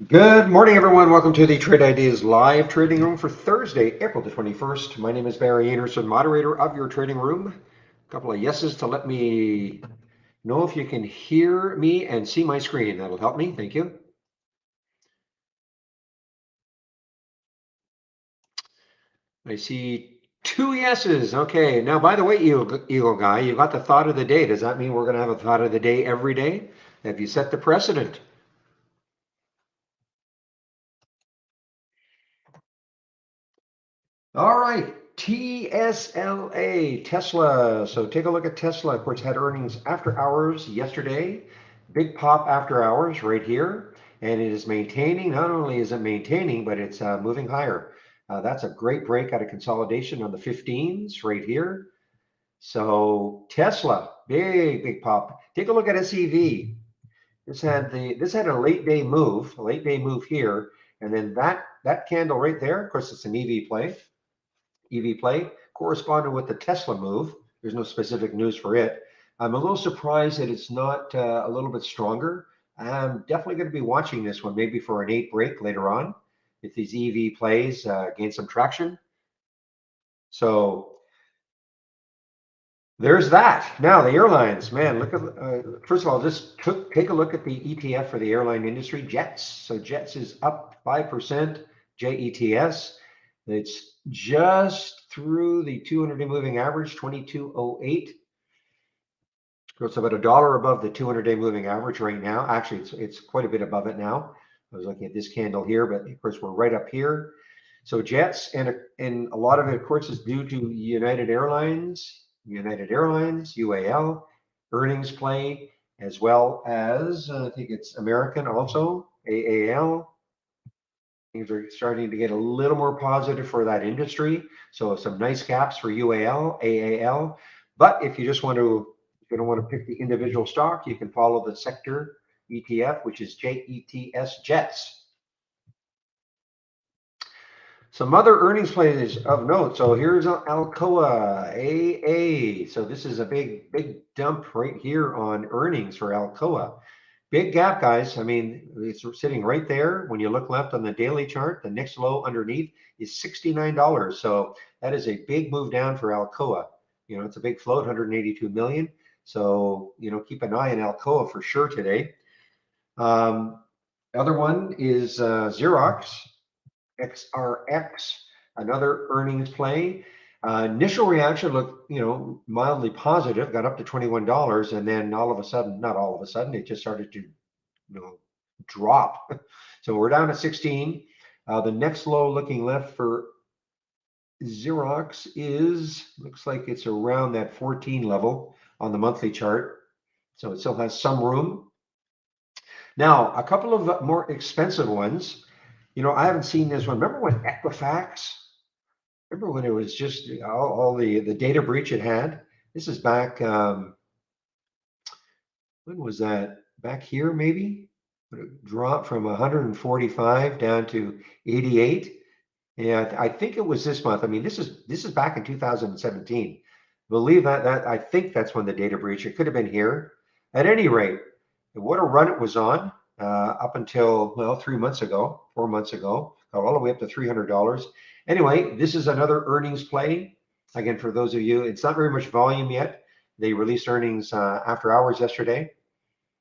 Good morning, everyone. Welcome to the Trade Ideas live trading room for Thursday, April the 21st. My name is Barry Anderson, moderator of your trading room. A couple of yeses to let me know if you can hear me and see my screen. That'll help me. Thank you. I see two yeses. Okay. Now, by the way, Eagle guy, you got the thought of the day. Does that mean we're going to have a thought of the day every day? Have you set the precedent? All right, TSLA, Tesla. So take a look at Tesla. Of course, had earnings after hours yesterday. Big pop after hours right here. And it is maintaining, not only is it maintaining, but it's moving higher. That's a great break out of consolidation on the 15s right here. So Tesla, big pop. Take a look at SEV. This had a late day move here, and then that candle right there. Of course, it's an EV play, corresponded with the Tesla move. There's no specific news for it. I'm a little surprised that it's not a little bit stronger. I'm definitely going to be watching this one, maybe for an 8 break later on, if these EV plays gain some traction. So there's that. Now the airlines, man, look at first of all, take a look at the ETF for the airline industry, Jets. So Jets is up 5%, JETS. It's just through the 200-day moving average, 2208. So it's about $1 above the 200-day moving average right now. Actually, it's quite a bit above it now. I was looking at this candle here, but of course we're right up here. So Jets, and a lot of it, of course, is due to United Airlines, UAL, earnings play, as well as I think it's American also, AAL. Things are starting to get a little more positive for that industry. So some nice gaps for UAL, AAL. But if you just want to, if you don't want to pick the individual stock, you can follow the sector ETF, which is JETS Jets. Some other earnings plays of note. So here's Alcoa, AA. So this is a big dump right here on earnings for Alcoa. Big gap, guys. I mean, it's sitting right there. When you look left on the daily chart, the next low underneath is $69. So that is a big move down for Alcoa. You know, it's a big float, 182 million. So, you know, keep an eye on Alcoa for sure today. Other one is Xerox. XRX, another earnings play. Initial reaction looked, you know, mildly positive, got up to $21, and then all of a sudden, not all of a sudden, it just started to, drop. So we're down at 16. The next low looking left for Xerox looks like it's around that 14 level on the monthly chart. So it still has some room. Now, a couple of more expensive ones. You know, I haven't seen this one. Remember when Equifax? Remember when it was just all the data breach it had? This is back. When was that? Back here, maybe? When it dropped from 145 down to 88. Yeah, I think it was this month. I mean, this is back in 2017. Believe that I think that's when the data breach. It could have been here. At any rate, what a run it was on up until, well, 3 months ago, 4 months ago, got all the way up to $300. Anyway, this is another earnings play. Again, for those of you, it's not very much volume yet. They released earnings after hours yesterday.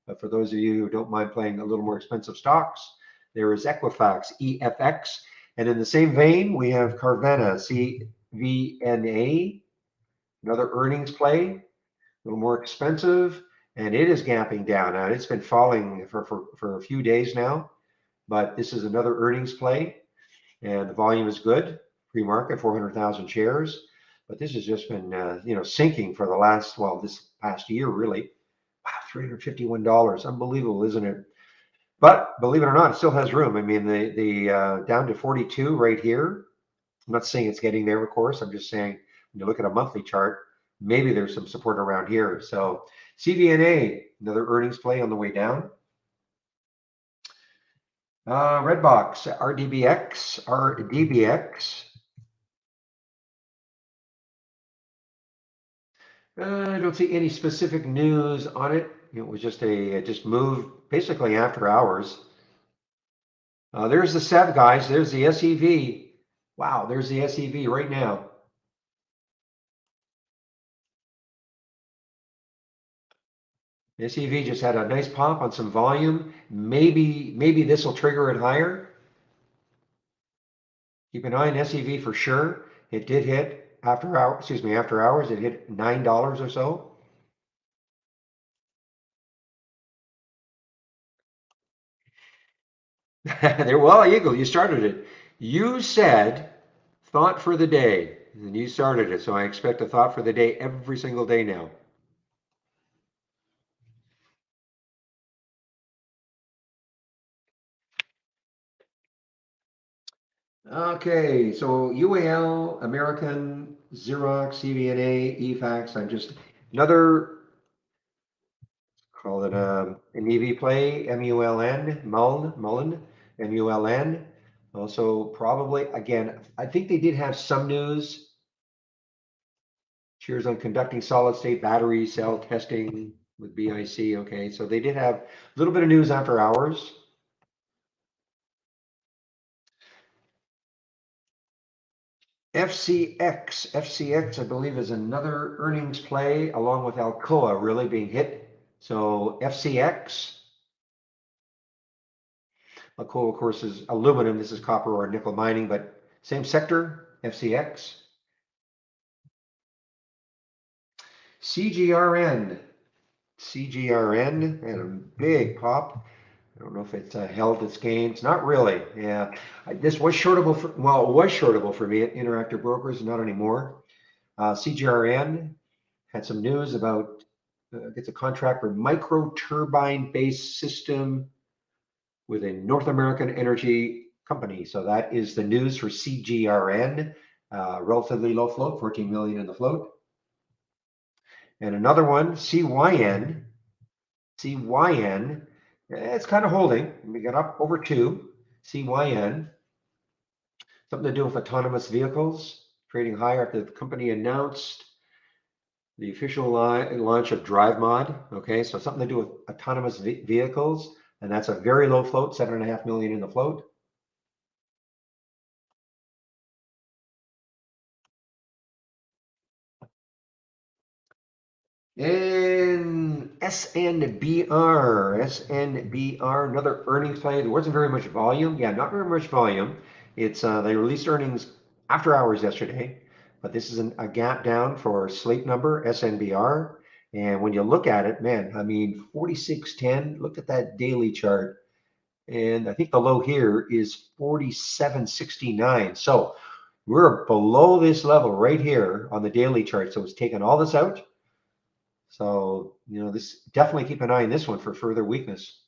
But for those of you who don't mind playing a little more expensive stocks, there is Equifax, EFX. And in the same vein, we have Carvana, CVNA, another earnings play, a little more expensive, and it is gapping down. Now, it's been falling for a few days now, but this is another earnings play, and the volume is good. Pre-market, 400,000 shares. But this has just been, sinking for the last, well, this past year, really. Wow, $351. Unbelievable, isn't it? But believe it or not, it still has room. I mean, the down to 42 right here. I'm not saying it's getting there, of course. I'm just saying when you look at a monthly chart, maybe there's some support around here. So CVNA, another earnings play on the way down. Redbox, RDBX. I don't see any specific news on it. It was just just moved basically after hours. There's the SEV, guys. There's the SEV. Wow, there's the SEV right now. SEV just had a nice pop on some volume. Maybe this will trigger it higher. Keep an eye on SEV for sure. It did hit after hours, after hours, it hit $9 or so. Well, you go. You started it. You said thought for the day, and you started it. So I expect a thought for the day every single day now. Okay, so UAL, American, Xerox, CVNA, Efax. I'm just another, call it an EV play, MULN, Mullen, MULN. Also, probably, again, I think they did have some news. Cheers on conducting solid state battery cell testing with BIC. Okay, so they did have a little bit of news after hours. FCX, I believe, is another earnings play along with Alcoa really being hit. So FCX, Alcoa, of course, is aluminum. This is copper or nickel mining, but same sector, FCX. CGRN had a big pop. I don't know if it's held its gains. Not really. Yeah, this was shortable for, well, it was shortable for me at Interactive Brokers, not anymore. CGRN had some news about gets a contract for micro turbine based system with a North American energy company. So that is the news for CGRN. Relatively low float, 14 million in the float. And another one, CYN. CYN, it's kind of holding. We got up over 2. CYN, something to do with autonomous vehicles, trading higher after the company announced the official launch of DriveMod. Okay, so something to do with autonomous vehicles, and that's a very low float, 7.5 million in the float. And SNBR, another earnings play. There wasn't very much volume. Yeah, not very much volume. It's they released earnings after hours yesterday, but this is a gap down for Sleep Number, SNBR. And when you look at it, man, I mean, 46.10. Look at that daily chart, and I think the low here is 47.69. So we're below this level right here on the daily chart. So it's taken all this out. So, this definitely keep an eye on this one for further weakness.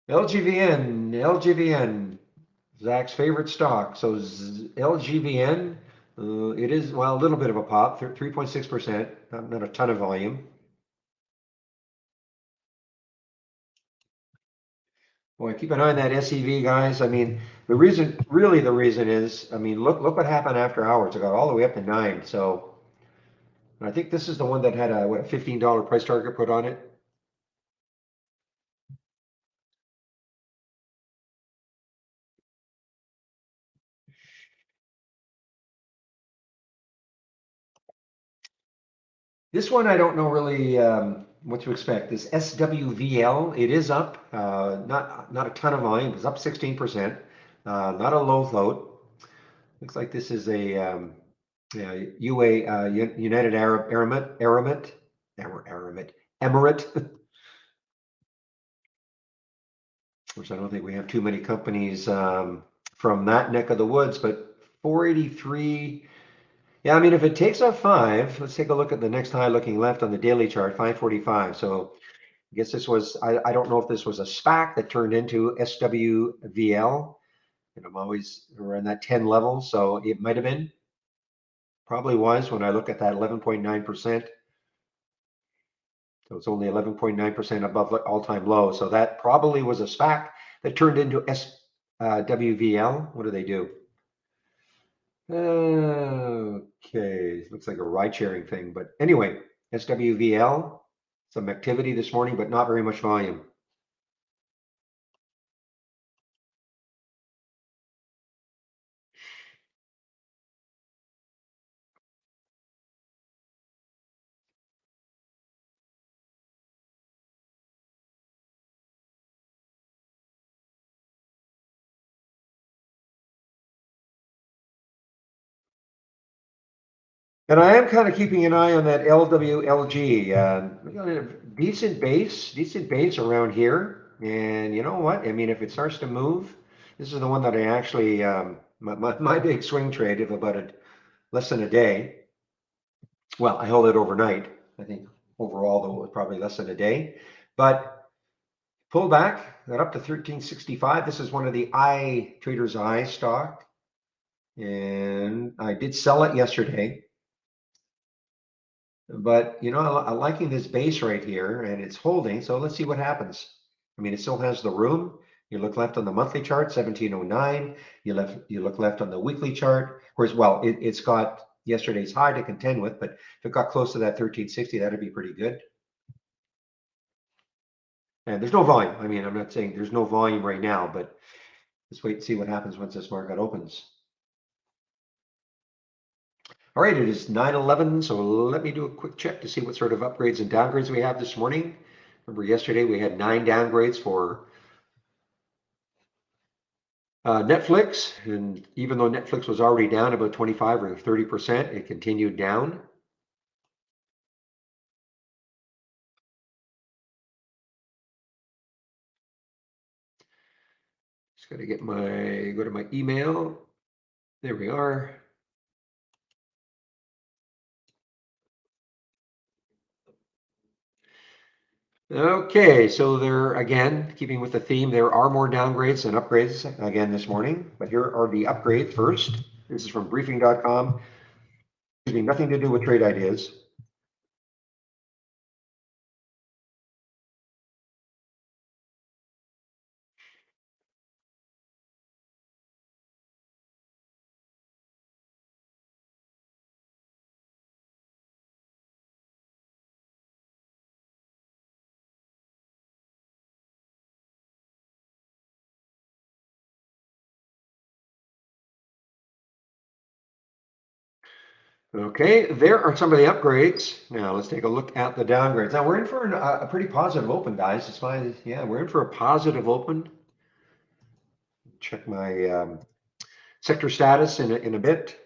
LGVN, Zach's favorite stock. So LGVN, it is, well, a little bit of a pop, 3.6%, not a ton of volume. Boy, keep an eye on that SEV, guys. I mean, the reason is, I mean, look what happened after hours. It got all the way up to 9. So I think this is the one that had a $15 price target put on it. This one I don't know really what to expect. This SWVL, it is up, not a ton of volume. It's up 16%, not a low float. Looks like this is a United Arab Emirate, which I don't think we have too many companies from that neck of the woods, but 483. Yeah, I mean, if it takes a 5, let's take a look at the next high looking left on the daily chart, 545. So I guess this was, I don't know if this was a SPAC that turned into SWVL. And I'm always around that 10 level. So it might have been, probably was when I look at that 11.9%. So it's only 11.9% above the all-time low. So that probably was a SPAC that turned into SWVL. What do they do? Okay, looks like a ride sharing thing, but anyway, SWVL, some activity this morning, but not very much volume. And I am kind of keeping an eye on that LWLG. We got a decent base around here. And you know what? I mean, if it starts to move, this is the one that I actually, my big swing trade of about less than a day. Well, I held it overnight. I think overall, though, it was probably less than a day. But pull back, got up to 1365. This is one of the Trader's Eye stock. And I did sell it yesterday. But you know, I'm liking this base right here and it's holding. So let's see what happens. I mean, it still has the room. You look left on the monthly chart, 1709. You look left on the weekly chart. Of course, well, it's got yesterday's high to contend with, but if it got close to that 1360, that'd be pretty good. And there's no volume. I mean, I'm not saying there's no volume right now, but let's wait and see what happens once this market opens. All right, it is 9:11, so let me do a quick check to see what sort of upgrades and downgrades we have this morning. Remember yesterday we had 9 downgrades for Netflix, and even though Netflix was already down about 25 or 30%, it continued down. Just got to go to my email. There we are. Okay, so there again, keeping with the theme, there are more downgrades than upgrades again this morning. But here are the upgrades first. This is from briefing.com. Excuse me, nothing to do with trade ideas. Okay, there are some of the upgrades. Now let's take a look at the downgrades. Now we're in for a pretty positive open, guys. It's fine. Yeah, we're in for a positive open. Check my sector status in a bit.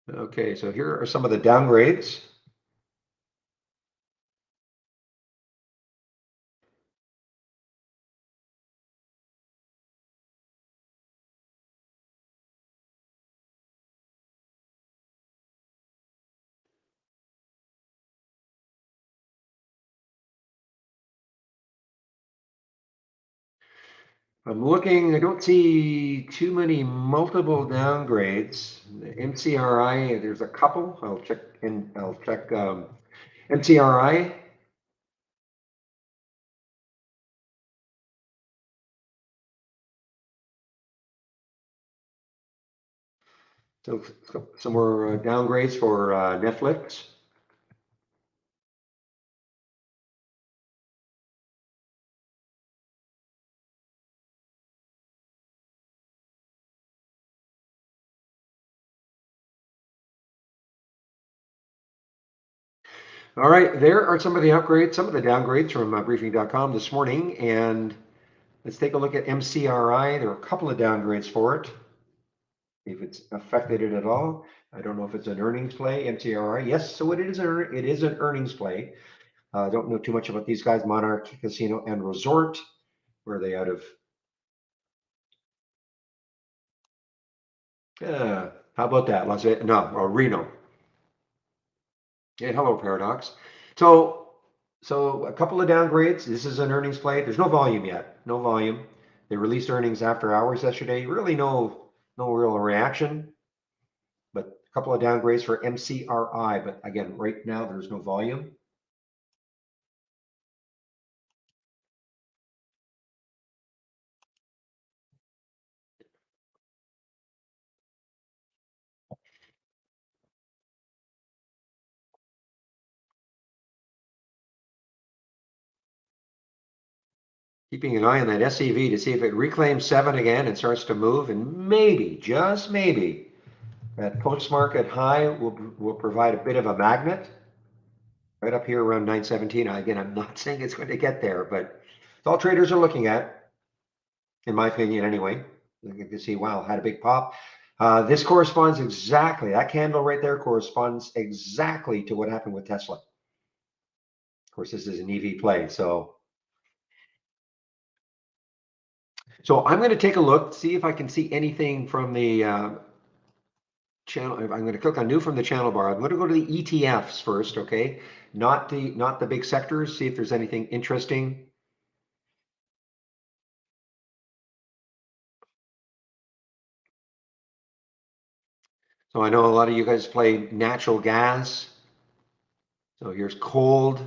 Okay, so here are some of the downgrades. I'm looking, I don't see too many multiple downgrades. The MCRI, there's a couple. I'll check MCRI. So some more downgrades for Netflix. All right, there are some of the upgrades, some of the downgrades from briefing.com this morning. And let's take a look at MCRI. There are a couple of downgrades for it. If it's affected it at all. I don't know if it's an earnings play, MCRI. Yes, so it is an earnings play. I don't know too much about these guys, Monarch Casino and Resort. Where are they out of? How about that? Las Vegas? No, or Reno. Yeah, hello, Paradox. So, so a couple of downgrades. This is an earnings play. There's no volume yet. No volume. They released earnings after hours yesterday. Really, no real reaction. But a couple of downgrades for MCRI. But again, right now there's no volume. Keeping an eye on that SEV to see if it reclaims 7 again and starts to move, and maybe, just maybe, that post-market high will provide a bit of a magnet right up here around 917. Again, I'm not saying it's going to get there, but it's all traders are looking at, in my opinion anyway. You can see, wow, had a big pop. This corresponds exactly, that candle right there corresponds exactly to what happened with Tesla. Of course, this is an EV play, so I'm going to take a look, see if I can see anything from the channel. I'm going to click on new from the channel bar. I'm going to go to the ETFs first, okay? Not the big sectors. See if there's anything interesting. So I know a lot of you guys play natural gas. So here's cold.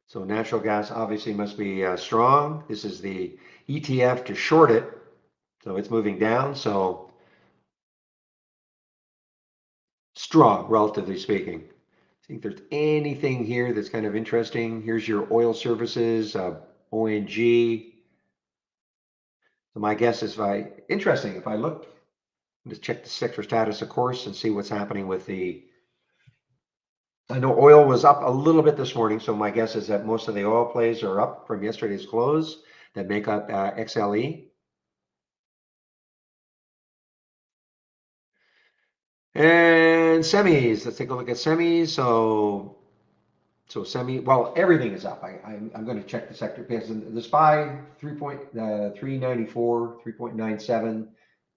So natural gas obviously must be strong. This is the ETF to short it. So it's moving down. So strong, relatively speaking. See if there's anything here that's kind of interesting. Here's your oil services, ONG. So my guess is interesting, if I look, just check the sector status, of course, and see what's happening with I know oil was up a little bit this morning, so my guess is that most of the oil plays are up from yesterday's close that make up XLE. And semis, let's take a look at semis. So well, everything is up. I'm going to check the sector because the SPY 3.394, 3.97,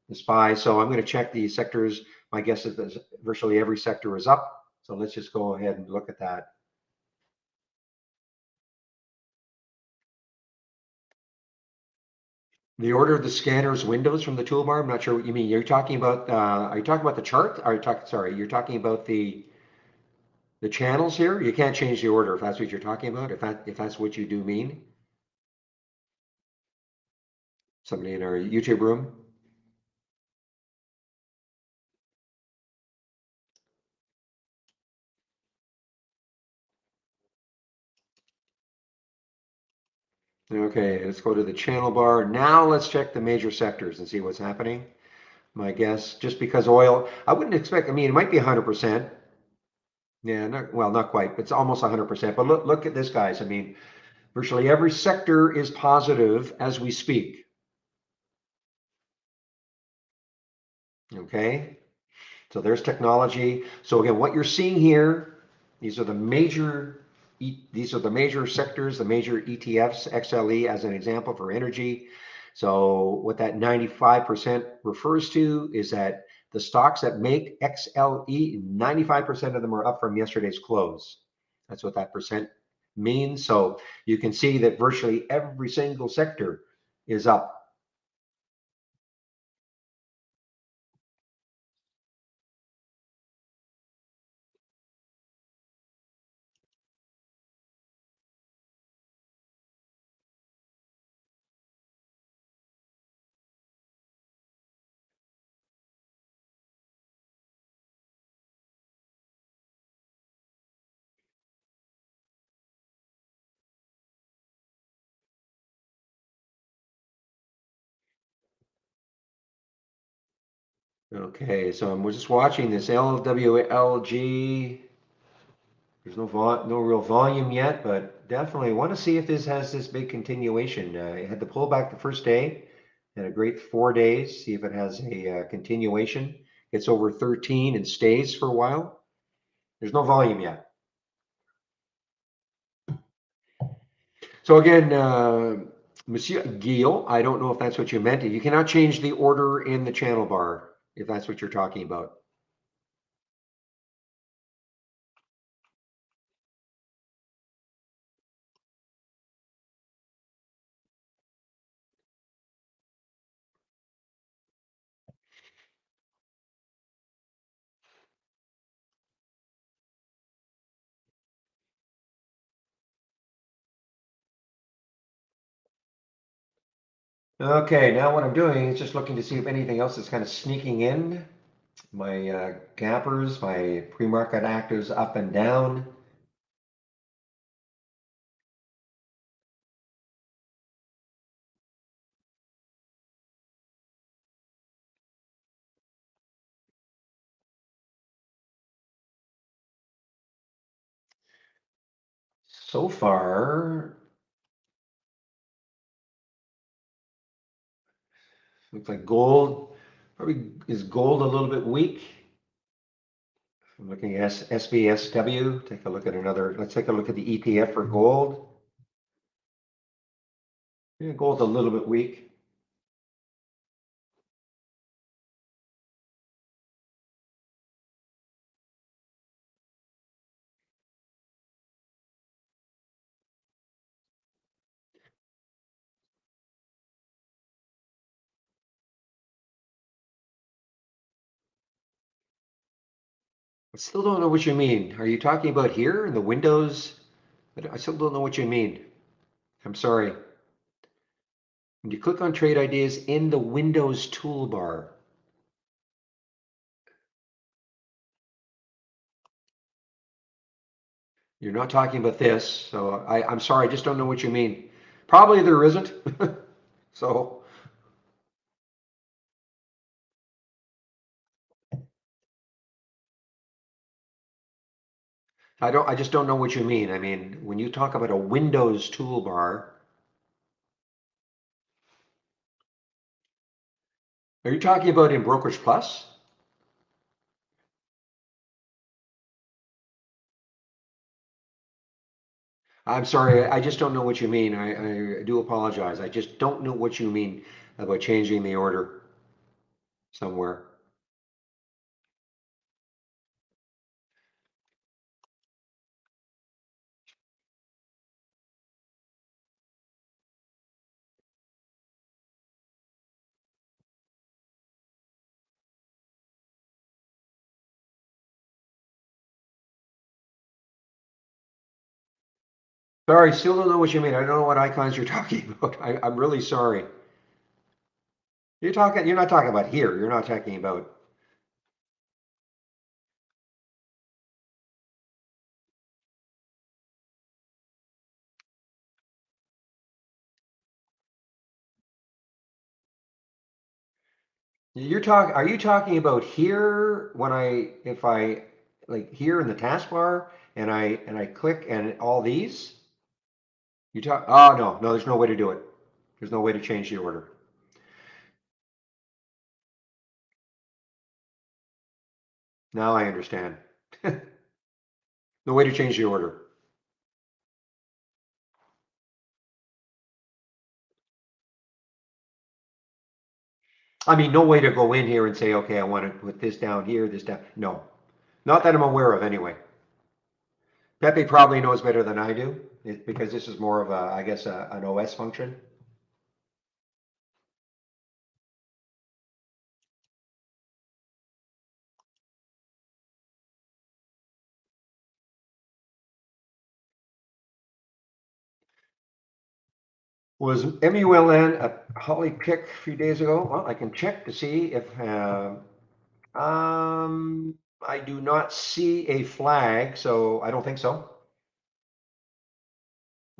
the SPY. So I'm going to check the sectors. My guess is that virtually every sector is up. So let's just go ahead and look at that. The order of the scanners windows from the toolbar. I'm not sure what you mean. You're talking about. Are you talking about the chart? Are you talking? Sorry, you're talking about the channels here. You can't change the order if that's what you're talking about. If that's what you do mean. Somebody in our YouTube room. Okay, let's go to the channel bar. Now let's check the major sectors and see what's happening. My guess, just because oil, I wouldn't expect, I mean, it might be 100%. Yeah, not quite, but it's almost 100%. But look at this, guys. I mean, virtually every sector is positive as we speak. Okay, so there's technology. So again, what you're seeing here, these are the major sectors, the major ETFs, XLE as an example for energy. So what that 95% refers to is that the stocks that make XLE, 95% of them are up from yesterday's close. That's what that percent means. So you can see that virtually every single sector is up. Okay, so we're just watching this LWLG. There's no real volume yet, but definitely want to see if this has this big continuation. It had the pullback the first day, had a great 4 days. See if it has a continuation. Gets over 13 and stays for a while. There's no volume yet. So again, Monsieur Guillaume, I don't know if that's what you meant. You cannot change the order in the channel bar if that's what you're talking about. Okay, now what I'm doing is just looking to see if anything else is kind of sneaking in. My gappers, my pre-market actives up and down. so far, looks like gold, probably is gold a little bit weak. I'm looking at SBSW, take a look at another, let's take a look at the ETF for gold. Yeah, gold's a little bit weak. I still don't know what you mean. Are you talking about here in the Windows? I still don't know what you mean. I'm sorry. When you click on trade ideas in the Windows toolbar, you're not talking about this. So I'm sorry, I just don't know what you mean. Probably there isn't. So I just don't know what you mean. I mean, when you talk about a Windows toolbar, are you talking about in Brokerage Plus? I'm sorry, I just don't know what you mean. I do apologize. I just don't know what you mean about changing the order somewhere. Sorry, still don't know what you mean. I don't know what icons you're talking about. I'm really sorry. You're not talking about here. You're not talking about. Are you talking about here when if I, like here in the taskbar and I click and all these? Oh, no, no, there's no way to do it. There's no way to change the order. Now I understand. No way to change the order. I mean, no way to go in here and say, okay, I want to put this down here, this down. No, not that I'm aware of anyway. Pepe probably knows better than I do because this is more of a, I guess, an OS function. Was MULN a Holly pick a few days ago? Well, I can check to see if I do not see a flag, so I don't think so.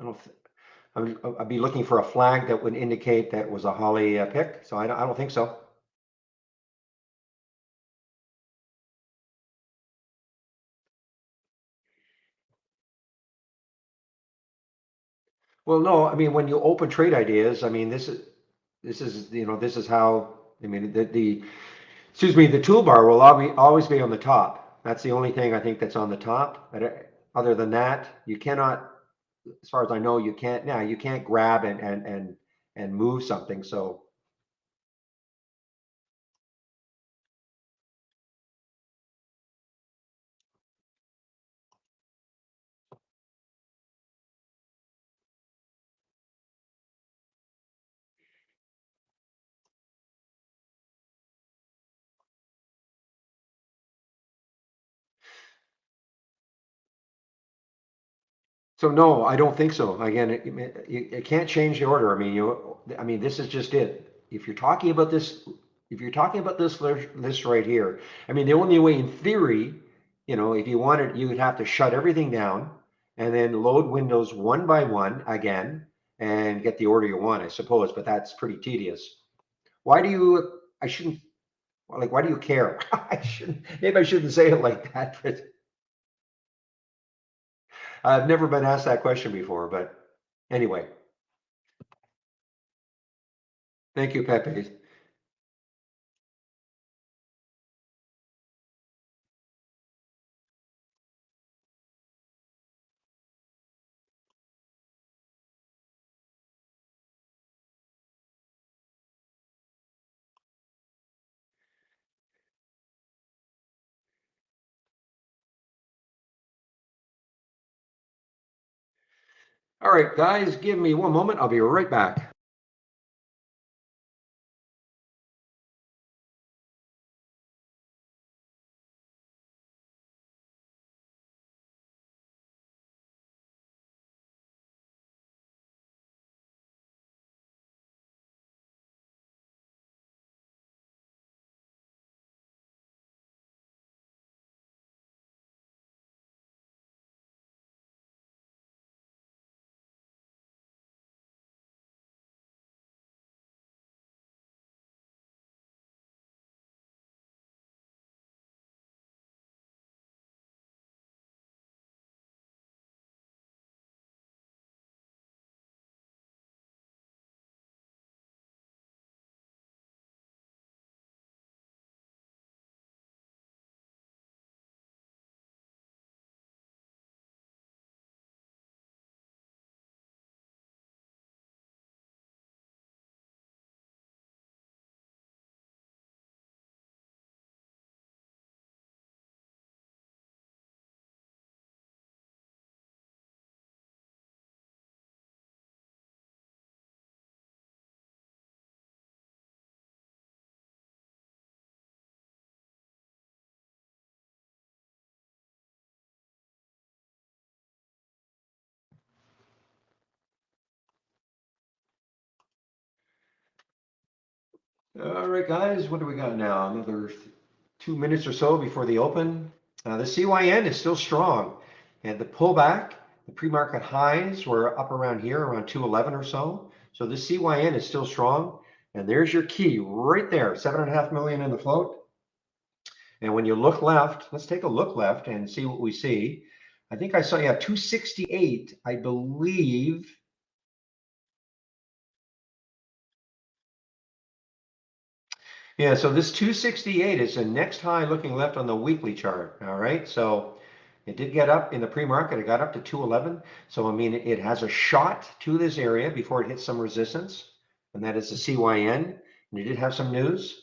I don't. I'd be looking for a flag that would indicate that was a Holly pick, so I don't think so. Well, no, I mean, when you open trade ideas, I mean, this is how, I mean, excuse me, the toolbar will always be on the top. That's the only thing I think that's on the top. But other than that, you cannot, as far as I know, you can't, now you can't grab and move something. So, so no, I don't think so. Again, it can't change the order. I mean, I mean, this is just it. If you're talking about this, if you're talking about this list right here, I mean, the only way in theory, if you wanted, you would have to shut everything down and then load windows one by one again and get the order you want, I suppose. But that's pretty tedious. Why do you? I shouldn't. Like, why do you care? I shouldn't. Maybe I shouldn't say it like that. But I've never been asked that question before, but anyway, thank you, Pepe. All right, guys, give me one moment. I'll be right back. All right, guys, what do we got now? Another 2 minutes or so before the open. The CYN is still strong. And the pullback, the pre-market highs were up around here, around 211 or so. So the CYN is still strong. And there's your key right there, 7.5 million in the float. And when you look left, let's take a look left and see what we see. I think I saw, yeah, 268, I believe. Yeah, so this 268 is the next high looking left on the weekly chart. All right, so it did get up in the pre-market. It got up to 211. So, I mean, it has a shot to this area before it hits some resistance, and that is the CYN. And it did have some news.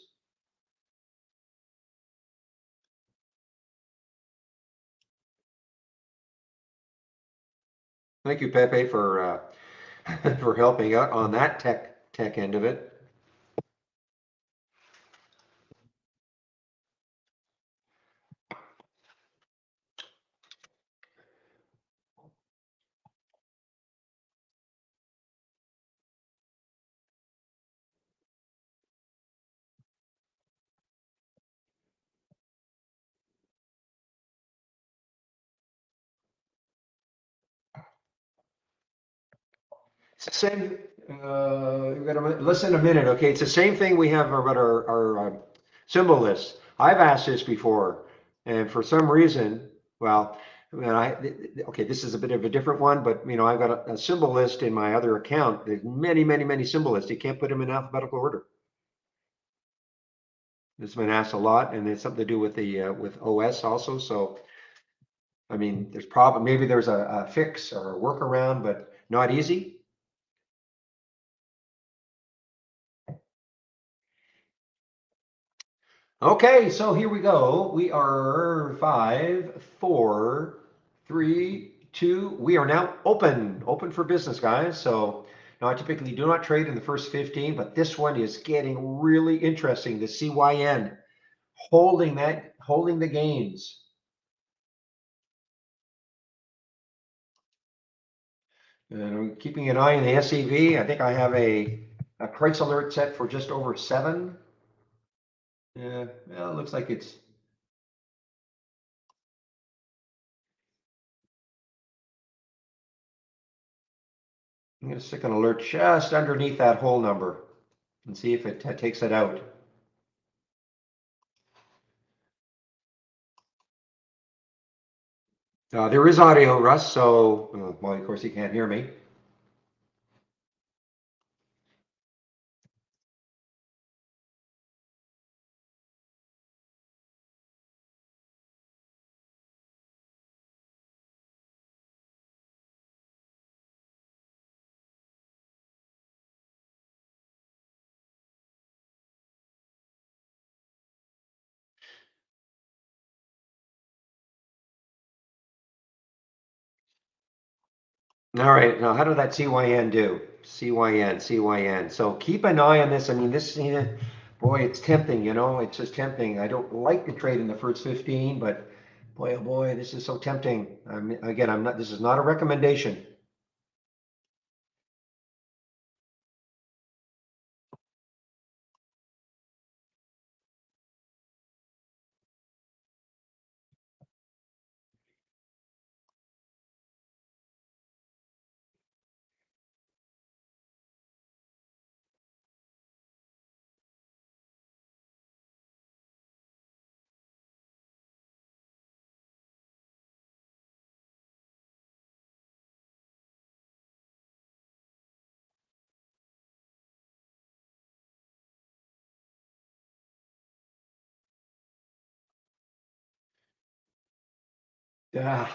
Thank you, Pepe, for for helping out on that tech end of it. It's the same. We've got to listen a minute, okay? It's the same thing we have about our symbol list. I've asked this before, and for some reason, well, okay, this is a bit of a different one, but I've got a symbol list in my other account. There's many symbol lists. You can't put them in alphabetical order. This has been asked a lot, and it's something to do with the with OS also. So, I mean, maybe there's a fix or a workaround, but not easy. Okay, so here we go. We are 5, 4, 3, 2. We are now open for business, guys. So now I typically do not trade in the first 15, but this one is getting really interesting. The CYN holding the gains. And I'm keeping an eye on the SEV. I think I have a price alert set for just over 7. Yeah, well, it looks like it's. I'm going to stick an alert just underneath that whole number and see if it takes it out. There is audio, Russ, so, well, of course you can't hear me. All right, now how did that CYN do? CYN, CYN. So keep an eye on this. I mean, this, boy, it's tempting, it's just tempting. I don't like to trade in the first 15, but boy, oh boy, this is so tempting. I mean, again, this is not a recommendation.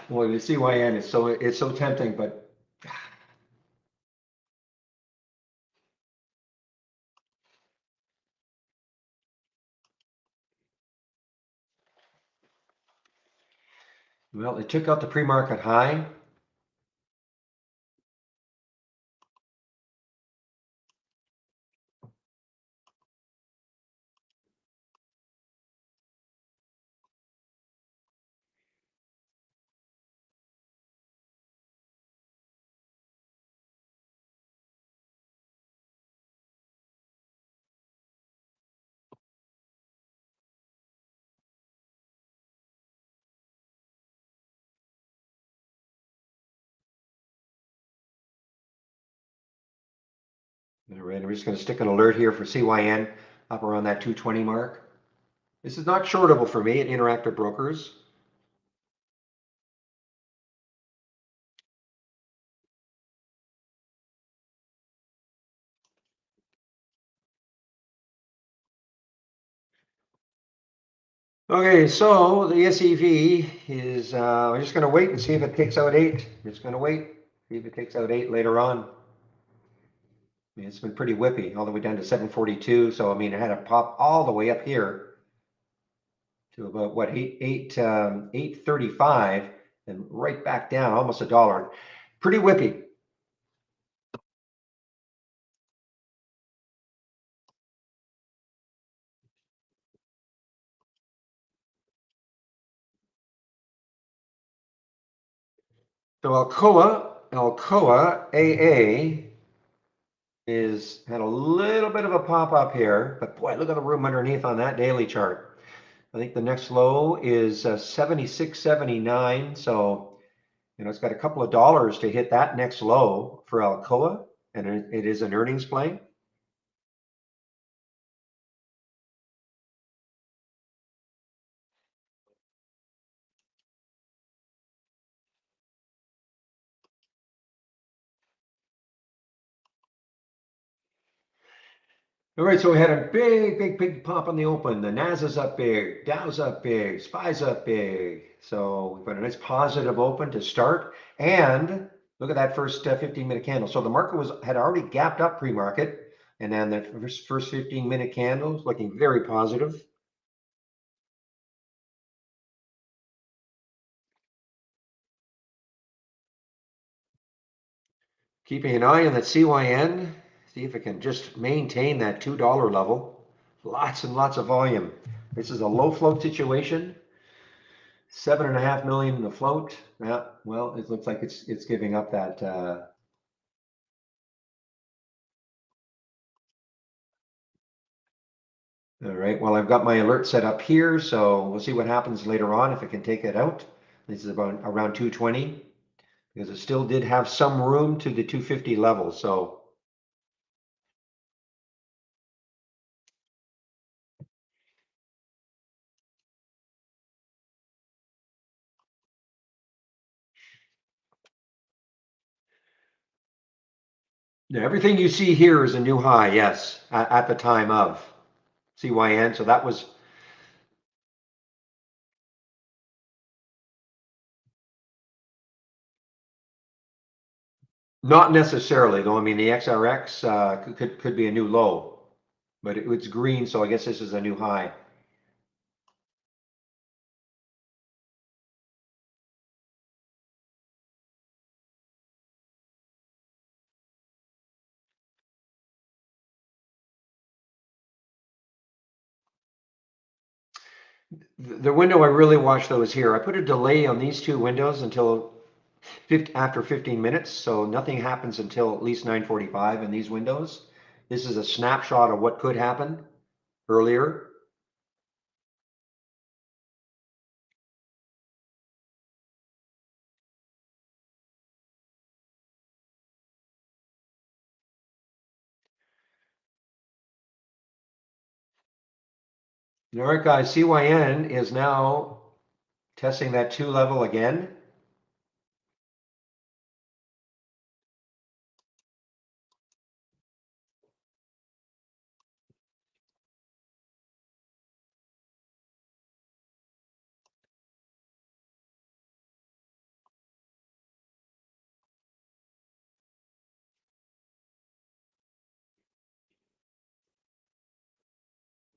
Boy, the CYN is it's so tempting, but well, it took out the pre-market high. All right, we're just going to stick an alert here for CYN up around that 220 mark. This is not shortable for me at Interactive Brokers. Okay, so the SEV is, we're just going to wait and see if it takes out 8. We're just going to wait, see if it takes out 8 later on. I mean, it's been pretty whippy, all the way down to 742. So, I mean, it had to pop all the way up here to about what, 835 and right back down, almost $1. Pretty whippy. So Alcoa AA is had a little bit of a pop up here, but boy, look at the room underneath on that daily chart. I think the next low is 76.79. So, it's got a couple of dollars to hit that next low for Alcoa, and it is an earnings play. All right, so we had a big pop on the open. The NASA's up big, Dow's up big, SPY's up big. So we've got a nice positive open to start. And look at that first 15-minute candle. So the market had already gapped up pre-market, and then the first 15-minute candle is looking very positive. Keeping an eye on that CYN, see if it can just maintain that $2 level. Lots and lots of volume. This is a low float situation. 7.5 million in the float. Yeah, well, it looks like it's giving up that. All right, well, I've got my alert set up here, so we'll see what happens later on if it can take it out. This is about around 220 because it still did have some room to the 250 level. So Yeah, everything you see here is a new high, yes, at the time of CYN. So that was not necessarily, though. I mean, the XRX could be a new low, but it's green, so I guess this is a new high. The window I really watched though is here. I put a delay on these two windows until after 15 minutes, so nothing happens until at least 9:45 in these windows. This is a snapshot of what could happen earlier. All right, guys, CYN is now testing that 2 level again.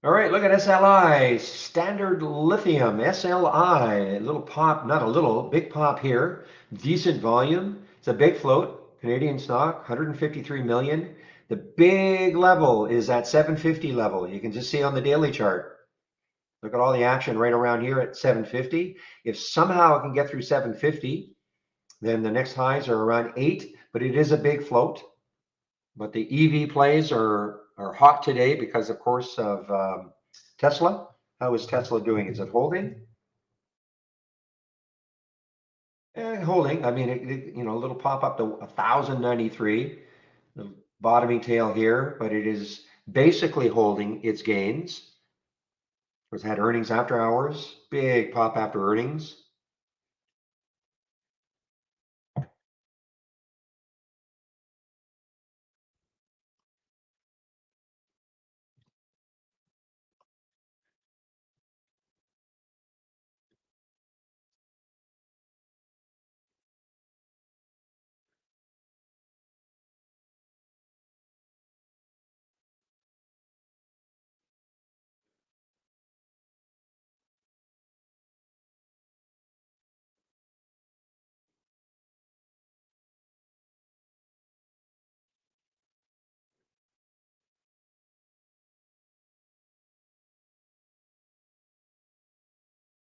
All right, look at SLI, Standard Lithium, SLI, a little pop, not a little, big pop here, decent volume. It's a big float, Canadian stock, 153 million. The big level is at 750 level. You can just see on the daily chart. Look at all the action right around here at 750. If somehow it can get through 750, then the next highs are around 8, but it is a big float. But the EV plays are hot today because, of course, of Tesla. How is Tesla doing? Is it holding? Holding. I mean, a little pop up to 1,093, the bottoming tail here, but it is basically holding its gains. It's had earnings after hours, big pop after earnings.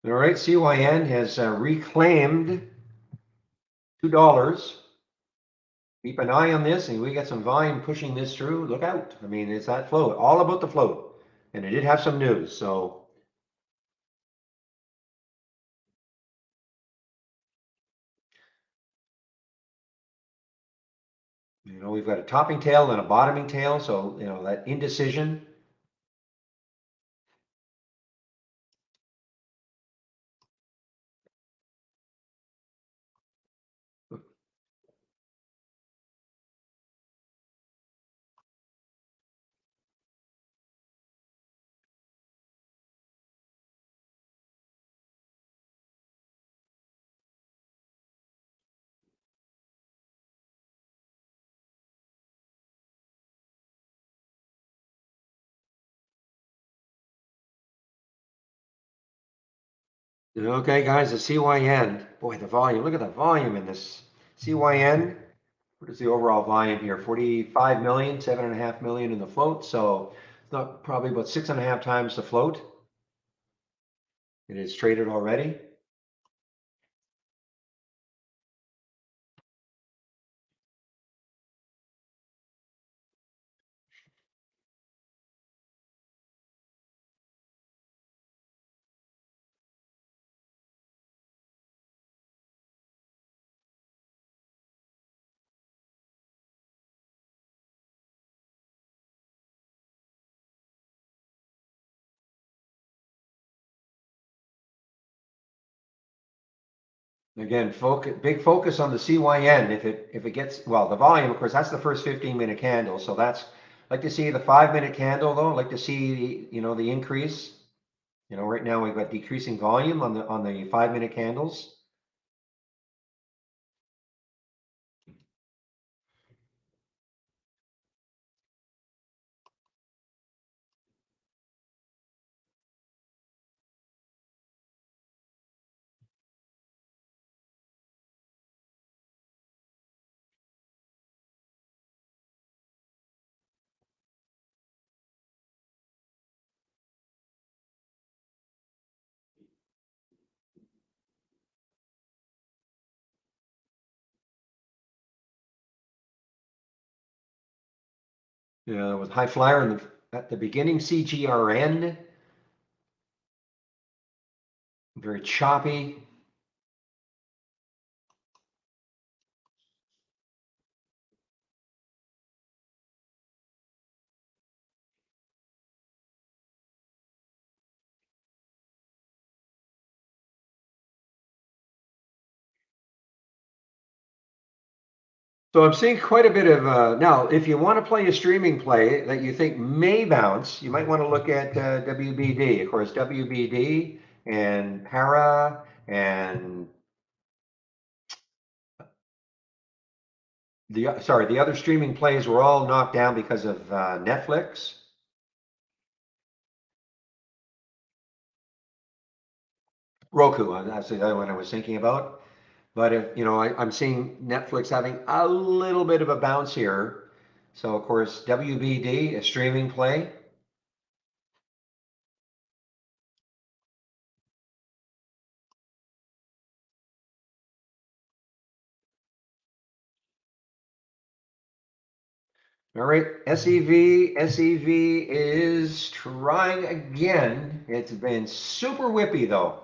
All right, CYN has reclaimed $2. Keep an eye on this, and we got some volume pushing this through. Look out. I mean, it's that float, all about the float. And it did have some news. So, we've got a topping tail and a bottoming tail. So, that indecision. Okay, guys, the CYN. Boy, the volume. Look at the volume in this CYN. What is the overall volume here? 45 million, 7.5 million in the float. So, it's not probably about 6.5 times the float. It is traded already. Again, big focus on the CYN. If it gets, well, the volume, of course, that's the first 15-minute candle. So that's, like to see the 5-minute candle though. Like to see, the increase. Right now we've got decreasing volume on the 5-minute candles. With high flyer at the beginning, CGRN, very choppy. So I'm seeing quite a bit of, now, if you want to play a streaming play that you think may bounce, you might want to look at WBD. Of course, WBD and Para and the other streaming plays were all knocked down because of Netflix. Roku, that's the other one I was thinking about. But if, I'm seeing Netflix having a little bit of a bounce here. So of course, WBD, a streaming play. All right, SEV is trying again. It's been super whippy though.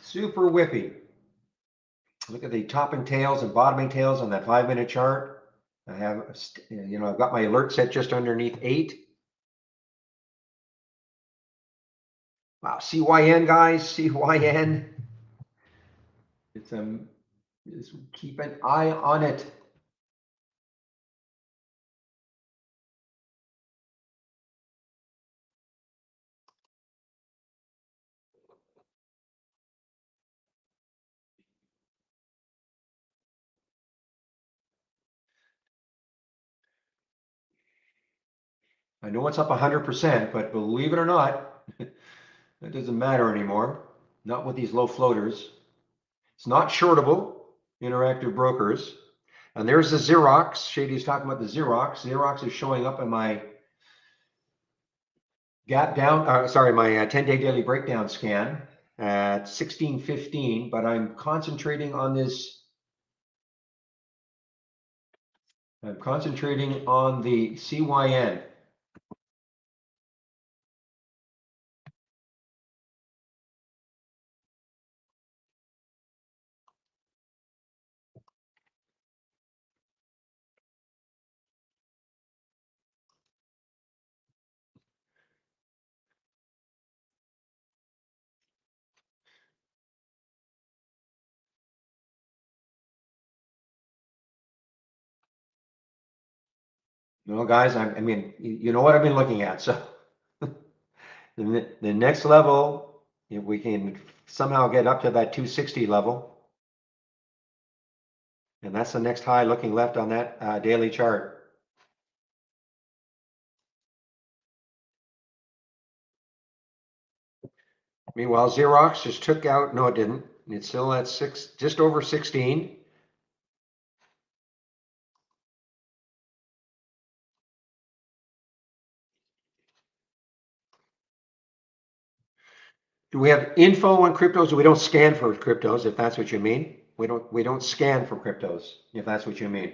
Super whippy. Look at the topping tails and bottoming tails on that 5-minute chart. I've got my alert set just underneath 8. Wow, CYN guys, CYN. Just keep an eye on it. I know it's up 100%, but believe it or not, it doesn't matter anymore. Not with these low floaters. It's not shortable, interactive brokers. And there's the Xerox. Shady's talking about the Xerox. Xerox is showing up in my gap down, sorry, my 10-day daily breakdown scan at 16:15, but I'm concentrating on this. I'm concentrating on the CYN. No, guys, I mean, you know what I've been looking at. So the next level, if we can somehow get up to that 260 level, and that's the next high looking left on that daily chart. Meanwhile, Xerox just took out, no, it didn't. It's still at just over 16. Do we have info on cryptos? We don't scan for cryptos, if that's what you mean. We don't scan for cryptos, if that's what you mean.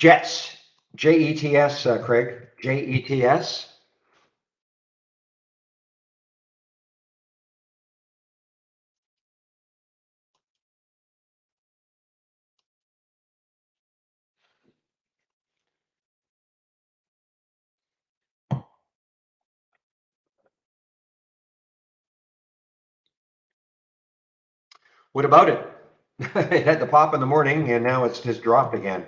Jets, Jets, Craig, Jets. What about it? It had the pop in the morning and now it's just dropped again.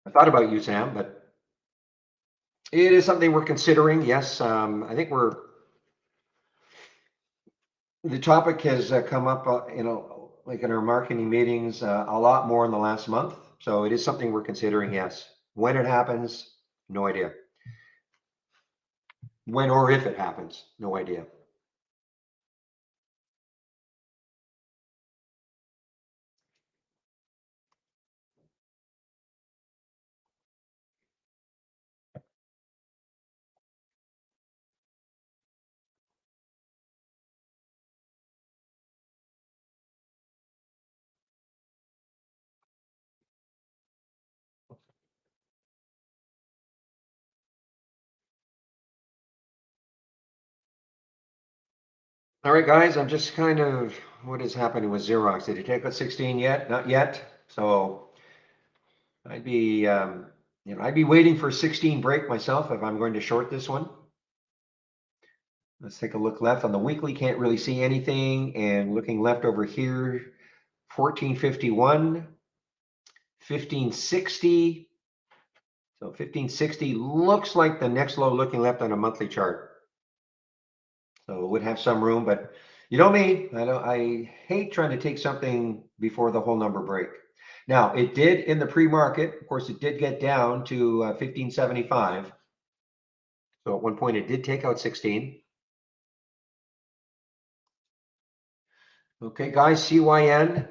I thought about you, Sam, but it is something we're considering. Yes, I think the topic has come up, like in our marketing meetings, a lot more in the last month. So it is something we're considering. Yes, when it happens, no idea. When or if it happens, no idea. All right, guys, I'm just kind of, what is happening with Xerox? Did he take out 16 yet? Not yet. So I'd be, I'd be waiting for 16 break myself if I'm going to short this one. Let's take a look left on the weekly. Can't really see anything. And looking left over here, 1451, 1560. So 1560 looks like the next low looking left on a monthly chart. So it would have some room, but you know me, I hate trying to take something before the whole number break. Now, it did in the pre-market, of course, it did get down to 1575. So at one point it did take out 16. Okay, guys, CYN.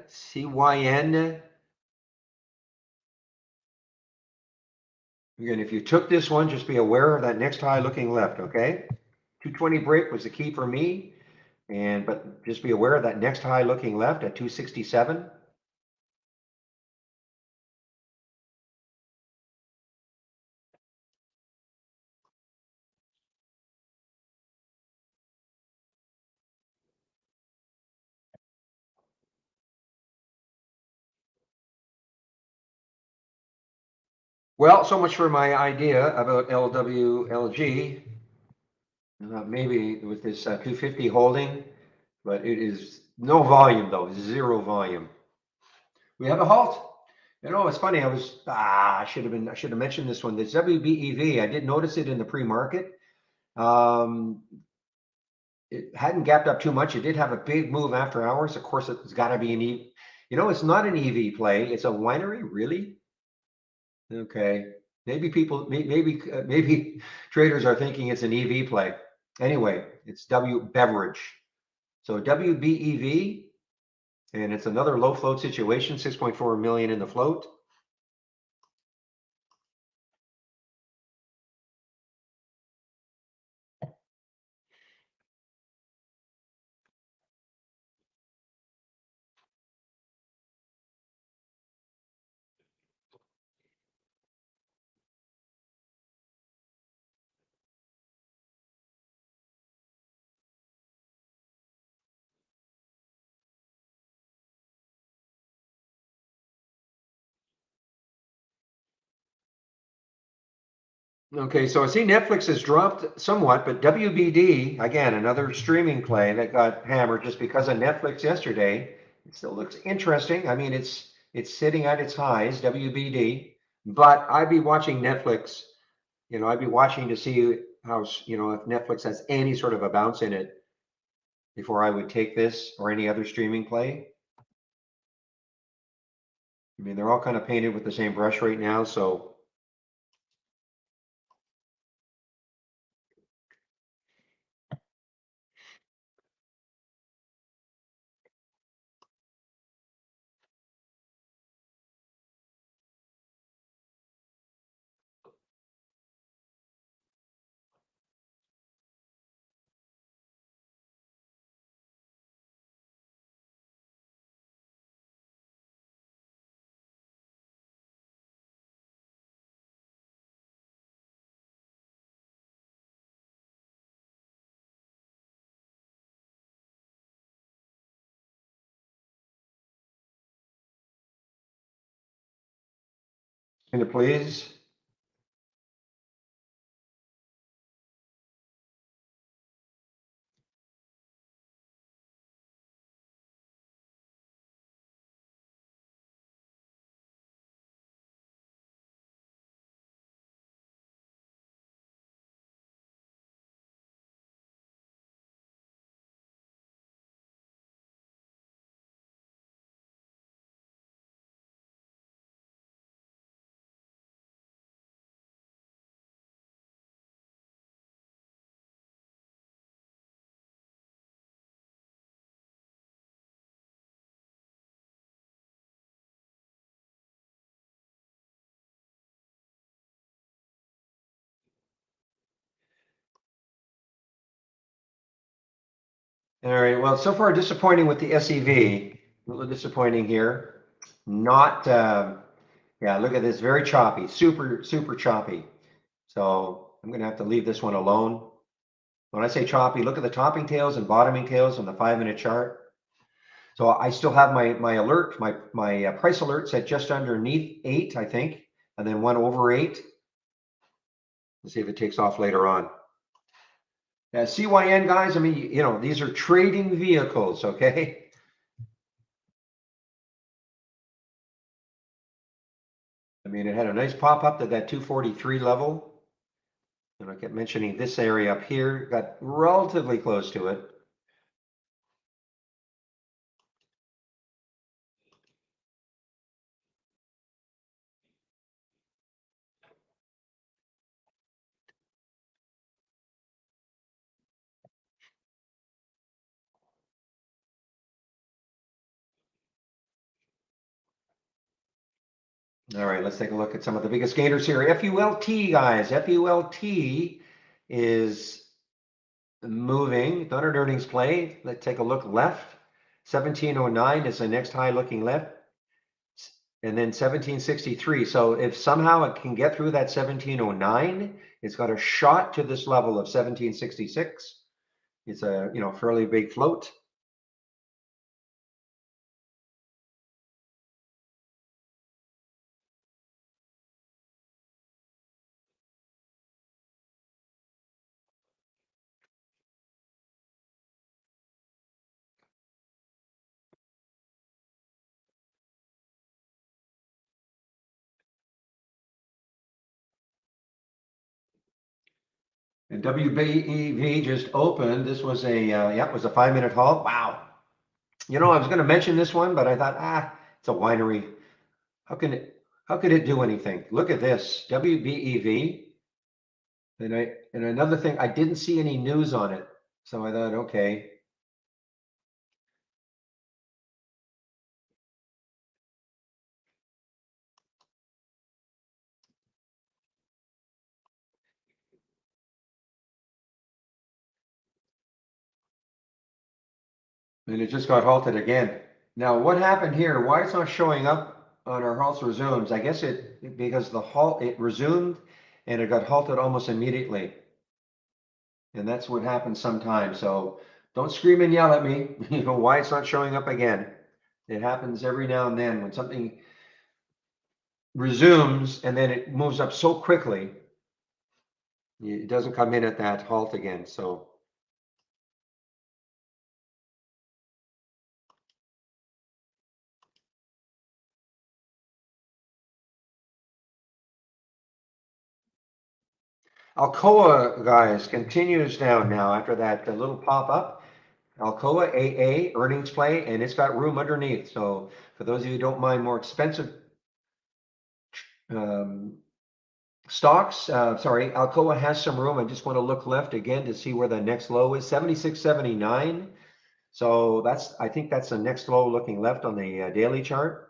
Again, if you took this one, just be aware of that next high looking left, okay? 220 break was the key for me. But just be aware of that next high looking left at 267. Well, so much for my idea about LWLG. Maybe with this 250 holding, but it is no volume though, zero volume. We have a halt. You know, it's funny. I should have mentioned this one. This WBEV, I did notice it in the pre-market. Um, it hadn't gapped up too much. It did have a big move after hours. Of course, it's got to be an E. You know, it's not an EV play. It's a winery, really. Okay, maybe traders are thinking it's an EV play. Anyway, it's W beverage. So WBEV, and it's another low float situation, 6.4 million in the float. Okay, so I see Netflix has dropped somewhat, but WBD, again, another streaming play that got hammered just because of Netflix yesterday. It still looks interesting. I mean, it's sitting at its highs, WBD, but I'd be watching Netflix. I'd be watching to see how, if Netflix has any sort of a bounce in it before I would take this or any other streaming play. I mean, they're all kind of painted with the same brush right now, so Can you please? All right, well, so far disappointing with the SEV, a little disappointing here. Not, yeah, look at this, very choppy, super, super choppy. So I'm gonna have to leave this one alone. When I say choppy, look at the topping tails and bottoming tails on the 5-minute chart. So I still have my alert, my price alert set just underneath 8, I think, and then one over 8. Let's see if it takes off later on. CYN guys, I mean, you know, these are trading vehicles, okay? I mean, it had a nice pop up to that 243 level. And I kept mentioning this area up here, got relatively close to it. All right, let's take a look at some of the biggest gainers here. FULT, guys, FULT is moving. Thunder earnings play. Let's take a look left. 1709 is the next high looking left. And then 1763. So if somehow it can get through that 1709, it's got a shot to this level of 1766. It's a, you know, fairly big float. And WBEV just opened. This was a, yeah, it was a 5-minute halt. Wow. You know, I was going to mention this one, but I thought, it's a winery. How could it do anything? Look at this, WBEV. And another thing, I didn't see any news on it. So I thought, okay. And it just got halted again. Now, what happened here? Why it's not showing up on our halts resumes? I guess because the halt, it resumed and it got halted almost immediately. And that's what happens sometimes. So don't scream and yell at me, you know, why it's not showing up again. It happens every now and then when something resumes and then it moves up so quickly, it doesn't come in at that halt again. So Alcoa, guys, continues down now after that little pop up. Alcoa AA earnings play, and it's got room underneath. So for those of you who don't mind more expensive stocks, sorry, Alcoa has some room. I just want to look left again to see where the next low is, 76.79. So I think that's the next low looking left on the daily chart.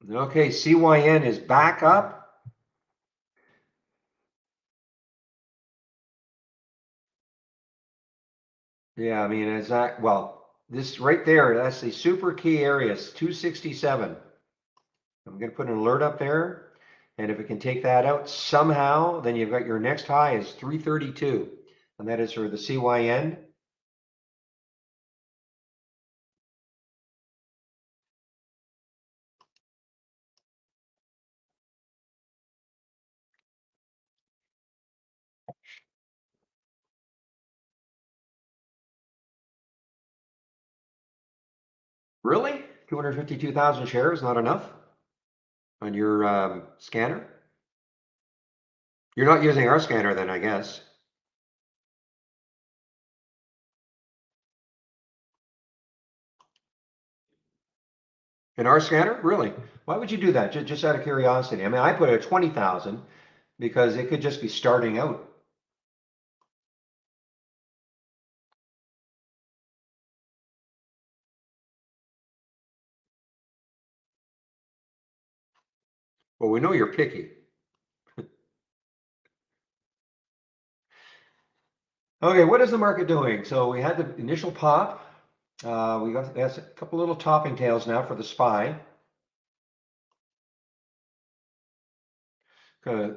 Okay, CYN is back up. Yeah, I mean, well, this right there, that's the super key areas, 267. I'm going to put an alert up there. And if it can take that out somehow, then you've got your next high is 332. And that is for the CYN. Really? 252,000 shares, not enough on your scanner? You're not using our scanner then, I guess. In our scanner? Really? Why would you do that? Just out of curiosity. I mean, I put it at 20,000 because it could just be starting out. Well, we know you're picky. Okay, what is the market doing? So we had the initial pop. We got that's a couple little topping tails now for the SPY.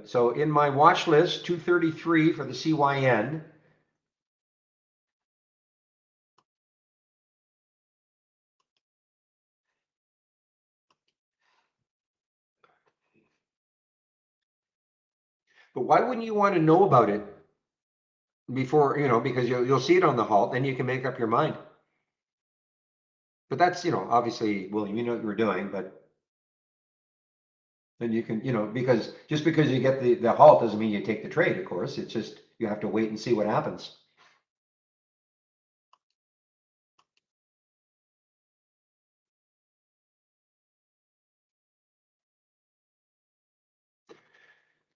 So in my watch list, 233 for the CYN. But why wouldn't you want to know about it before, because you'll see it on the halt, then you can make up your mind. But that's, obviously, William, you know what you're doing, but then you can, because just because you get the halt doesn't mean you take the trade, of course. It's just you have to wait and see what happens.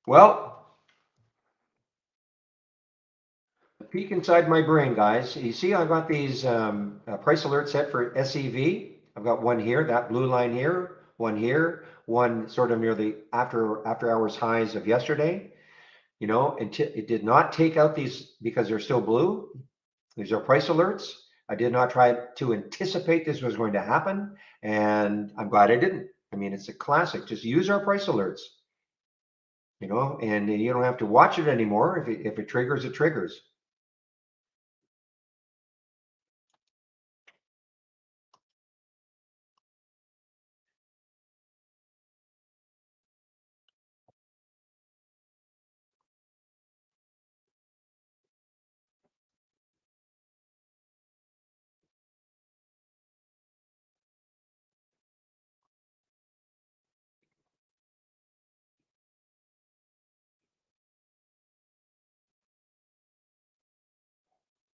Well, peek inside my brain, guys. You see, I've got these price alerts set for SEV. I've got one here, that blue line here, one sort of near the after hours highs of yesterday. It did not take out these because they're still blue. These are price alerts. I did not try to anticipate this was going to happen, and I'm glad I didn't. I mean, it's a classic. Just use our price alerts, and you don't have to watch it anymore. If it triggers, it triggers.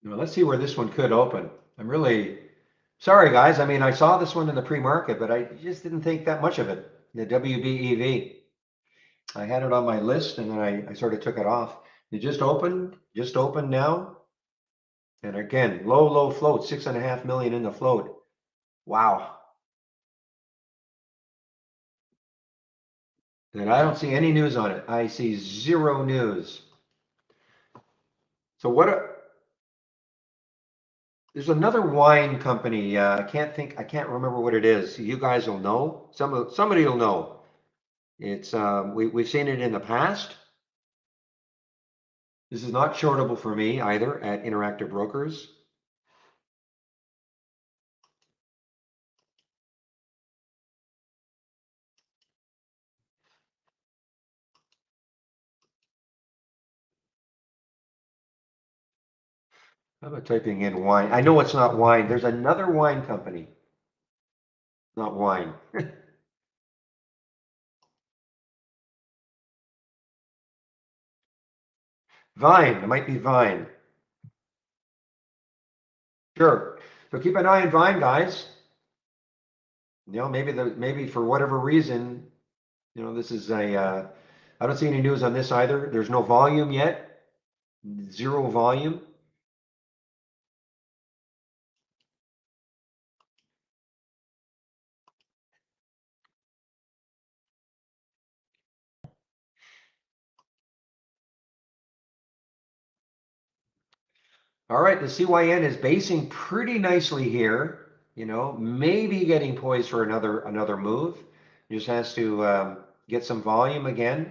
Let's see where this one could open. I'm really sorry, guys. I mean, I saw this one in the pre-market, but I just didn't think that much of it. The WBEV. I had it on my list, and then I sort of took it off. It just opened now. And again, low float, 6.5 million in the float. Wow. And I don't see any news on it. I see zero news. So there's another wine company. I can't remember what it is. You guys will know. Somebody will know. It's we've seen it in the past. This is not shortable for me either at Interactive Brokers. How about typing in wine? I know it's not wine. There's another wine company, not wine. Vine. It might be Vine. Sure. So keep an eye on Vine, guys. Maybe for whatever reason, this is I don't see any news on this either. There's no volume yet. Zero volume. All right, the CYN is basing pretty nicely here. Maybe getting poised for another move. Just has to get some volume again.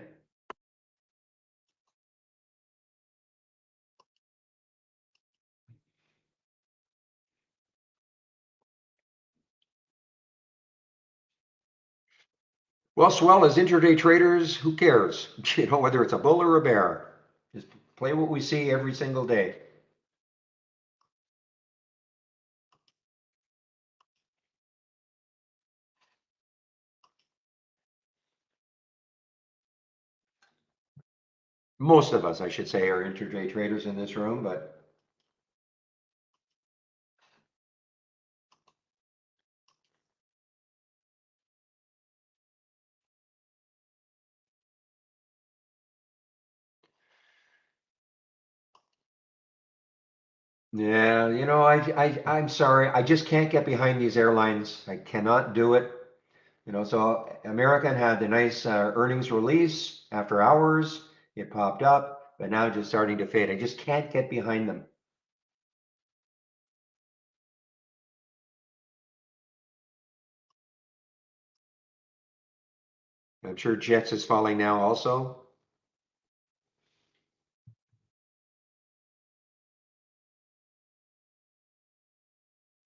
Well, swell as intraday traders, who cares? Whether it's a bull or a bear. Just play what we see every single day. Most of us, I should say, are intraday traders in this room, but yeah, I'm sorry. I just can't get behind these airlines. I cannot do it. So American had the nice earnings release after hours. It popped up, but now just starting to fade. I just can't get behind them. I'm sure Jets is falling now also.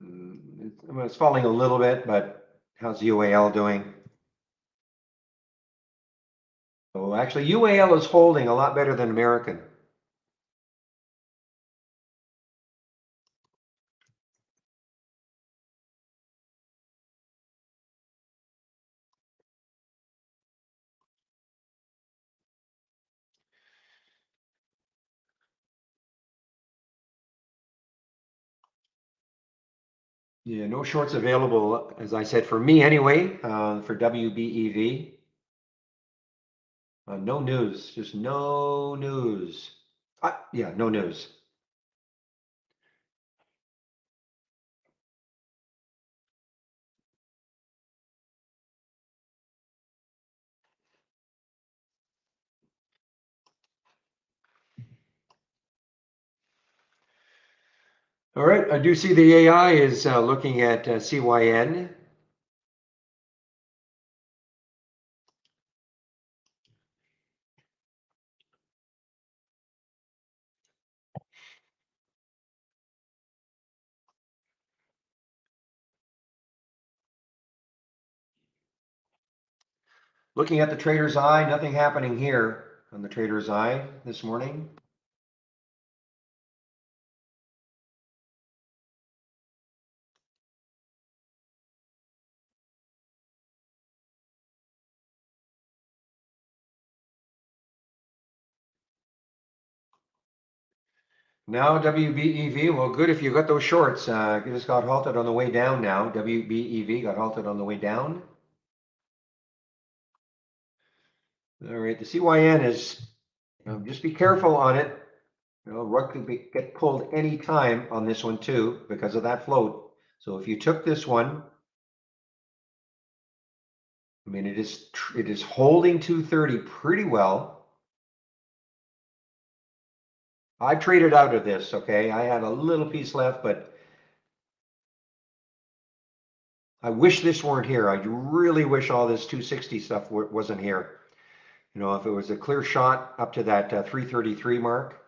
It's falling a little bit, but how's UAL doing? Oh, actually, UAL is holding a lot better than American. Yeah, no shorts available, as I said, for me anyway, for WBEV. No news, just no news. Yeah, no news. All right, I do see the AI is looking at CYN. Looking at the trader's eye, nothing happening here on the trader's eye this morning. Now WBEV, well, good if you got those shorts. It just got halted on the way down now. WBEV got halted on the way down. All right, the CYN is, just be careful on it. Rug could get pulled any time on this one too because of that float. So if you took this one, I mean, it is holding 230 pretty well. I traded out of this, okay? I had a little piece left, but I wish this weren't here. I really wish all this 260 stuff wasn't here. If it was a clear shot up to that 333 mark.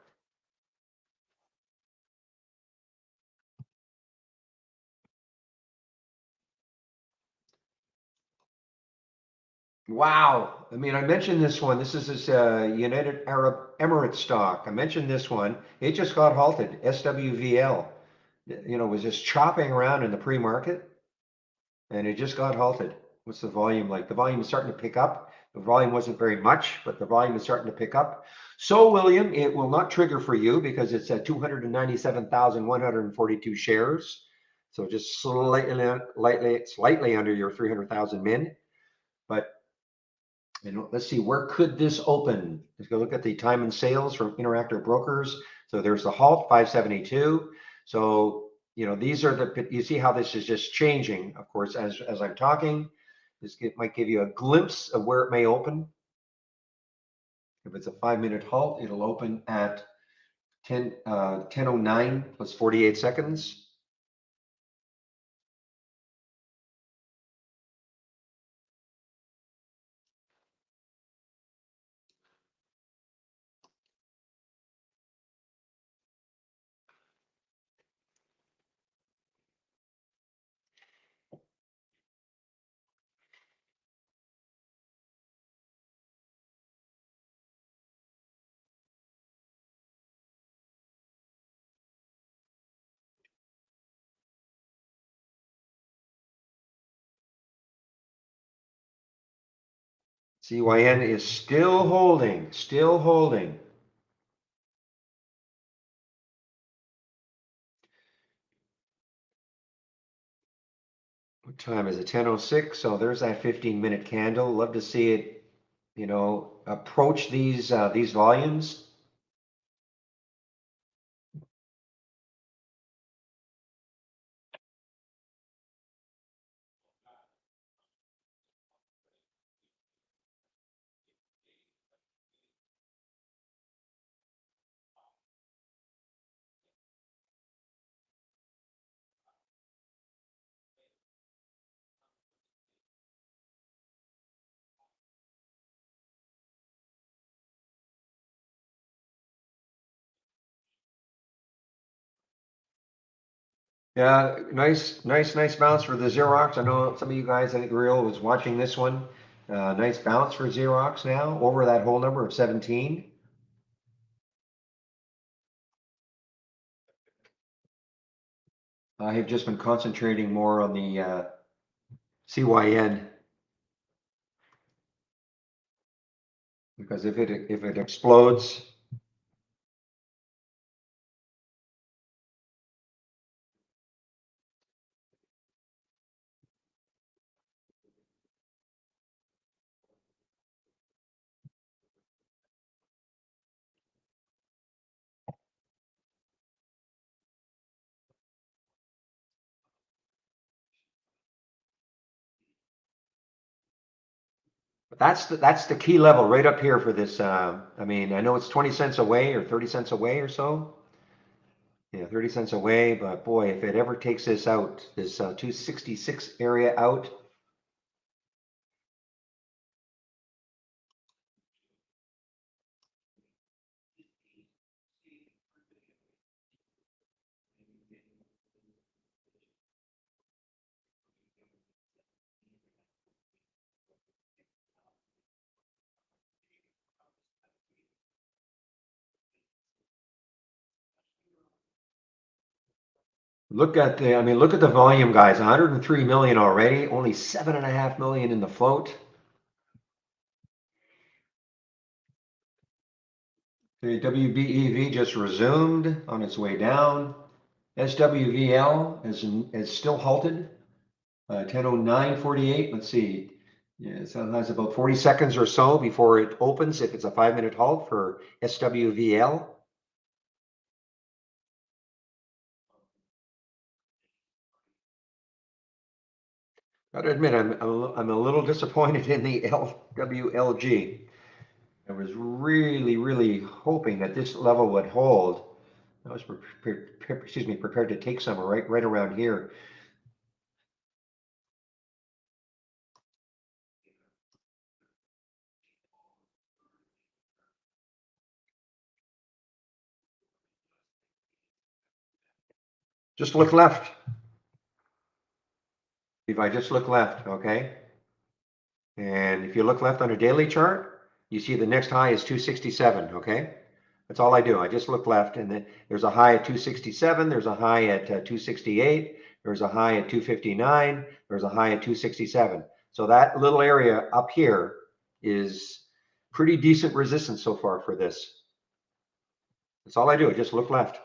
Wow. I mean, I mentioned this one. This is this United Arab Emirates stock. I mentioned this one. It just got halted. SWVL. Was just chopping around in the pre-market and it just got halted. What's the volume like? The volume is starting to pick up. The volume wasn't very much, but the volume is starting to pick up. So, William, it will not trigger for you because it's at 297,142 shares. So just slightly under your 300,000 min. But let's see, where could this open? Let's go look at the time and sales from Interactive Brokers. So there's the halt, 572. So, these are you see how this is just changing, of course, as I'm talking. Might give you a glimpse of where it may open. If it's a 5-minute halt, it'll open at 10:09 plus 48 seconds. CYN is still holding, still holding. What time is it? 10:06. So there's that 15-minute candle. Love to see it, approach these volumes. Yeah, nice bounce for the Xerox. I know some of you guys, I think Real was watching this one. Nice bounce for Xerox now over that whole number of 17. I have just been concentrating more on the CYN because if it explodes, that's the key level right up here for this. I mean, I know it's 20 cents away or 30 cents away or so. Yeah, 30 cents away, but boy, if it ever takes this out, this 266 area out, look at the volume, guys. 103 million already, only 7.5 million in the float. The WBEV just resumed on its way down. SWVL is still halted. 10:09:48. Let's see. Yeah, so it has about 40 seconds or so before it opens. If it's a 5-minute halt for SWVL. Got to admit, I'm a little disappointed in the WLG. I was really hoping that this level would hold. I was prepared to take some right around here. Just look left. If I just look left, okay? And if you look left on a daily chart, you see the next high is 267, okay? That's all I do. I just look left, and then there's a high at 267, there's a high at 268, there's a high at 259, there's a high at 267. So that little area up here is pretty decent resistance so far for this. That's all I do. I just look left.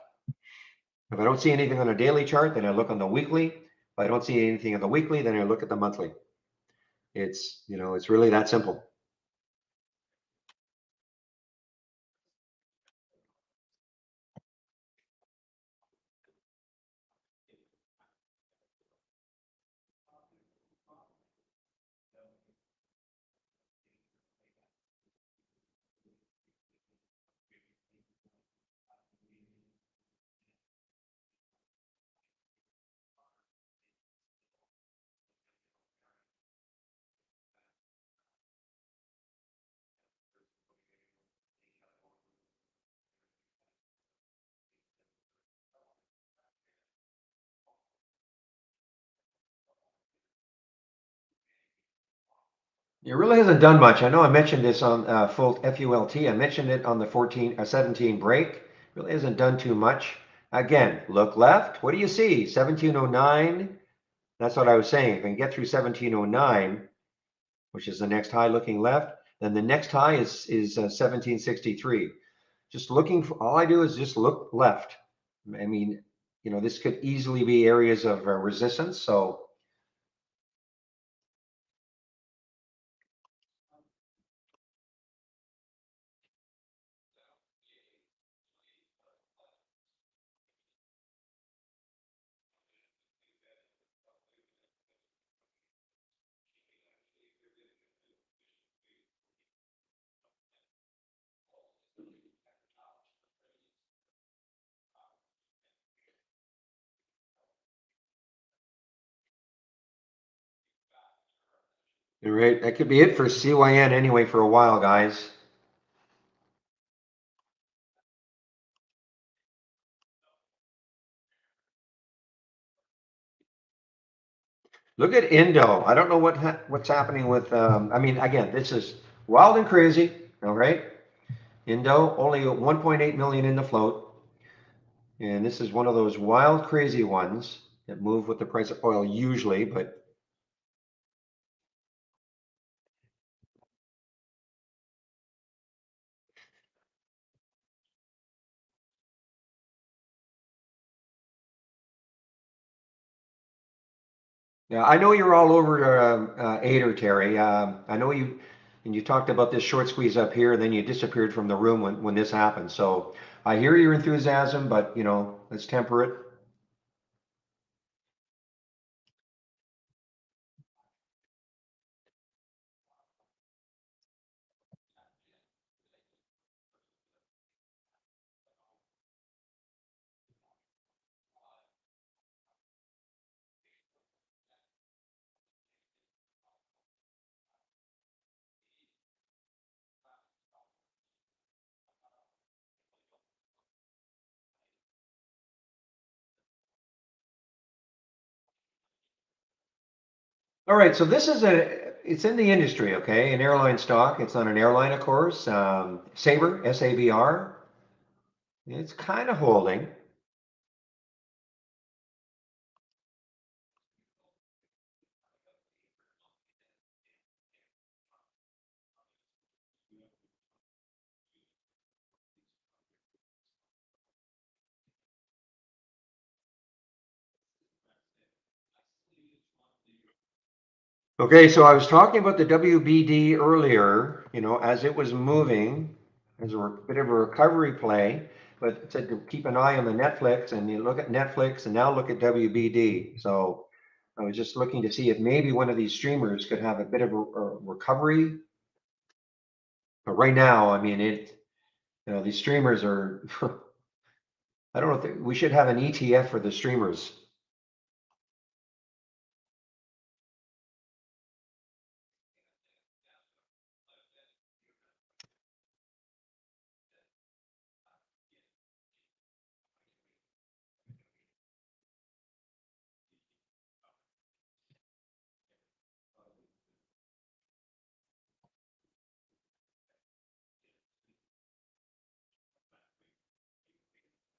If I don't see anything on a daily chart, then I look on the weekly. If I don't see anything on the weekly, then I look at the monthly. It's really that simple. It really hasn't done much. I know I mentioned this on FULT. I mentioned it on the 17 break. Really hasn't done too much. Again, look left. What do you see? 1709. That's what I was saying. If I can get through 1709, which is the next high looking left, then the next high is 1763. Just looking for, all I do is just look left. I mean, this could easily be areas of resistance. So All right, that could be it for CYN anyway for a while, guys. Look at Indo. I don't know what's happening with. I mean, again, this is wild and crazy. All right, Indo only 1.8 million in the float, and this is one of those wild, crazy ones that move with the price of oil usually. But yeah, I know you're all over Ader, Terry. I know you, and you talked about this short squeeze up here, and then you disappeared from the room when this happened. So I hear your enthusiasm, but let's temper it. All right, so it's in the industry, okay? An airline stock. It's not an airline, of course. Sabre, SABR. It's kind of holding. Okay, so I was talking about the WBD earlier, as it was moving, as a bit of a recovery play, but it said to keep an eye on the Netflix, and you look at Netflix and now look at WBD. So I was just looking to see if maybe one of these streamers could have a bit of a recovery. But right now, I mean, these streamers are, I don't know if we should have an ETF for the streamers.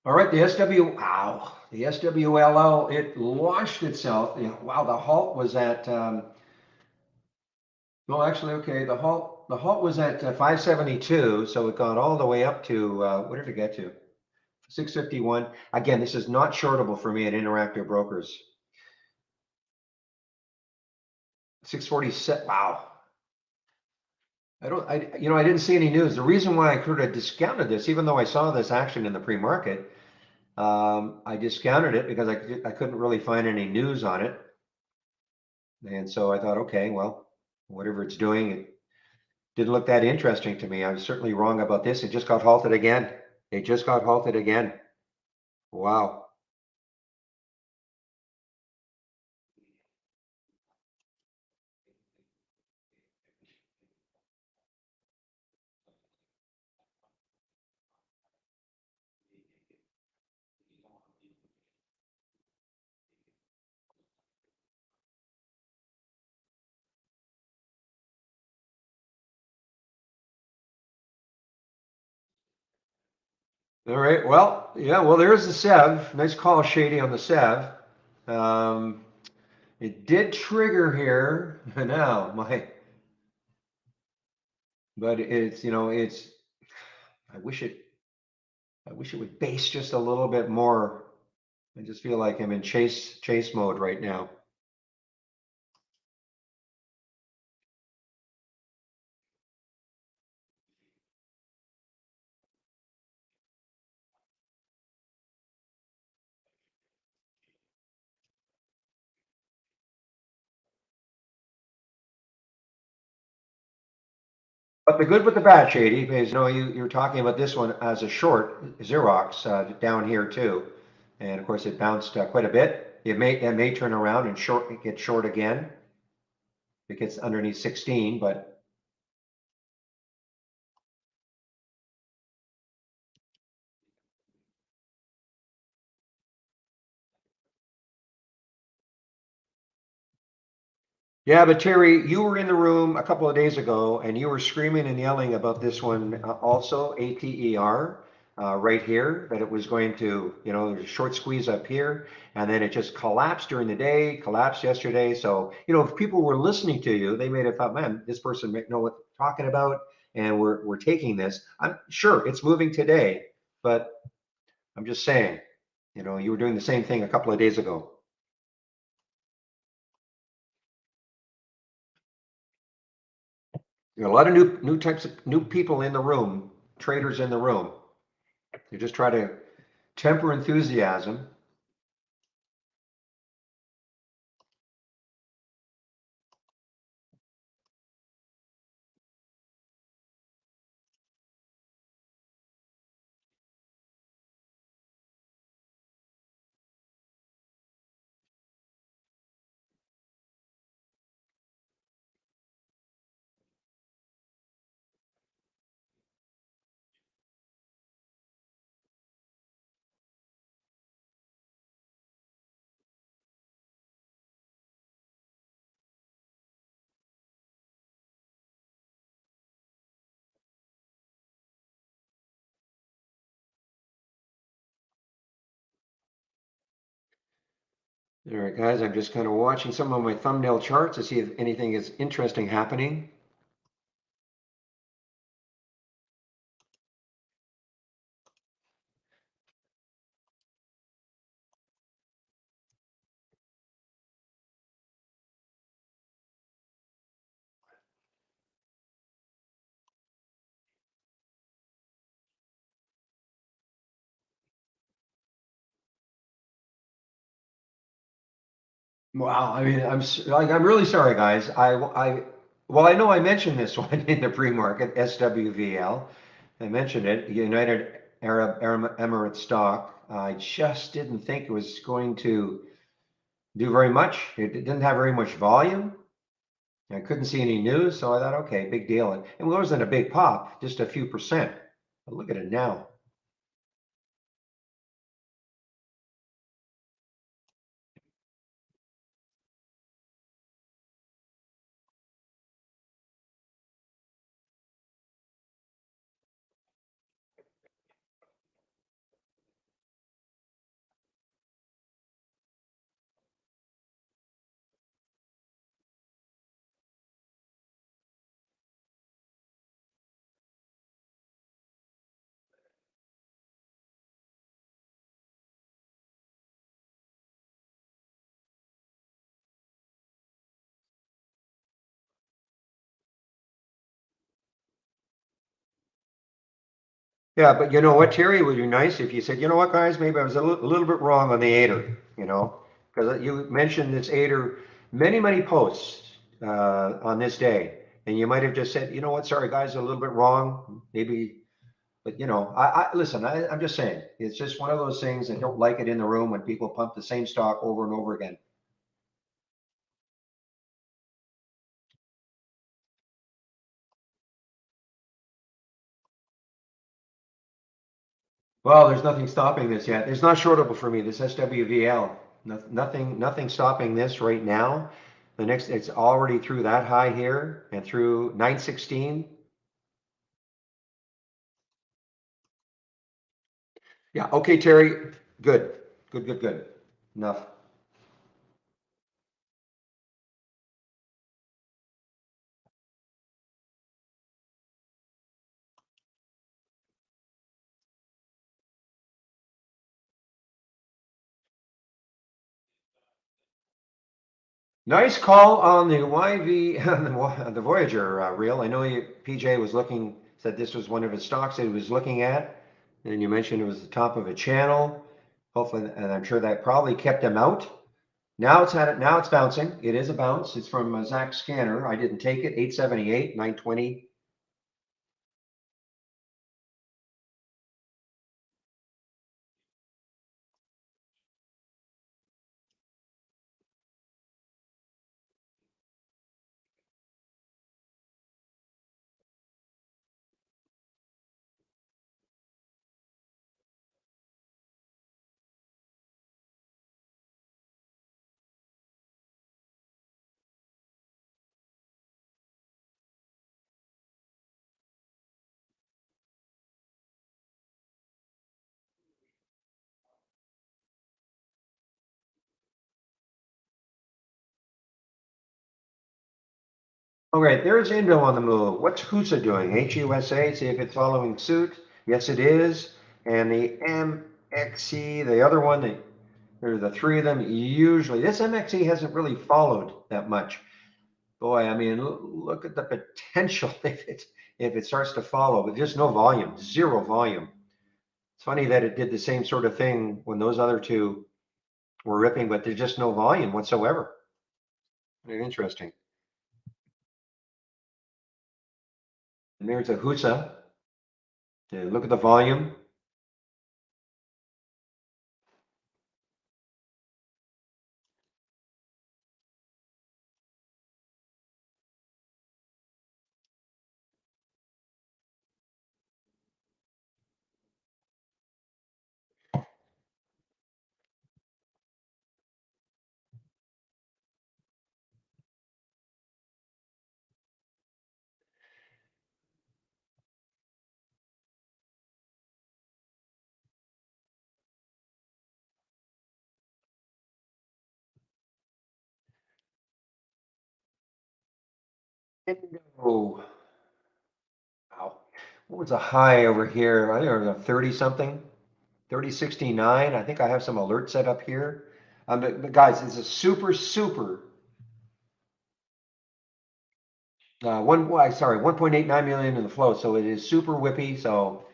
All right, the SWLL, it launched itself. Wow, the halt was at, well, actually, okay, the halt was at 572, so it got all the way up to, what did it get to? 651. Again, this is not shortable for me at Interactive Brokers. 647, wow. I didn't see any news. The reason why I could have discounted this, even though I saw this action in the pre-market, I discounted it because I couldn't really find any news on it. And so I thought, okay, well, whatever it's doing, it didn't look that interesting to me. I was certainly wrong about this. It just got halted again. It just got halted again. Wow. All right. Well, yeah. Well, there's the SEV. Nice call, Shady, on the SEV. Um, it did trigger here now, but it's. I wish it. I wish it would base just a little bit more. I just feel like I'm in chase mode right now. But the good with the bad, Shady, is you're talking about this one as a short Xerox down here too, and of course it bounced quite a bit. It may turn around and get short again. it gets underneath 16, but yeah, but Terry, you were in the room a couple of days ago and you were screaming and yelling about this one also, ATER, right here, that it was going to, there's a short squeeze up here, and then it just collapsed during the day, collapsed yesterday. So, if people were listening to you, they may have thought, man, this person may know what they're talking about, and we're taking this. I'm sure it's moving today, but I'm just saying, you were doing the same thing a couple of days ago. A lot of new types of new people in the room, traders in the room. You just try to temper enthusiasm. All right, guys, I'm just kind of watching some of my thumbnail charts to see if anything is interesting happening. Wow, I mean, I'm really sorry, guys. Well, I know I mentioned this one in the pre-market, SWVL. I mentioned it, United Arab Emirates stock. I just didn't think it was going to do very much. It didn't have very much volume. I couldn't see any news, so I thought, okay, big deal. And it wasn't a big pop, just a few percent. But look at it now. Yeah, but you know what, Terry? It would be nice if you said, you know what, guys, maybe I was a little bit wrong on the ADR, because you mentioned this ADR many posts on this day, and you might have just said, you know what, sorry, guys, a little bit wrong, maybe, but listen, I'm just saying, it's just one of those things. I don't like it in the room when people pump the same stock over and over again. Well, there's nothing stopping this yet. It's not shortable for me, this SWVL. Nothing stopping this right now. It's already through that high here and through 916. Yeah, okay, Terry. Good. Good. Enough. Nice call on the YV, on the Voyager reel. I know PJ was said this was one of his stocks that he was looking at. And you mentioned it was the top of a channel. Hopefully, and I'm sure that probably kept him out. Now it's bouncing. It is a bounce. It's from Zach Scanner. I didn't take it. 878, 920. All right, there's Indo on the move. What's HUSA doing? HUSA, see if it's following suit. Yes, it is. And the MXE, the other one, there are the three of them. Usually, this MXE hasn't really followed that much. Boy, I mean, look at the potential if it starts to follow, but just no volume, zero volume. It's funny that it did the same sort of thing when those other two were ripping, but there's just no volume whatsoever. Very interesting. And there's a HUSA. Look at the volume. Oh, wow. What was the high over here? I think it was a 30 something, 3069. I think I have some alerts set up here. But guys, it's a super, sorry, 1.89 million in the flow. So it is super whippy. So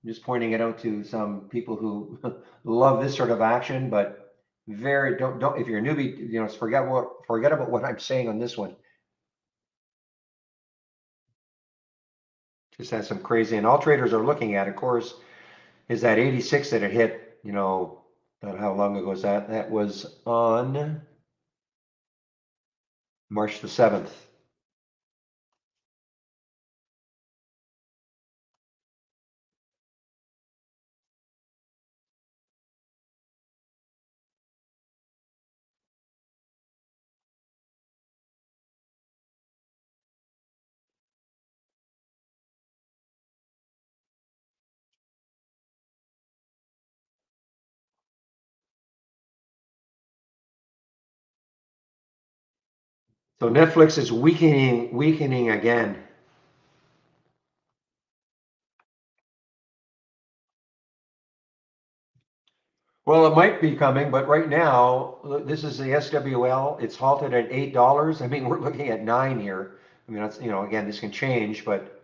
I'm just pointing it out to some people who love this sort of action, but don't, if you're a newbie, forget about what I'm saying on this one. Just has some crazy, and all traders are looking at, of course, is that 86 that it hit, how long ago was that? That was on March the 7th. So Netflix is weakening again. Well, it might be coming, but right now, this is the SWL. It's halted at $8. I mean, we're looking at 9 here. I mean, that's, again, this can change, but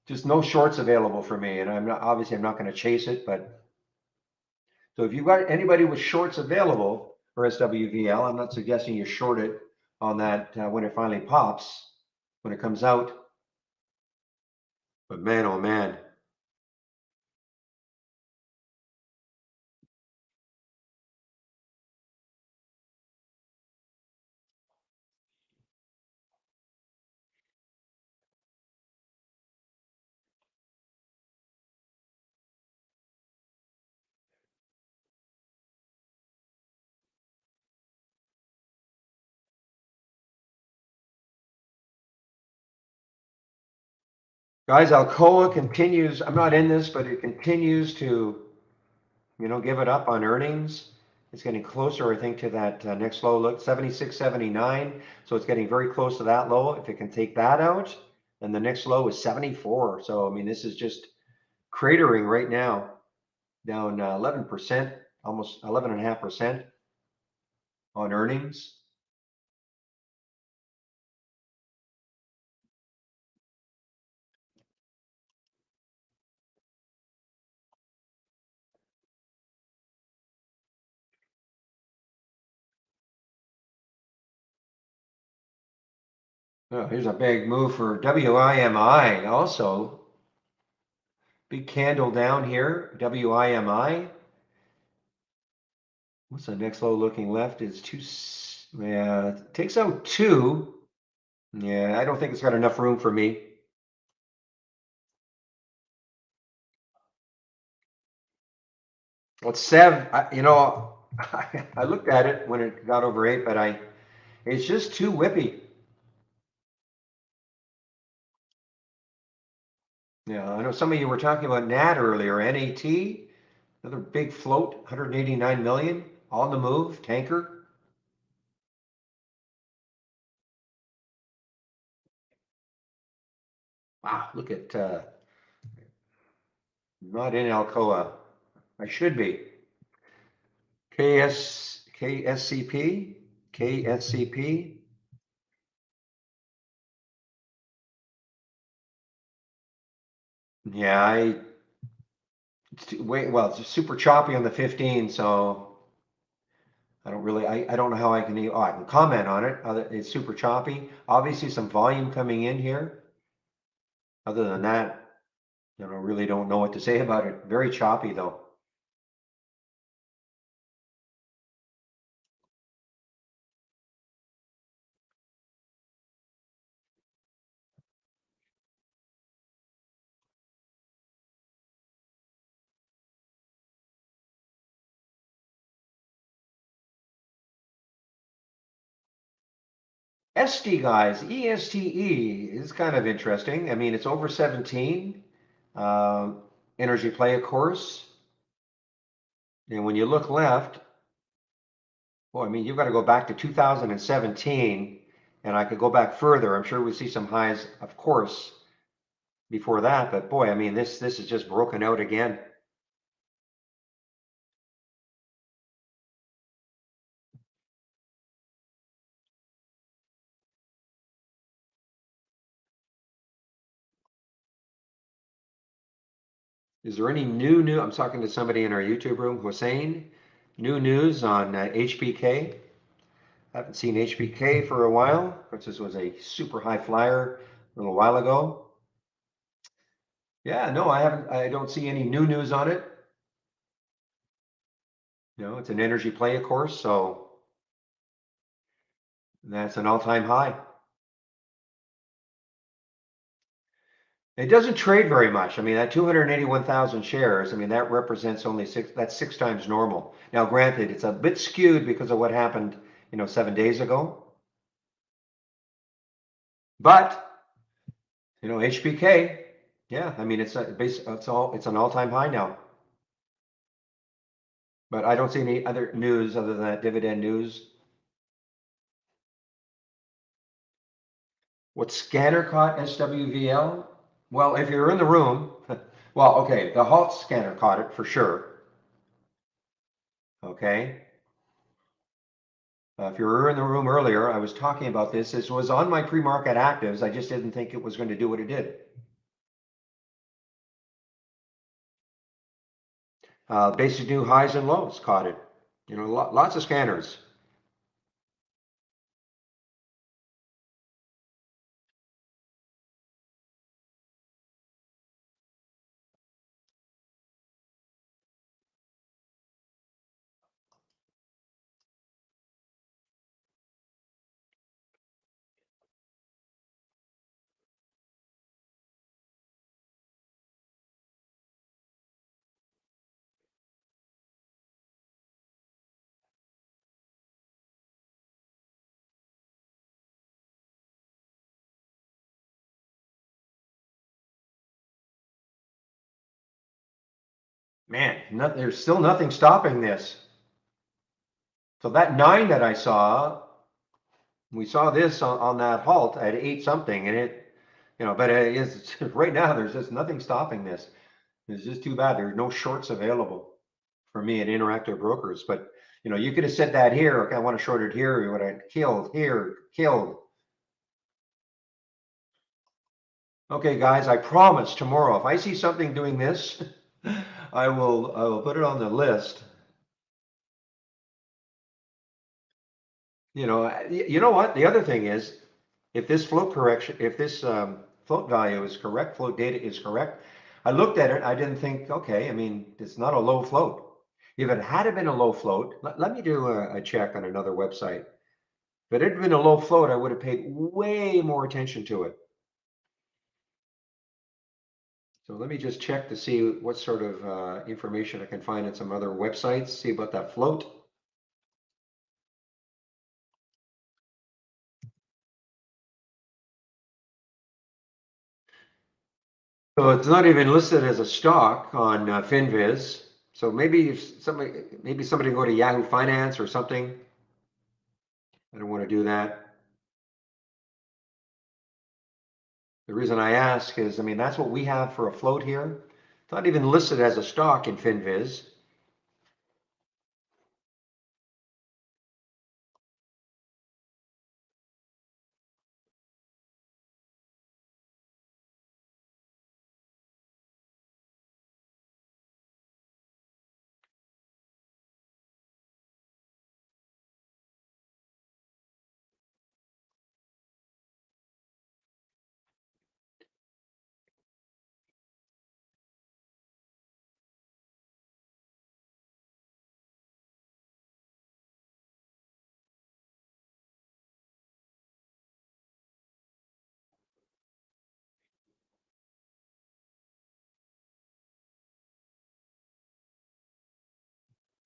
just no shorts available for me. And I'm not going to chase it, but so if you've got anybody with shorts available for SWVL, I'm not suggesting you short it on that when it finally pops, when it comes out. But man, oh man. Guys, Alcoa continues. I'm not in this, but it continues to, give it up on earnings. It's getting closer, I think, to that next low. Look, 76.79. So it's getting very close to that low. If it can take that out, then the next low is 74. So, I mean, this is just cratering right now, down 11%, almost 11.5% on earnings. Oh, here's a big move for WIMI also. Big candle down here, WIMI. What's the next low looking left is two, yeah, it takes out two. Yeah, I don't think it's got enough room for me. Well, it's I looked at it when it got over 8, but it's just too whippy. Yeah, I know some of you were talking about NAT earlier, NAT, another big float, 189 million, on the move, tanker. Wow, look at, not in Alcoa. I should be. KSCP, KSCP. Yeah, well, it's super choppy on the 15, so I don't really, I don't know how I can, I can comment on it. It's super choppy. Obviously some volume coming in here. Other than that, really don't know what to say about it. Very choppy though. SD guys, ESTE is kind of interesting. I mean, it's over 17. Um, Energy play, of course. And when you look left, well, I mean, you've got to go back to 2017, and I could go back further. I'm sure we see some highs, of course, before that. But boy, I mean, this is just broken out again. Is there any new? I'm talking to somebody in our YouTube room, Hussein. New news on HBK? Haven't seen HBK for a while. Of course, this was a super high flyer a little while ago. Yeah, no, I haven't. I don't see any new news on it. It's an energy play, of course, so that's an all-time high. It doesn't trade very much. I mean, that 281,000 shares, I mean, that represents only that's 6 times normal. Now, granted, it's a bit skewed because of what happened, 7 days ago. But, HBK, yeah, I mean, it's an all-time high now. But I don't see any other news other than that dividend news. What scanner caught SWVL? Well, if you're in the room, well, okay, the Halt scanner caught it for sure. Okay. If you were in the room earlier, I was talking about this. This was on my pre-market actives. I just didn't think it was going to do what it did. Basic new highs and lows caught it. Lots of scanners. Man, there's still nothing stopping this. So that 9 that I saw, we saw this on that halt at 8 something, and but it is right now. There's just nothing stopping this. It's just too bad. There's no shorts available for me at Interactive Brokers. But you could have said that here. Okay, I want to short it here. You would have killed here, killed. Okay, guys, I promise tomorrow if I see something doing this, I will put it on the list. You know what? The other thing is, if this float correction, if this float value is correct, float data is correct, I looked at it. I didn't think, okay, I mean, it's not a low float. If it had been a low float, let me do a check on another website. If it had been a low float, I would have paid way more attention to it. So let me just check to see what sort of information I can find at some other websites, see about that float. So it's not even listed as a stock on FinViz. So maybe somebody go to Yahoo Finance or something. I don't want to do that. The reason I ask is, I mean, that's what we have for a float here. It's not even listed as a stock in FinViz.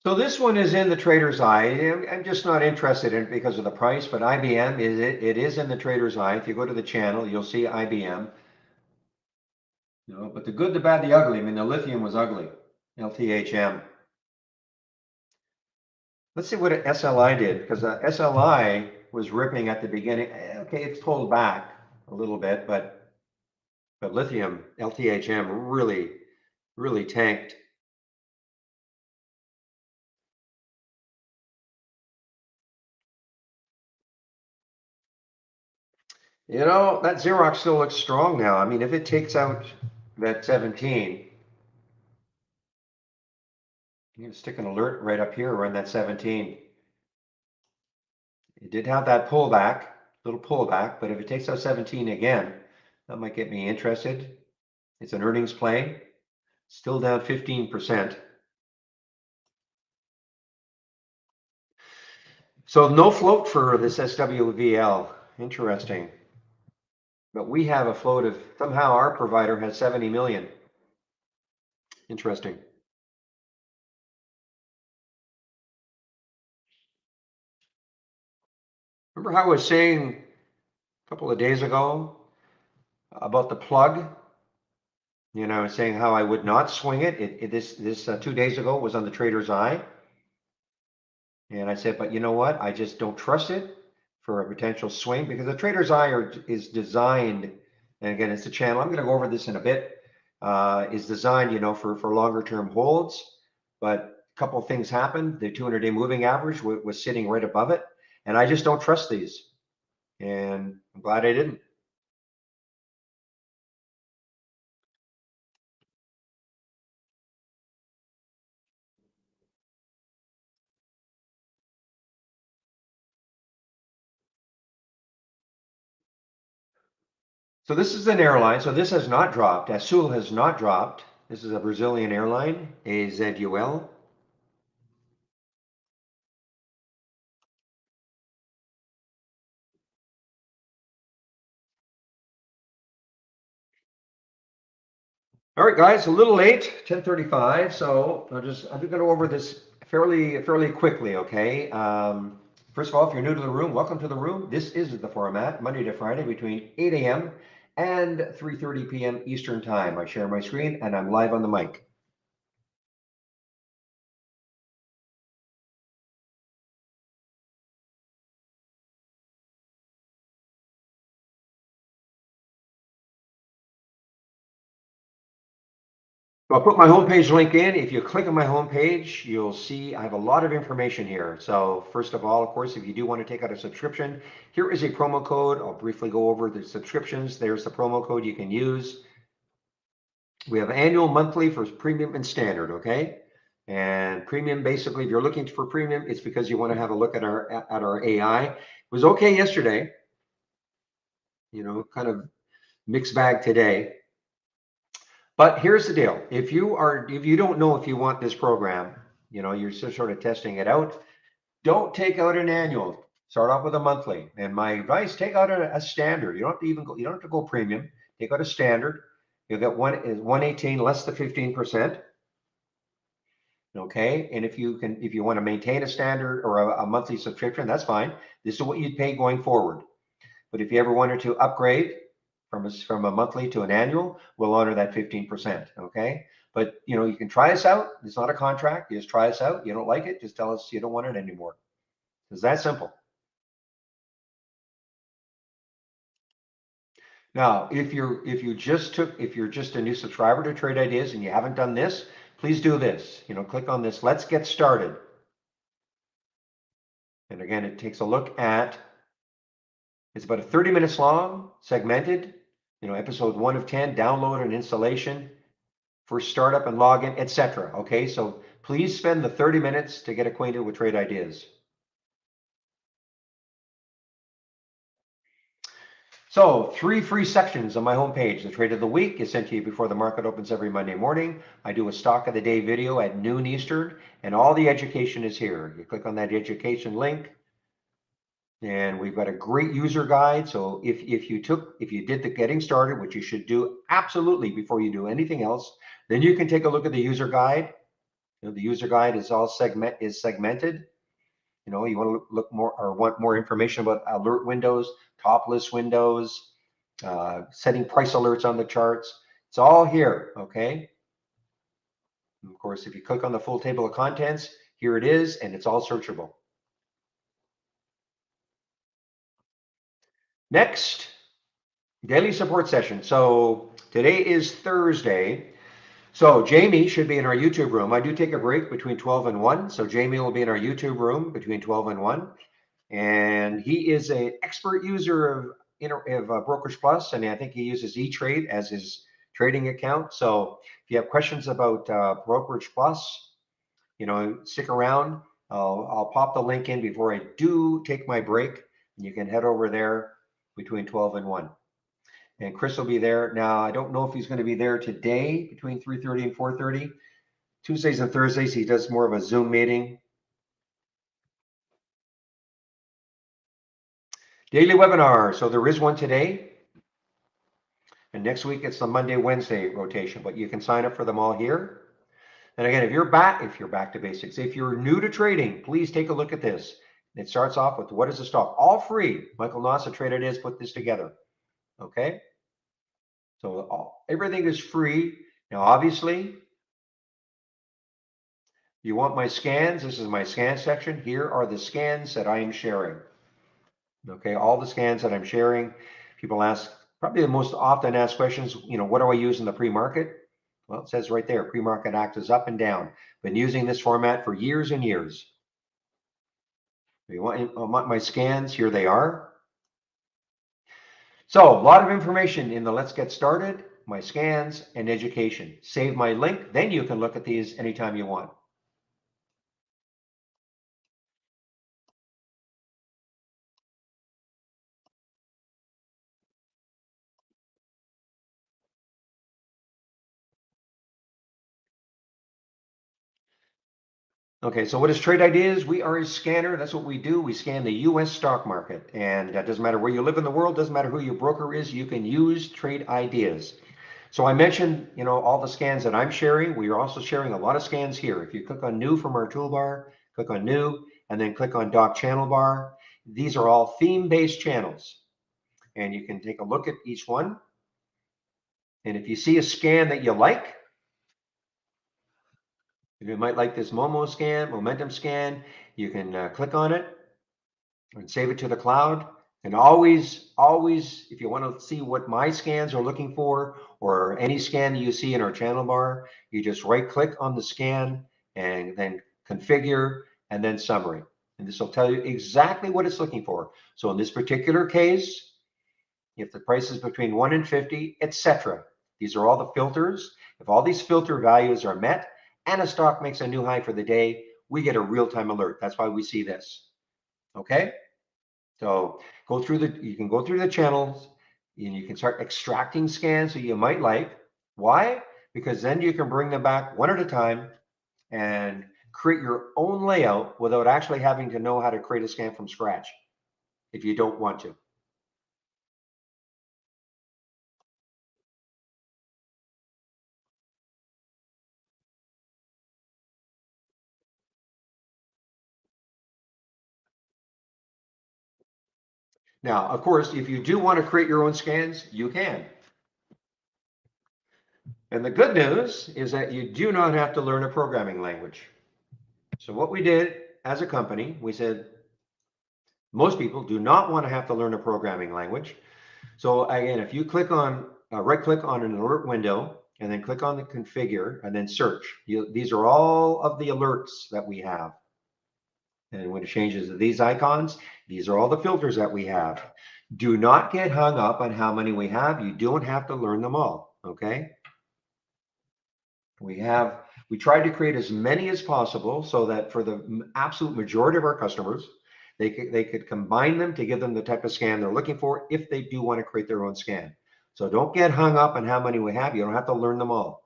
So this one is in the trader's eye. I'm just not interested in it because of the price, but IBM it is in the trader's eye. If you go to the channel, you'll see IBM. You know, but the good, the bad, the ugly. I mean, the lithium was ugly. LTHM. Let's see what SLI did, because SLI was ripping at the beginning. Okay, it's pulled back a little bit, but lithium, LTHM, really tanked. You know, that Xerox still looks strong now. I mean, if it takes out that 17, you can stick an alert right up here around that 17. It did have that pullback, little pullback, but if it takes out 17 again, that might get me interested. It's an earnings play, still down 15%. So no float for this SWVL. Interesting. But we have a float of, somehow our provider has 70 million. Interesting. Remember how I was saying a couple of days ago about the plug? You know, I was saying how I would not swing it. This 2 days ago was on the trader's eye. And I said, but you know what? I just don't trust it for a potential swing because the trader's eye is designed, and again, it's a channel. I'm going to go over this in a bit. Is designed, you know, for longer term holds. But a couple of things happened. The 200-day moving average was sitting right above it, and I just don't trust these. And I'm glad I didn't. So this is an airline. So this has not dropped. Azul has not dropped. This is a Brazilian airline, AZUL. All right, guys, a little late, 10:35. So I'm going to go over this fairly quickly, okay? First of all, if you're new to the room, welcome to the room. This is the format, Monday to Friday between 8 a.m. and 3:30 p.m. Eastern Time. I share my screen and I'm live on the mic. So I'll put my homepage link in. If you click on my homepage, you'll see I have a lot of information here. So first of all, of course, if you do want to take out a subscription, here is a promo code. I'll briefly go over the subscriptions. There's the promo code you can use. We have annual, monthly for premium and standard, okay? And premium, basically, if you're looking for premium, it's because you want to have a look at our AI. It was okay yesterday, you know, kind of mixed bag today. But here's the deal. If you don't know if you want this program, you know, you're just sort of testing it out, don't take out an annual. Start off with a monthly. And my advice, take out a standard. You don't have to even go, you don't have to go premium. Take out a standard. You'll get 118 less than 15%. Okay. And if you want to maintain a standard or a monthly subscription, that's fine. This is what you'd pay going forward. But if you ever wanted to upgrade from a monthly to an annual, we'll honor that 15%. Okay. But you know, you can try us out. It's not a contract. You just try us out. You don't like it, just tell us you don't want it anymore. It's that simple. Now, if you're just a new subscriber to Trade Ideas and you haven't done this, please do this. Click on this. Let's get started. And again, it takes a look at. It's about 30 minutes long, segmented. Episode 1 of 10, download and installation for startup and login, etc. Okay, so please spend the 30 minutes to get acquainted with Trade Ideas. So 3 free sections on my homepage. The trade of the week is sent to you before the market opens every Monday morning. I do a stock of the day video at noon Eastern, and all the education is here. You click on that education link, and we've got a great user guide. So if you did the getting started, which you should do absolutely before you do anything else, then you can take a look at the user guide. The user guide is all segmented. You want to look more or want more information about alert windows, top list windows, setting price alerts on the charts. It's all here, okay? And of course, if you click on the full table of contents, here it is, and it's all searchable. Next, daily support session. So today is Thursday. So Jamie should be in our YouTube room. I do take a break between 12 and 1. So Jamie will be in our YouTube room between 12 and 1. And he is an expert user of Brokerage Plus, and I think he uses E-Trade as his trading account. So if you have questions about Brokerage Plus, stick around. I'll pop the link in before I do take my break, and you can head over there between 12 and 1. And Chris will be there. Now, I don't know if he's going to be there today between 3:30 and 4:30. Tuesdays and Thursdays, he does more of a Zoom meeting. Daily webinar. So there is one today. And next week, it's the Monday, Wednesday rotation, but you can sign up for them all here. And again, if you're back to basics, if you're new to trading, please take a look at this. It starts off with what is the stock? All free. Michael Noss of Trade Ideas put this together. Okay. So everything is free. Now, obviously, you want my scans. This is my scan section. Here are the scans that I am sharing. Okay, all the scans that I'm sharing. People ask, probably the most often asked questions, what do I use in the pre-market? Well, it says right there, pre-market acts up and down. Been using this format for years and years. If you want my scans, here they are. So a lot of information in the Let's Get Started, my scans, and education. Save my link, then you can look at these anytime you want. Okay, so what is Trade Ideas? We are a scanner. That's what we do. We scan the U.S. stock market. And it doesn't matter where you live in the world, doesn't matter who your broker is, you can use Trade Ideas. So I mentioned, all the scans that I'm sharing. We are also sharing a lot of scans here. If you click on New from our toolbar, click on New, and then click on Doc Channel Bar. These are all theme-based channels. And you can take a look at each one. And if you see a scan that you like, you might like this momentum scan, you can click on it and save it to the cloud. And always, if you want to see what my scans are looking for or any scan that you see in our channel bar, you just right click on the scan and then configure and then summary. And this will tell you exactly what it's looking for. So in this particular case, if the price is between 1 and 50, etc. These are all the filters. If all these filter values are met and a stock makes a new high for the day, we get a real-time alert. That's why we see this. Okay? So you can go through the channels and you can start extracting scans that you might like. Why? Because then you can bring them back one at a time and create your own layout without actually having to know how to create a scan from scratch if you don't want to. Now, of course, if you do want to create your own scans, you can. And the good news is that you do not have to learn a programming language. So what we did as a company, we said most people do not want to have to learn a programming language. So again, if you click on, right click on an alert window and then click on the configure and then search, these are all of the alerts that we have. And when it changes to these icons, these are all the filters that we have. Do not get hung up on how many we have. You don't have to learn them all, okay? We tried to create as many as possible so that for the absolute majority of our customers, they could combine them to give them the type of scan they're looking for if they do want to create their own scan. So don't get hung up on how many we have. You don't have to learn them all.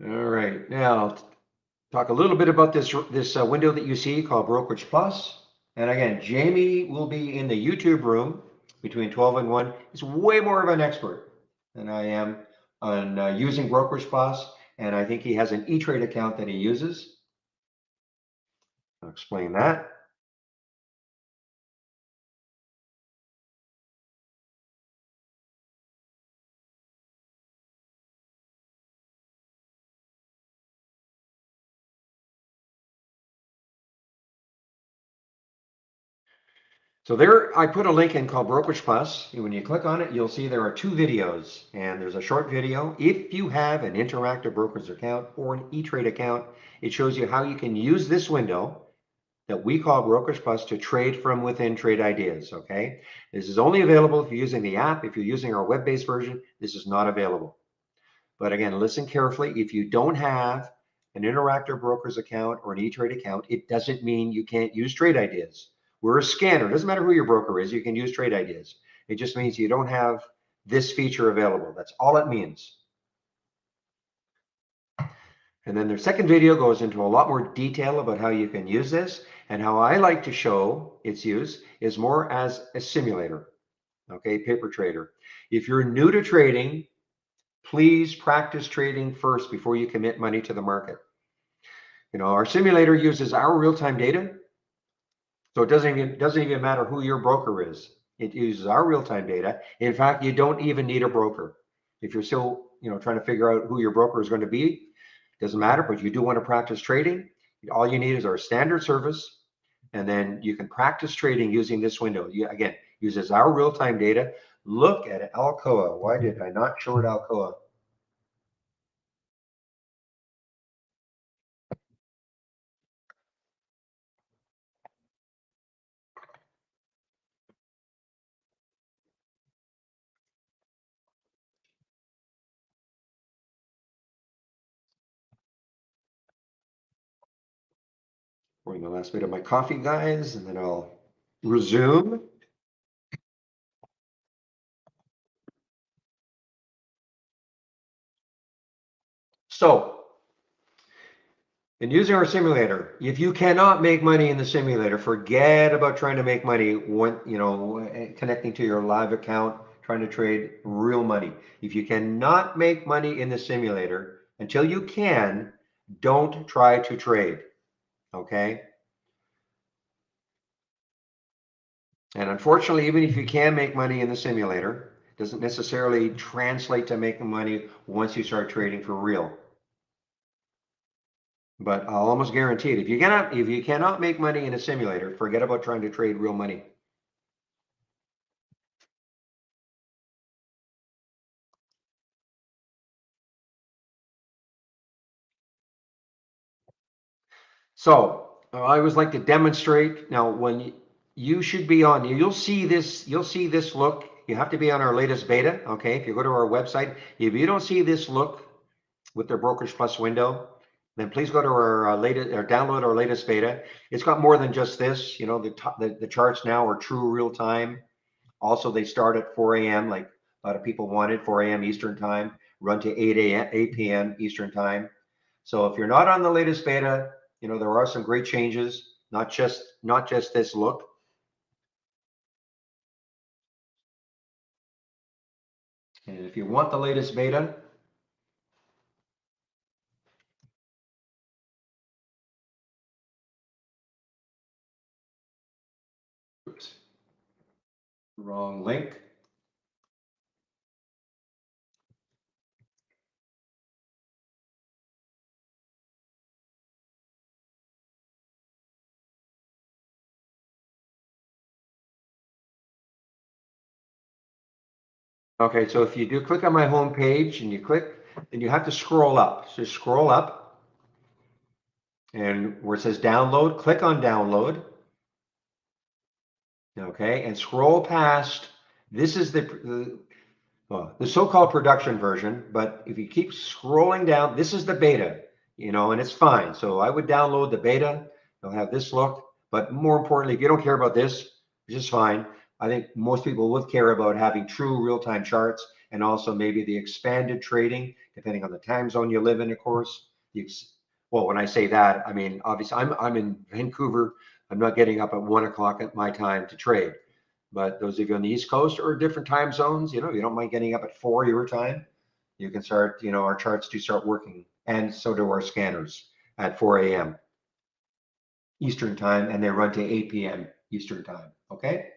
All right, now talk a little bit about this window that you see called Brokerage Plus. And again, Jamie will be in the YouTube room between 12 and 1. He's way more of an expert than I am on using Brokerage Plus, and I think he has an E-Trade account that he uses. I'll explain that. So there, I put a link in called Brokerage Plus. When you click on it, you'll see there are two videos, and there's a short video. If you have an interactive brokerage account or an E-Trade account, it shows you how you can use this window that we call Brokerage Plus to trade from within Trade Ideas, okay? This is only available if you're using the app. If you're using our web-based version, this is not available. But again, listen carefully. If you don't have an interactive broker's account or an E-Trade account, it doesn't mean you can't use Trade Ideas. We're a scanner. It doesn't matter who your broker is. You can use Trade Ideas. It just means you don't have this feature available. That's all it means. And then their second video goes into a lot more detail about how you can use this, and how I like to show its use is more as a simulator, okay, paper trader. If you're new to trading, please practice trading first before you commit money to the market. You know, our simulator uses our real-time data, so it doesn't even matter who your broker is. It uses our real-time data. In fact, you don't even need a broker. If you're still, trying to figure out who your broker is going to be, doesn't matter, but you do want to practice trading. All you need is our standard service, and then you can practice trading using this window. Again, uses our real-time data. Look at Alcoa. Why did I not show it Alcoa? Pouring the last bit of my coffee, guys, and then I'll resume. So, in using our simulator, if you cannot make money in the simulator, forget about trying to make money when, connecting to your live account, trying to trade real money. If you cannot make money in the simulator, until you can, don't try to trade, okay? And unfortunately, even if you can make money in the simulator, it doesn't necessarily translate to making money once you start trading for real. But I'll almost guarantee it. If you cannot make money in a simulator, forget about trying to trade real money. So I always like to demonstrate. Now, when you should be on, you'll see this look. You have to be on our latest beta, okay? If you go to our website, if you don't see this look with their Brokerage Plus window, then please go to our latest, or download our latest beta. It's got more than just this. The charts now are true real time. Also, they start at 4 a.m. like a lot of people wanted, 4 a.m. Eastern time, run to 8 p.m. Eastern time. So if you're not on the latest beta, there are some great changes, not just this look. And if you want the latest beta, Wrong link. Okay, so if you do click on my home page and you click, then you have to scroll up. So scroll up, and where it says download, click on download. Okay, and scroll past. This is the so-called production version, but if you keep scrolling down, this is the beta, and it's fine. So I would download the beta. It'll have this look, but more importantly, if you don't care about this, which is fine, I think most people would care about having true real-time charts and also maybe the expanded trading, depending on the time zone you live in, of course. Well, when I say that, I mean, obviously I'm in Vancouver. I'm not getting up at 1 o'clock at my time to trade. But those of you on the East Coast or different time zones, you don't mind getting up at 4 your time. You can start, our charts do start working, and so do our scanners at 4 a.m. Eastern time, and they run to 8 p.m. Eastern time. Okay.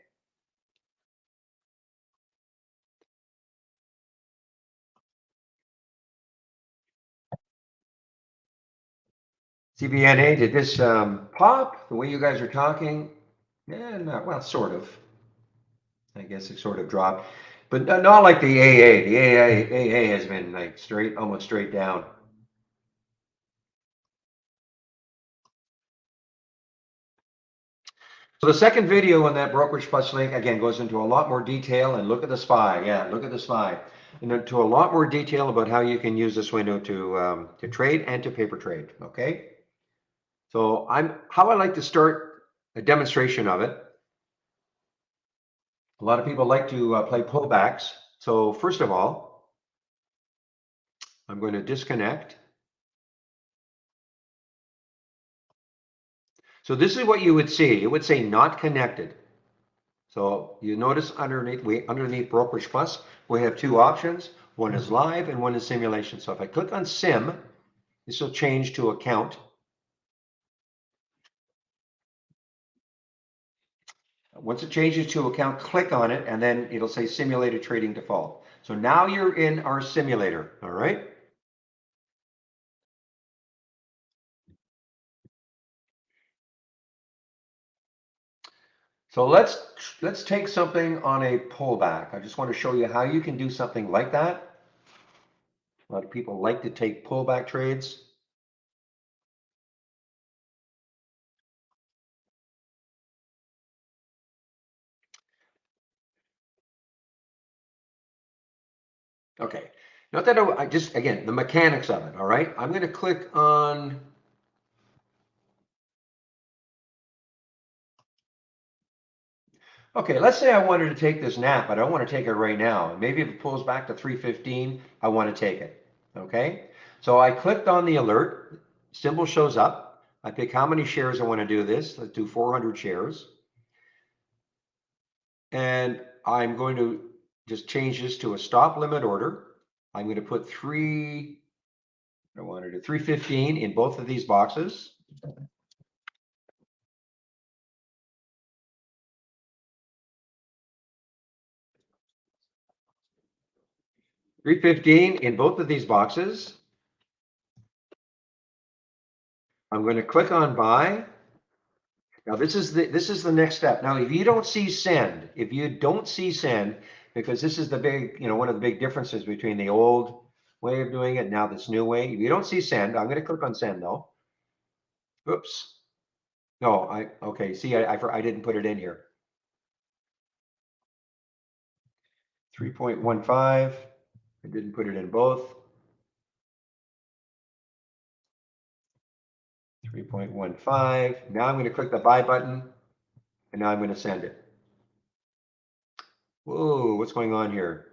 CBNA, did this pop the way you guys are talking? Yeah, not well, sort of. I guess it sort of dropped, but not like the AA. The AA has been like almost straight down. So the second video on that Brokerage Plus link, again, goes into a lot more detail, and look at the SPY. Yeah, look at the SPY. And into a lot more detail about how you can use this window to trade and to paper trade, okay? So how I like to start a demonstration of it. A lot of people like to play pullbacks. So first of all, I'm going to disconnect. So this is what you would see. It would say not connected. So you notice underneath Brokerage Plus, we have two options. One is live and one is simulation. So if I click on sim, this will change to account. Once it changes to account, click on it, and then it'll say simulated trading default. So now you're in our simulator, all right? So let's take something on a pullback. I just want to show you how you can do something like that. A lot of people like to take pullback trades. Okay. Not that I just, again, the mechanics of it, all right? I'm going to click on, okay, let's say I wanted to take this nap, but I don't want to take it right now. Maybe if it pulls back to 315, I want to take it, okay? So I clicked on the alert, symbol shows up. I pick how many shares I want to do this. Let's do 400 shares. And I'm going to just change this to a stop limit order. I'm going to put I want to do 315 in both of these boxes. $315 in both of these boxes. I'm going to click on buy. Now this is the next step. Now if you don't see send, because this is the big, one of the big differences between the old way of doing it now this new way. If you don't see send, I'm going to click on send though. Oops. No, okay. See, I didn't put it in here. 3.15. I didn't put it in both. 3.15. Now I'm going to click the buy button, and now I'm going to send it. Whoa, what's going on here?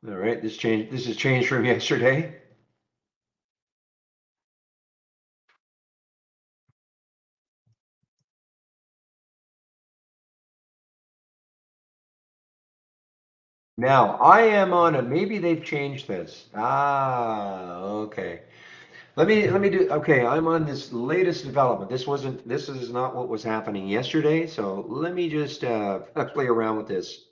All right, this has changed from yesterday. Now I am on it. Maybe they've changed this. Okay. Let me do, okay, I'm on this latest development. This is not what was happening yesterday, so let me just play around with this.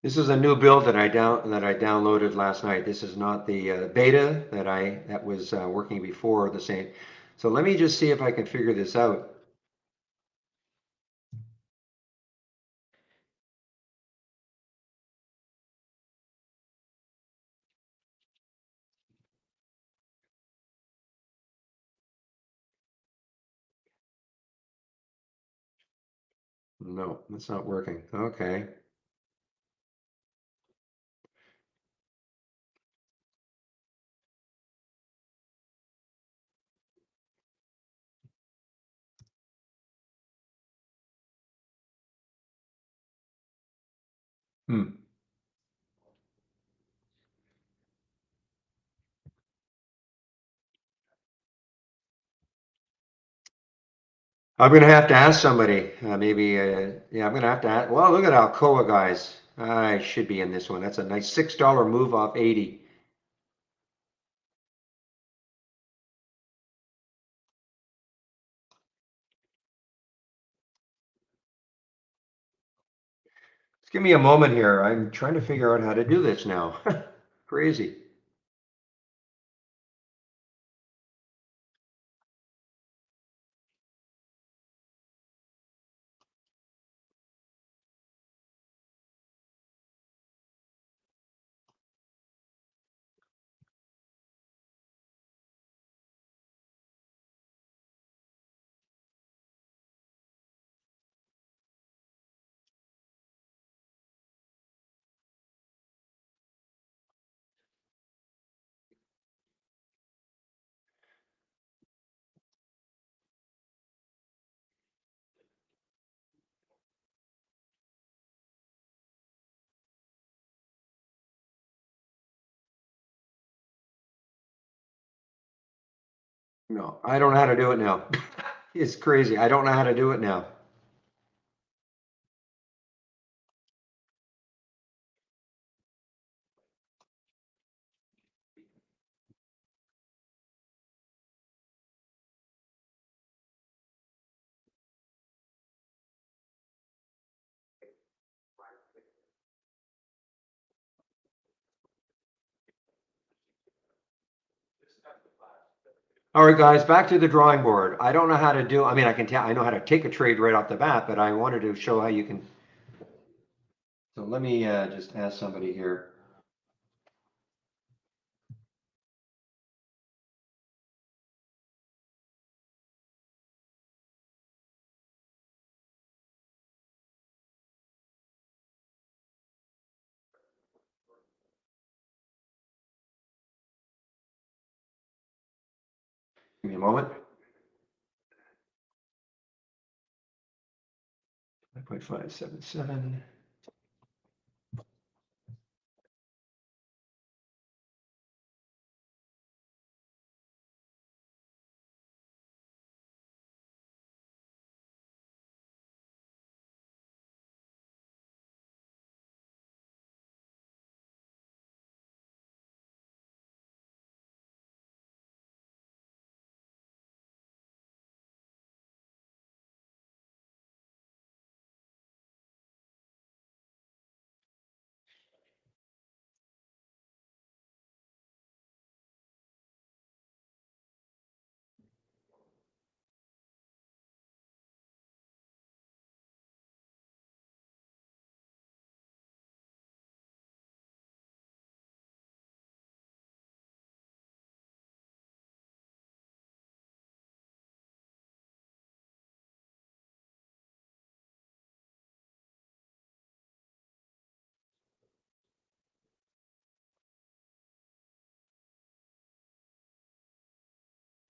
This is a new build that I downloaded last night. This is not the beta that was working before the same. So let me just see if I can figure this out. No, it's not working. Okay. Hmm. I'm gonna have to ask somebody. Maybe. Yeah, I'm gonna have to ask. Well, look at Alcoa, guys. I should be in this one. That's a nice $6 move off 80. Just give me a moment here. I'm trying to figure out how to do this now. Crazy. No, I don't know how to do it now. It's crazy. I don't know how to do it now. All right, guys, back to the drawing board. I don't know how to do, I mean, I can tell, I know how to take a trade right off the bat, but I wanted to show how you can. So let me just ask somebody here. Give me a moment. 5.577.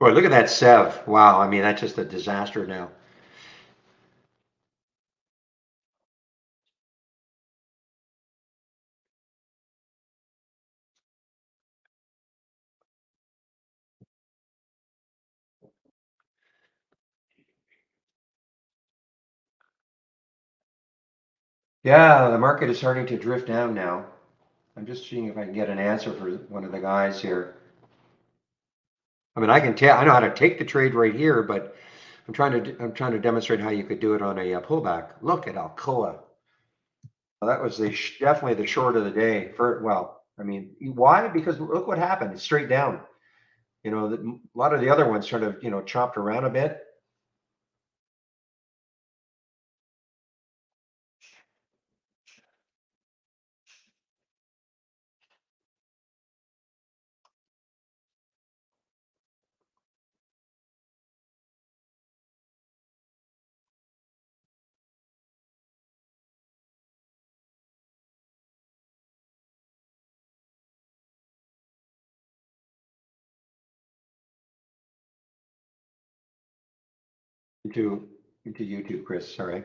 Boy, look at that Sev. Wow, I mean, that's just a disaster now. Yeah, the market is starting to drift down now. I'm just seeing if I can get an answer for one of the guys here. I mean, I know how to take the trade right here, but I'm trying to demonstrate how you could do it on a pullback. Look at Alcoa. Well, that was definitely the short of the day. Well, I mean, why? Because look what happened. It's straight down. A lot of the other ones sort of, chopped around a bit. into YouTube, Chris. Sorry.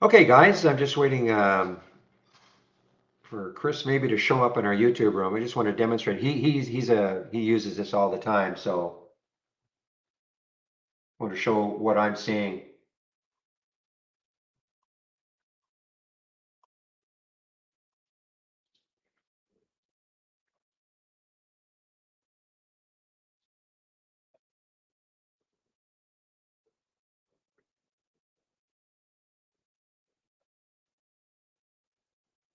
Okay, guys, I'm just waiting for Chris maybe to show up in our YouTube room. I just want to demonstrate. He uses this all the time, so I want to show what I'm seeing.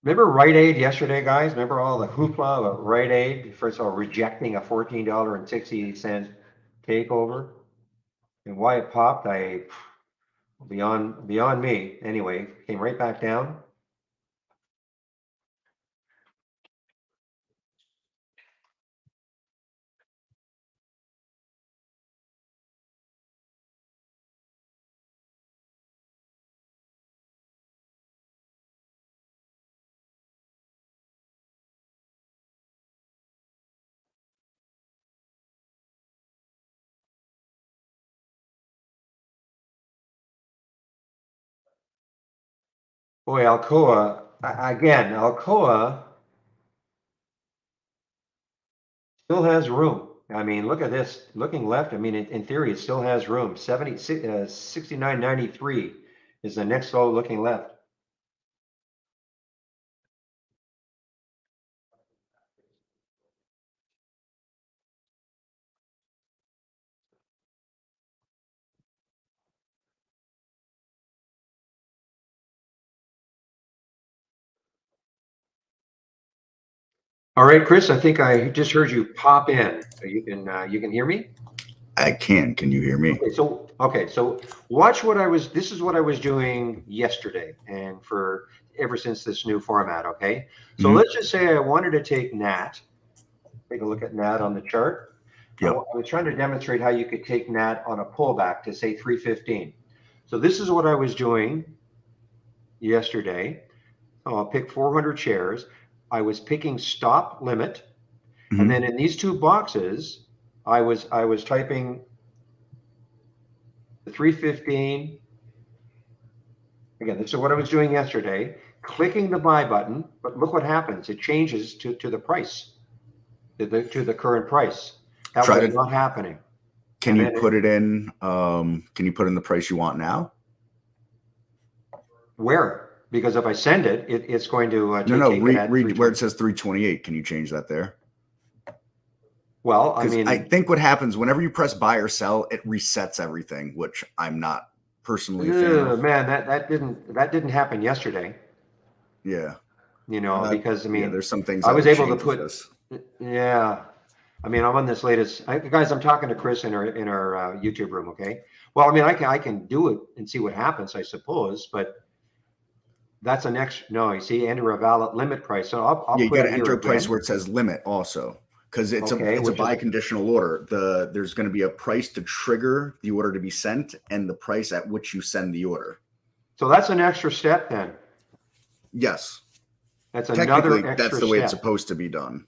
Remember Rite Aid yesterday, guys? Remember all the hoopla about Rite Aid? First of all, rejecting a $14.60 takeover, and why it popped, beyond me. Anyway, came right back down. Boy, Alcoa again. Alcoa still has room. I mean, look at this. Looking left, I mean, in theory, it still has room. 69.93 is the next low looking left. All right, Chris, I think I just heard you pop in. You can hear me? I can. Can you hear me? Okay, so watch this is what I was doing yesterday and for ever since this new format, okay? So let's just say I wanted to take NAT, take a look at NAT on the chart. Yep. I was trying to demonstrate how you could take NAT on a pullback to say 315. So this is what I was doing yesterday. I'll pick 400 shares. I was picking stop limit, and then in these two boxes, I was typing the 315. Again, this is what I was doing yesterday, clicking the buy button, but look what happens. It changes to the price, to the current price. That was not happening. Can you put it in? Can you put in the price you want now? Where? Because if I send it, it's going to read where it says 328. Can you change that there? Well, I mean, I think what happens whenever you press buy or sell, it resets everything, which I'm not personally a fan of. Man, that didn't happen yesterday. Yeah. Because I mean, there's some things I was able to put this. Yeah. I mean, I'm on this latest. Guys, I'm talking to Chris in our YouTube room. Okay. Well, I mean, I can do it and see what happens, I suppose, but that's an extra. No, you see, enter a valid limit price. So I'll you put got to it enter here a price again. where it says limit also, because it's a buy conditional order. There's going to be a price to trigger the order to be sent and the price at which you send the order. So that's an extra step then. Yes. That's another extra that's the way it's supposed to be done.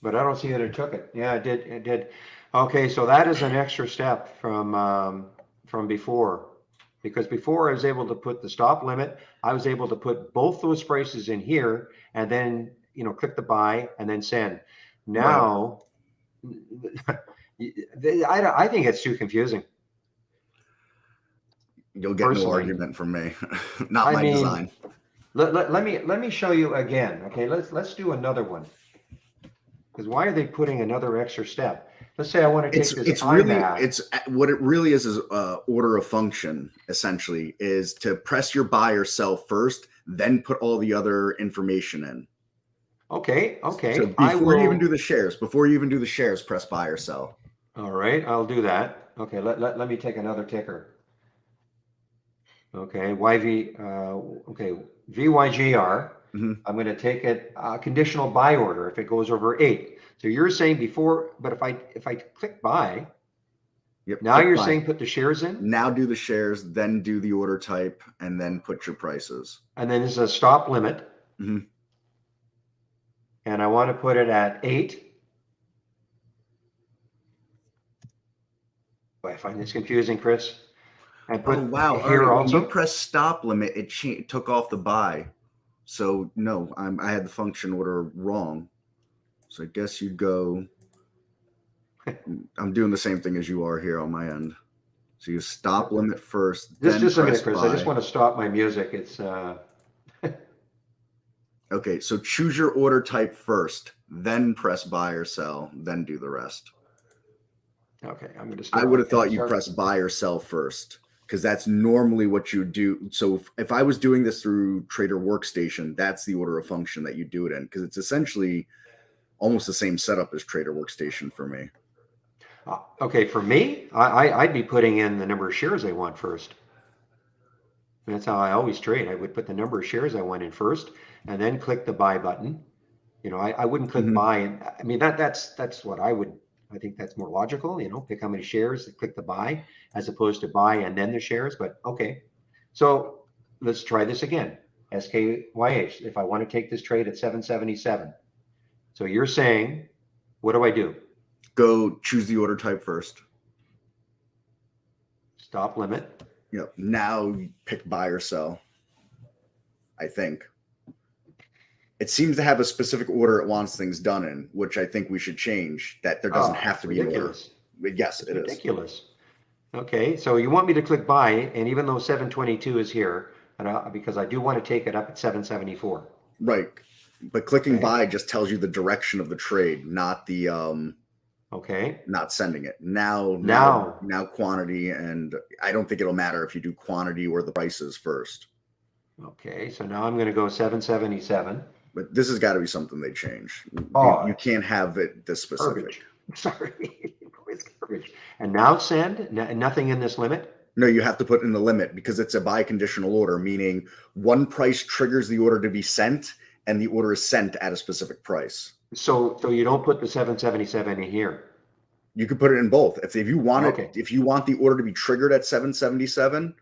But I don't see that it took it. Yeah, it did. It did. Okay, so that is an extra step from before, because before I was able to put the stop limit. I was able to put both those prices in here, and then click the buy and then send. Now, I think it's too confusing. You'll get no argument from me. Not my design. Let me show you again. Okay, let's do another one. Because why are they putting another extra step? Let's say I want to take this. It's what it really is order of function. Essentially, is to press your buy or sell first, then put all the other information in. Okay. So before you even do the shares, press buy or sell. All right, I'll do that. Okay, let me take another ticker. Okay, VYGR. I'm going to take it conditional buy order if it goes over 8. So you're saying before, but if I click buy, now you're saying put the shares in. Now do the shares, then do the order type, and then put your prices. And then there's a stop limit. And I want to put it at 8. I find this confusing, Chris. And put here also. When you press stop limit, it took off the buy. So no, I had the function order wrong. So I guess you'd go. I'm doing the same thing as you are here on my end. So you stop limit first. Just a minute, Chris. I just want to stop my music. It's okay. So choose your order type first, then press buy or sell, then do the rest. Okay, I'm going to. I would have thought you press buy or sell first, because that's normally what you do. So if I was doing this through Trader Workstation, that's the order of function that you do it in, because it's essentially almost the same setup as Trader Workstation for me. Okay, for me, I'd be putting in the number of shares I want first. That's how I always trade. I would put the number of shares I want in first, and then click the buy button. I wouldn't click buy. And I mean, that's what I would. I think that's more logical. Pick how many shares, click the buy, as opposed to buy and then the shares. But okay, so let's try this again. SKYH. If I want to take this trade at 777, so you're saying, what do I do? Go choose the order type first. Stop limit. Yep. Now you pick buy or sell. I think it seems to have a specific order it wants things done in, which I think we should change. That there doesn't have to be an order. Yes, it is ridiculous. Okay, so you want me to click buy, and even though 722 is here, because I do want to take it up at 774. Right, but clicking buy just tells you the direction of the trade, not the not sending it. Now quantity, and I don't think it'll matter if you do quantity or the prices first. Okay, so now I'm going to go 777. But this has got to be something they change. You can't have it this specific. Garbage. Sorry, it's garbage. And now send. Nothing in this limit. No, you have to put in the limit because it's a buy conditional order, meaning one price triggers the order to be sent, and the order is sent at a specific price. So you don't put the 777 in here. You could put it in both. If you want it, if you want the order to be triggered at 777.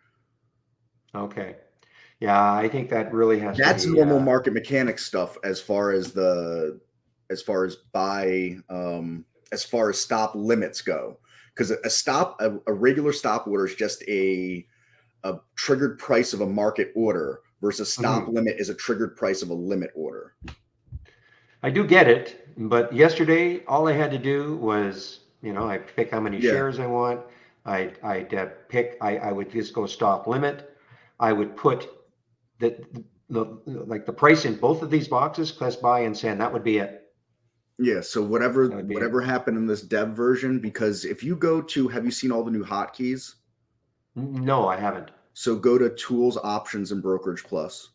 Okay. Yeah, I think that really has. That's to be, normal market mechanics stuff as far as stop limits go. Because a regular stop order is just a triggered price of a market order versus stop limit is a triggered price of a limit order. I do get it, but yesterday all I had to do was, I pick how many shares I want. I would just go stop limit. I would put the price in both of these boxes, press buy and send. That would be it. Yeah. So whatever happened in this dev version, because if you go to, have you seen all the new hotkeys? No, I haven't. So go to Tools, Options, and Brokerage Plus.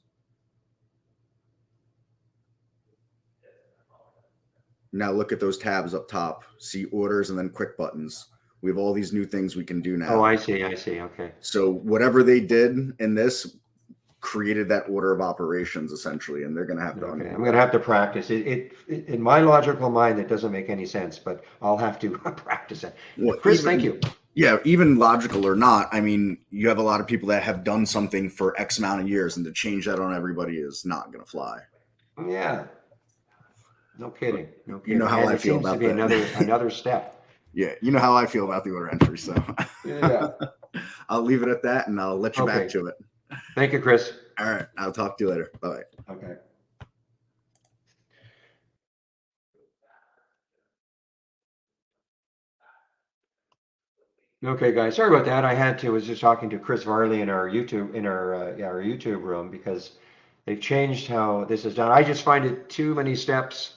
Now look at those tabs up top. See orders and then quick buttons. We have all these new things we can do now. Oh, I see. Okay. So whatever they did in this created that order of operations essentially, and they're going to have to. Okay. I'm going to have to practice it. In my logical mind, it doesn't make any sense, but I'll have to practice it. Well, Chris, thank you. Yeah, even logical or not, I mean, you have a lot of people that have done something for X amount of years, and to change that on everybody is not going to fly. Yeah. No kidding. You know how I feel about that. Another step. Yeah, you know how I feel about the order entry, so yeah. I'll leave it at that, and I'll let you back to it. Thank you, Chris. All right, I'll talk to you later. Bye. Okay. Okay, guys, sorry about that. Was just talking to Chris Varley in our our YouTube room because they've changed how this is done. I just find it too many steps.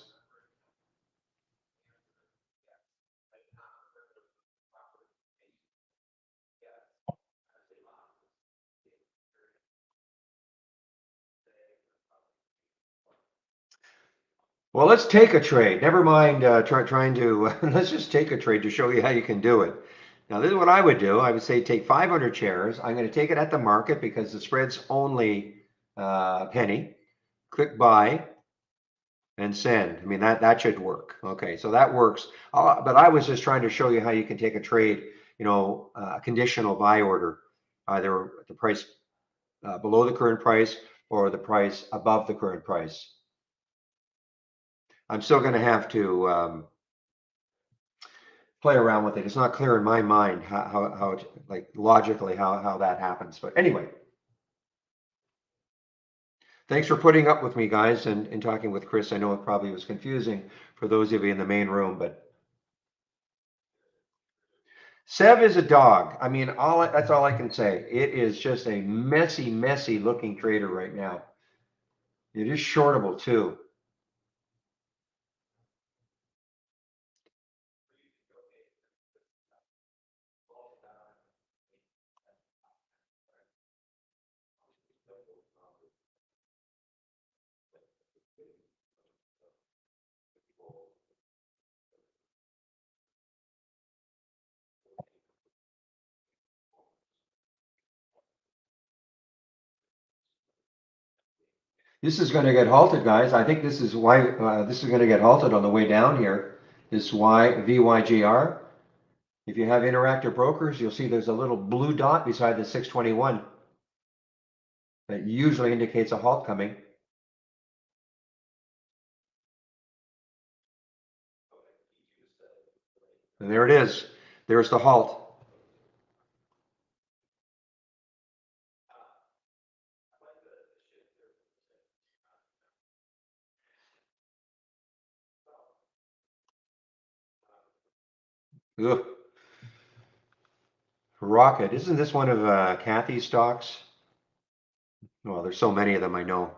Well, let's take a trade. Never mind trying to, let's just take a trade to show you how you can do it. Now, this is what I would do. I would say take 500 shares. I'm going to take it at the market because the spread's only a penny. Click buy and send. I mean, that should work. Okay, so that works. But I was just trying to show you how you can take a trade, a conditional buy order, either the price below the current price or the price above the current price. I'm still going to have to play around with it. It's not clear in my mind how like logically how that happens. But anyway, thanks for putting up with me, guys, and talking with Chris. I know it probably was confusing for those of you in the main room, but Sev is a dog. I mean, that's all I can say. It is just a messy, messy looking trader right now. It is shortable too. This is going to get halted, guys. I think this is why this is going to get halted on the way down here. This VYGR. If you have interactive brokers, you'll see there's a little blue dot beside the 621 that usually indicates a halt coming. And there it is. There's the halt. Ugh. Rocket. Isn't this one of Kathy's stocks? Well, there's so many of them I know.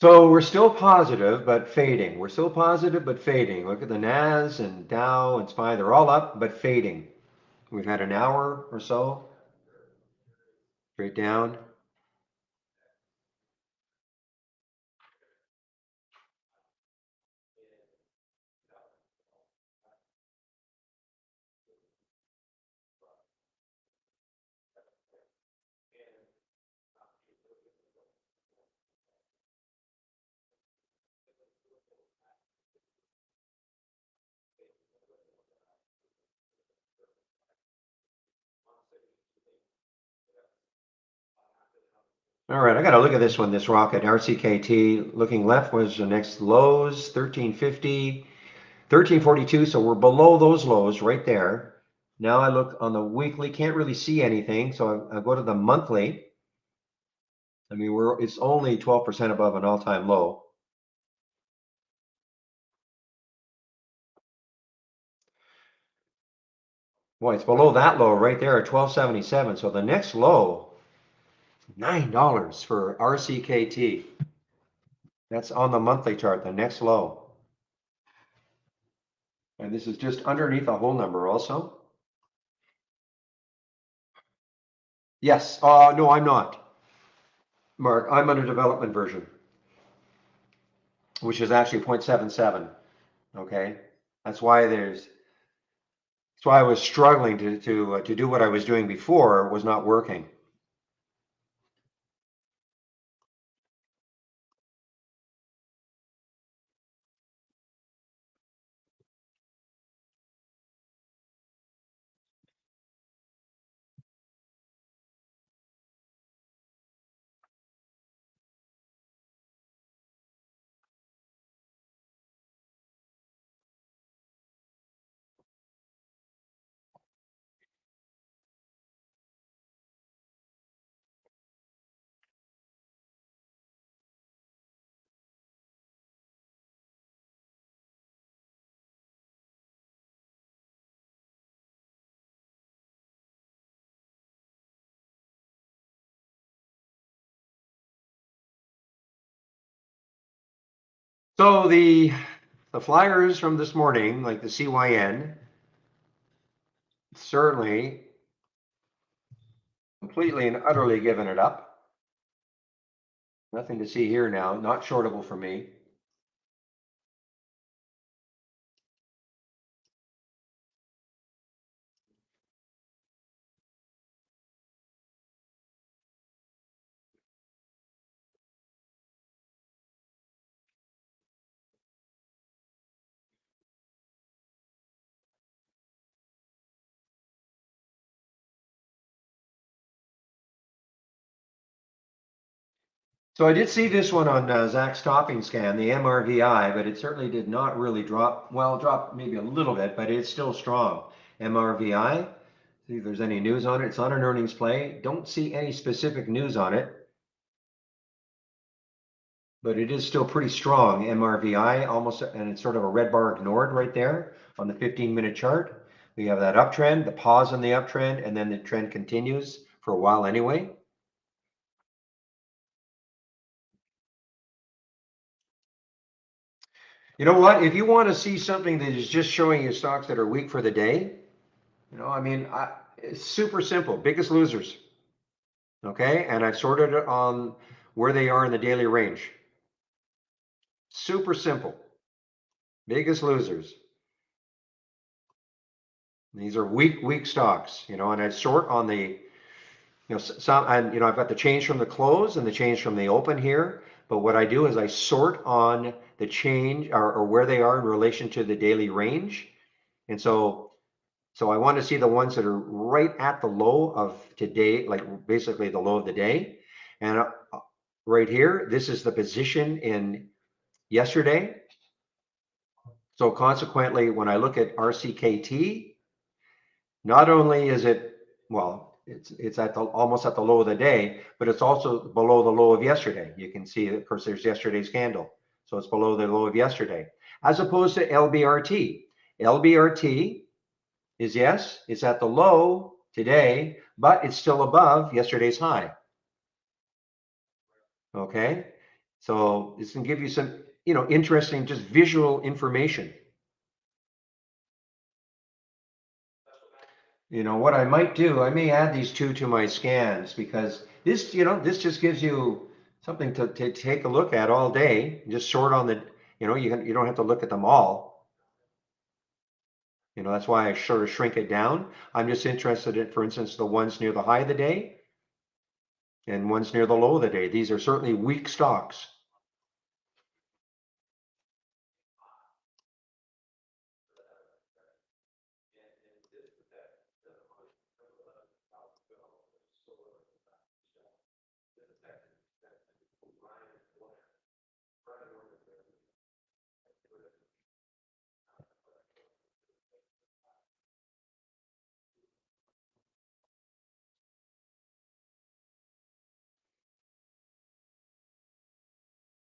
So we're still positive, but fading. We're still positive, but fading. Look at the NAS and Dow and SPY. They're all up, but fading. We've had an hour or so straight down. All right, I got to look at this one, this rocket, RCKT. Looking left was the next lows, 1350, 1342. So we're below those lows right there. Now I look on the weekly, can't really see anything. So I go to the monthly. I mean, it's only 12% above an all-time low. Boy, it's below that low right there at 1277. So the next low, $9 for RCKT. That's on the monthly chart, the next low. And this is just underneath a whole number also. Yes. No, I'm not, Mark. I'm on a development version, which is actually 0.77. Okay. That's why I was struggling to do what I was doing before was not working. So the flyers from this morning, like the CYN, certainly completely and utterly given it up. Nothing to see here now, not shortable for me. So I did see this one on Zach's topping scan, the MRVI, but it certainly did not really drop. Well, drop maybe a little bit, but it's still strong. MRVI, see if there's any news on it. It's on an earnings play. Don't see any specific news on it, but it is still pretty strong. MRVI almost, and it's sort of a red bar ignored right there on the 15-minute chart. We have that uptrend, the pause on the uptrend, and then the trend continues for a while anyway. You know what? If you want to see something that is just showing you stocks that are weak for the day, I mean, it's super simple. Biggest losers. Okay. And I've sorted it on where they are in the daily range. Super simple. Biggest losers. These are weak stocks, and I sort on the, some, and, I've got the change from the close and the change from the open here. But what I do is I sort on the change or where they are in relation to the daily range. And so I want to see the ones that are right at the low of today, like basically the low of the day. And right here, this is the position in yesterday. So consequently, when I look at RCKT, not only is it, well, it's at the almost at the low of the day, but it's also below the low of yesterday. You can see, of course, there's yesterday's candle. So it's below the low of yesterday, as opposed to LBRT. LBRT is, yes, it's at the low today, but it's still above yesterday's high. Okay. So this can give you some, interesting, just visual information. What I might do, I may add these two to my scans because this just gives you something to take a look at all day. Just sort on the, you don't have to look at them all. That's why I sort of shrink it down. I'm just interested in, for instance, the ones near the high of the day and ones near the low of the day. These are certainly weak stocks.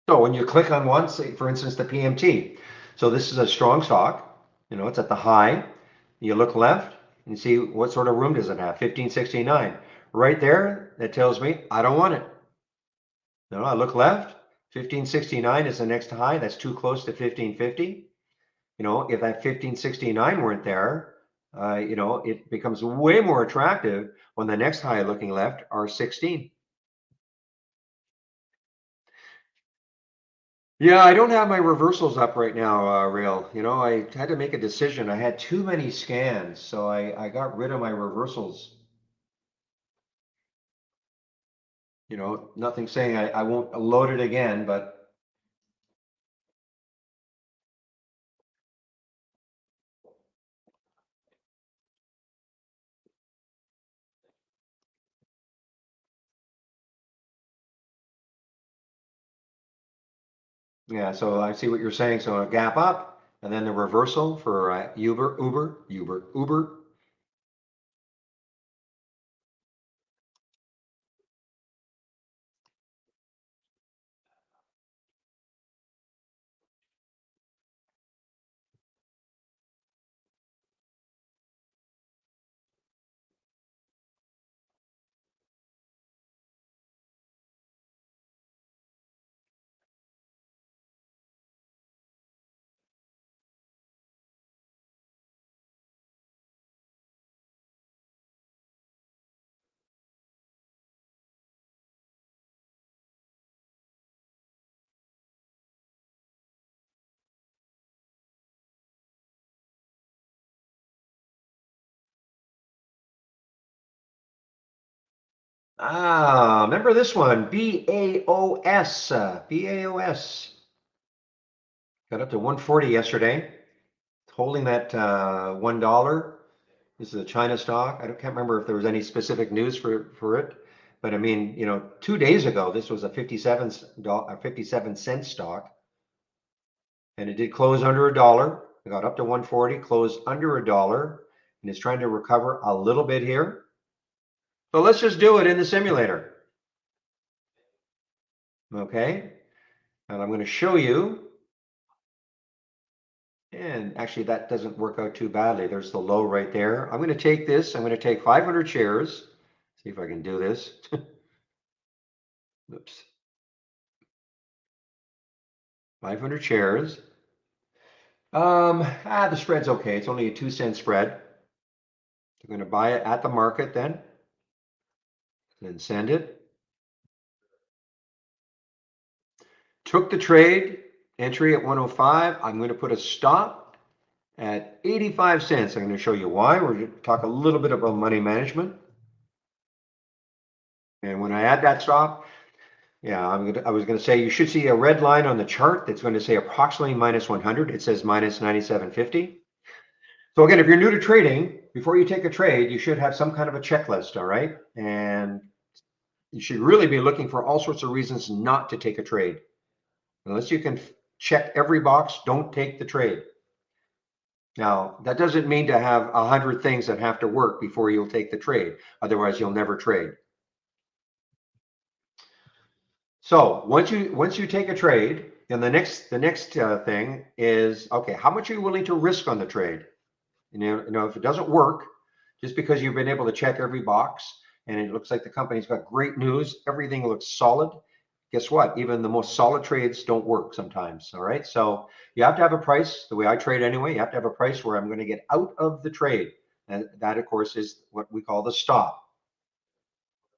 So when you click on one, say for instance the PMT, so this is a strong stock, it's at the high. You look left and see what sort of room does it have, 1569. Right there, that tells me I don't want it. No, I look left, 1569 is the next high, that's too close to 1550. If that 1569 weren't there, it becomes way more attractive when the next high looking left are 16. Yeah, I don't have my reversals up right now, Rail. I had to make a decision. I had too many scans, so I got rid of my reversals. Nothing saying I won't load it again, but yeah, so I see what you're saying. So a gap up, and then the reversal for Uber. Remember this one, BAOS, BAOS. Got up to 140 yesterday, holding that $1. This is a China stock. I can't remember if there was any specific news for it, but I mean, 2 days ago, this was a 57 cent stock, and it did close under $1. It got up to 140, closed under $1, and it's trying to recover a little bit here. So let's just do it in the simulator. Okay, and I'm going to show you. And actually, that doesn't work out too badly. There's the low right there. I'm going to take this. I'm going to take 500 shares. See if I can do this. Oops. 500 shares. The spread's okay. It's only a 2-cent spread. I'm going to buy it at the market then send it. Took the trade, entry at 105. I'm going to put a stop at 85 cents. I'm going to show you why. We're going to talk a little bit about money management. And when I add that stop, yeah, I was going to say you should see a red line on the chart that's going to say approximately minus 100. It says minus 97.50. So again, if you're new to trading, before you take a trade, you should have some kind of a checklist, all right? And you should really be looking for all sorts of reasons not to take a trade. Unless you can check every box, don't take the trade. Now, that doesn't mean to have 100 things that have to work before you'll take the trade. Otherwise, you'll never trade. So once you take a trade, then the next thing is, okay, how much are you willing to risk on the trade? If it doesn't work, just because you've been able to check every box and it looks like the company's got great news, everything looks solid. Guess what? Even the most solid trades don't work sometimes. All right. So you have to have a price. The way I trade anyway, you have to have a price where I'm going to get out of the trade. And that, of course, is what we call the stop.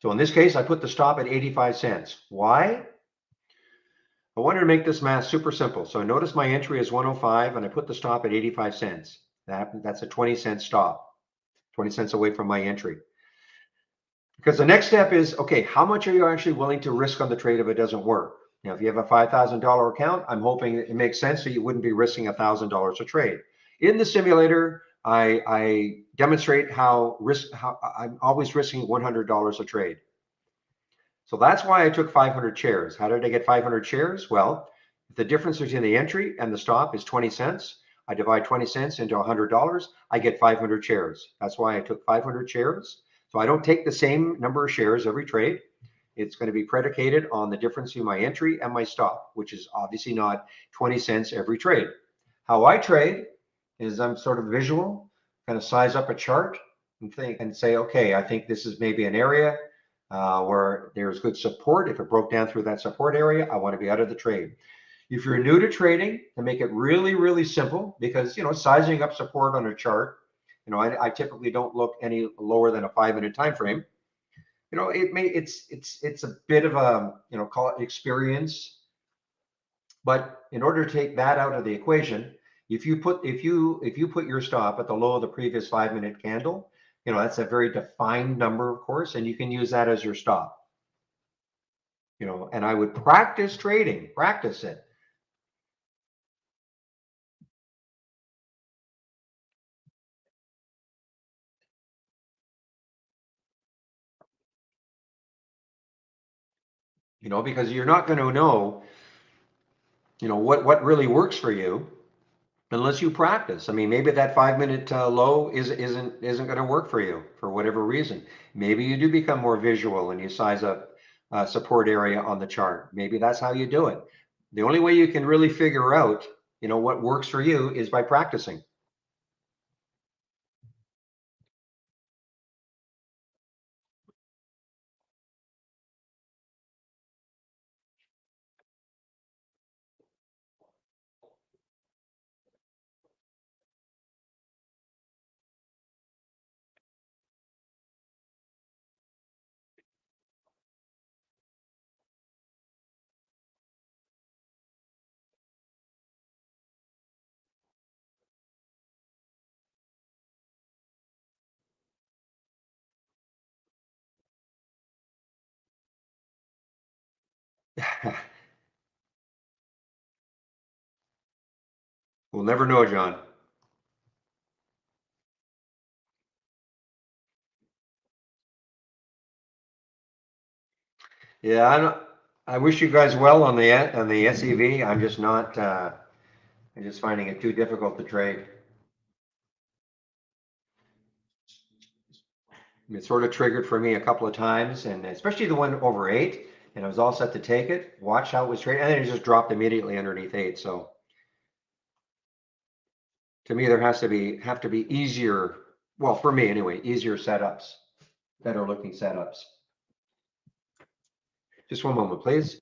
So in this case, I put the stop at 85 cents. Why? I wanted to make this math super simple. So notice my entry is 105 and I put the stop at 85 cents. That's a 20-cent stop, 20 cents away from my entry. Because the next step is, okay, how much are you actually willing to risk on the trade if it doesn't work? Now, if you have a $5,000 account, I'm hoping it makes sense so you wouldn't be risking $1,000 a trade. In the simulator, I demonstrate how I'm always risking $100 a trade. So that's why I took 500 shares. How did I get 500 shares? Well, the difference between the entry and the stop is 20 cents. I divide 20 cents into $100. I get 500 shares. That's why I took 500 shares. So I don't take the same number of shares every trade. It's going to be predicated on the difference between my entry and my stop, which is obviously not 20 cents every trade. How I trade is I'm sort of visual, kind of size up a chart and say, okay, I think this is maybe an area where there's good support. If it broke down through that support area, I want to be out of the trade. If you're new to trading, to make it really, really simple, because sizing up support on a chart, I typically don't look any lower than a 5-minute time frame. It's a bit of a call it experience, but in order to take that out of the equation, if you put your stop at the low of the previous 5-minute candle, that's a very defined number, of course, and you can use that as your stop. And I would practice trading, practice it. Because you're not going to know, what really works for you unless you practice. I mean, maybe that 5-minute low isn't going to work for you for whatever reason. Maybe you do become more visual and you size up support area on the chart. Maybe that's how you do it. The only way you can really figure out, what works for you is by practicing. We'll never know, John. Yeah, I wish you guys well on the SEV. I'm just not. I'm just finding it too difficult to trade. It sort of triggered for me a couple of times, and especially the one over 8, and I was all set to take it. Watch how it was trading, and then it just dropped immediately underneath 8. So to me, there have to be easier. Well, for me anyway, easier setups, better looking setups. Just one moment, please.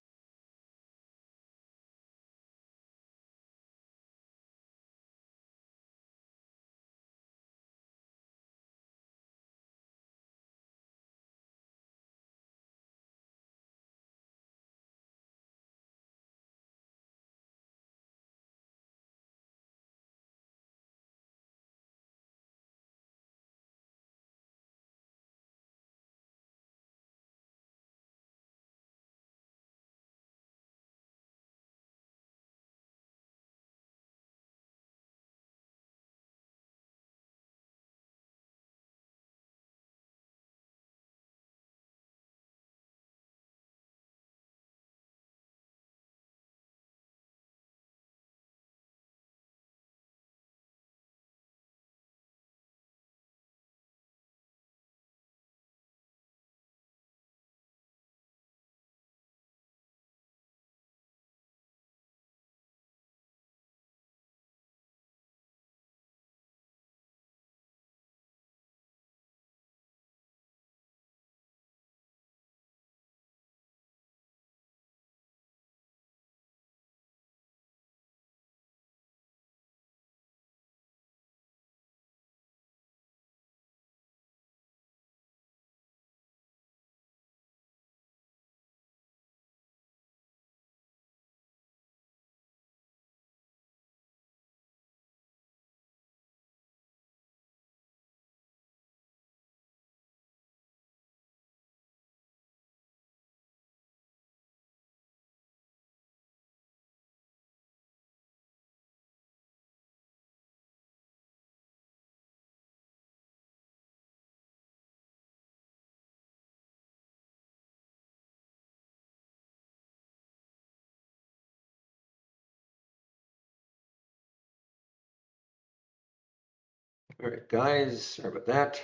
All right, guys, sorry about that.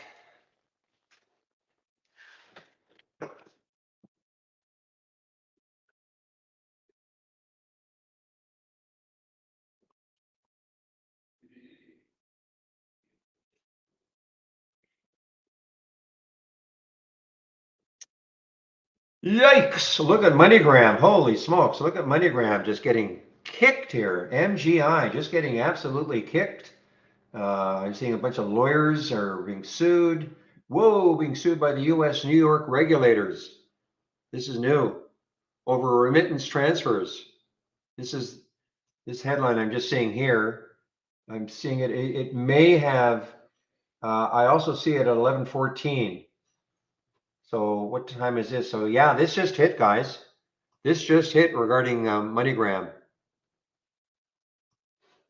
Yikes! Look at MoneyGram. Holy smokes! Look at MoneyGram just getting kicked here. MGI just getting absolutely kicked. I'm seeing a bunch of lawyers are being sued. Whoa, being sued by the U.S. New York regulators. This is new. Over remittance transfers. This headline I'm just seeing here. I'm seeing it. It may have. I also see it at 11:14. So what time is this? So yeah, this just hit, guys. This just hit regarding MoneyGram.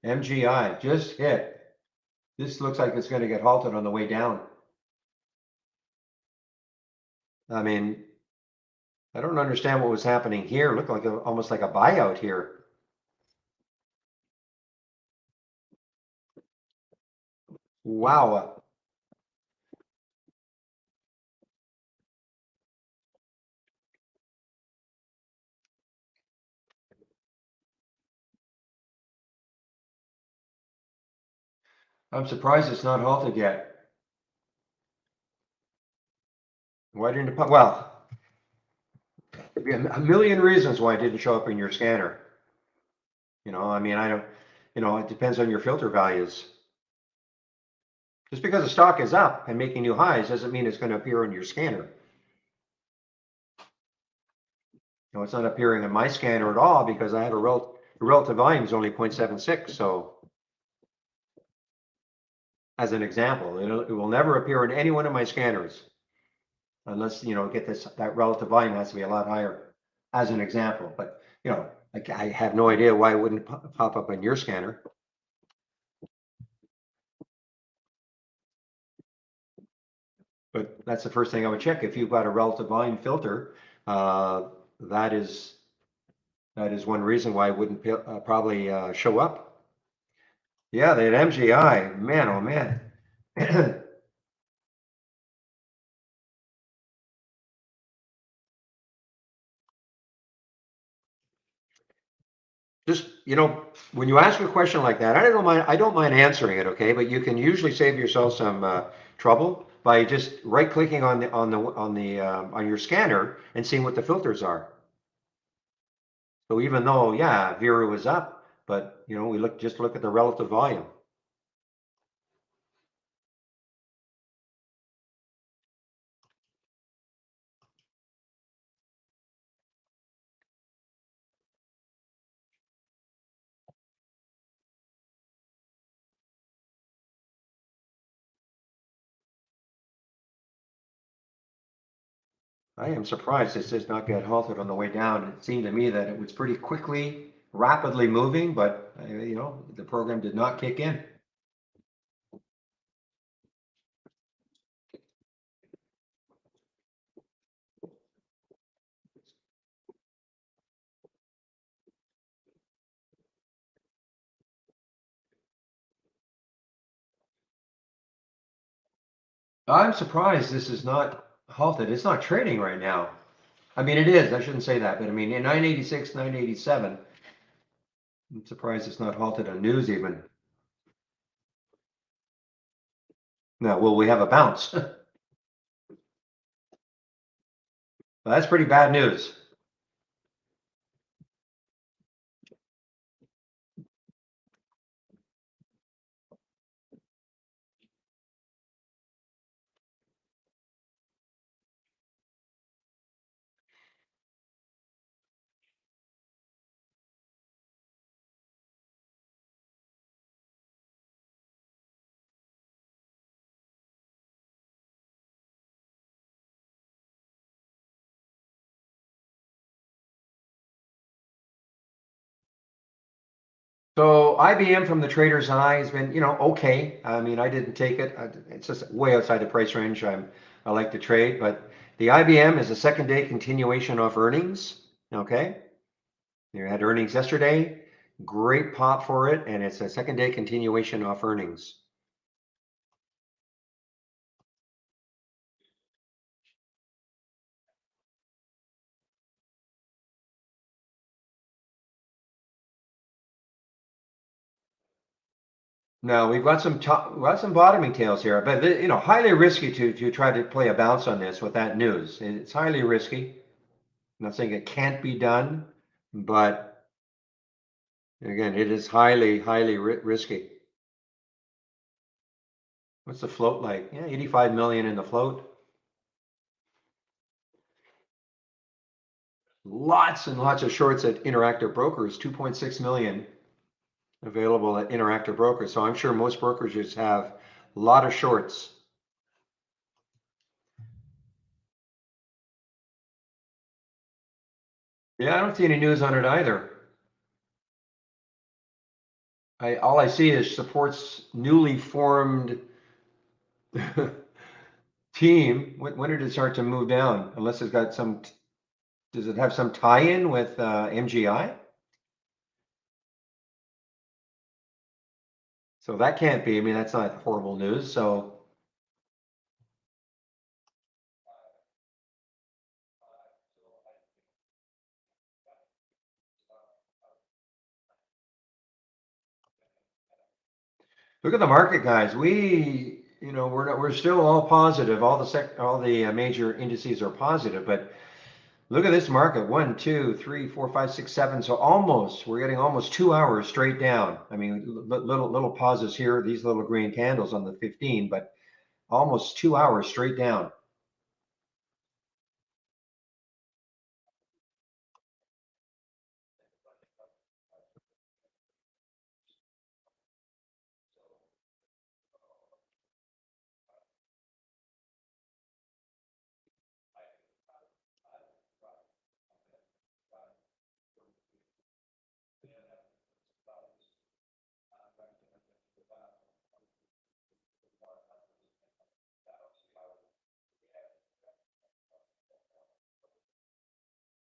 MGI just hit. This looks like it's going to get halted on the way down. I mean, I don't understand what was happening here. It looked like almost like a buyout here. Wow. I'm surprised it's not halted yet. Why didn't it pop? Well, there'd be a million reasons why it didn't show up in your scanner. I mean, I don't, it depends on your filter values. Just because the stock is up and making new highs doesn't mean it's going to appear on your scanner. It's not appearing in my scanner at all because I have the relative volume is only 0.76. So as an example, it will never appear in any one of my scanners unless, that relative volume has to be a lot higher. as an example, but like I have no idea why it wouldn't pop up on your scanner. But that's the first thing I would check. If you've got a relative volume filter, that is one reason why it wouldn't probably show up. Yeah, that MGI, man, oh man. Just, when you ask a question like that, I don't mind answering it, okay? But you can usually save yourself some trouble by just right clicking on your scanner and seeing what the filters are. So even though, yeah, Vera was up, but we just look at the relative volume. I am surprised this does not get halted on the way down. It seemed to me that it was pretty quickly, rapidly moving, but the program did not kick in. I'm surprised this is not halted. It's not trading right now. I mean, it is. I shouldn't say that, but I mean, in 986, 987, I'm surprised it's not halted on news even. No, well, we have a bounce. That's pretty bad news. So IBM from the trader's eye has been, okay. I mean, I didn't take it. It's just way outside the price range I like to trade, but the IBM is a second day continuation of earnings. Okay. You had earnings yesterday. Great pop for it, and it's a second day continuation of earnings. No, we've got some bottoming tails here, but highly risky to try to play a bounce on this with that news. It's highly risky. I'm not saying it can't be done, but again, it is highly risky. What's the float like? Yeah, 85 million in the float. Lots and lots of shorts at Interactive Brokers, 2.6 million available at Interactive Brokers. So I'm sure most brokerages have a lot of shorts. Yeah, I don't see any news on it either. All I see is supports newly formed team. When did it start to move down? Unless it's got some, does it have some tie-in with MGI? So that can't be. I mean, that's not horrible news. So look at the market, guys. We're still all positive. All the major indices are positive, but look at this market. 1, 2, 3, 4, 5, 6, 7. So we're getting almost 2 hours straight down. I mean, little pauses here, these little green candles on the 15, but almost 2 hours straight down.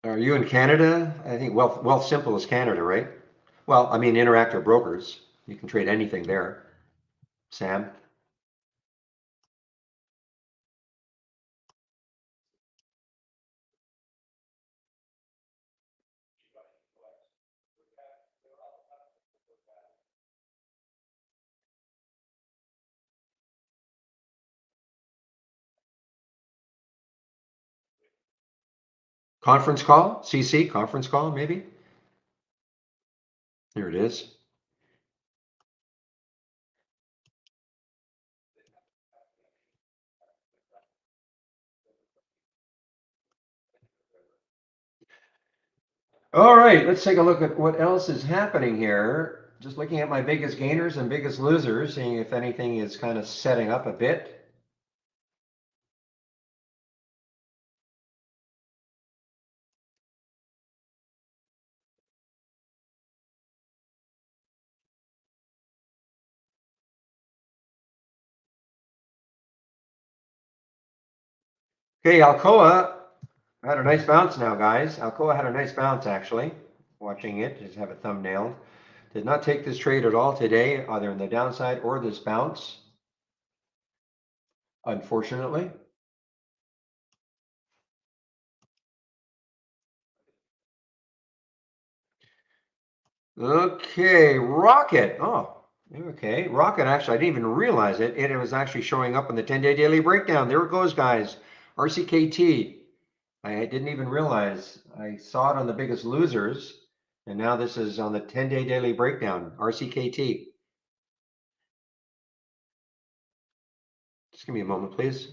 Are you in Canada? I think Wealth Simple is Canada, right? Well, I mean, Interactive Brokers. You can trade anything there. Sam? Conference call? CC? Conference call, maybe? Here it is. All right, let's take a look at what else is happening here. Just looking at my biggest gainers and biggest losers, seeing if anything is kind of setting up a bit. Okay, Alcoa had a nice bounce now, guys. Alcoa had a nice bounce, actually. Watching it, just have a thumbnail. Did not take this trade at all today, either in the downside or this bounce, unfortunately. Okay, Rocket. Oh, okay. Rocket, actually, I didn't even realize it. It was actually showing up on the 10-day daily breakdown. There it goes, guys. RCKT. I didn't even realize. I saw it on the biggest losers, and now this is on the 10-day daily breakdown, RCKT. Just give me a moment, please.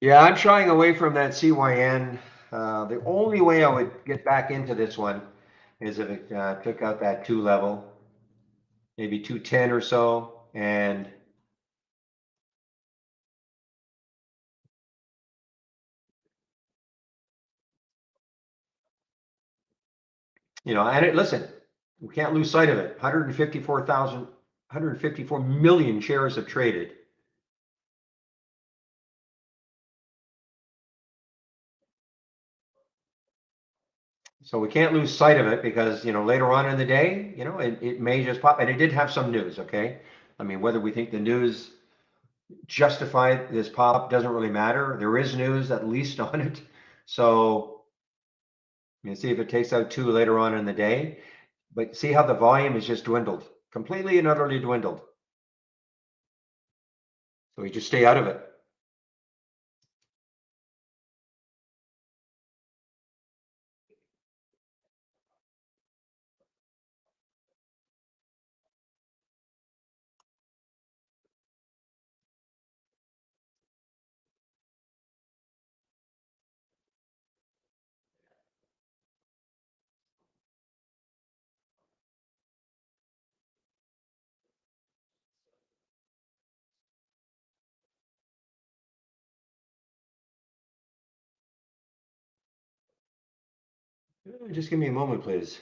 Yeah, I'm shying away from that CYN. The only way I would get back into this one is if it took out that 2 level, maybe 210 or so, and listen, we can't lose sight of it. 154 million shares have traded. So we can't lose sight of it because, later on in the day, it may just pop. And it did have some news, okay? I mean, whether we think the news justified this pop doesn't really matter. There is news at least on it. So you see if it takes out 2 later on in the day. But see how the volume is just dwindled, completely and utterly dwindled. So we just stay out of it. Just give me a moment, please.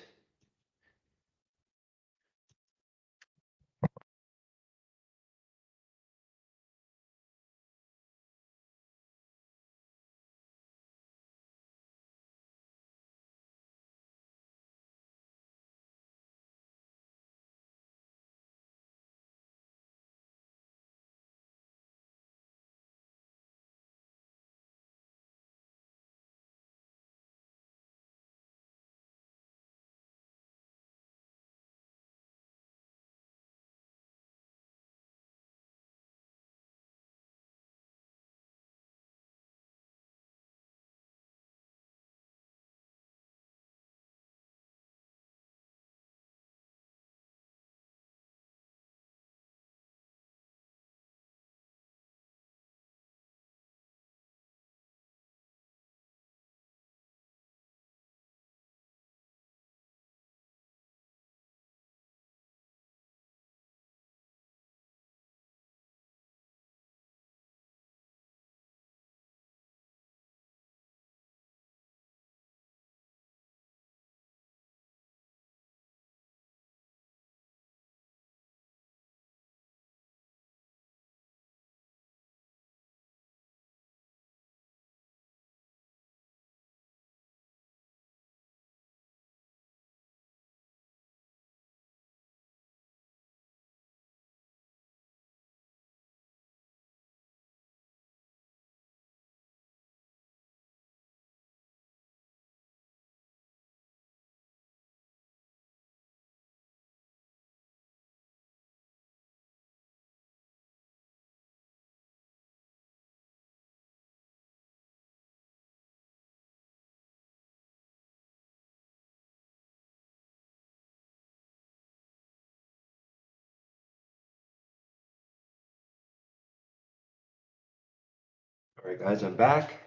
All right, guys, I'm back.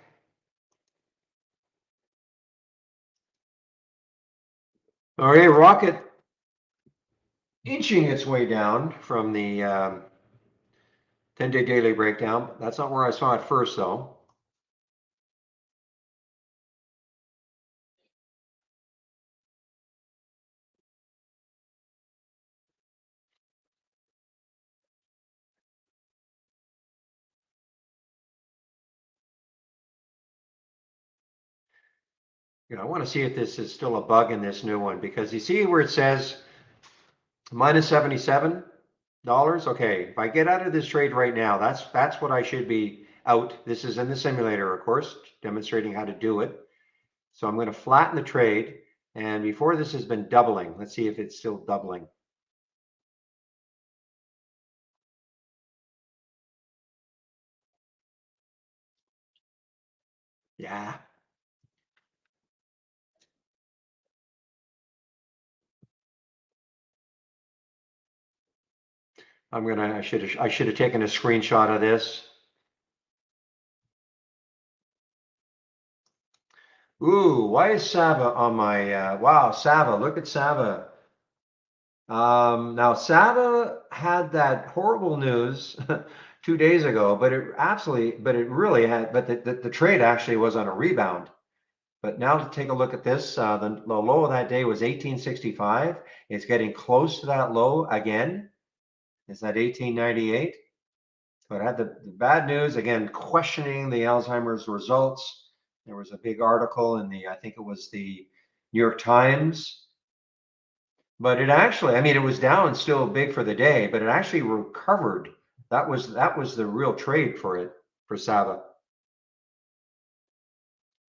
All right, rocket inching its way down from the 10-day daily breakdown. That's not where I saw it first, though. I want to see if this is still a bug in this new one, because you see where it says minus $77. Okay, if I get out of this trade right now, that's what I should be out. This is in the simulator, of course, demonstrating how to do it. So I'm going to flatten the trade. And before this has been doubling, let's see if it's still doubling. Yeah. I should have taken a screenshot of this. Ooh, why is Sava on my, wow, Sava, look at Sava. Now Sava had that horrible news 2 days ago, but it really had, but the trade actually was on a rebound. But now to take a look at this, the low of that day was 1865. It's getting close to that low again. It's at 1898. So it had the bad news again, questioning the Alzheimer's results. There was a big article in I think it was the New York Times. But it actually, I mean, it was down still big for the day, but it actually recovered. That was the real trade for it, for Sava.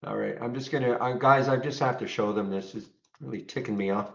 All right, I'm just gonna, guys, I just have to show them this. Is really ticking me off.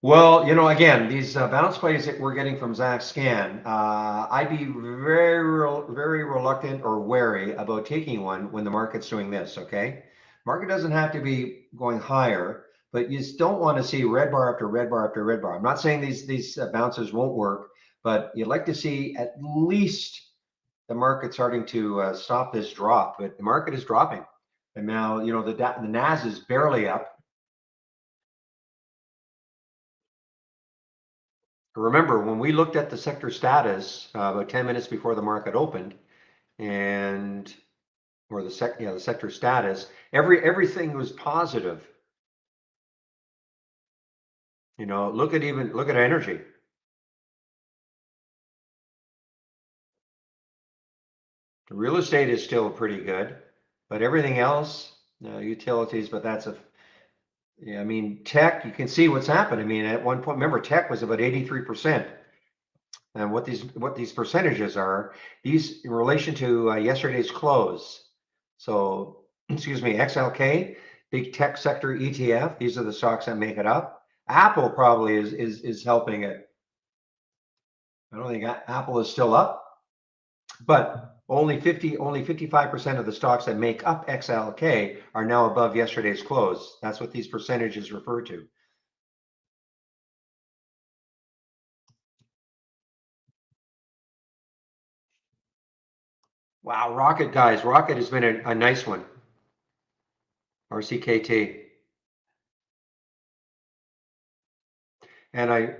Well, again, these bounce plays that we're getting from Zach Scan, I'd be very reluctant or wary about taking one when the market's doing this, okay? Market doesn't have to be going higher, but you just don't want to see red bar after red bar after red bar. I'm not saying these bounces won't work, but you'd like to see at least the market starting to stop this drop, but the market is dropping. And now, the NAS is barely up. Remember, when we looked at the sector status about 10 minutes before the market opened, and or the sector status, everything was positive. Look at energy. The real estate is still pretty good, but everything else, utilities, but that's a yeah, I mean, tech, you can see what's happened. I mean, at one point, remember, tech was about 83%. And what these percentages are, these in relation to yesterday's close. So, excuse me, XLK, big tech sector ETF. These are the stocks that make it up. Apple probably is helping it. I don't think Apple is still up, but only 55% of the stocks that make up XLK are now above yesterday's close. That's what these percentages refer to. Wow, Rocket guys, Rocket has been a nice one. RCKT. And I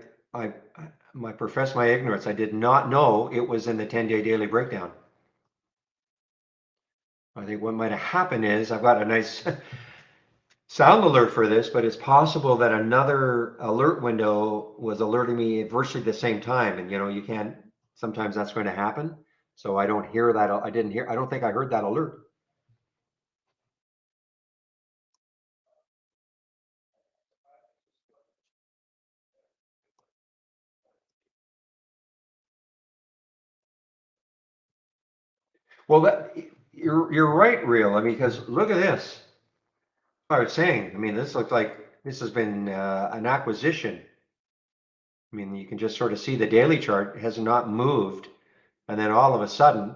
profess my ignorance. I did not know it was in the 10-day daily breakdown. I think what might have happened is I've got a nice sound alert for this, but it's possible that another alert window was alerting me at virtually the same time. And you can't, sometimes that's going to happen. So I don't hear that. I don't think I heard that alert. Well, you're right, real. I mean, because look at this. I was saying, I mean, this looks like this has been an acquisition. I mean, you can just sort of see the daily chart has not moved. And then all of a sudden,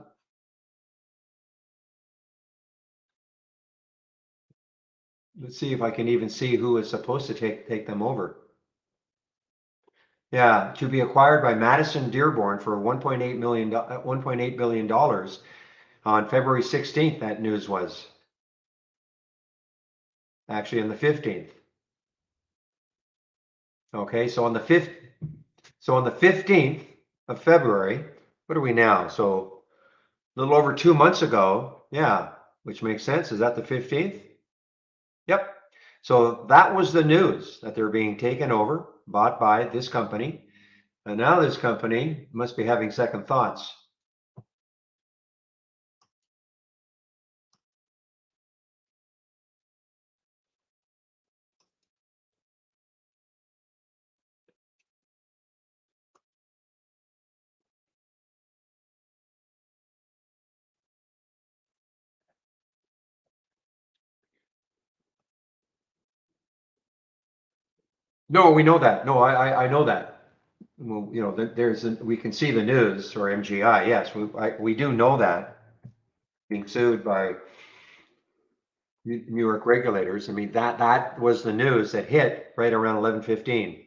let's see if I can even see who is supposed to take them over. Yeah, to be acquired by Madison Dearborn for 1.8 billion dollars on February 16th. That news was actually on the 15th. Okay, so on the 15th of February, what are we now? So a little over 2 months ago, yeah, which makes sense. Is that the 15th? Yep. So that was the news that they're being taken over, bought by this company. And now this company must be having second thoughts. No, we know that. No, I know that. Well, we can see the news or MGI. Yes, we do know that being sued by New York regulators. I mean, that was the news that hit right around 11:15.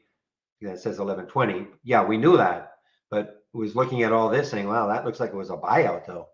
Yeah, it says 11:20. Yeah, we knew that, but was looking at all this saying, wow, that looks like it was a buyout though.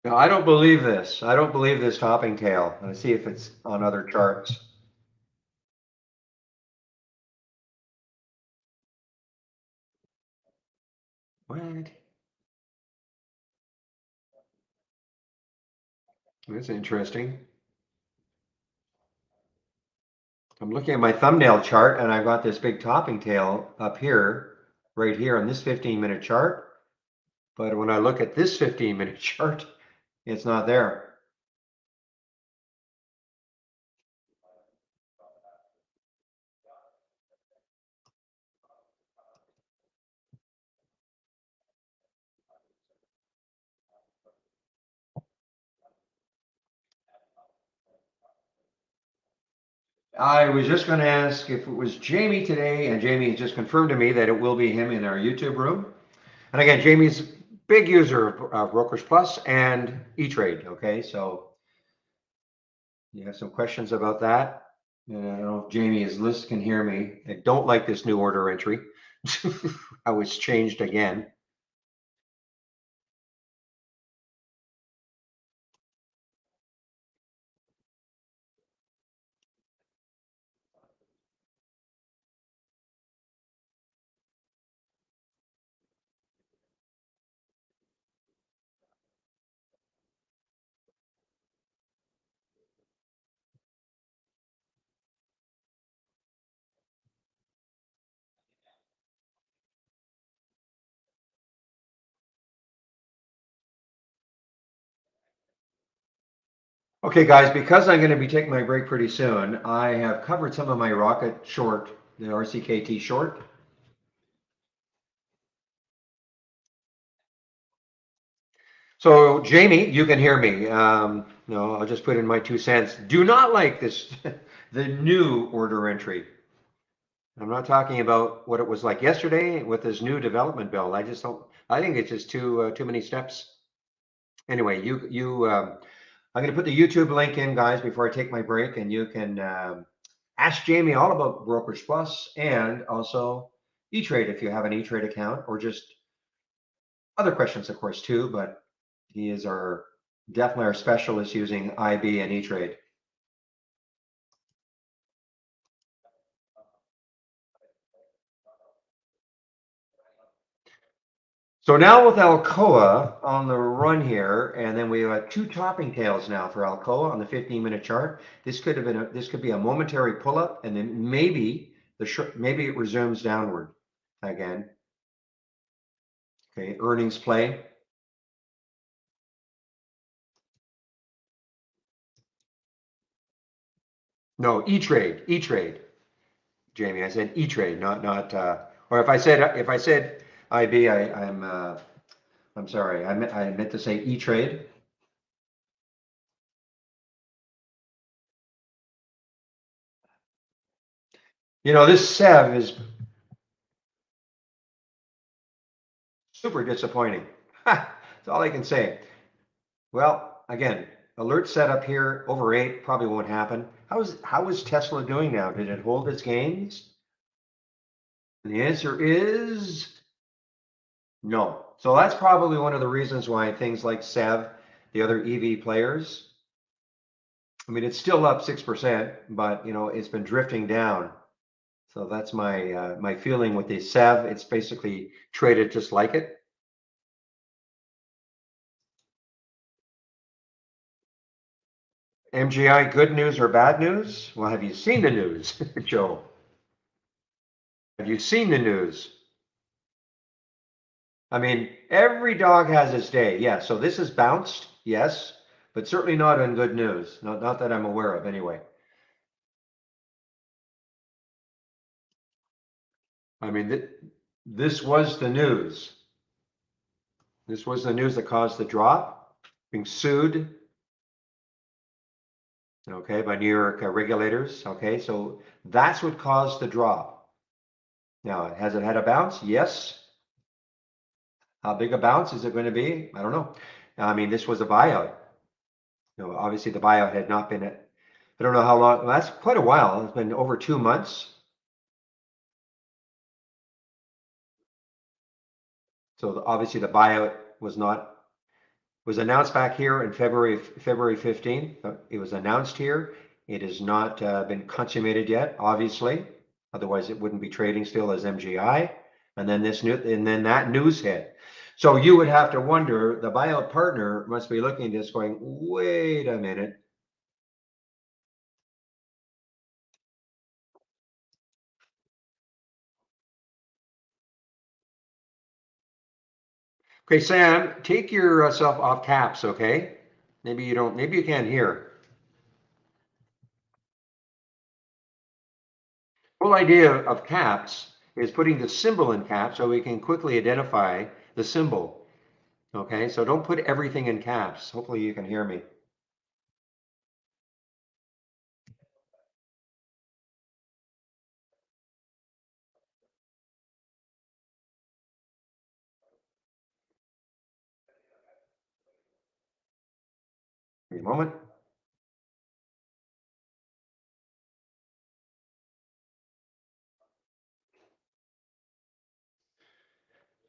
No, I don't believe this. I don't believe this topping tail. Let's see if it's on other charts. What? That's interesting. I'm looking at my thumbnail chart and I've got this big topping tail up here, right here on this 15-minute chart. But when I look at this 15-minute chart, it's not there. I was just going to ask if it was Jamie today, and Jamie just confirmed to me that it will be him in our YouTube room. And again, Jamie's a big user of Brokerage Plus and E-Trade. Okay, so you have some questions about that. And I don't know if Jamie is list can hear me. I don't like this new order entry. How it's changed again. Okay, guys, because I'm going to be taking my break pretty soon, I have covered some of my rocket short, the RCKT short. So, Jamie, you can hear me. No, I'll just put in my 2 cents. Do not like this, the new order entry. I'm not talking about what it was like yesterday with this new development bill. I just don't. I think it's just too many steps. Anyway, I'm going to put the YouTube link in, guys, before I take my break, and you can ask Jamie all about Brokerage Plus and also E-Trade if you have an E-Trade account, or just other questions, of course, too. But he is definitely our specialist using IB and E-Trade. So now with Alcoa on the run here, and then we have two topping tails now for Alcoa on the 15-minute chart. This could be a momentary pull up, and then maybe maybe it resumes downward again. Okay, earnings play. No, E-Trade, Jamie. I said E-Trade, not or if I said IB, I'm sorry. I meant to say E-Trade. You know, this SEV is super disappointing. That's all I can say. Well, again, alert setup here over 8 probably won't happen. How is Tesla doing now? Did it hold its gains? And the answer is no. So that's probably one of the reasons why things like SEV, the other EV players, I mean, it's still up 6%, but you know, it's been drifting down. So that's my feeling with the SEV. It's basically traded just like it. MGI, good news or bad news? Well, have you seen the news, Joe? Have you seen the news? I mean, every dog has its day. Yeah, so this has bounced, yes, but certainly not on good news. Not that I'm aware of, anyway. I mean, this was the news. This was the news that caused the drop, being sued, okay, by New York regulators. Okay, so that's what caused the drop. Now, has it had a bounce? Yes. How big a bounce is it going to be? I don't know. I mean, this was a buyout. You know, obviously the buyout had not been at, I don't know how long, well, that's quite a while. It's been over 2 months. So obviously the buyout was announced back here in February 15th. It was announced here. It has not been consummated yet, obviously. Otherwise, it wouldn't be trading still as MGI. And then that news hit. So you would have to wonder, the buyout partner must be looking at this going, wait a minute. Okay, Sam, take yourself off caps, okay? Maybe you don't, maybe you can't hear. The whole idea of caps is putting the symbol in caps so we can quickly identify the symbol. Okay, so don't put everything in caps. Hopefully you can hear me. Wait a moment.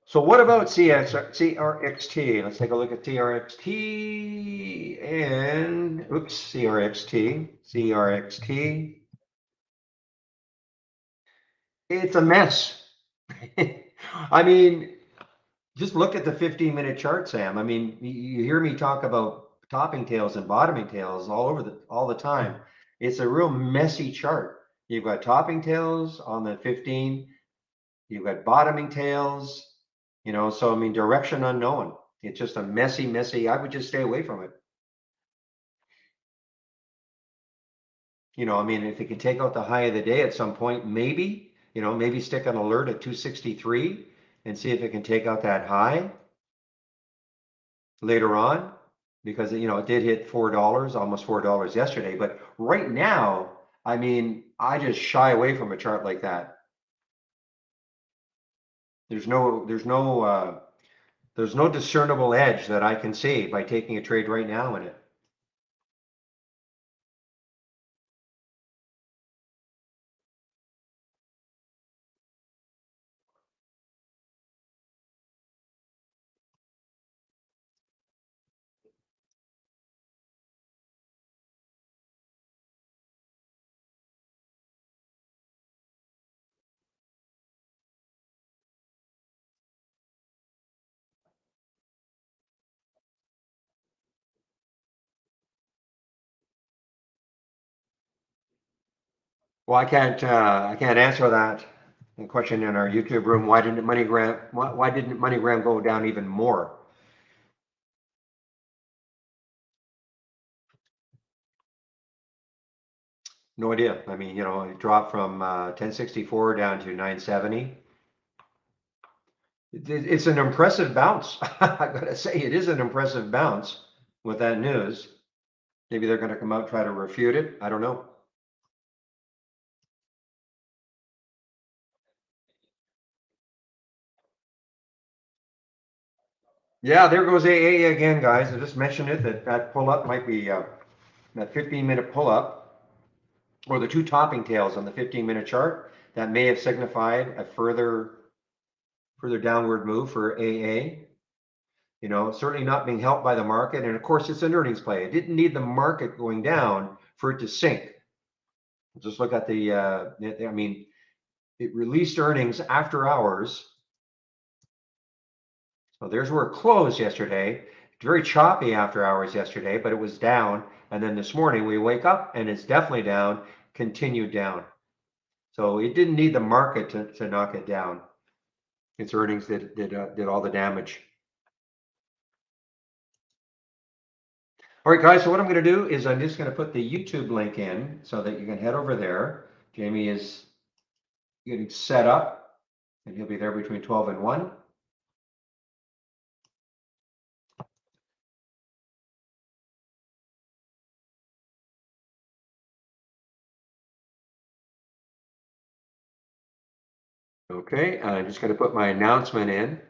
So what about CRXT? Let's take a look at TRXT and oops, CRXT. It's a mess. I mean, just look at the 15-minute chart, Sam. I mean, you hear me talk about topping tails and bottoming tails all the time. It's a real messy chart. You've got topping tails on the 15, you've got bottoming tails, so I mean, direction unknown. It's just a messy. I would just stay away from it. I mean, if it can take out the high of the day at some point, maybe, maybe stick an alert at 263 and see if it can take out that high later on, because it did hit $4, almost $4 yesterday. But right now, I mean, I just shy away from a chart like that. There's no discernible edge that I can see by taking a trade right now in it. Well, I can't answer that question in our YouTube room. Why didn't MoneyGram go down even more? No idea. I mean, it dropped from 1064 down to 970. It's an impressive bounce. I gotta say, it is an impressive bounce with that news. Maybe they're going to come out and try to refute it. I don't know. Yeah, there goes AA again, guys. I just mentioned it, that pull up might be that 15-minute pull up, or the two topping tails on the 15-minute chart that may have signified a further downward move for AA. Certainly not being helped by the market, and of course it's an earnings play. It didn't need the market going down for it to sink. Just look at I mean, it released earnings after hours. So there's where it closed yesterday. Very choppy after hours yesterday, but it was down. And then this morning we wake up and it's definitely down, continued down. So it didn't need the market to knock it down. Its earnings did all the damage. All right, guys, so what I'm going to do is I'm just going to put the YouTube link in so that you can head over there. Jamie is getting set up, and he'll be there between 12 and 1. Okay, I'm just going to put my announcement in.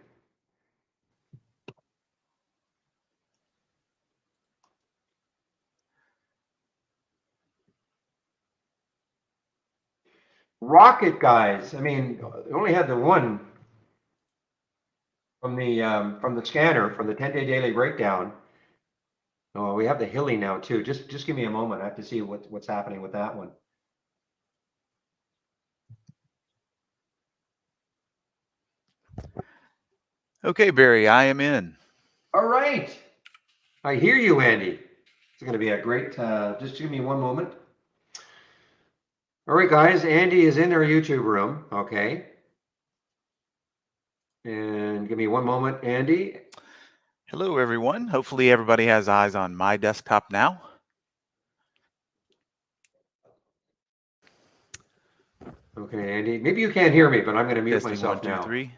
Rocket, guys. I mean, they only had the one from the scanner, from the 10-day daily breakdown. Oh, we have the Hilly now too. Just give me a moment. I have to see what's happening with that one. Okay, Barry, I am in. All right. I hear you, Andy. It's going to be a great, just give me one moment. All right, guys, Andy is in our YouTube room, okay? And give me one moment, Andy. Hello, everyone. Hopefully everybody has eyes on my desktop now. Okay, Andy, maybe you can't hear me, but I'm going to mute Testing myself 1, 2, now. 3.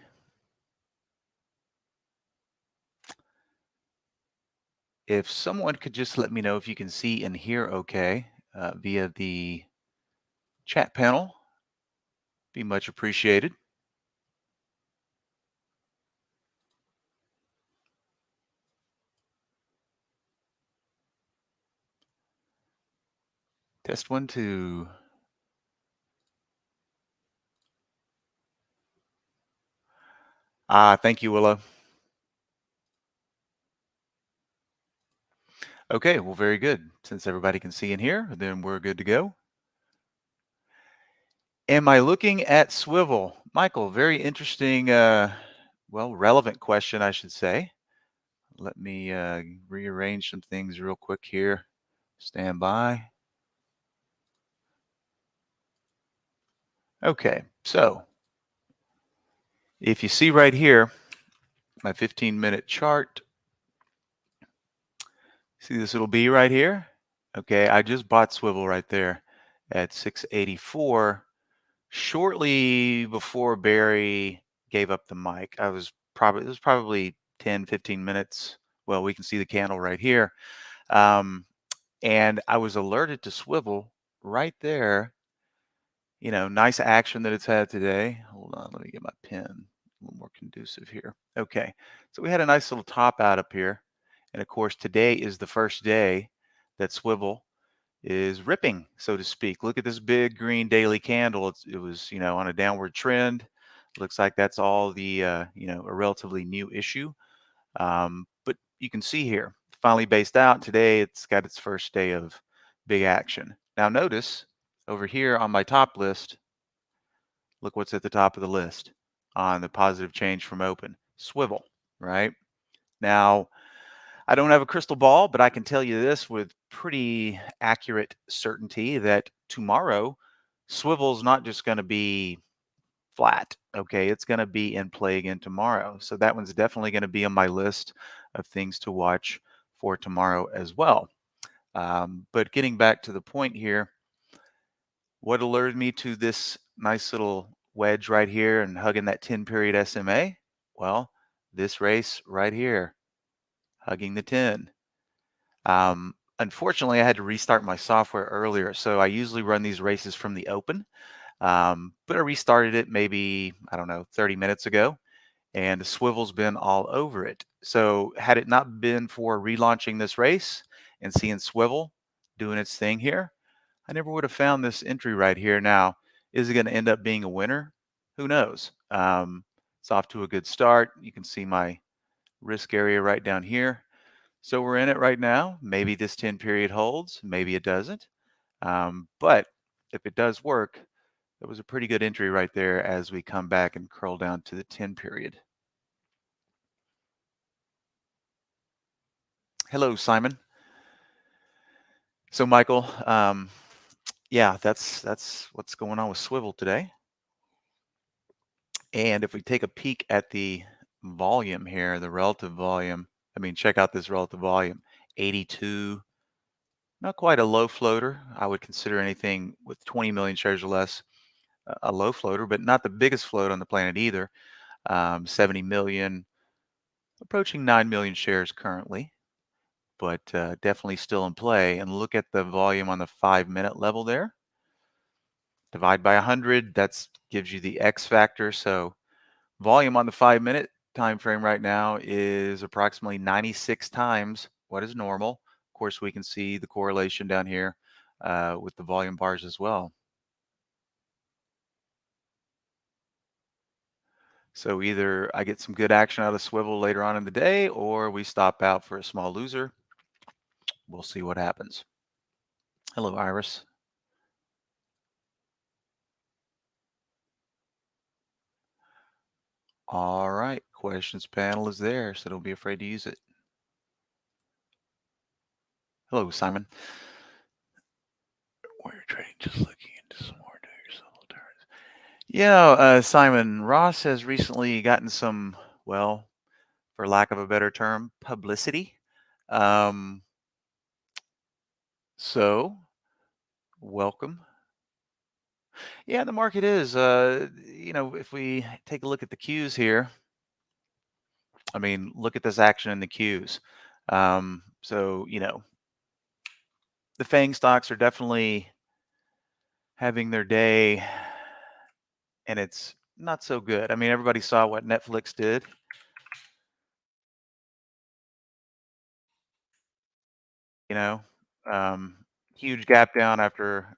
If someone could just let me know if you can see and hear okay via the chat panel, be much appreciated. Test 1, 2. Thank you, Willow. Okay, well, very good. Since everybody can see and hear, then we're good to go. Am I looking at swivel? Michael, very interesting, well, relevant question, I should say. Let me rearrange some things real quick here. Stand by. Okay, so if you see right here, my 15-minute chart, see this little B right here? Okay, I just bought swivel right there at 684 shortly before Barry gave up the mic. It was probably 10, 15 minutes. Well, we can see the candle right here. And I was alerted to swivel right there. You know, nice action that it's had today. Hold on, let me get my pen a little more conducive here. Okay, so we had a nice little top out up here. And of course, today is the first day that swivel is ripping, so to speak. Look at this big green daily candle. It was, you know, on a downward trend. Looks like that's all the, you know, a relatively new issue. But you can see here, finally based out today, it's got its first day of big action. Now notice over here on my top list, look what's at the top of the list on the positive change from open, swivel, right? Now, I don't have a crystal ball, but I can tell you this with pretty accurate certainty that tomorrow, swivel's not just going to be flat. Okay, it's going to be in play again tomorrow. So that one's definitely going to be on my list of things to watch for tomorrow as well. But getting back to the point here, what alerted me to this nice little wedge right here and hugging that 10-period SMA? Well, this race right here, hugging the 10. Unfortunately, I had to restart my software earlier, so I usually run these races from the open. But I restarted it maybe, I don't know, 30 minutes ago, and the swivel's been all over it. So had it not been for relaunching this race and seeing swivel doing its thing here, I never would have found this entry right here. Now, is it going to end up being a winner? Who knows? It's off to a good start. You can see my risk area right down here. So we're in it right now. Maybe this 10 period holds, maybe it doesn't. But if it does work, that was a pretty good entry right there as we come back and curl down to the 10 period. Hello, Simon. So Michael, yeah, that's what's going on with swivel today. And if we take a peek at the volume here, the relative volume, I mean, check out this relative volume, 82, not quite a low floater. I would consider anything with 20 million shares or less a low floater, but not the biggest float on the planet either. 70 million, approaching 9 million shares currently, but definitely still in play. And look at the volume on the 5-minute level there. Divide by 100, that gives you the X factor. So volume on the 5-minute time frame right now is approximately 96 times what is normal. Of course, we can see the correlation down here with the volume bars as well. So either I get some good action out of swivel later on in the day, or we stop out for a small loser. We'll see what happens. Hello, Iris. All right, questions panel is there, so don't be afraid to use it. Hello, Simon. Warrior trading, just looking into some more do-it-yourself alternatives. Simon, Ross has recently gotten some, well, for lack of a better term, publicity. So welcome. Yeah, the market is, if we take a look at the Qs here, I mean, look at this action in the Qs. The FANG stocks are definitely having their day, and it's not so good. I mean, everybody saw what Netflix did. Huge gap down after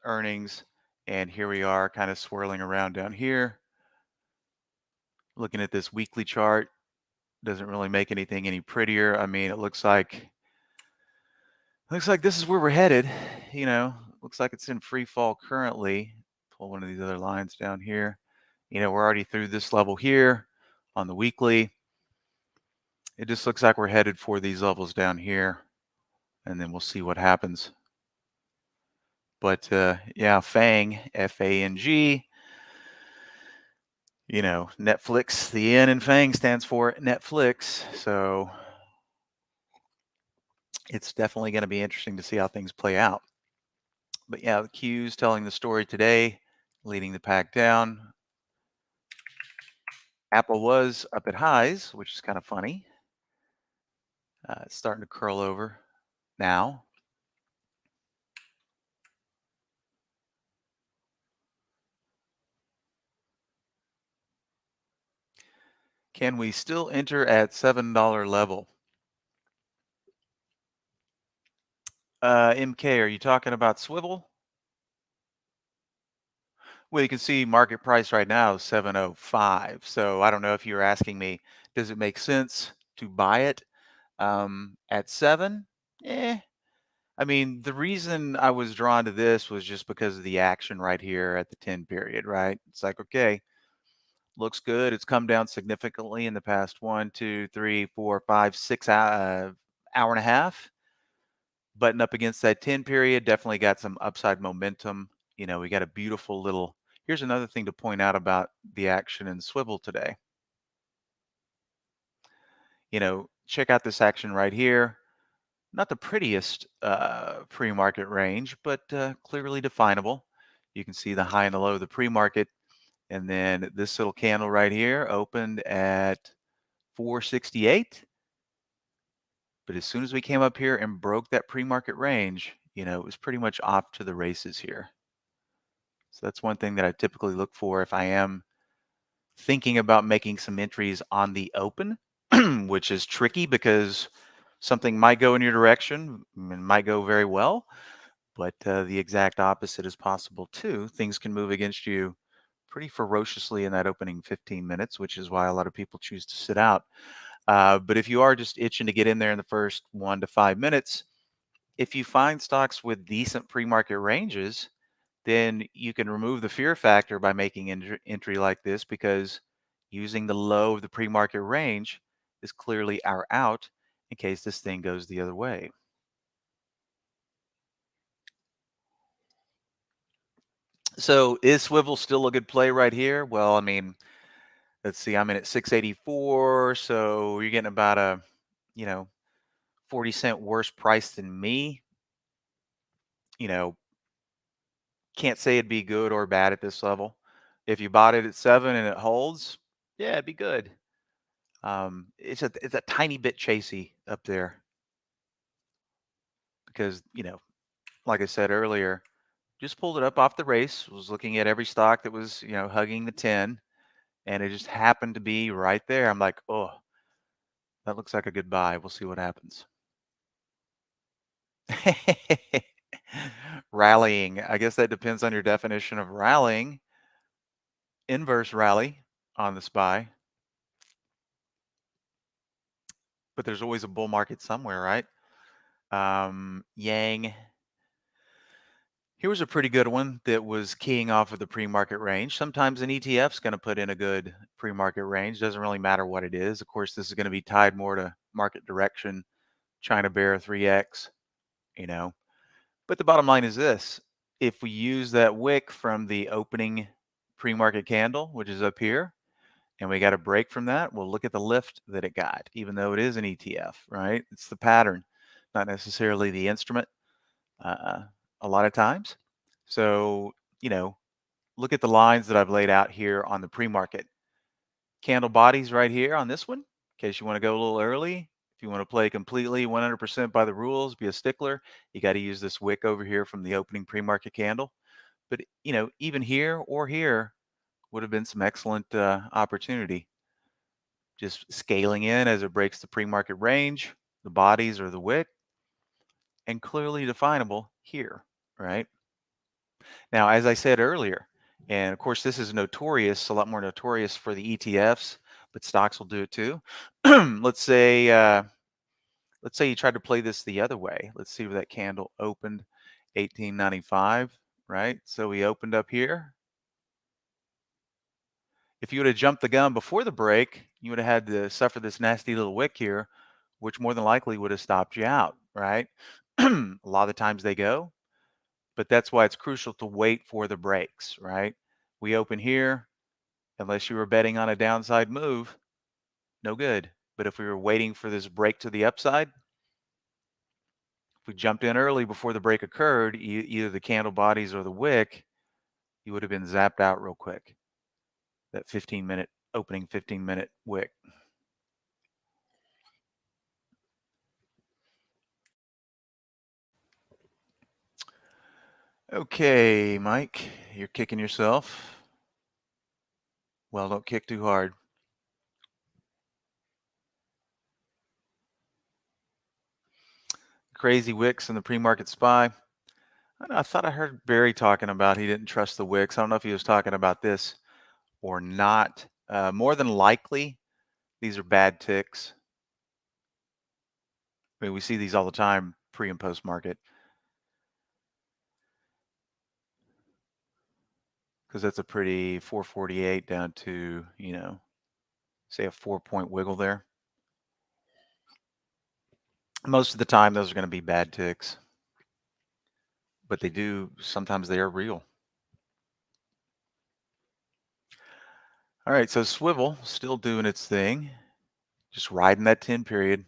earnings, and here we are kind of swirling around down here. Looking at this weekly chart, doesn't really make anything any prettier. I mean, it looks like this is where we're headed. Looks like it's in free fall currently. Pull one of these other lines down here. We're already through this level here on the weekly. It just looks like we're headed for these levels down here, and then we'll see what happens. But yeah, FANG, F-A-N-G. Netflix, the N in FANG stands for Netflix. So it's definitely going to be interesting to see how things play out. But yeah, the Q's telling the story today, leading the pack down. Apple was up at highs, which is kind of funny. It's starting to curl over now. Can we still enter at $7 level? MK, are you talking about swivel? Well, you can see market price right now is 705. So I don't know if you're asking me, does it make sense to buy it at 7? I mean, the reason I was drawn to this was just because of the action right here at the 10 period, right? It's like, okay, looks good. It's come down significantly in the past 1, 2, 3, 4, 5, 6 hour and a half. Button up against that 10 period, definitely got some upside momentum. We got a beautiful little, here's another thing to point out about the action in swivel today. Check out this action right here. Not the prettiest pre-market range, but clearly definable. You can see the high and the low of the pre-market. And then this little candle right here opened at 468. But as soon as we came up here and broke that pre-market range, it was pretty much off to the races here. So that's one thing that I typically look for if I am thinking about making some entries on the open, which is tricky because something might go in your direction and might go very well, but the exact opposite is possible too. Things can move against you pretty ferociously in that opening 15 minutes, which is why a lot of people choose to sit out. But if you are just itching to get in there in the first 1 to 5 minutes, if you find stocks with decent pre-market ranges, then you can remove the fear factor by making entry like this, because using the low of the pre-market range is clearly our out in case this thing goes the other way. So is swivel still a good play right here? Well, I mean, let's see, I'm in at 684, so you're getting about a 40-cent worse price than me. Can't say it'd be good or bad at this level. If you bought it at 7 and it holds, yeah, it'd be good. It's a tiny bit chasey up there because, like I said earlier, just pulled it up off the race, was looking at every stock that was, hugging the 10, and it just happened to be right there. I'm like, oh, that looks like a good buy. We'll see what happens. Rallying. I guess that depends on your definition of rallying. Inverse rally on the SPY. But there's always a bull market somewhere, right? Yang. Here was a pretty good one that was keying off of the pre-market range. Sometimes an ETF's going to put in a good pre-market range. Doesn't really matter what it is. Of course, this is going to be tied more to market direction, China bear 3X, you know. But the bottom line is this. If we use that wick from the opening pre-market candle, which is up here, and we got a break from that, we'll look at the lift that it got, even though it is an ETF, right? It's the pattern, not necessarily the instrument a lot of times. So, look at the lines that I've laid out here on the pre-market. Candle bodies right here on this one, in case you want to go a little early. If you want to play completely 100% by the rules, be a stickler, you got to use this wick over here from the opening pre-market candle. But, even here or here would have been some excellent opportunity. Just scaling in as it breaks the pre-market range, the bodies or the wick, and clearly definable here, right? Now, as I said earlier, and of course, this is notorious, a lot more notorious for the ETFs, but stocks will do it too. Let's say you tried to play this the other way. Let's see where that candle opened, 1895, right? So we opened up here. If you would have jumped the gun before the break, you would have had to suffer this nasty little wick here, which more than likely would have stopped you out, right? A lot of the times they go, but that's why it's crucial to wait for the breaks, right? We open here, unless you were betting on a downside move, no good. But if we were waiting for this break to the upside, if we jumped in early before the break occurred, either the candle bodies or the wick, you would have been zapped out real quick. That 15-minute opening 15-minute wick. Okay, Mike, you're kicking yourself. Well, don't kick too hard. Crazy wicks in the pre-market SPY. I thought I heard Barry talking about he didn't trust the wicks. I don't know if he was talking about this or not. More than likely, these are bad ticks. I mean, we see these all the time, pre and post market. Because that's a pretty 448 down to, say a 4-point wiggle there. Most of the time, those are going to be bad ticks. But sometimes they are real. All right, so swivel still doing its thing. Just riding that 10 period.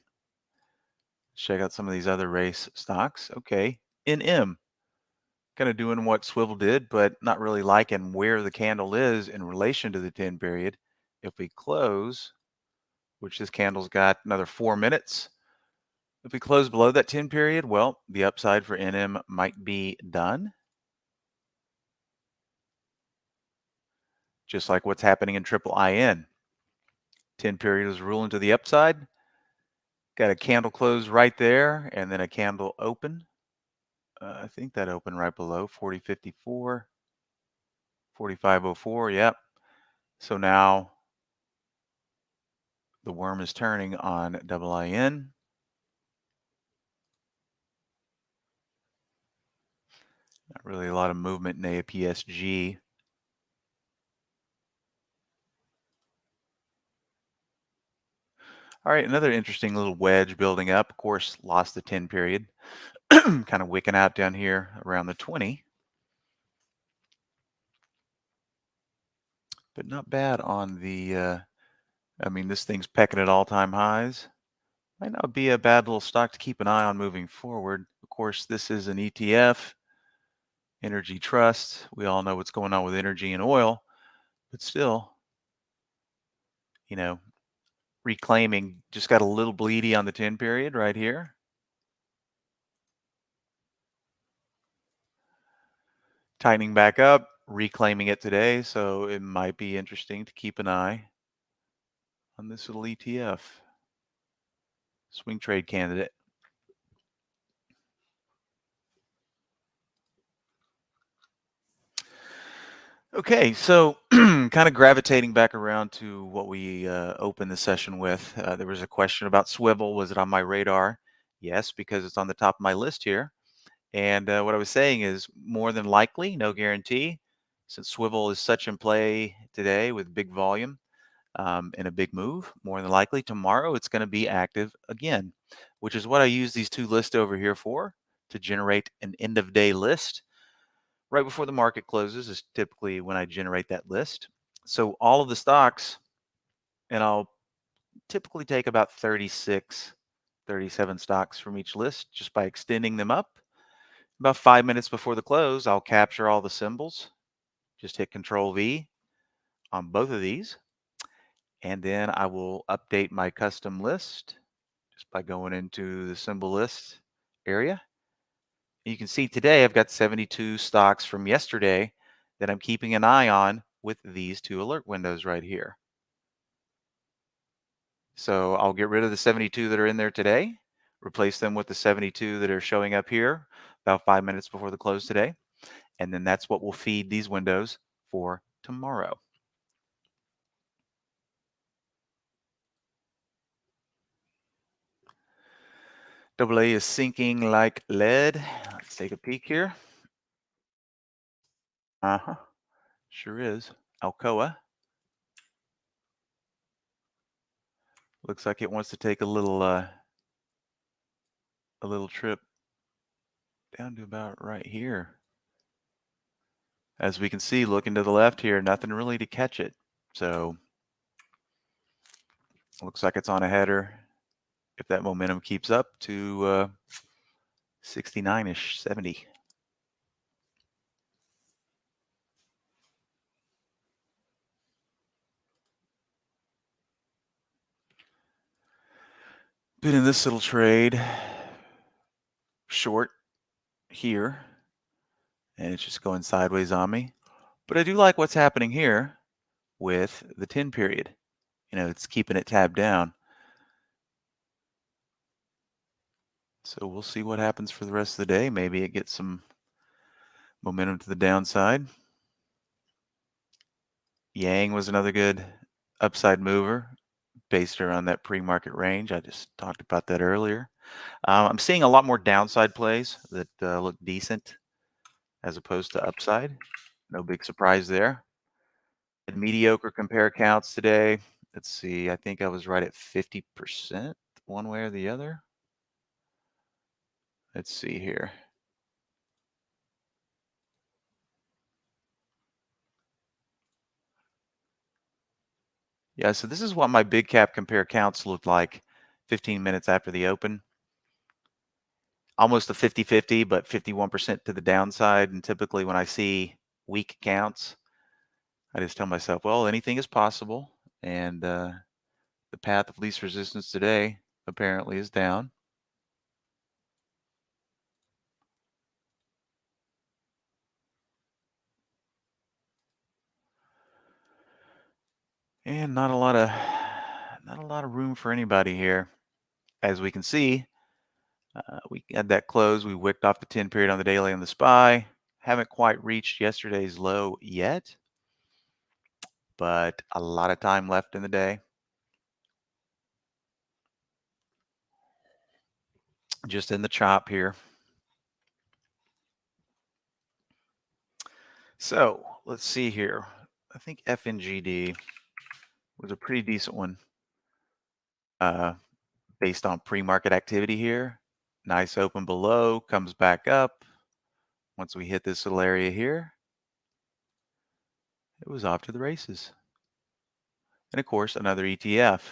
Check out some of these other race stocks. Okay, NM. Kind of doing what swivel did, but not really liking where the candle is in relation to the 10 period. If we close, which this candle's got another 4 minutes. If we close below that 10 period, well, the upside for NM might be done. Just like what's happening in triple IN. 10 period is ruling to the upside. Got a candle close right there, and then a candle open. I think that opened right below 40.54, 45.04. Yep. So now the worm is turning on double IN. Not really a lot of movement in APSG. All right, another interesting little wedge building up. Of course, lost the 10 period. Kind of wicking out down here around the 20. But not bad on the, this thing's pecking at all-time highs. Might not be a bad little stock to keep an eye on moving forward. Of course, this is an ETF, Energy Trust. We all know what's going on with energy and oil, but still, reclaiming, just got a little bleedy on the 10 period right here. Tightening back up, reclaiming it today, so it might be interesting to keep an eye on this little ETF. Swing trade candidate. Okay, so kind of gravitating back around to what we opened the session with. There was a question about swivel. Was it on my radar? Yes, because it's on the top of my list here. And what I was saying is more than likely, no guarantee, since swivel is such in play today with big volume and a big move, more than likely tomorrow it's going to be active again, which is what I use these two lists over here for, to generate an end of day list. Right before the market closes is typically when I generate that list. So all of the stocks, and I'll typically take about 36, 37 stocks from each list just by extending them up. About 5 minutes before the close, I'll capture all the symbols. Just hit Control V on both of these. And then I will update my custom list just by going into the symbol list area. You can see today I've got 72 stocks from yesterday that I'm keeping an eye on with these two alert windows right here. So I'll get rid of the 72 that are in there today, replace them with the 72 that are showing up here about 5 minutes before the close today. And then that's what will feed these windows for tomorrow. AA is sinking like lead. Let's take a peek here. Sure is. Alcoa. Looks like it wants to take a little trip down to about right here. As we can see, looking to the left here, nothing really to catch it. So looks like it's on a header. If that momentum keeps up to 69-ish, 70. Been in this little trade short here, and it's just going sideways on me. But I do like what's happening here with the 10 period. It's keeping it tabbed down. So we'll see what happens for the rest of the day. Maybe it gets some momentum to the downside. Yang was another good upside mover based around that pre-market range. I just talked about that earlier. I'm seeing a lot more downside plays that look decent as opposed to upside. No big surprise there. Mediocre compare counts today. Let's see. I think I was right at 50% one way or the other. Let's see here. Yeah, so this is what my big cap compare counts looked like 15 minutes after the open. Almost a 50-50, but 51% to the downside. And typically when I see weak counts, I just tell myself, well, anything is possible. And the path of least resistance today apparently is down. And not a lot of room for anybody here. As we can see, we had that close. We wicked off the 10 period on the daily on the SPY. Haven't quite reached yesterday's low yet, but a lot of time left in the day. Just in the chop here. So let's see here. I think FNGD was a pretty decent one based on pre-market activity here. Nice open below, comes back up. Once we hit this little area here, it was off to the races. And of course, another ETF.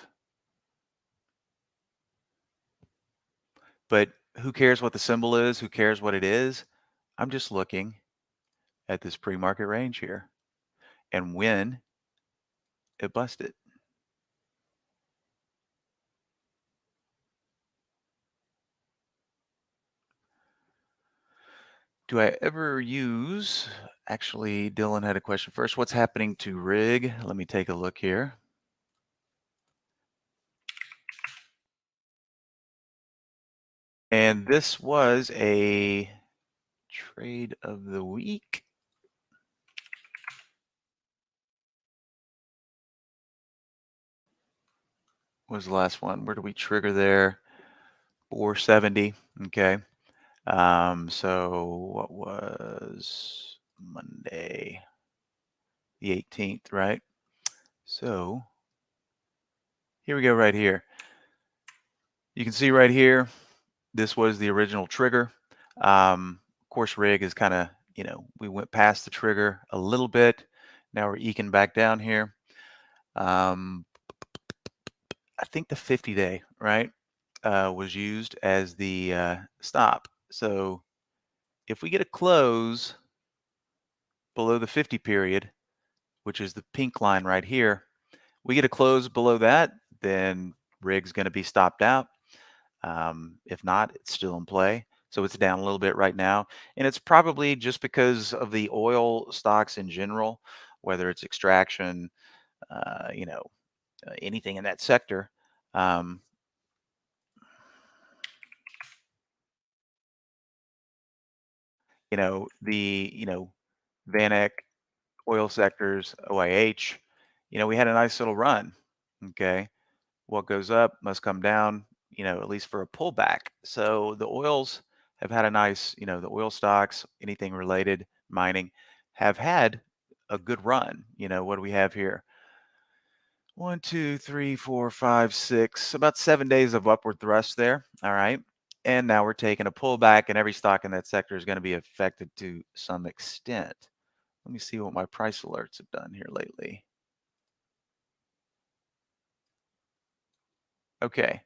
But who cares what the symbol is? Who cares what it is? I'm just looking at this pre-market range here and when it busted. Do I ever use, actually, Dylan had a question first. What's happening to rig? Let me take a look here. And this was a trade of the week. What was the last one? Where do we trigger there? 470. Okay. So what was Monday? The 18th, right? So here we go right here. You can see right here, this was the original trigger. Of course, rig is kind of, we went past the trigger a little bit. Now we're eking back down here. I think the 50-day, right, was used as the stop. So if we get a close below the 50 period, which is the pink line right here, we get a close below that, then rig's going to be stopped out. If not, it's still in play. So it's down a little bit right now. And it's probably just because of the oil stocks in general, whether it's extraction, anything in that sector. Um, VanEck, oil sectors, OIH, we had a nice little run. Okay. What goes up must come down, at least for a pullback. So the oils have had a nice, the oil stocks, anything related, mining, have had a good run. What do we have here? 1, 2, 3, 4, 5, 6, about 7 days of upward thrust there. All right. And now we're taking a pullback, and every stock in that sector is going to be affected to some extent. Let me see what my price alerts have done here lately. Okay.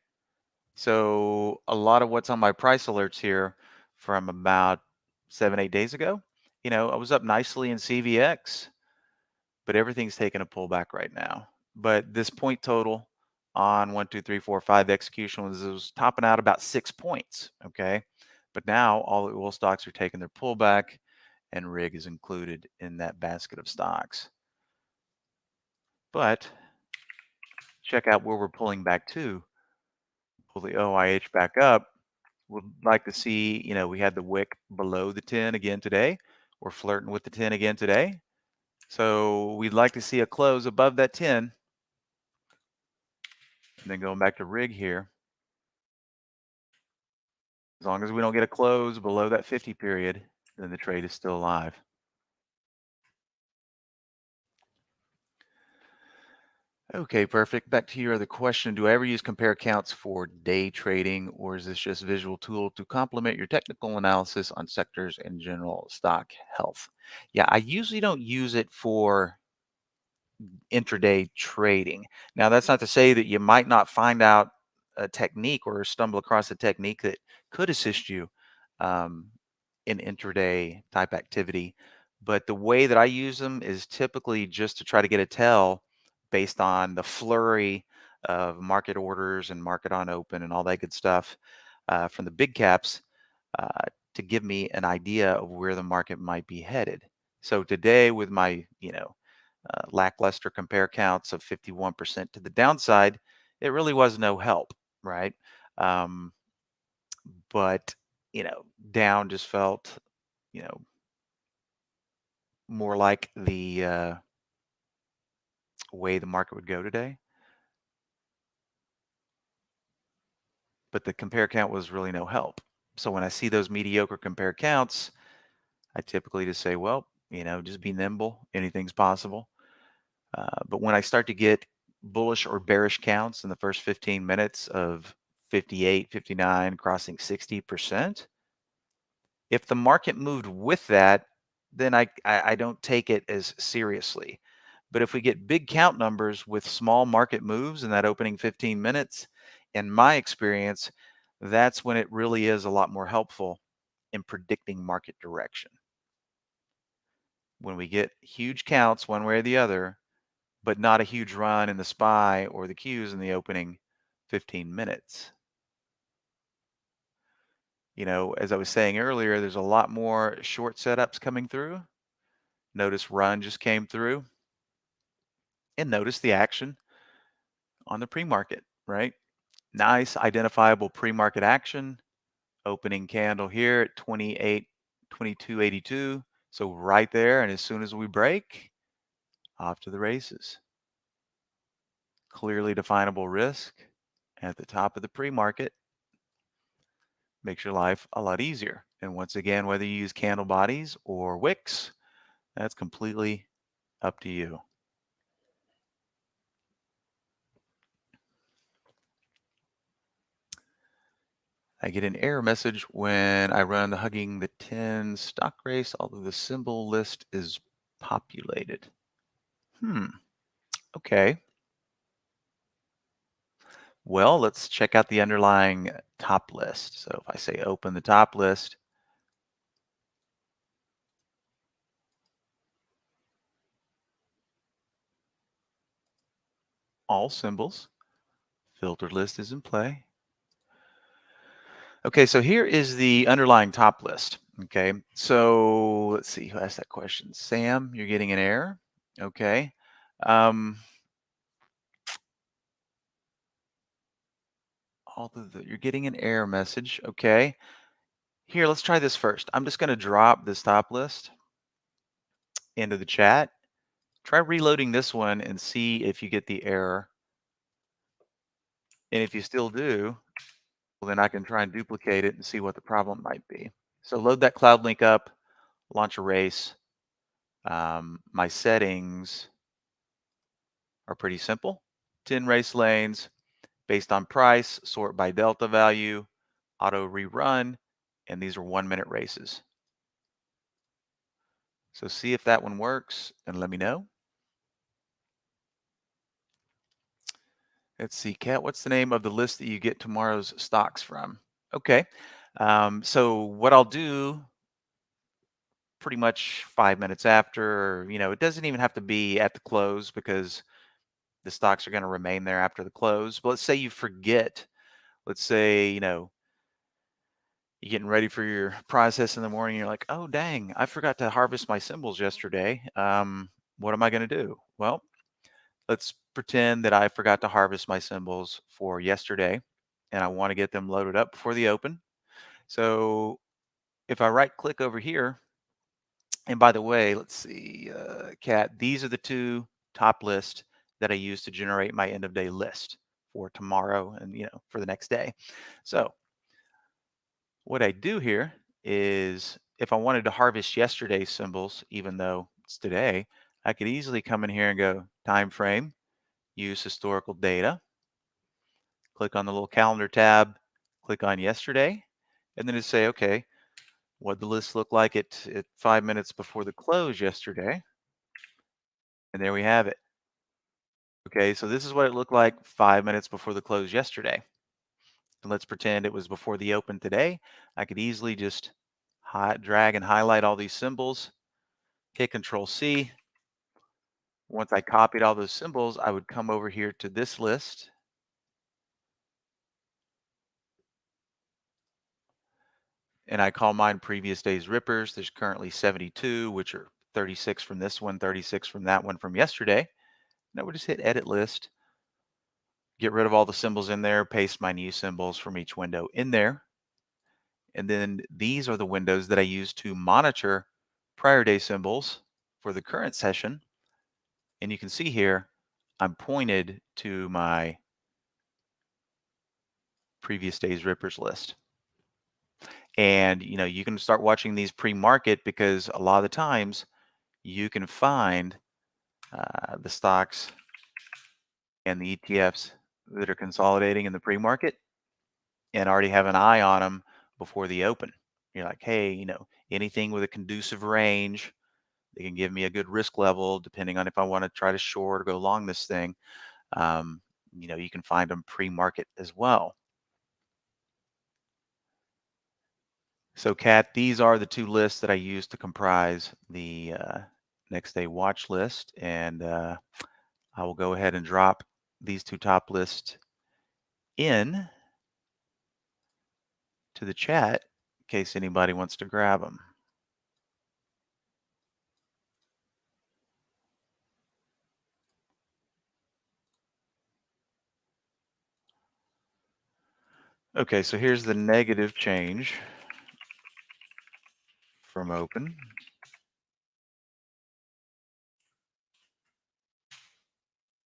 So a lot of what's on my price alerts here from about 7, 8 days ago, I was up nicely in CVX, but everything's taking a pullback right now. But this point total on 1, 2, 3, 4, 5 execution was topping out about 6 points. Okay. But now all the oil stocks are taking their pullback, and rig is included in that basket of stocks. But check out where we're pulling back to. Pull the OIH back up. Would like to see, we had the wick below the 10 again today. We're flirting with the 10 again today. So we'd like to see a close above that 10. And then going back to rig here. As long as we don't get a close below that 50 period, then the trade is still alive. Okay, perfect. Back to your other question. Do I ever use compare counts for day trading, or is this just a visual tool to complement your technical analysis on sectors and general stock health? Yeah, I usually don't use it for intraday trading. Now, that's not to say that you might not find out a technique or stumble across a technique that could assist you um, in intraday type activity. But the way that I use them is typically just to try to get a tell based on the flurry of market orders and market on open and all that good stuff from the big caps uh, to give me an idea of where the market might be headed. So today, with my lackluster compare counts of 51% to the downside, it really was no help, right? Um, but down just felt you know more like the way the market would go today. But the compare count was really no help. So when I see those mediocre compare counts, I typically just say, well, just be nimble. Anything's possible. But when I start to get bullish or bearish counts in the first 15 minutes of 58, 59, crossing 60%, if the market moved with that, then I don't take it as seriously. But if we get big count numbers with small market moves in that opening 15 minutes, in my experience, that's when it really is a lot more helpful in predicting market direction. When we get huge counts one way or the other, but not a huge run in the SPY or the Qs in the opening 15 minutes. As I was saying earlier, there's a lot more short setups coming through. Notice run just came through. And notice the action on the pre-market, right? Nice identifiable pre-market action. Opening candle here at 22.82. So right there, and as soon as we break, off to the races. Clearly definable risk at the top of the pre-market makes your life a lot easier. And once again, whether you use candle bodies or wicks, that's completely up to you. I get an error message when I run the Hugging the 10 stock race, although the symbol list is populated. Okay. Well, let's check out the underlying top list. So if I say open the top list, all symbols, filtered list is in play. Okay, so here is the underlying top list. Okay, so let's see who asked that question. Sam, you're getting an error. Okay. You're getting an error message. Okay. Here, let's try this first. I'm just going to drop this top list into the chat. Try reloading this one and see if you get the error. And if you still do, well, then I can try and duplicate it and see what the problem might be. So load that cloud link up, launch a race. My settings are pretty simple. 10 race lanes based on price, sort by delta value, auto rerun, and these are 1-minute races. So see if that one works and let me know. Let's see, Kat, what's the name of the list that you get tomorrow's stocks from? Okay. So what I'll do pretty much 5 minutes after, it doesn't even have to be at the close because the stocks are going to remain there after the close. But let's say you forget, let's say, you're getting ready for your process in the morning. You're like, oh, dang, I forgot to harvest my symbols yesterday. What am I going to do? Well, let's pretend that I forgot to harvest my symbols for yesterday and I want to get them loaded up before the open. So if I right click over here, and by the way, let's see, Kat, these are the two top lists that I use to generate my end of day list for tomorrow and, for the next day. So what I do here is if I wanted to harvest yesterday's symbols, even though it's today, I could easily come in here and go time frame, use historical data, click on the little calendar tab, click on yesterday, and then just say, okay, what the list look like at 5 minutes before the close yesterday. And there we have it. Okay, so this is what it looked like 5 minutes before the close yesterday. And let's pretend it was before the open today. I could easily just drag and highlight all these symbols, hit Control C. Once I copied all those symbols, I would come over here to this list. And I call mine previous day's rippers. There's currently 72, which are 36 from this one, 36 from that one from yesterday. And I would just hit Edit List, get rid of all the symbols in there, paste my new symbols from each window in there. And then these are the windows that I use to monitor prior day symbols for the current session. And you can see here, I'm pointed to my previous day's rippers list. And, you can start watching these pre-market because a lot of the times you can find the stocks and the ETFs that are consolidating in the pre-market and already have an eye on them before the open. You're like, hey, anything with a conducive range, they can give me a good risk level depending on if I want to try to short or go long this thing. You can find them pre-market as well. So Kat, these are the two lists that I use to comprise the next day watch list. And I will go ahead and drop these two top lists in to the chat in case anybody wants to grab them. Okay, so here's the negative change from open.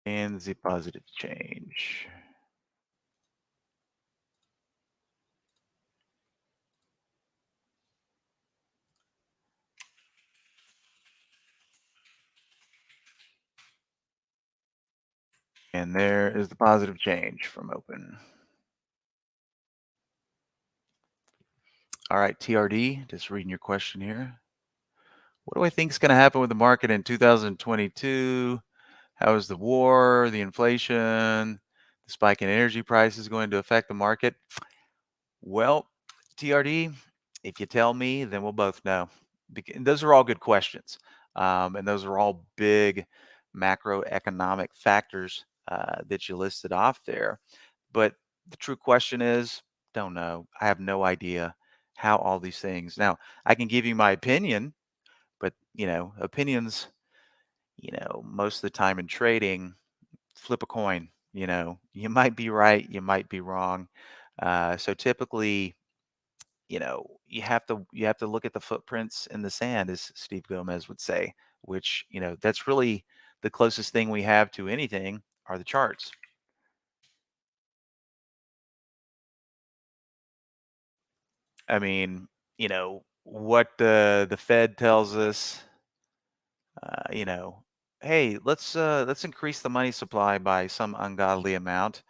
And the positive change. And there is the positive change from open. All right, TRD, just reading your question here. What do I think is going to happen with the market in 2022? How is the war, the inflation, the spike in energy prices going to affect the market? Well, TRD, if you tell me, then we'll both know. Those are all good questions. And those are all big macroeconomic factors that you listed off there. But the true question is, don't know. I have no idea how all these things. Now, I can give you my opinion, but opinions, most of the time in trading, flip a coin. You might be right, you might be wrong. So typically, you have to look at the footprints in the sand, as Steve Gomez would say, which that's really the closest thing we have to anything are the charts. I mean, what the Fed tells us, you know, hey, let's increase the money supply by some ungodly amount,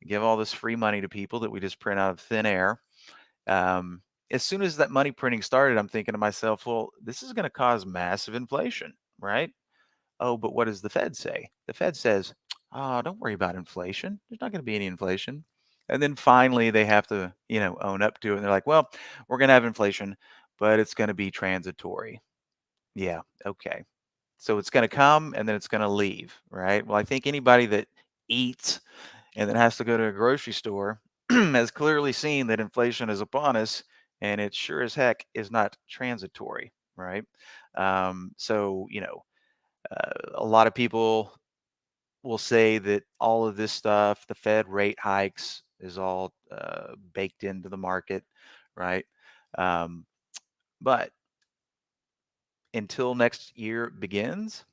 give all this free money to people that we just print out of thin air. Um, as soon as that money printing started, I'm thinking to myself, well, this is going to cause massive inflation, right? Oh, but what does the Fed say? The Fed says, oh, don't worry about inflation. There's not going to be any inflation. And then finally they have to, own up to it. And they're like, well, we're going to have inflation, but it's going to be transitory. Yeah. Okay. So it's going to come and then it's going to leave, right? Well, I think anybody that eats and then has to go to a grocery store has clearly seen that inflation is upon us, and it sure as heck is not transitory, right? So, a lot of people will say that all of this stuff, the Fed rate hikes, is all baked into the market, right? Um, but until next year begins,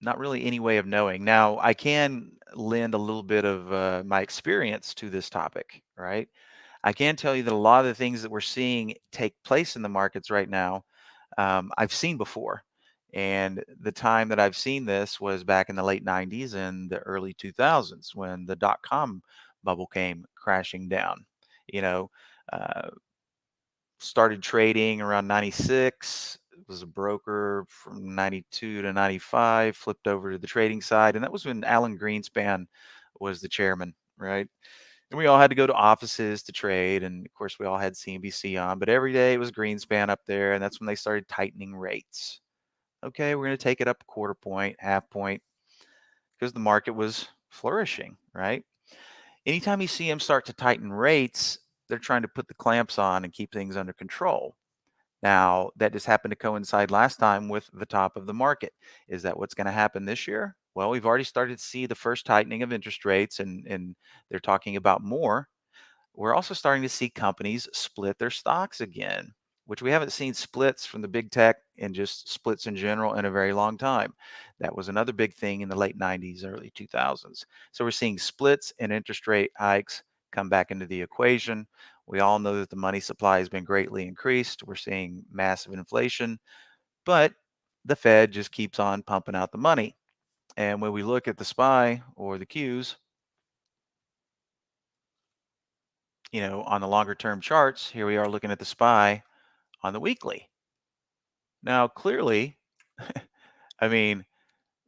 not really any way of knowing. Now, I can lend a little bit of my experience to this topic, right? I can tell you that a lot of the things that we're seeing take place in the markets right now, I've seen before. And the time that I've seen this was back in the late 90s and the early 2000s when the dot-com bubble came crashing down. You know, uh, Started trading around 96, was a broker from 92 to 95, flipped over to the trading side. And that was when Alan Greenspan was the chairman, right? And we all had to go to offices to trade. And of course, we all had CNBC on, but every day it was Greenspan up there. And that's when they started tightening rates. Okay, we're going to take it up a quarter point, half point, because the market was flourishing, right? Anytime you see them start to tighten rates, they're trying to put the clamps on and keep things under control. Now, that just happened to coincide last time with the top of the market. Is that what's going to happen this year? Well, we've already started to see the first tightening of interest rates, and they're talking about more. We're also starting to see companies split their stocks again, which we haven't seen splits from the big tech and just splits in general in a very long time. That was another big thing in the late 90s, early 2000s. So we're seeing splits and interest rate hikes come back into the equation. We all know that the money supply has been greatly increased. We're seeing massive inflation, but the Fed just keeps on pumping out the money. And when we look at the SPY or the Qs, on the longer term charts, here we are looking at the SPY on the weekly. Now, clearly, I mean,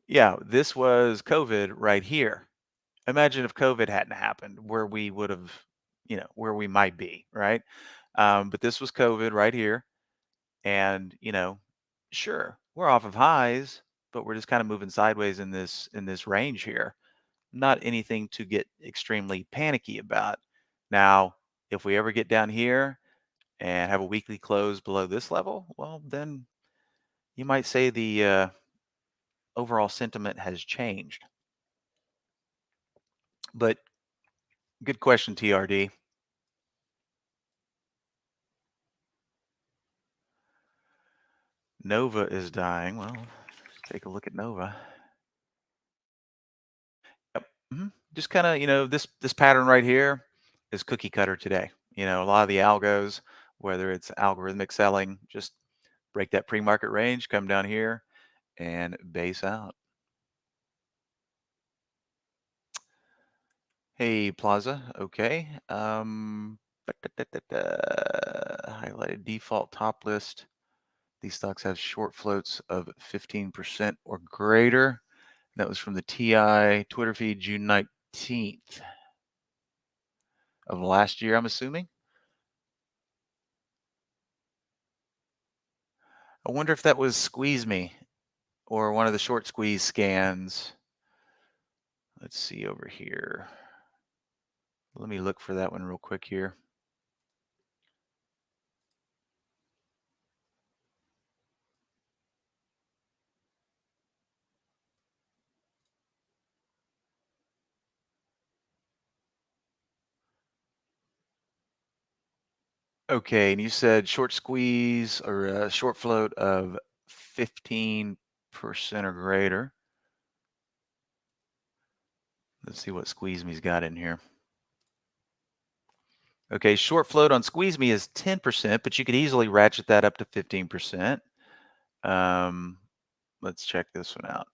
yeah, this was COVID right here. Imagine if COVID hadn't happened, where we would have, where we might be, right? But this was COVID right here. And, sure, we're off of highs, but we're just kind of moving sideways in this range here. Not anything to get extremely panicky about. Now, if we ever get down here and have a weekly close below this level, well, then you might say the overall sentiment has changed. But good question, TRD. Nova is dying. Well, let's take a look at Nova. Yep. Just kind of, this pattern right here is cookie cutter today. A lot of the algos, whether it's algorithmic selling, just break that pre-market range, come down here and base out. Hey, Plaza. Okay. Highlighted default top list. These stocks have short floats of 15% or greater. That was from the TI Twitter feed June 19th of last year, I'm assuming. I wonder if that was Squeeze Me or one of the short squeeze scans. Let's see over here. Let me look for that one real quick here. Okay, and you said short squeeze or a short float of 15% or greater. Let's see what Squeeze Me's got in here. Okay, short float on Squeeze Me is 10%, but you could easily ratchet that up to 15%. Let's check this one out.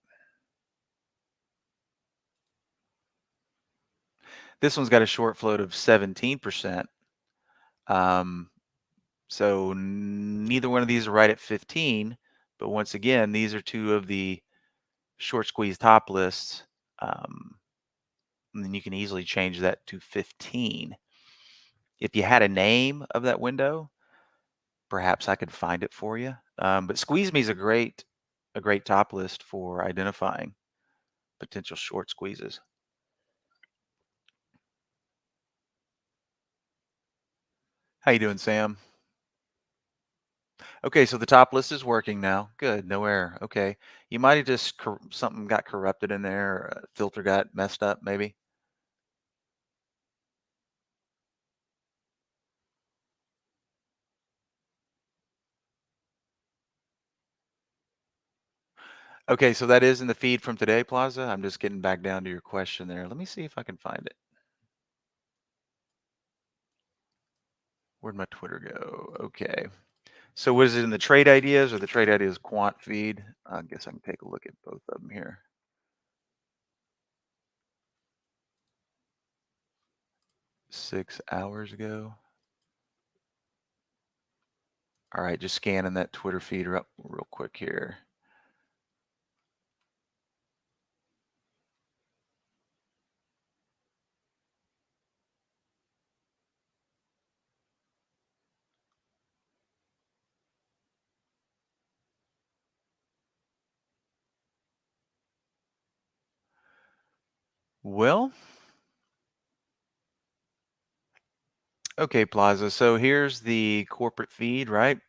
This one's got a short float of 17%. So neither one of these are right at 15, but once again, these are two of the short squeeze top lists. And then you can easily change that to 15. If you had a name of that window, perhaps I could find it for you. But Squeeze Me is a great top list for identifying potential short squeezes. How you doing, Sam? Okay, so the top list is working now. Good, no error. Okay, you might have just something got corrupted in there, or a filter got messed up, maybe. Okay, so that is in the feed from today, Plaza. I'm just getting back down to your question there. Let me see if I can find it. Where'd my Twitter go? Okay. So was it in the trade ideas or the trade ideas quant feed? I guess I can take a look at both of them here. Six hours ago. All right, just scanning that Twitter feed up real quick here. Well, okay, Plaza. So here's the corporate feed, right?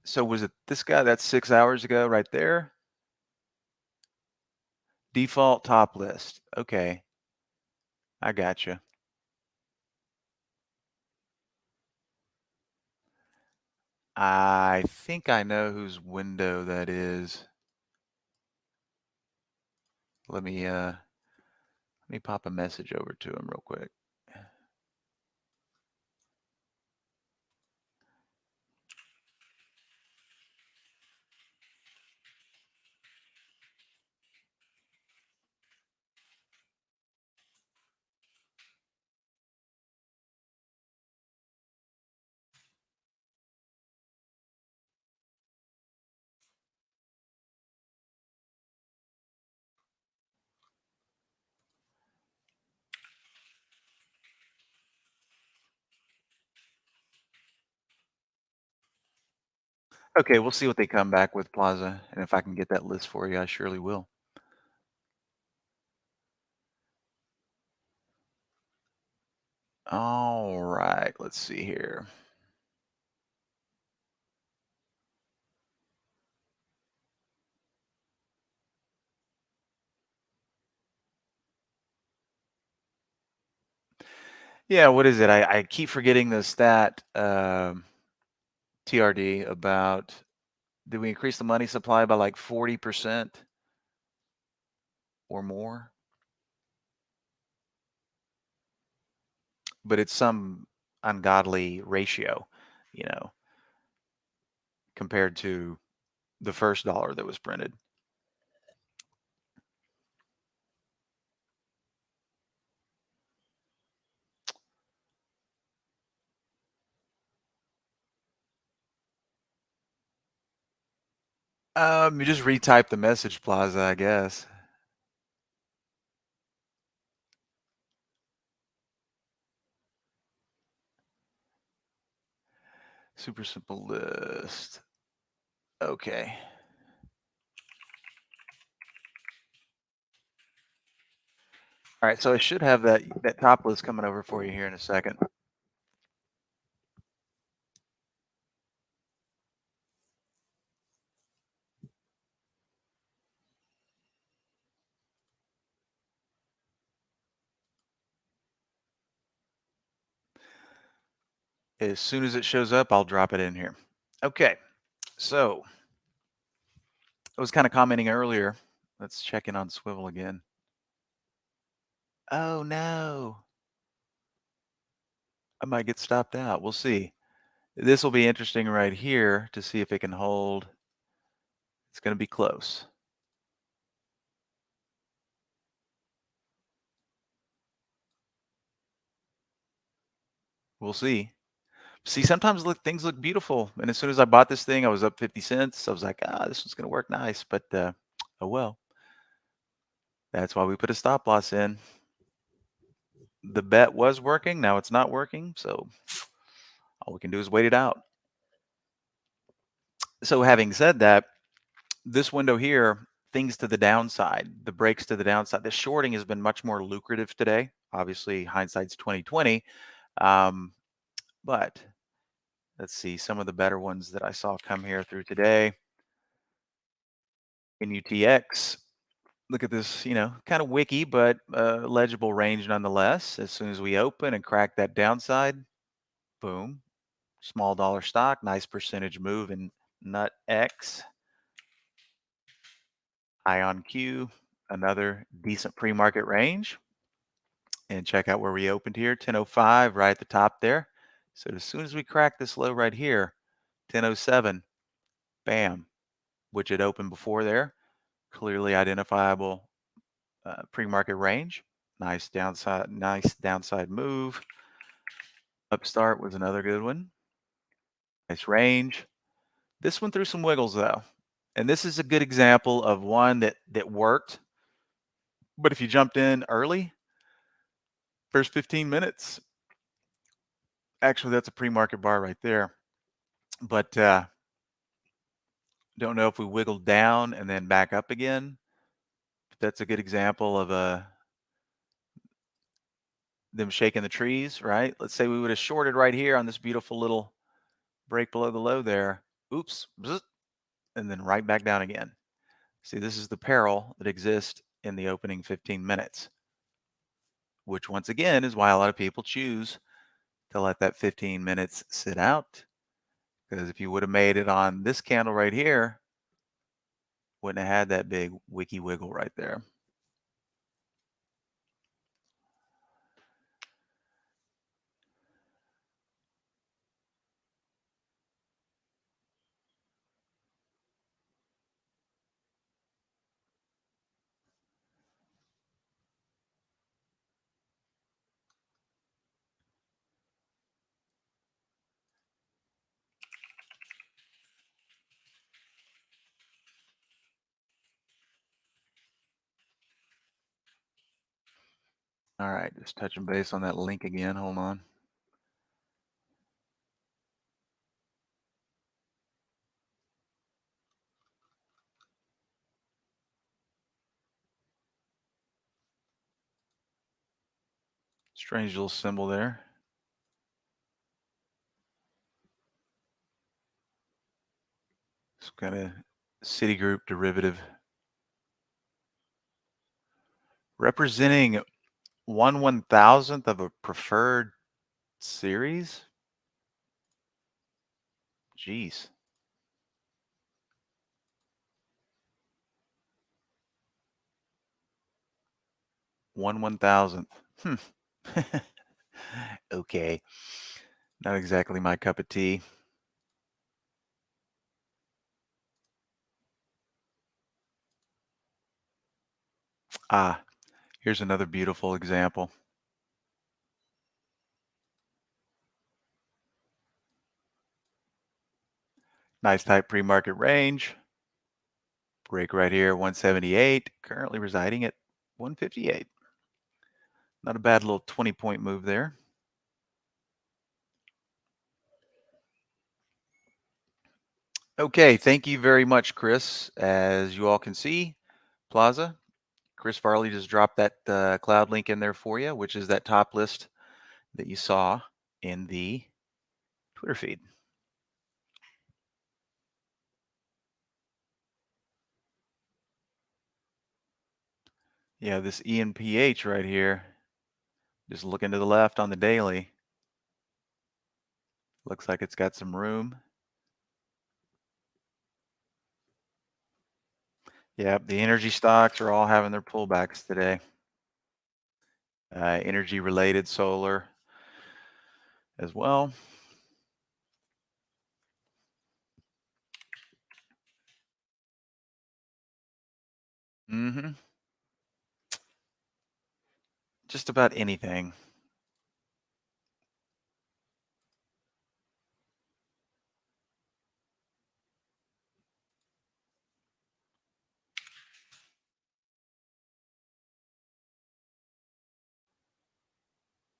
So was it this guy? That's 6 hours ago right there. Default top list. Okay. I got you. I think I know whose window that is. Let me pop a message over to him real quick. Okay, we'll see what they come back with, Plaza. And if I can get that list for you, I surely will. All right, let's see here. Yeah, what is it? I keep forgetting the stat, TRD, about did we increase the money supply by like 40% or more? But it's some ungodly ratio, you know, compared to the first dollar that was printed. You just retype the message, Plaza, I guess. Super simple list. Okay. All right, so I should have that top list coming over for you here in a second. As soon as it shows up, I'll drop it in here. Okay, so I was kind of commenting earlier. Let's check in on Swivel again. Oh no. I might get stopped out. We'll see. This will be interesting right here to see if it can hold. It's going to be close. We'll see. See, sometimes things look beautiful. And as soon as I bought this thing, I was up 50 cents. I was like, this one's going to work nice. But oh well. That's why we put a stop loss in. The bet was working. Now it's not working. So all we can do is wait it out. So having said that, this window here, things to the downside, the breaks to the downside, the shorting has been much more lucrative today. Obviously, hindsight's 2020. But let's see some of the better ones that I saw come here through today. In UTX, look at this, kind of wicky, but legible range nonetheless. As soon as we open and crack that downside, boom, small dollar stock, nice percentage move in Nut X. Ion Q, another decent pre-market range. And check out where we opened here, 1005 right at the top there. So as soon as we crack this low right here, 1007, bam, which had opened before there, clearly identifiable pre-market range. Nice downside move. Upstart was another good one. Nice range. This one threw some wiggles though. And this is a good example of one that worked. But if you jumped in early, first 15 minutes, actually that's a pre-market bar right there. But don't know if we wiggled down and then back up again. But that's a good example of them shaking the trees, right? Let's say we would have shorted right here on this beautiful little break below the low there. Oops, and then right back down again. See, this is the peril that exists in the opening 15 minutes, which once again is why a lot of people choose to let that 15 minutes sit out. Because if you would have made it on this candle right here, wouldn't have had that big wicky wiggle right there. All right, just touching base on that link again. Hold on. Strange little symbol there. It's kind of Citigroup derivative. Representing 1/1000th of a preferred series. Jeez. 1/1000th. Okay. Not exactly my cup of tea. Here's another beautiful example. Nice tight pre-market range. Break right here, 178, currently residing at 158. Not a bad little 20-point move there. Okay, thank you very much, Chris. As you all can see, Plaza, Chris Farley just dropped that cloud link in there for you, which is that top list that you saw in the Twitter feed. Yeah, this ENPH right here, just looking to the left on the daily, looks like it's got some room. Yeah, the energy stocks are all having their pullbacks today. Energy related, solar as well. Just about anything.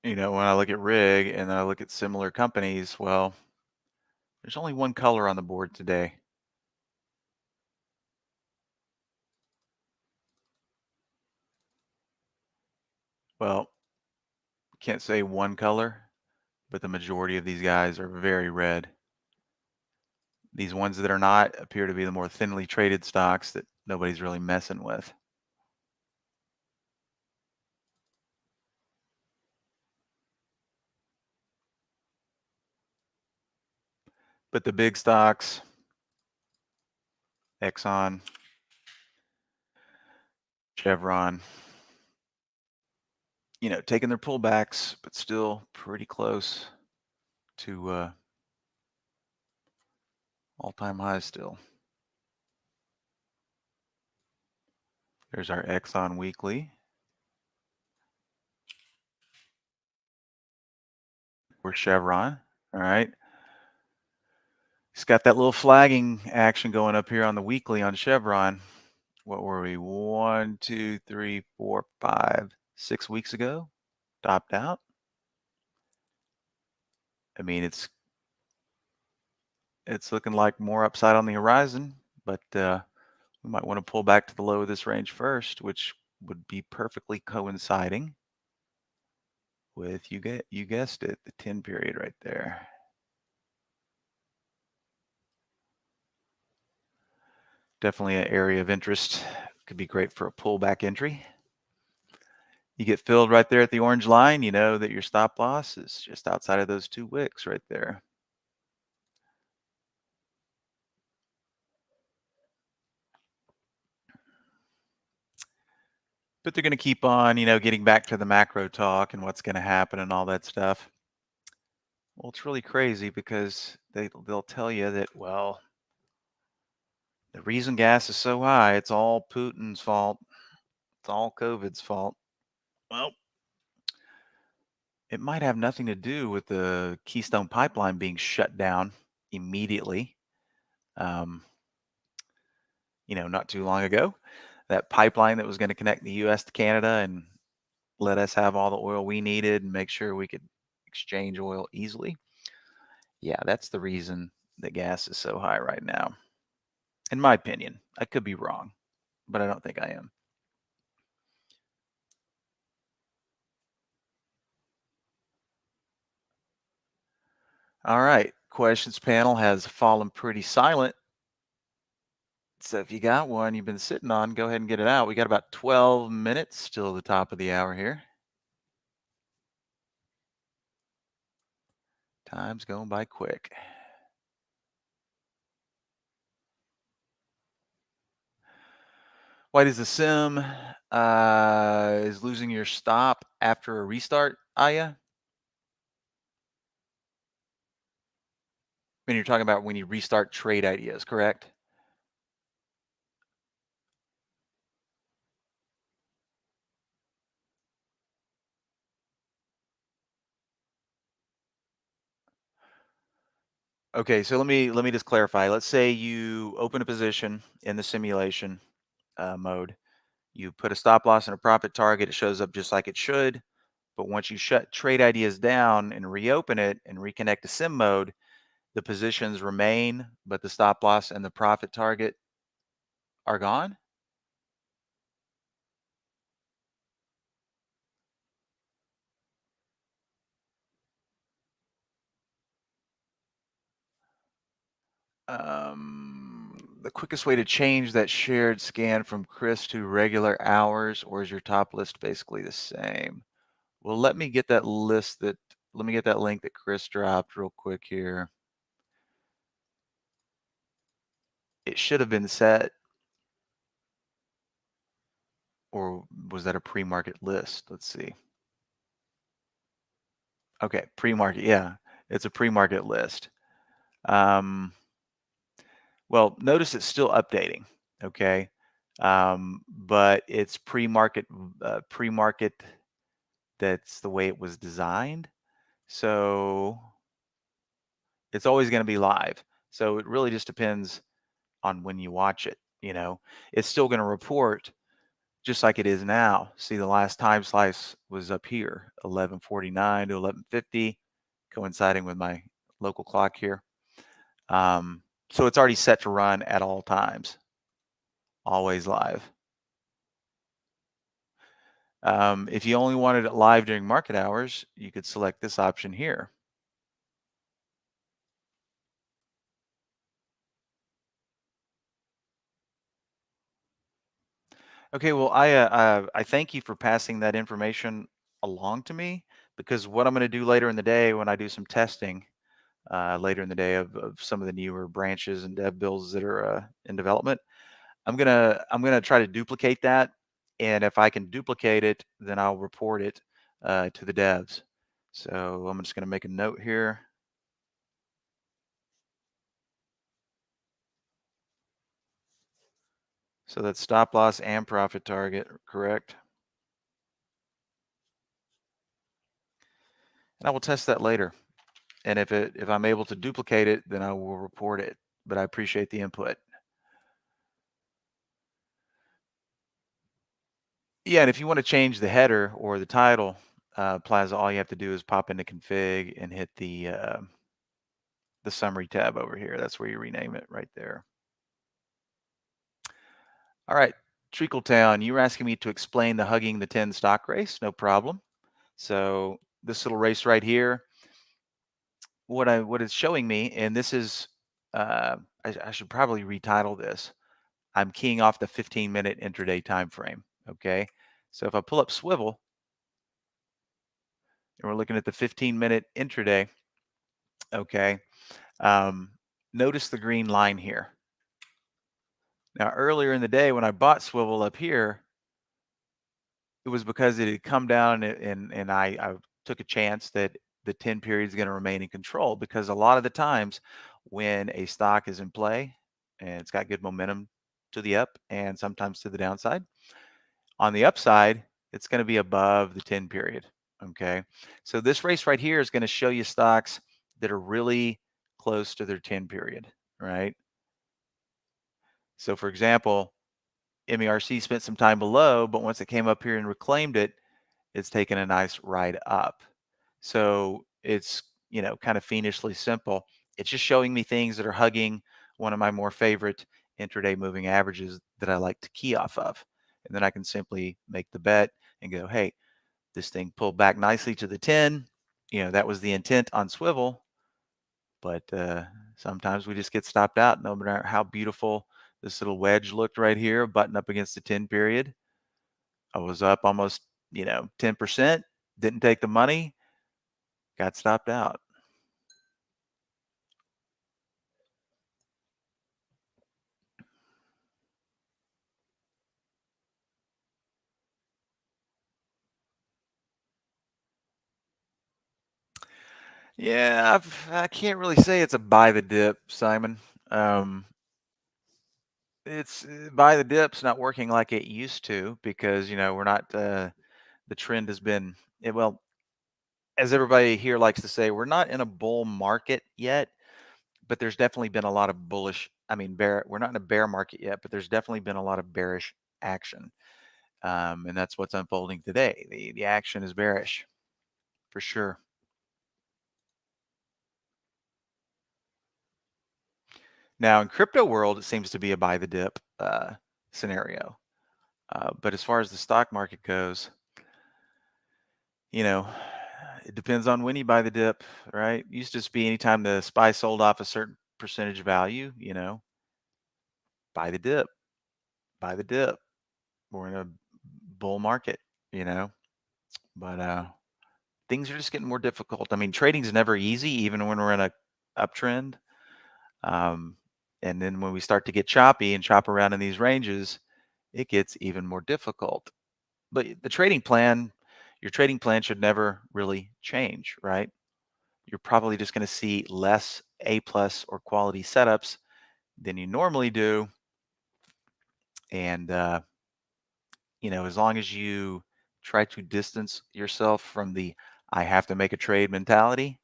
You know, when I look at rig and then I look at similar companies, well, there's only one color on the board today. Well, can't say one color, but the majority of these guys are very red. These ones that are not appear to be the more thinly traded stocks that nobody's really messing with. But the big stocks, Exxon, Chevron, you know, taking their pullbacks, but still pretty close to all-time highs still. There's our Exxon weekly. We're Chevron, all right. It's got that little flagging action going up here on the weekly on Chevron. What were we? 1, 2, 3, 4, 5, 6 weeks ago? Topped out. I mean, it's looking like more upside on the horizon, but we might want to pull back to the low of this range first, which would be perfectly coinciding with, you guessed it, the 10 period right there. Definitely an area of interest. Could be great for a pullback entry. You get filled right there at the orange line, you know that your stop loss is just outside of those 2 wicks right there. But they're going to keep on, you know, getting back to the macro talk and what's going to happen and all that stuff. Well, it's really crazy because they'll tell you that, well, the reason gas is so high, it's all Putin's fault. It's all COVID's fault. Well, it might have nothing to do with the Keystone Pipeline being shut down immediately. You know, not too long ago, that pipeline that was going to connect the U.S. to Canada and let us have all the oil we needed and make sure we could exchange oil easily. Yeah, that's the reason that gas is so high right now. In my opinion, I could be wrong, but I don't think I am. All right, questions panel has fallen pretty silent. So if you got one you've been sitting on, go ahead and get it out. We got about 12 minutes, still the top of the hour here. Time's going by quick. Why does the sim is losing your stop after a restart, Aya? When you're talking about when you restart trade ideas, correct? Okay, so let me just clarify. Let's say you open a position in the simulation mode. You put a stop loss and a profit target. It shows up just like it should. But once you shut trade ideas down and reopen it and reconnect to sim mode, the positions remain, but the stop loss and the profit target are gone. The quickest way to change that shared scan from Chris to regular hours, or is your top list basically the same? Well, let me get that link that Chris dropped real quick here. It should have been set, or was that a pre-market list? Let's see. Okay, pre-market, yeah, it's a pre-market list. Well, notice it's still updating, okay? But it's pre-market, that's the way it was designed. So it's always going to be live. So it really just depends on when you watch it, you know. It's still going to report just like it is now. See, the last time slice was up here, 11:49 to 11:50, coinciding with my local clock here. So it's already set to run at all times, always live. If you only wanted it live during market hours, you could select this option here. Okay, well, I thank you for passing that information along to me, because what I'm going to do later in the day when I do some testing later in the day of some of the newer branches and dev builds that are in development, I'm gonna try to duplicate that, and if I can duplicate it, then I'll report it to the devs. So I'm just gonna make a note here. So that's stop loss and profit target, correct? And I will test that later. And if I'm able to duplicate it, then I will report it. But I appreciate the input. Yeah, and if you want to change the header or the title, Plaza, all you have to do is pop into config and hit the summary tab over here. That's where you rename it right there. All right, Treacletown, you were asking me to explain the hugging the 10 stock race. No problem. So this little race right here, what it's showing me, and this is, I should probably retitle this. I'm keying off the 15-minute intraday time frame. Okay, so if I pull up Swivel and we're looking at the 15-minute intraday, okay, um, notice the green line here. Now earlier in the day when I bought Swivel up here, it was because it had come down and I took a chance that the 10 period is going to remain in control, because a lot of the times when a stock is in play and it's got good momentum to the up and sometimes to the downside, on the upside, it's going to be above the 10 period. Okay. So this race right here is going to show you stocks that are really close to their 10 period, right? So for example, MERC spent some time below, but once it came up here and reclaimed it, it's taken a nice ride up. So it's, kind of fiendishly simple. It's just showing me things that are hugging one of my more favorite intraday moving averages that I like to key off of. And then I can simply make the bet and go, hey, this thing pulled back nicely to the 10. That was the intent on Swivel, but sometimes we just get stopped out no matter how beautiful this little wedge looked right here, button up against the 10 period. I was up almost, 10%, didn't take the money, got stopped out. Yeah, I can't really say it's a buy the dip, Simon. It's buy the dip's not working like it used to, because we're not. The trend has been well, as everybody here likes to say, we're not in a bull market yet, but there's definitely been a lot of bullish, we're not in a bear market yet, but there's definitely been a lot of bearish action. And that's what's unfolding today. The action is bearish for sure. Now in crypto world, it seems to be a buy the dip scenario. But as far as the stock market goes, it depends on when you buy the dip, right? It used to just be anytime the SPY sold off a certain percentage value, buy the dip, buy the dip. We're in a bull market, but things are just getting more difficult. Trading is never easy, even when we're in a uptrend. And then when we start to get choppy and chop around in these ranges, it gets even more difficult. But your trading plan should never really change, right? You're probably just going to see less A+ or quality setups than you normally do. And, as long as you try to distance yourself from the I have to make a trade mentality,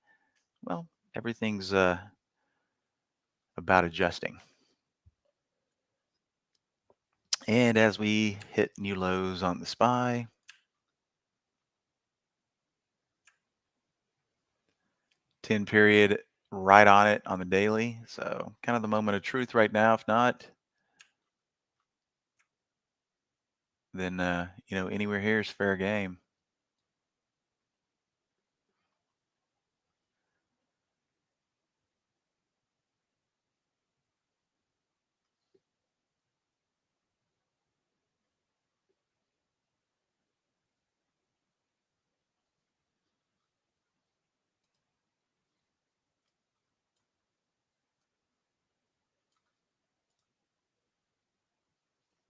well, everything's about adjusting. And as we hit new lows on the SPY, ten period right on it on the daily. So kind of the moment of truth right now. If not, then anywhere here is fair game.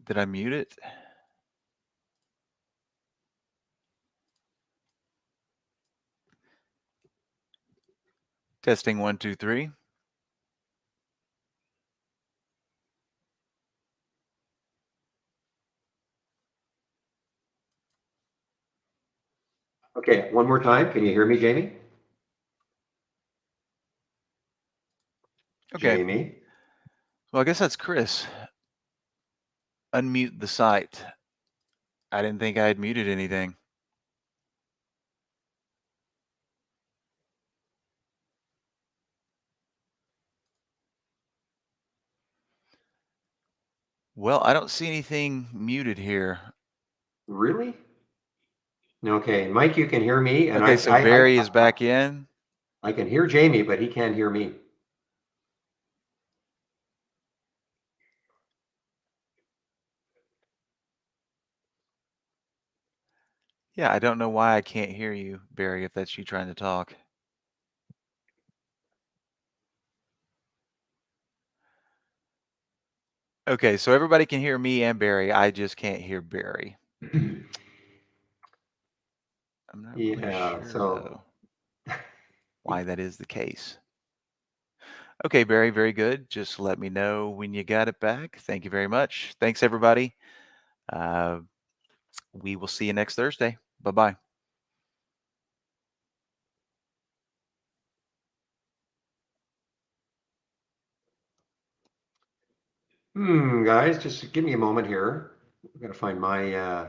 Did I mute it? Testing 1, 2, 3. Okay, one more time. Can you hear me, Jamie? Okay. Jamie? Well, I guess that's Chris. Unmute the site. I didn't think I had muted anything. Well, I don't see anything muted here. Really? Okay, Mike, you can hear me, and Okay, so Barry is back in. I can hear Jamie, but he can't hear me. Yeah, I don't know why I can't hear you, Barry, if that's you trying to talk. Okay, so everybody can hear me and Barry. I just can't hear Barry. I'm not really sure, though, why that is the case. Okay, Barry, very good. Just let me know when you got it back. Thank you very much. Thanks, everybody. We will see you next Thursday. Bye-bye. Guys, just give me a moment here. I'm gonna find my,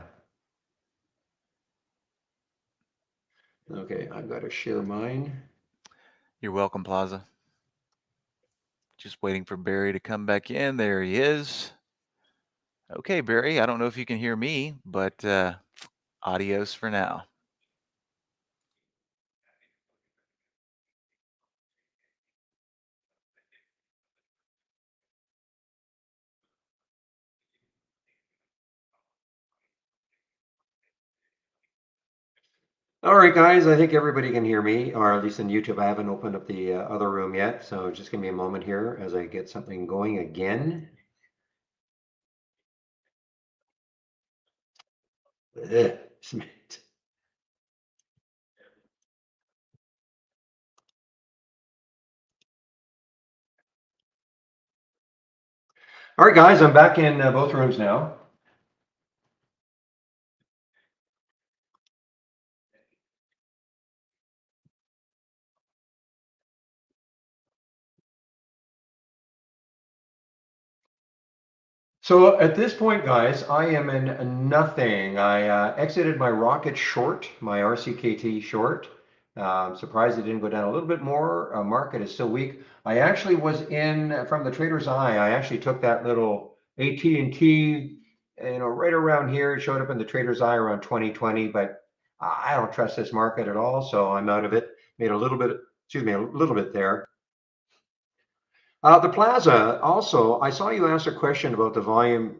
okay, I've got to share mine. You're welcome, Plaza. Just waiting for Barry to come back in. There he is. Okay, Barry, I don't know if you can hear me, but adios for now. All right, guys, I think everybody can hear me, or at least in YouTube. I haven't opened up the other room yet, so just give me a moment here as I get something going again. Ugh, All right, guys, I'm back in both rooms now. So at this point, guys, I am in nothing. I exited my rocket short, my RCKT short. Surprised it didn't go down a little bit more. Market is still weak. I actually was in from the trader's eye. I actually took that little AT&T, right around here. It showed up in the trader's eye around 2020, but I don't trust this market at all, so I'm out of it. Made a little bit, excuse me, a little bit there. The Plaza also, I saw you ask a question about the volume,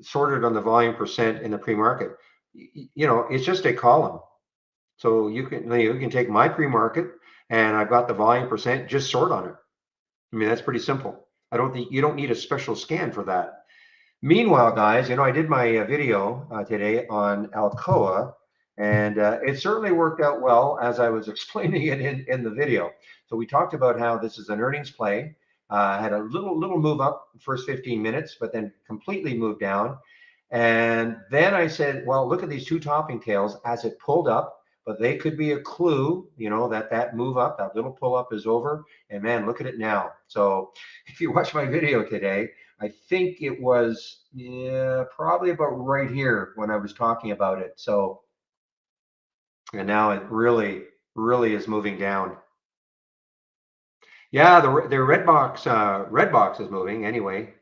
sorted on the volume percent in the pre-market. It's just a column. So you can take my pre-market and I've got the volume percent, just sort on it. I mean, that's pretty simple. I don't think you don't need a special scan for that. Meanwhile, guys, I did my video today on Alcoa, and it certainly worked out well as I was explaining it in the video. So we talked about how this is an earnings play. Had a little move up the first 15 minutes, but then completely moved down. And then I said, well, look at these two topping tails as it pulled up, but they could be a clue, that move up, that little pull up is over. And man, look at it now. So if you watch my video today, I think it was, probably about right here when I was talking about it. So, and now it really, really is moving down. Yeah, the red box is moving anyway.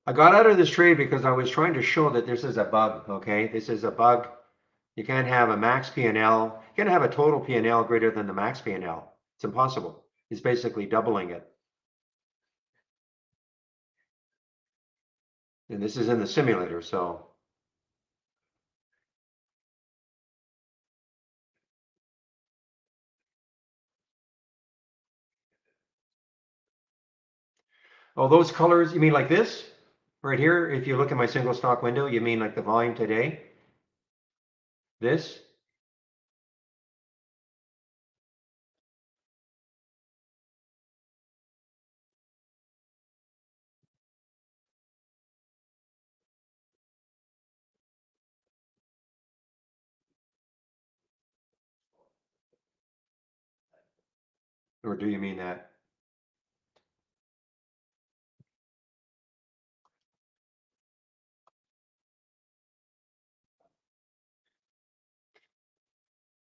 I got out of this trade because I was trying to show that this is a bug. Okay, this is a bug. You can't have a max P&L. You can't have a total P&L greater than the max P&L. It's impossible. It's basically doubling it. And this is in the simulator, so. Oh, those colors, you mean like this? Right here, if you look at my single stock window, you mean like the volume today? This? Or do you mean that?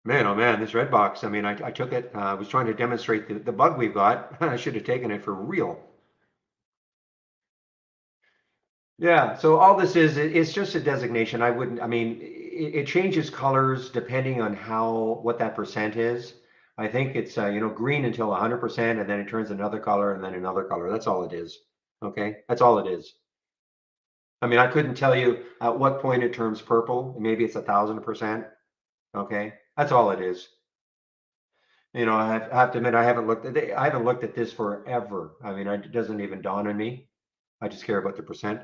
Man, oh man, this red box, I mean, I took it, I was trying to demonstrate the bug we've got. I should have taken it for real. Yeah, so all this is, it's just a designation. I mean, it changes colors depending on what that percent is. I think it's, green until 100%, and then it turns another color and then another color. That's all it is. Okay, that's all it is. I mean, I couldn't tell you at what point it turns purple. Maybe it's 1,000%. Okay, that's all it is. I have to admit, I haven't looked at this forever. I mean, it doesn't even dawn on me. I just care about the percent.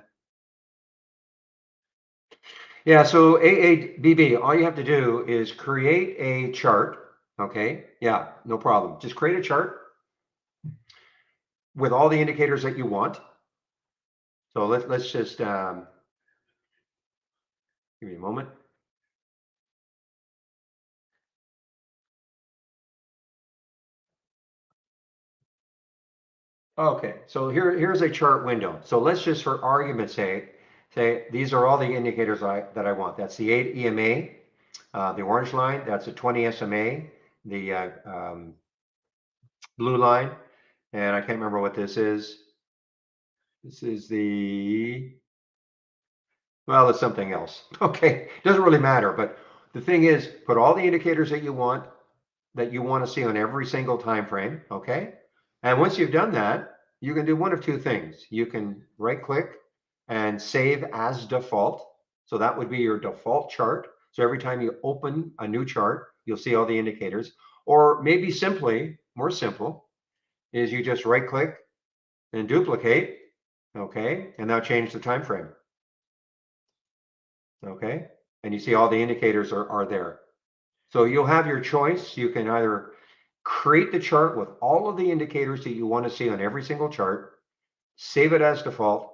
Yeah, so AABB, all you have to do is create a chart. Okay, yeah, no problem. Just create a chart with all the indicators that you want. So let's just give me a moment. Okay, so here's a chart window. So let's just, for argument's sake, say these are all the indicators that I want. That's the 8 EMA, the orange line. That's a 20 SMA, the blue line, and I can't remember what this is. This is well, it's something else. Okay, doesn't really matter. But the thing is, put all the indicators that you want to see on every single time frame. Okay, and once you've done that, you can do one of two things. You can right click and save as default. So that would be your default chart. So every time you open a new chart, you'll see all the indicators. Or maybe more simple, is you just right click and duplicate. Okay, and now change the time frame. Okay, and you see all the indicators are there. So you'll have your choice. You can either create the chart with all of the indicators that you want to see on every single chart, save it as default.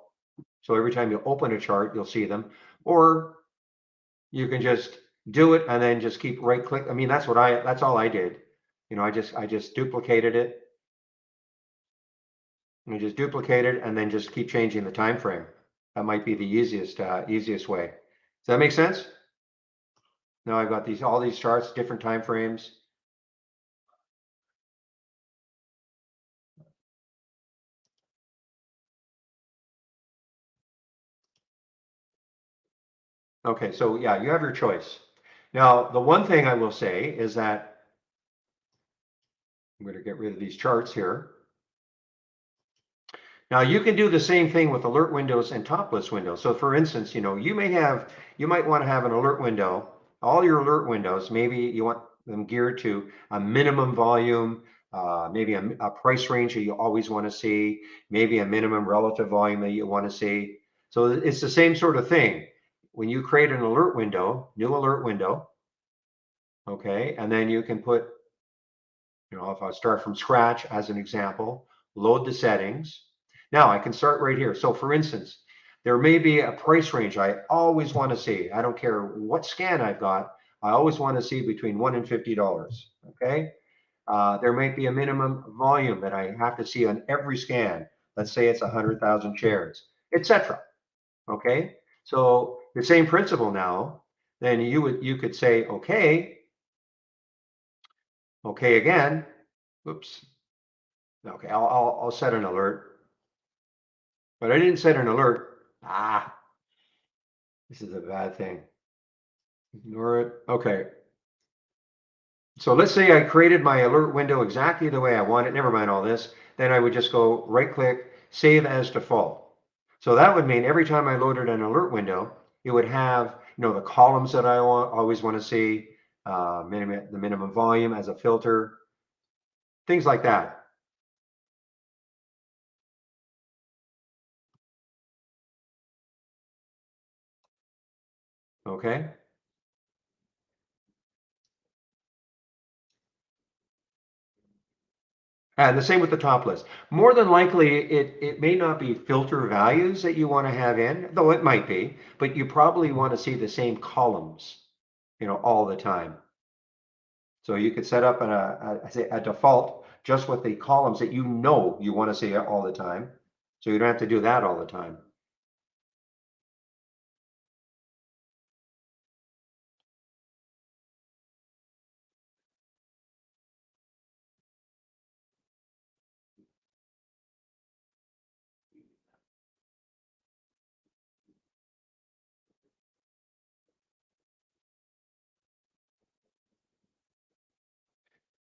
So every time you open a chart, you'll see them, or you can just do it and then just keep right click. I mean, that's all I did. I just duplicated it You just duplicate it and then just keep changing the time frame. That might be the easiest way. Does that make sense? Now I've got all these charts, different time frames. Okay, so yeah, you have your choice. Now, the one thing I will say is that I'm going to get rid of these charts here. Now you can do the same thing with alert windows and top list windows. So for instance, you might want to have an alert window, all your alert windows, maybe you want them geared to a minimum volume, maybe a price range that you always want to see, maybe a minimum relative volume that you want to see. So it's the same sort of thing. When you create an alert window, new alert window, okay, and then you can put, if I start from scratch as an example, load the settings. Now I can start right here. So for instance, there may be a price range I always want to see. I don't care what scan I've got. I always want to see between $1 and $50. Okay. There might be a minimum volume that I have to see on every scan. Let's say it's 100,000 shares, etc. Okay. So the same principle now. Then you could say okay again. Oops. Okay, I'll set an alert, but I didn't set an alert. This is a bad thing. Ignore it. Okay. So let's say I created my alert window exactly the way I want it. Never mind all this. Then I would just go right click, save as default. So that would mean every time I loaded an alert window, it would have, the columns that I always want to see, the minimum volume as a filter, things like that. Okay. And the same with the top list. More than likely, it may not be filter values that you want to have in, though it might be, but you probably want to see the same columns, all the time. So you could set up a default just with the columns that you want to see all the time. So you don't have to do that all the time.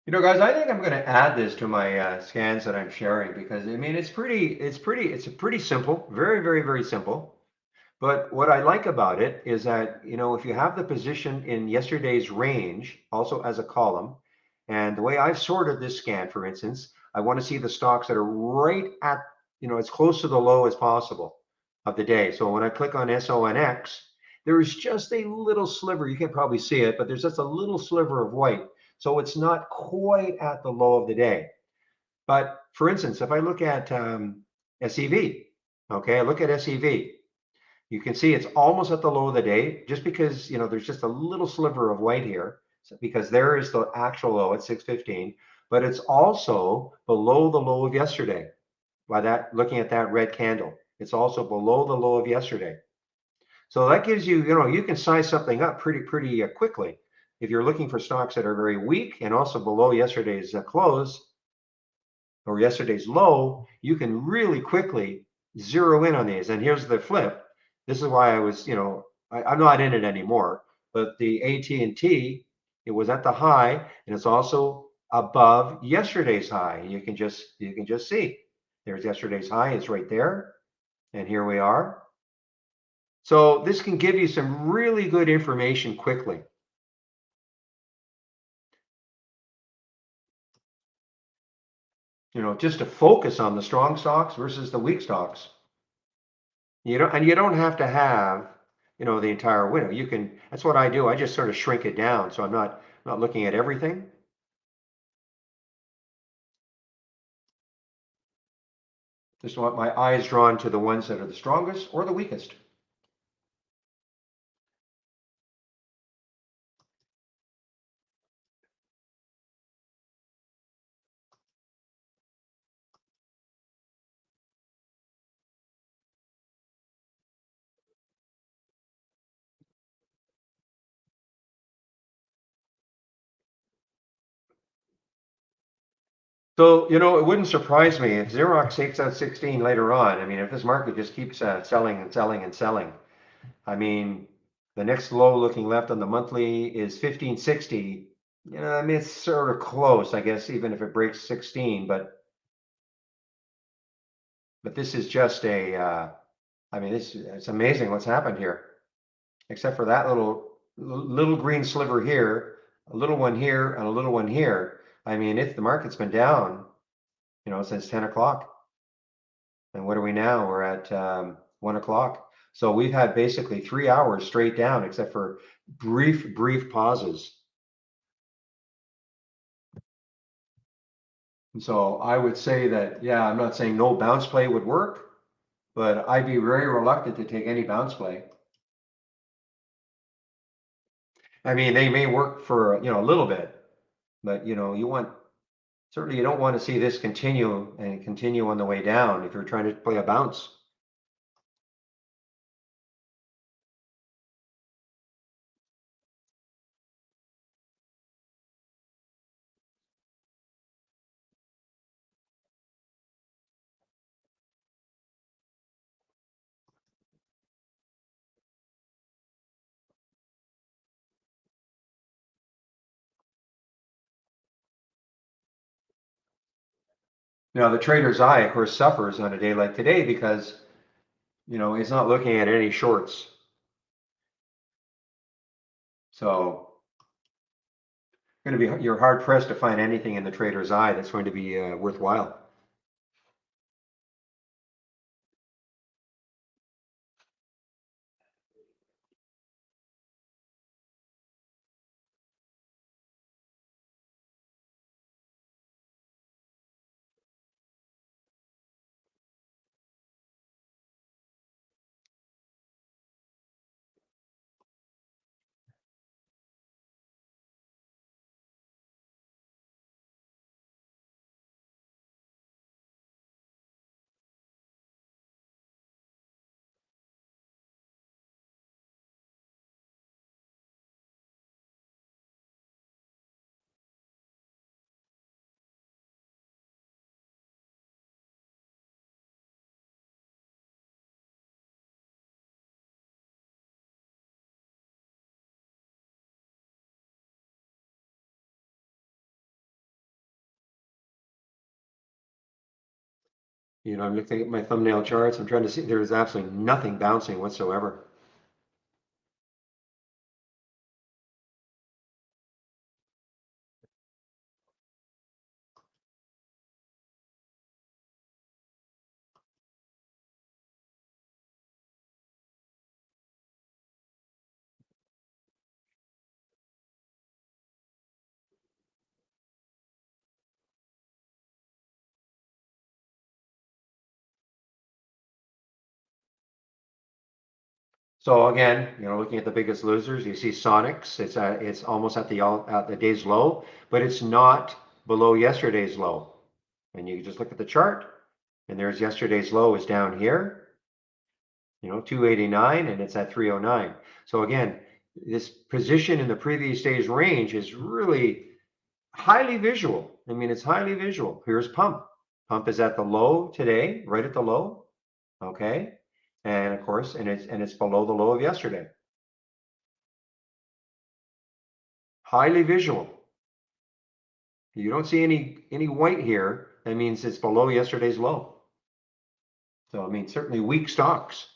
Guys, I think I'm going to add this to my scans that I'm sharing because I mean it's pretty simple, very, very, very simple. But what I like about it is that, if you have the position in yesterday's range, also as a column, and the way I've sorted this scan, for instance, I want to see the stocks that are right at, as close to the low as possible of the day. So when I click on SONX, there's just a little sliver. You can't probably see it, but there's just a little sliver of white. So it's not quite at the low of the day. But for instance, if I look at SEV, okay, I look at SEV. You can see it's almost at the low of the day just because, there's just a little sliver of white here because there is the actual low at 615, but it's also below the low of yesterday by that, looking at that red candle. It's also below the low of yesterday. So that gives you, you can size something up pretty quickly. If you're looking for stocks that are very weak and also below yesterday's close or yesterday's low, you can really quickly zero in on these. And here's the flip. This is why I was, I'm not in it anymore, but the AT&T, it was at the high and it's also above yesterday's high. You can just see there's yesterday's high is right there. And here we are. So this can give you some really good information quickly. Just to focus on the strong stocks versus the weak stocks. You don't have to have, the entire window. You can, that's what I do. I just sort of shrink it down. So I'm not looking at everything. Just want my eyes drawn to the ones that are the strongest or the weakest. So, it wouldn't surprise me if Xerox takes out 16 later on. I mean, if this market just keeps selling and selling and selling, I mean, the next low looking left on the monthly is 1560. I mean, it's sort of close, I guess, even if it breaks 16, but this is just I mean, it's amazing what's happened here, except for that little green sliver here, a little one here, and a little one here. I mean, the market's been down, since 10 o'clock. And what are we now? We're at 1 o'clock. So we've had basically 3 hours straight down, except for brief pauses. And so I would say that, yeah, I'm not saying no bounce play would work, but I'd be very reluctant to take any bounce play. I mean, they may work for, a little bit, but certainly you don't want to see this continue on the way down if you're trying to play a bounce. Now, the trader's eye, of course, suffers on a day like today because, he's not looking at any shorts. So you're hard pressed to find anything in the trader's eye that's going to be worthwhile. I'm looking at my thumbnail charts. I'm trying to see. There's absolutely nothing bouncing whatsoever. So again, looking at the biggest losers, you see Sonics. It's almost at the day's low, but it's not below yesterday's low. And you just look at the chart, and there's yesterday's low is down here, 289, and it's at 309. So again, this position in the previous day's range is really highly visual. I mean, it's highly visual. Here's pump. Pump is at the low today, right at the low. Okay. And of course, it's below the low of yesterday. Highly visual. You don't see any white here. That means it's below yesterday's low. So I mean, certainly weak stocks.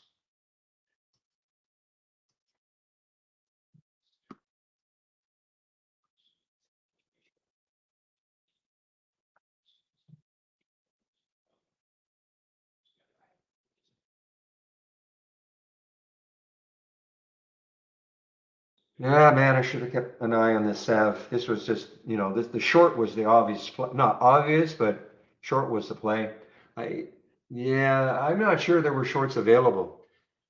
Yeah, man, I should have kept an eye on this Sev. This was just, the short was the obvious, not obvious, but short was the play. Yeah, I'm not sure there were shorts available.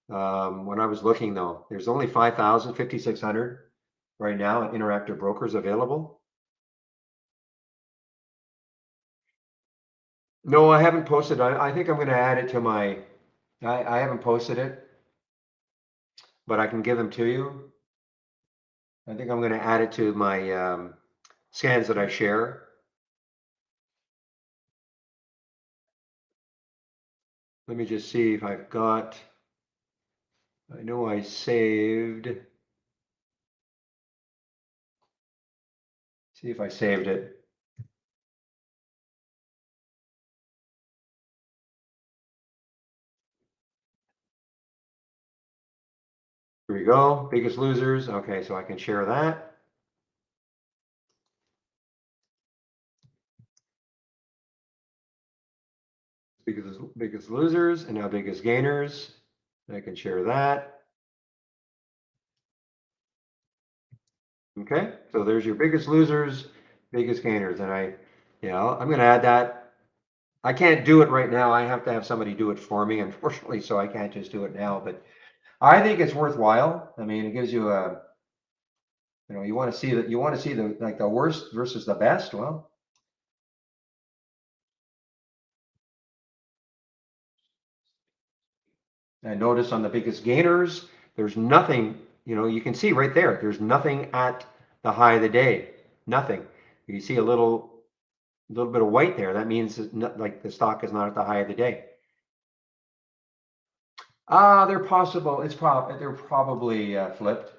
When I was looking though, there's only 5,000, 5,600 right now at Interactive Brokers available. No, I haven't posted. I think I'm going to add it to I haven't posted it, but I can give them to you. I think I'm going to add it to my scans that I share. Let me just see if I've got, I know I saved, see if I saved it. Here we go, biggest losers. Okay, so I can share that. Biggest losers and now biggest gainers. I can share that. Okay, so there's your biggest losers, biggest gainers, and I'm going to add that. I can't do it right now. I have to have somebody do it for me, unfortunately, so I can't just do it now. But I think it's worthwhile. I mean, it gives you a, you want to see that, you want to see the like the worst versus the best. Well, and notice on the biggest gainers, there's nothing. You can see right there. There's nothing at the high of the day. Nothing. You see a little bit of white there. That means like the stock is not at the high of the day. They're possible. They're probably flipped.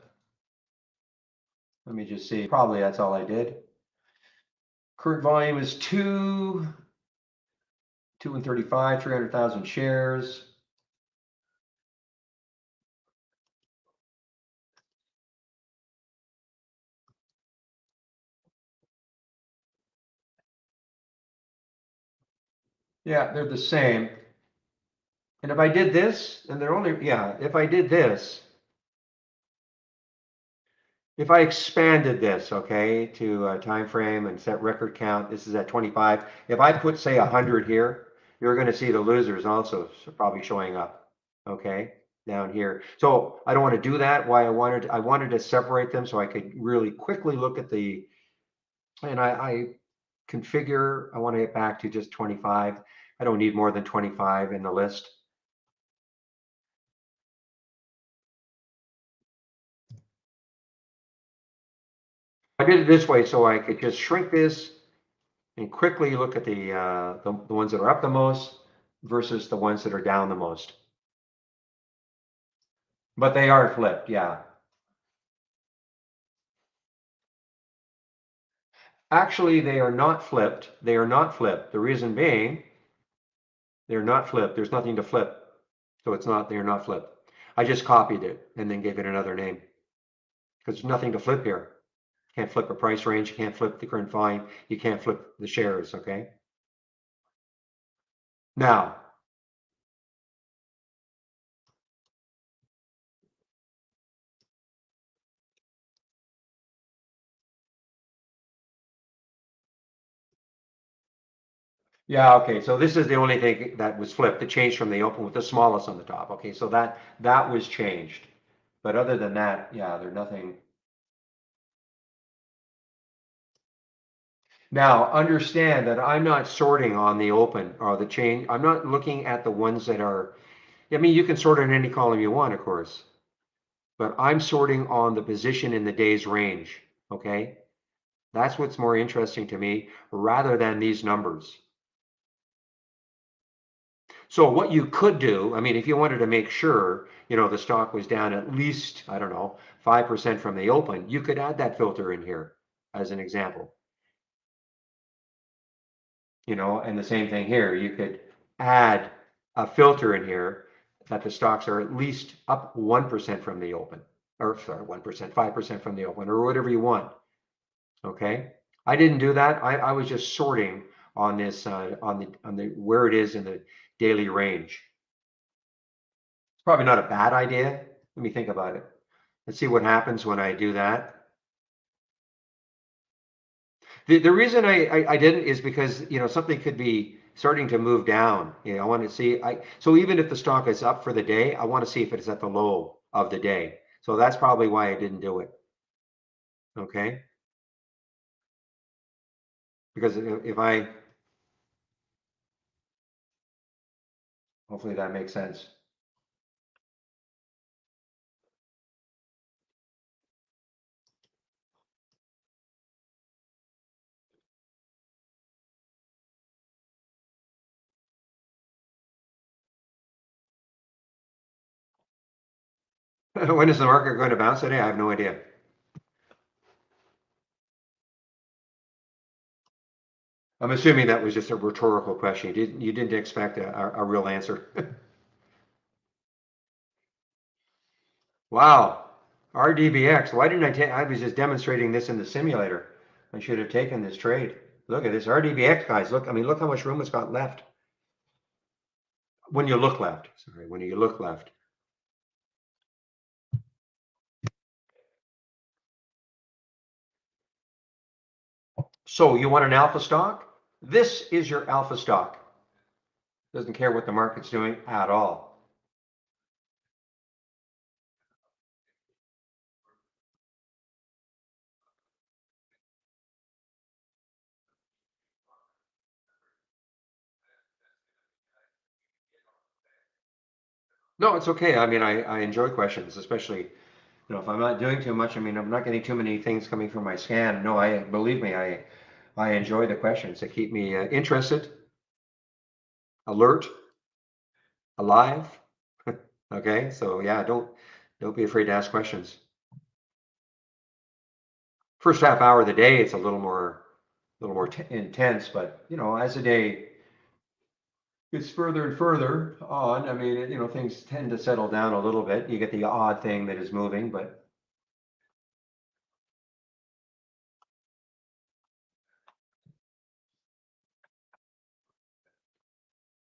Let me just see. Probably that's all I did. Current volume is 2 and 35, 300,000 shares. Yeah, they're the same. And if I did this, and they're only, yeah, if I did this, if I expanded this, okay, to a time frame and set record count, this is at 25. If I put, say, 100 here, you're going to see the losers also probably showing up, okay, down here. So I don't want to do that. Why I wanted to separate them so I could really quickly look at the, and I configure. I want to get back to just 25. I don't need more than 25 in the list. I did it this way so I could just shrink this and quickly look at the ones that are up the most versus the ones that are down the most. But they are flipped, yeah. Actually, they are not flipped. They are not flipped. The reason being, they're not flipped. There's nothing to flip. So they're not flipped. I just copied it and then gave it another name because there's nothing to flip here. You can't flip a price range. You can't flip the current volume. You can't flip the shares, okay? Now, yeah, okay, so this is the only thing that was flipped. It changed from the open with the smallest on the top. Okay, so that was changed. But other than that, yeah, there's nothing. Now, understand that I'm not sorting on the open or the change. I'm not looking at the ones that are, I mean, you can sort in any column you want, of course, but I'm sorting on the position in the day's range, okay? That's what's more interesting to me rather than these numbers. So what you could do, I mean, if you wanted to make sure, the stock was down at least, I don't know, 5% from the open, you could add that filter in here as an example. And the same thing here, you could add a filter in here that the stocks are at least up 1% from the open, or sorry, 1%, 5% from the open, or whatever you want. Okay. I didn't do that. I was just sorting on this, on the where it is in the daily range. It's probably not a bad idea. Let me think about it. Let's see what happens when I do that. The reason I didn't is because something could be starting to move down. I want to see so even if the stock is up for the day, I want to see if it's at the low of the day. So that's probably why I didn't do it. Okay. Because if I hopefully that makes sense. When is the market going to bounce today? I have no idea. I'm assuming that was just a rhetorical question. You didn't expect a real answer. Wow. RDBX. Why didn't I take? I was just demonstrating this in the simulator. I should have taken this trade. Look at this RDBX, guys. Look, I mean, look how much room it's got left. When you look left, sorry, when you look left. So you want an alpha stock? This is your alpha stock. Doesn't care what the market's doing at all. No, it's okay. I mean, I enjoy questions, especially, if I'm not doing too much. I mean, I'm not getting too many things coming from my scan. No, believe me, I enjoy the questions. They keep me interested, alert, alive. Okay, so yeah, don't be afraid to ask questions. First half hour of the day, it's a little more intense, but as the day gets further and further on, I mean, things tend to settle down a little bit. You get the odd thing that is moving, but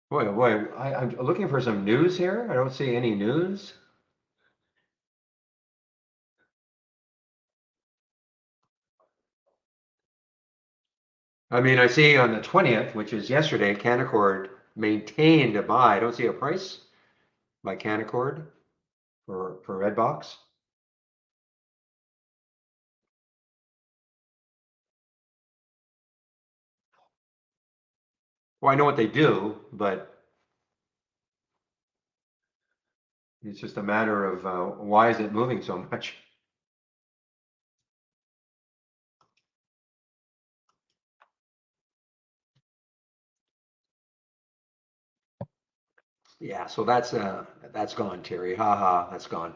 boy, I'm looking for some news here. I don't see any news. I mean, I see on the 20th, which is yesterday, Canaccord maintained a buy. I don't see a price by Canaccord for Redbox. Well, I know what they do, but it's just a matter of why is it moving so much? Yeah, so that's gone, Terry. Ha ha, that's gone.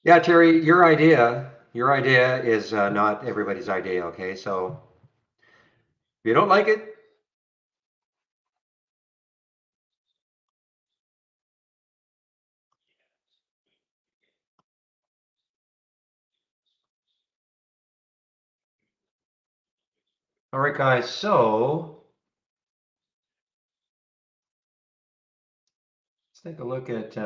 Yeah, Terry, your idea is not everybody's idea. Okay, so if you don't like it, all right, guys. So let's take a look at.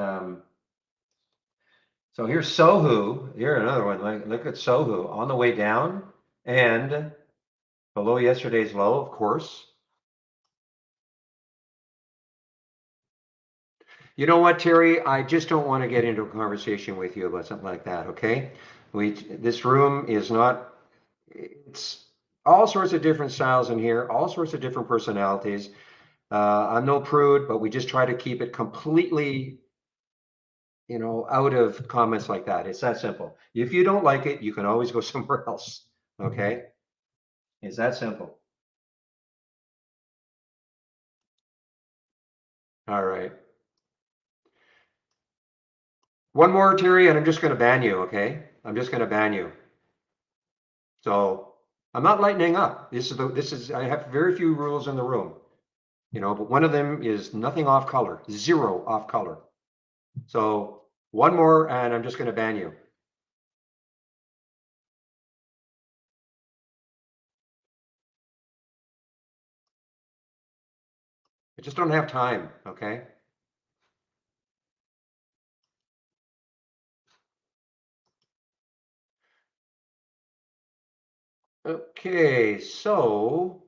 So here's Sohu. Here another one. Look at Sohu on the way down and below yesterday's low, of course. You know what, Terry? I just don't want to get into a conversation with you about something like that. Okay? This room is not. It's all sorts of different styles in here, all sorts of different personalities. I'm no prude, but we just try to keep it completely, out of comments like that. It's that simple. If you don't like it, you can always go somewhere else. Okay? It's that simple. All right. One more, Terry, and I'm just going to ban you, okay? I'm just going to ban you. So I'm not lightening up. I have very few rules in the room, but one of them is nothing off color, 0 off color. So one more, and I'm just going to ban you. I just don't have time, okay? Okay, so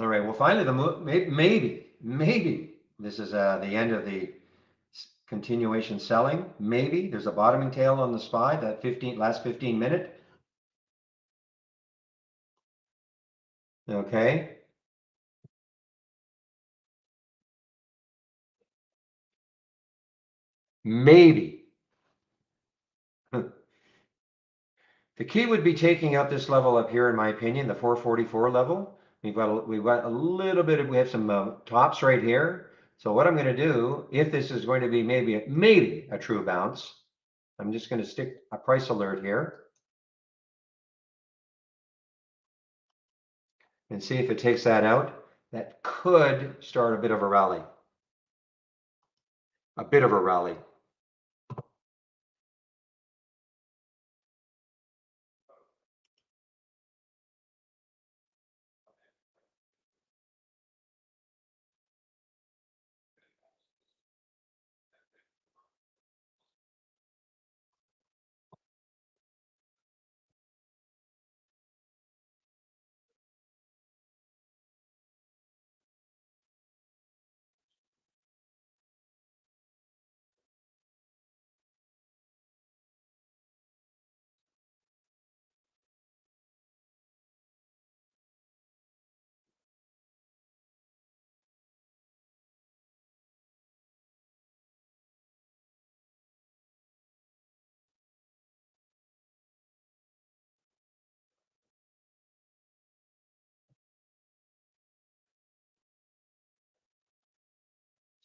all right, well, finally, maybe this is the end of the continuation selling. Maybe there's a bottoming tail on the SPY, that last 15 minute. Okay. Maybe. The key would be taking out this level up here, in my opinion, the 444 level. We've got a little bit of, we have some tops right here. So what I'm going to do, if this is going to be maybe a true bounce, I'm just going to stick a price alert here and see if it takes that out. That could start a bit of a rally. A bit of a rally.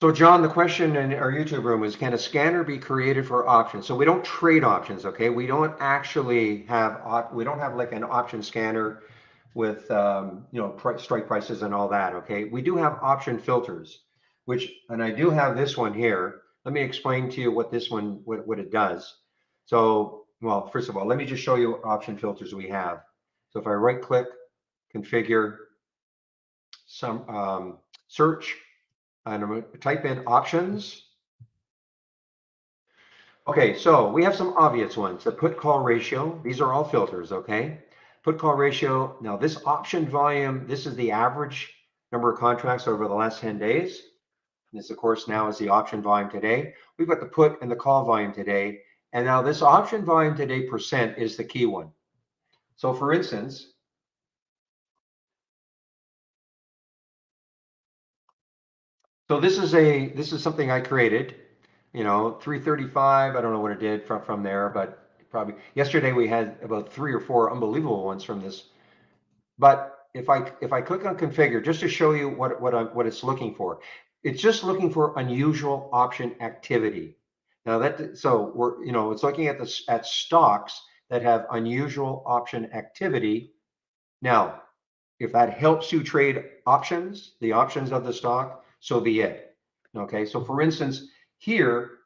So John, the question in our YouTube room is, can a scanner be created for options? So we don't trade options, okay? We don't actually have, we don't have like an option scanner with, strike prices and all that, okay? We do have option filters, and I do have this one here. Let me explain to you what this one, what it does. So, well, first of all, let me just show you what option filters we have. So if I right click, configure, search, and I'm going to type in options. Okay, so we have some obvious ones. The put call ratio. These are all filters, okay? Put call ratio. Now this option volume, this is the average number of contracts over the last 10 days. This, of course, now is the option volume today. We've got the put and the call volume today. And now this option volume today percent is the key one. So for instance, so this is something I created, 335. I don't know what it did from there, but probably yesterday we had about 3 or 4 unbelievable ones from this. But if I click on configure, just to show you what it's looking for, it's just looking for unusual option activity. Now it's looking at stocks that have unusual option activity. Now, if that helps you trade options, the options of the stock, so be it. Okay, so for instance, here,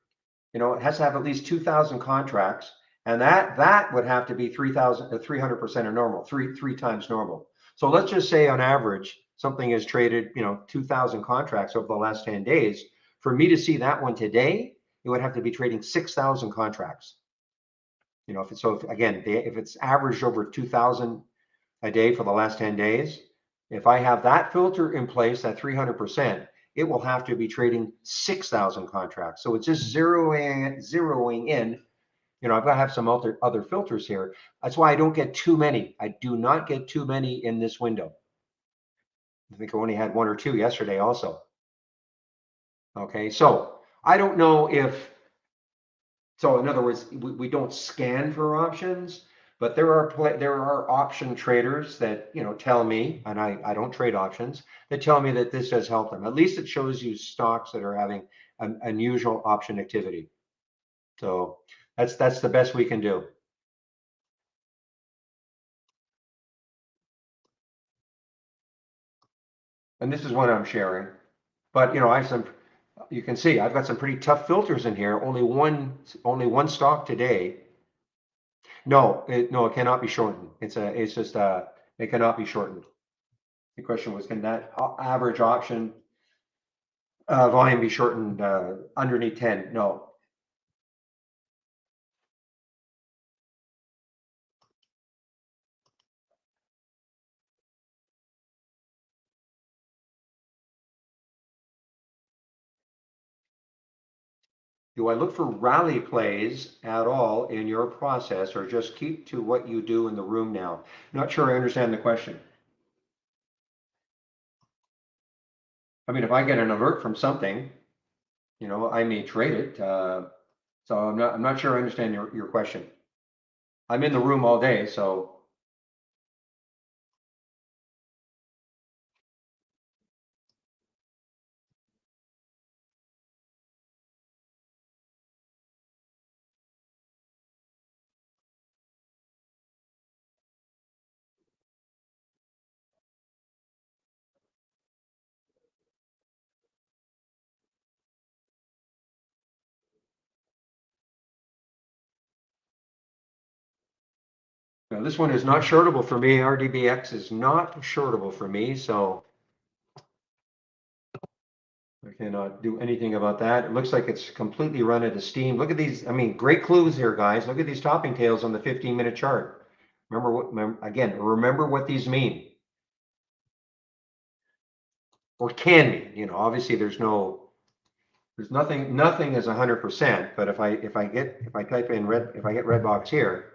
it has to have at least 2,000 contracts, And that would have to be 300% of normal, three times normal. So let's just say on average, something is traded, 2,000 contracts over the last 10 days. For me to see that one today, it would have to be trading 6,000 contracts. If it's averaged over 2,000 a day for the last 10 days, if I have that filter in place, that 300%, it will have to be trading 6,000 contracts. So it's just zeroing in. I've got to have some other filters here. That's why I don't get too many. I do not get too many in this window. I think I only had one or two yesterday also. Okay, so I don't know if, so in other words, we don't scan for options, but there are option traders that tell me, and I don't trade options, that tell me that this does help them. At least it shows you stocks that are having an unusual option activity. So that's the best we can do. And this is what I'm sharing. But you can see I've got some pretty tough filters in here. Only one stock today. No, it cannot be shortened. It cannot be shortened. The question was, can that average option volume be shortened underneath 10? No. Do I look for rally plays at all in your process, or just keep to what you do in the room now? Not sure I understand the question. I mean, if I get an alert from something, I may trade it. So I'm not sure I understand your question. I'm in the room all day, so. Now, this one is not shortable for me. RDBX is not shortable for me, so I cannot do anything about that. It looks like it's completely run out of steam. Look at these. I mean, great clues here, guys. Look at these topping tails on the 15-minute chart. Remember what these mean, or can mean. Obviously there's nothing is 100%. But if I type in if I get red box here,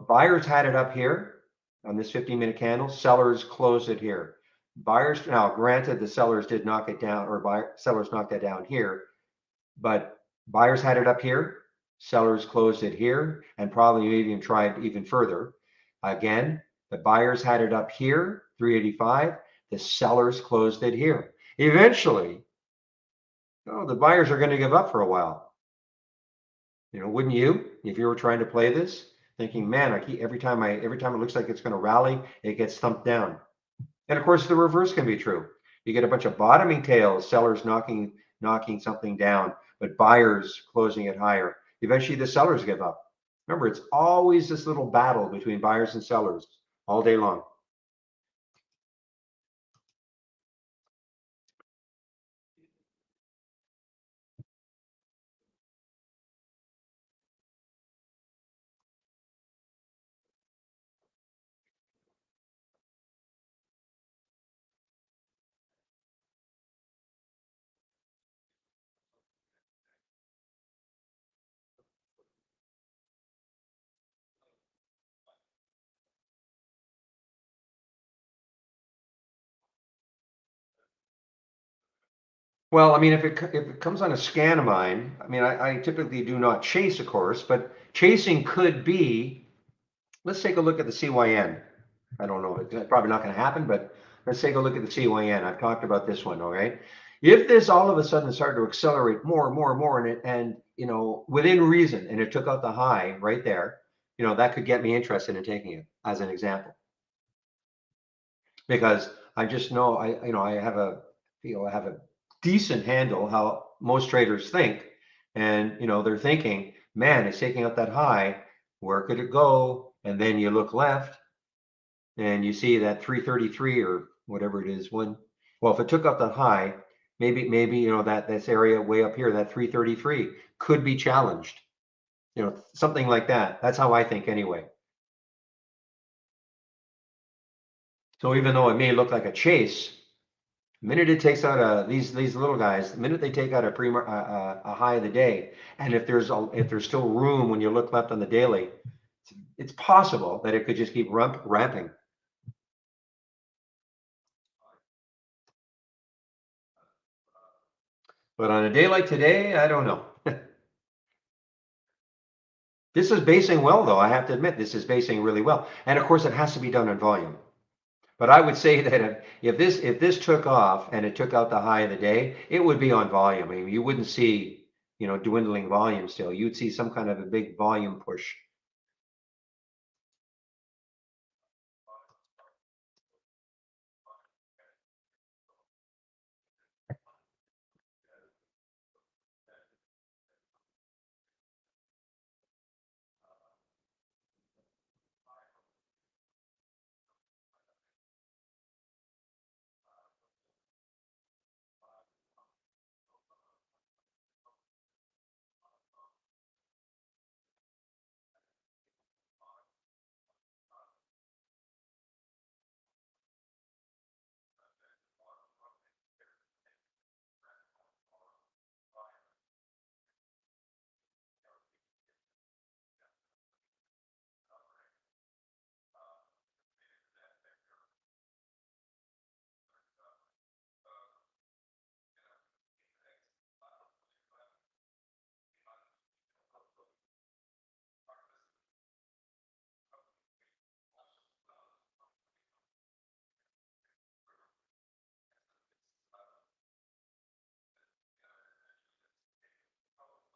buyers had it up here on this 15-minute candle. Sellers closed it here. Buyers, now granted, the sellers did knock it down, or sellers knocked that down here, but buyers had it up here, sellers closed it here, and probably even tried even further. Again, the buyers had it up here, 385, the sellers closed it here. Eventually, the buyers are going to give up for a while. Wouldn't you, if you were trying to play this, thinking, man, every time it looks like it's going to rally, it gets thumped down. And of course, the reverse can be true. You get a bunch of bottoming tails, sellers knocking something down, but buyers closing it higher. Eventually, the sellers give up. Remember, it's always this little battle between buyers and sellers all day long. Well, I mean, if it comes on a scan of mine, I mean, I typically do not chase, of course, but chasing could be. Let's take a look at the CYN. I don't know. It's probably not going to happen, but let's take a look at the CYN. I've talked about this one, all right? If this all of a sudden started to accelerate more and more and more, and within reason, and it took out the high right there, that could get me interested in taking it as an example. Because I just know I have a decent handle how most traders think, and they're thinking man, it's taking out that high. Where could it go? And then you look left and you see that 333 or whatever it is. Well, if it took out that high, maybe that this area way up here, that 333 could be challenged. Something like that. That's how I think anyway. So even though it may look like a chase, the minute it takes out these little guys, the minute they take out a high of the day, and if there's still room when you look left on the daily, it's possible that it could just keep ramping. But on a day like today, I don't know. This is basing well, though. I have to admit, this is basing really well. And of course, it has to be done in volume. But I would say that if this took off and it took out the high of the day, it would be on volume. I mean, you wouldn't see, dwindling volume still. You'd see some kind of a big volume push.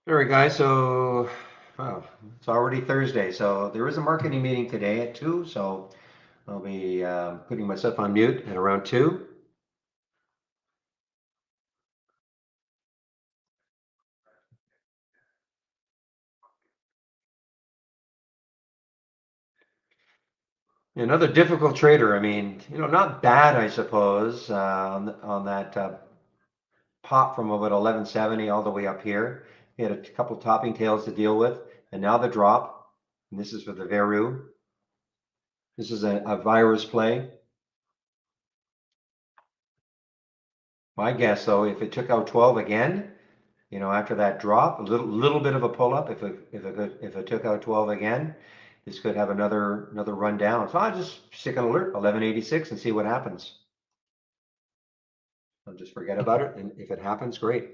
All right, guys. So, well, it's already Thursday. So there is a marketing meeting today at 2. So I'll be putting myself on mute at around 2. Another difficult trader. I mean, not bad, I suppose, on that pop from about 1170 all the way up here. He had a couple topping tails to deal with, and now the drop. And this is for the Veru. This is a virus play. My guess, though, if it took out 12 again, after that drop, a little bit of a pull up. If it took out 12 again, this could have another run down. So I'll just stick an alert 1186 and see what happens. I'll just forget about it, and if it happens, great.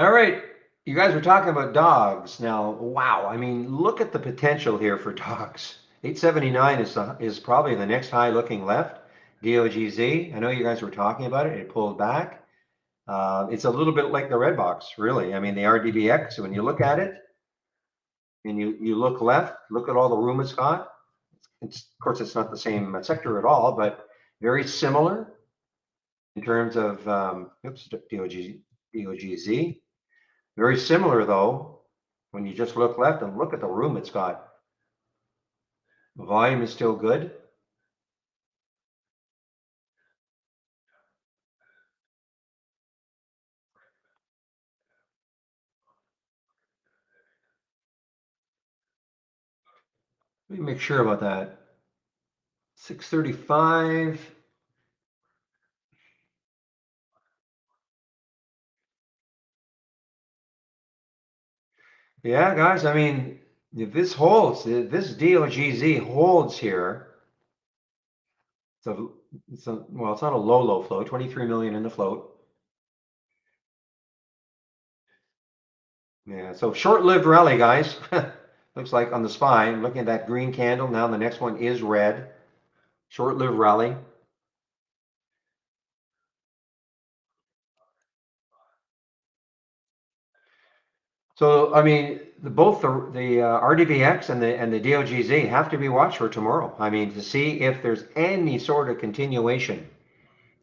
All right, you guys were talking about dogs. Now, wow, I mean, look at the potential here for dogs. 879 is probably the next high looking left. DOGZ. I know you guys were talking about it. It pulled back. It's a little bit like the red box, really. I mean, the RDBX. When you look at it, and you look left, look at all the room it's got. Of course, it's not the same sector at all, but very similar in terms of DOGZ. Very similar though, when you just look left and look at the room it's got. The volume is still good. Let me make sure about that. 635. Yeah, guys, I mean, if this holds, if this DOGZ holds here, So well, it's not a low float, 23 million in the float. Yeah, so short-lived rally, guys. Looks like on the SPY, looking at that green candle, now the next one is red. Short-lived rally. So, I mean, both the RDBX and the DOGZ have to be watched for tomorrow. I mean, to see if there's any sort of continuation.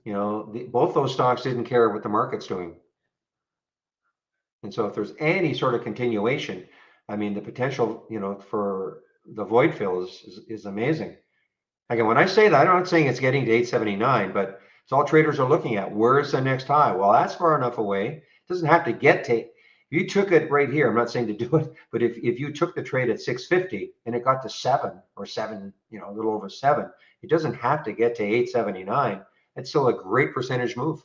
You know, both those stocks didn't care what the market's doing. And so if there's any sort of continuation, I mean, the potential, you know, for the void fill is amazing. Again, when I say that, I'm not saying it's getting to 879, but it's all traders are looking at. Where's the next high? Well, that's far enough away. It doesn't have to get to, if you took it right here, I'm not saying to do it, but if you took the trade at 650 and it got to 7 or 7, you know, a little over 7, it doesn't have to get to 879. It's still a great percentage move.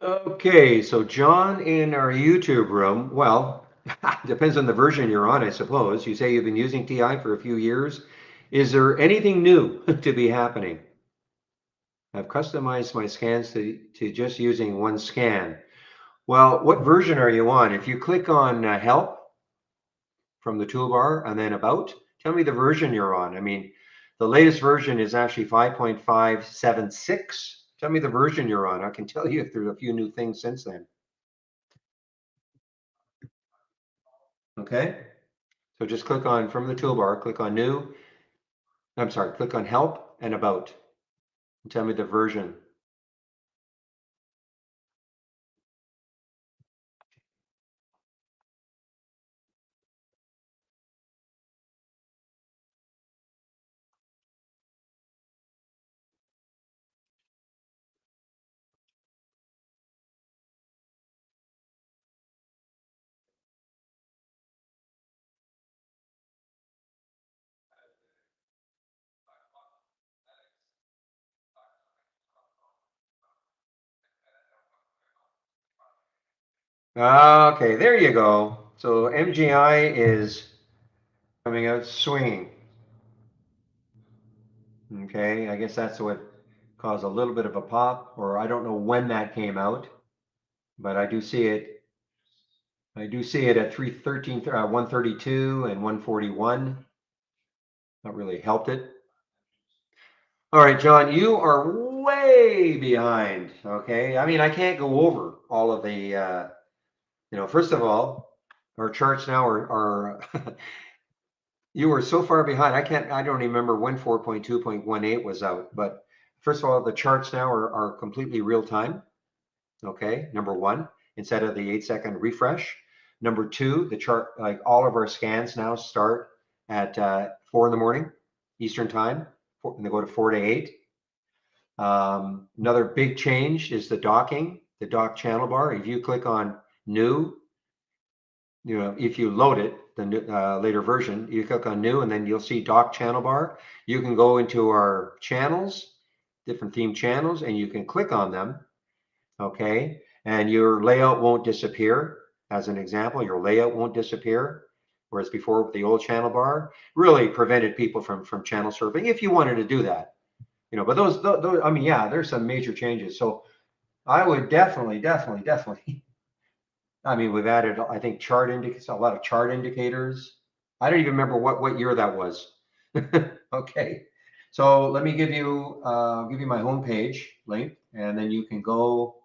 Okay, so John in our YouTube room, well, depends on the version you're on, I suppose. You say you've been using TI for a few years. Is there anything new to be happening? I've customized my scans to just using one scan. Well, what version are you on? If you click on Help from the toolbar and then About, tell me the version you're on. I mean, the latest version is actually 5.576. Tell me the version you're on. I can tell you if there's a few new things since then. Okay, so just click on from the toolbar, click on New. I'm sorry, click on Help and About. And tell me the version. Okay, there you go. So MGI is coming out swinging. Okay, I guess that's what caused a little bit of a pop, or I don't know when that came out, but I do see it. I do see it at 313, 132 and 141. That really helped it. All right, John, you are way behind. Okay, I mean, I can't go over all of the, you know, first of all, our charts now are you were so far behind. I don't remember when 4.2.18 was out, but first of all, the charts now are completely real time. Okay, number one, instead of the 8-second refresh. Number two, the chart, like all of our scans now start at 4 in the morning, Eastern time, and they go to 4 to 8. Another big change is the docking, the dock channel bar. If you click on new, you know, if you load it, the later version, you click on new and then you'll see dock channel bar. You can go into our channels, different theme channels, and you can click on them. Okay. and your layout won't disappear. As an example, your layout won't disappear. Whereas before with the old channel bar, really prevented people from channel surfing if you wanted to do that. But those I mean, yeah, there's some major changes. So I would definitely. I mean, we've added, I think, chart indicators, a lot of chart indicators. I don't even remember what year that was. Okay, so let me give you my homepage link, and then you can go.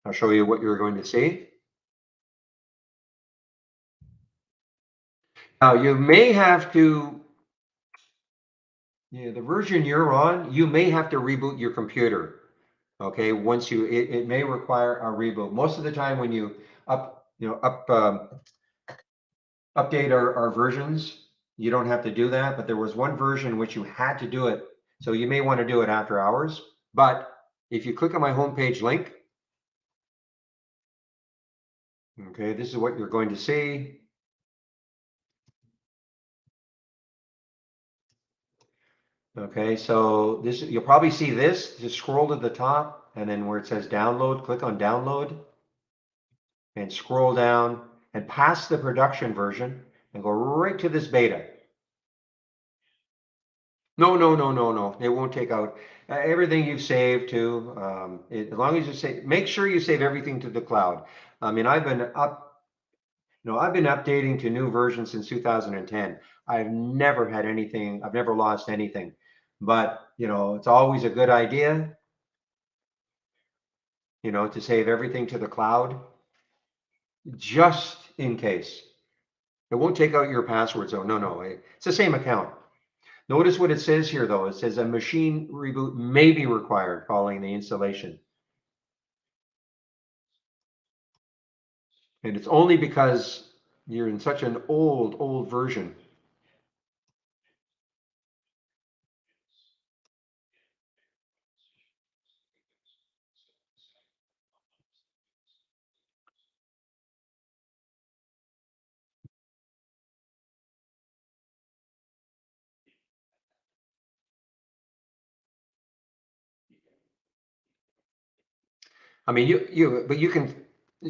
I'll show you what you're going to see. Now you may have to, the version you're on, you may have to reboot your computer. Okay, once it may require a reboot. Most of the time when you update our versions, you don't have to do that, but there was one version which you had to do it. So you may want to do it after hours. But if you click on my homepage link, okay, this is what you're going to see. Okay, so this, you'll probably see this, just scroll to the top, and then where it says download, click on download, and scroll down and past the production version and go right to this beta. No. It won't take out everything you've saved to. As long as you save, make sure you save everything to the cloud. I mean, I've been updating to new versions since 2010. I've never had anything. I've never lost anything. But it's always a good idea, to save everything to the cloud, just in case. It won't take out your passwords. Oh, no. It's the same account. Notice what it says here, though. It says a machine reboot may be required following the installation. And it's only because you're in such an old version. I mean, but you can,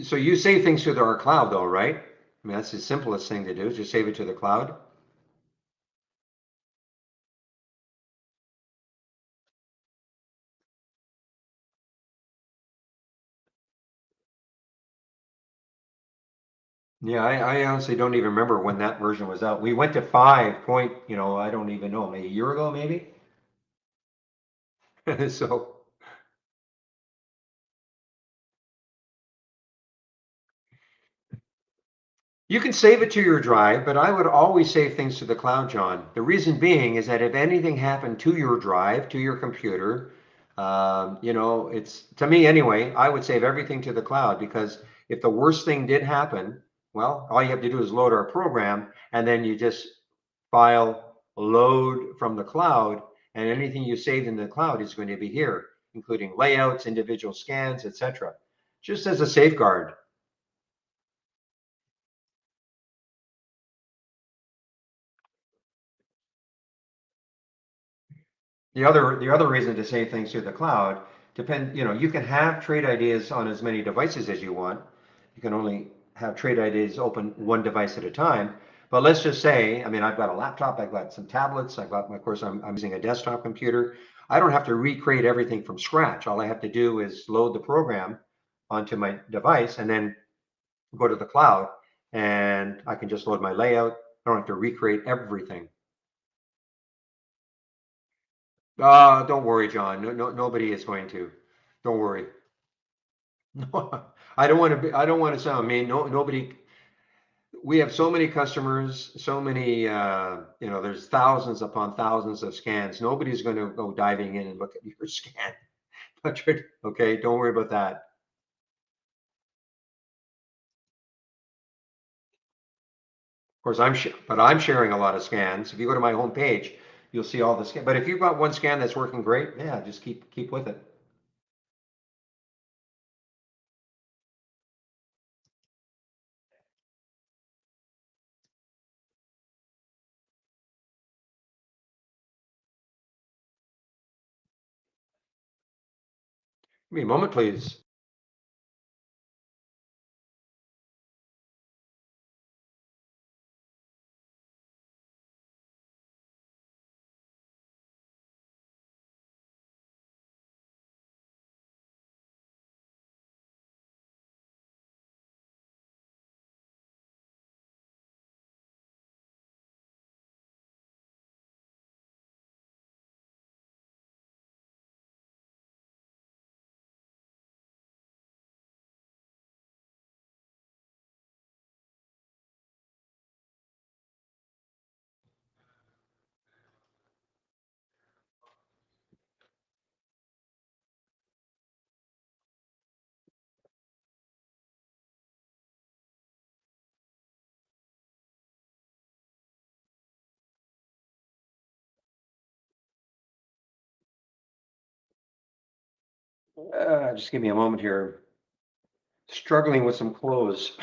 so you save things to our cloud, though, right? I mean, that's the simplest thing to do, is just save it to the cloud. Yeah, I honestly don't even remember when that version was out. We went to 5 point, I don't even know, maybe a year ago, maybe. So you can save it to your drive, but I would always save things to the cloud, John. The reason being is that if anything happened to your drive, to your computer, it's, to me anyway, I would save everything to the cloud, because if the worst thing did happen, well, all you have to do is load our program, and then you just file load from the cloud, and anything you saved in the cloud is going to be here, including layouts, individual scans, etc. Just as a safeguard. The other reason to save things to the cloud you can have trade ideas on as many devices as you want. You can only have trade ideas open one device at a time. But let's just say, I mean, I've got a laptop, I've got some tablets, of course, I'm using a desktop computer. I don't have to recreate everything from scratch. All I have to do is load the program onto my device and then go to the cloud, and I can just load my layout. I don't have to recreate everything. Don't worry, John. Nobody is going to. Don't worry. No, I don't want to sound mean. No, nobody. We have so many customers, so many. There's thousands upon thousands of scans. Nobody's going to go diving in and look at your scan. Okay, don't worry about that. Of course, I'm sharing a lot of scans. If you go to my homepage, you'll see all the scan. But if you've got one scan that's working great, yeah, just keep with it. Give me a moment, please. Just give me a moment here. Struggling with some clothes.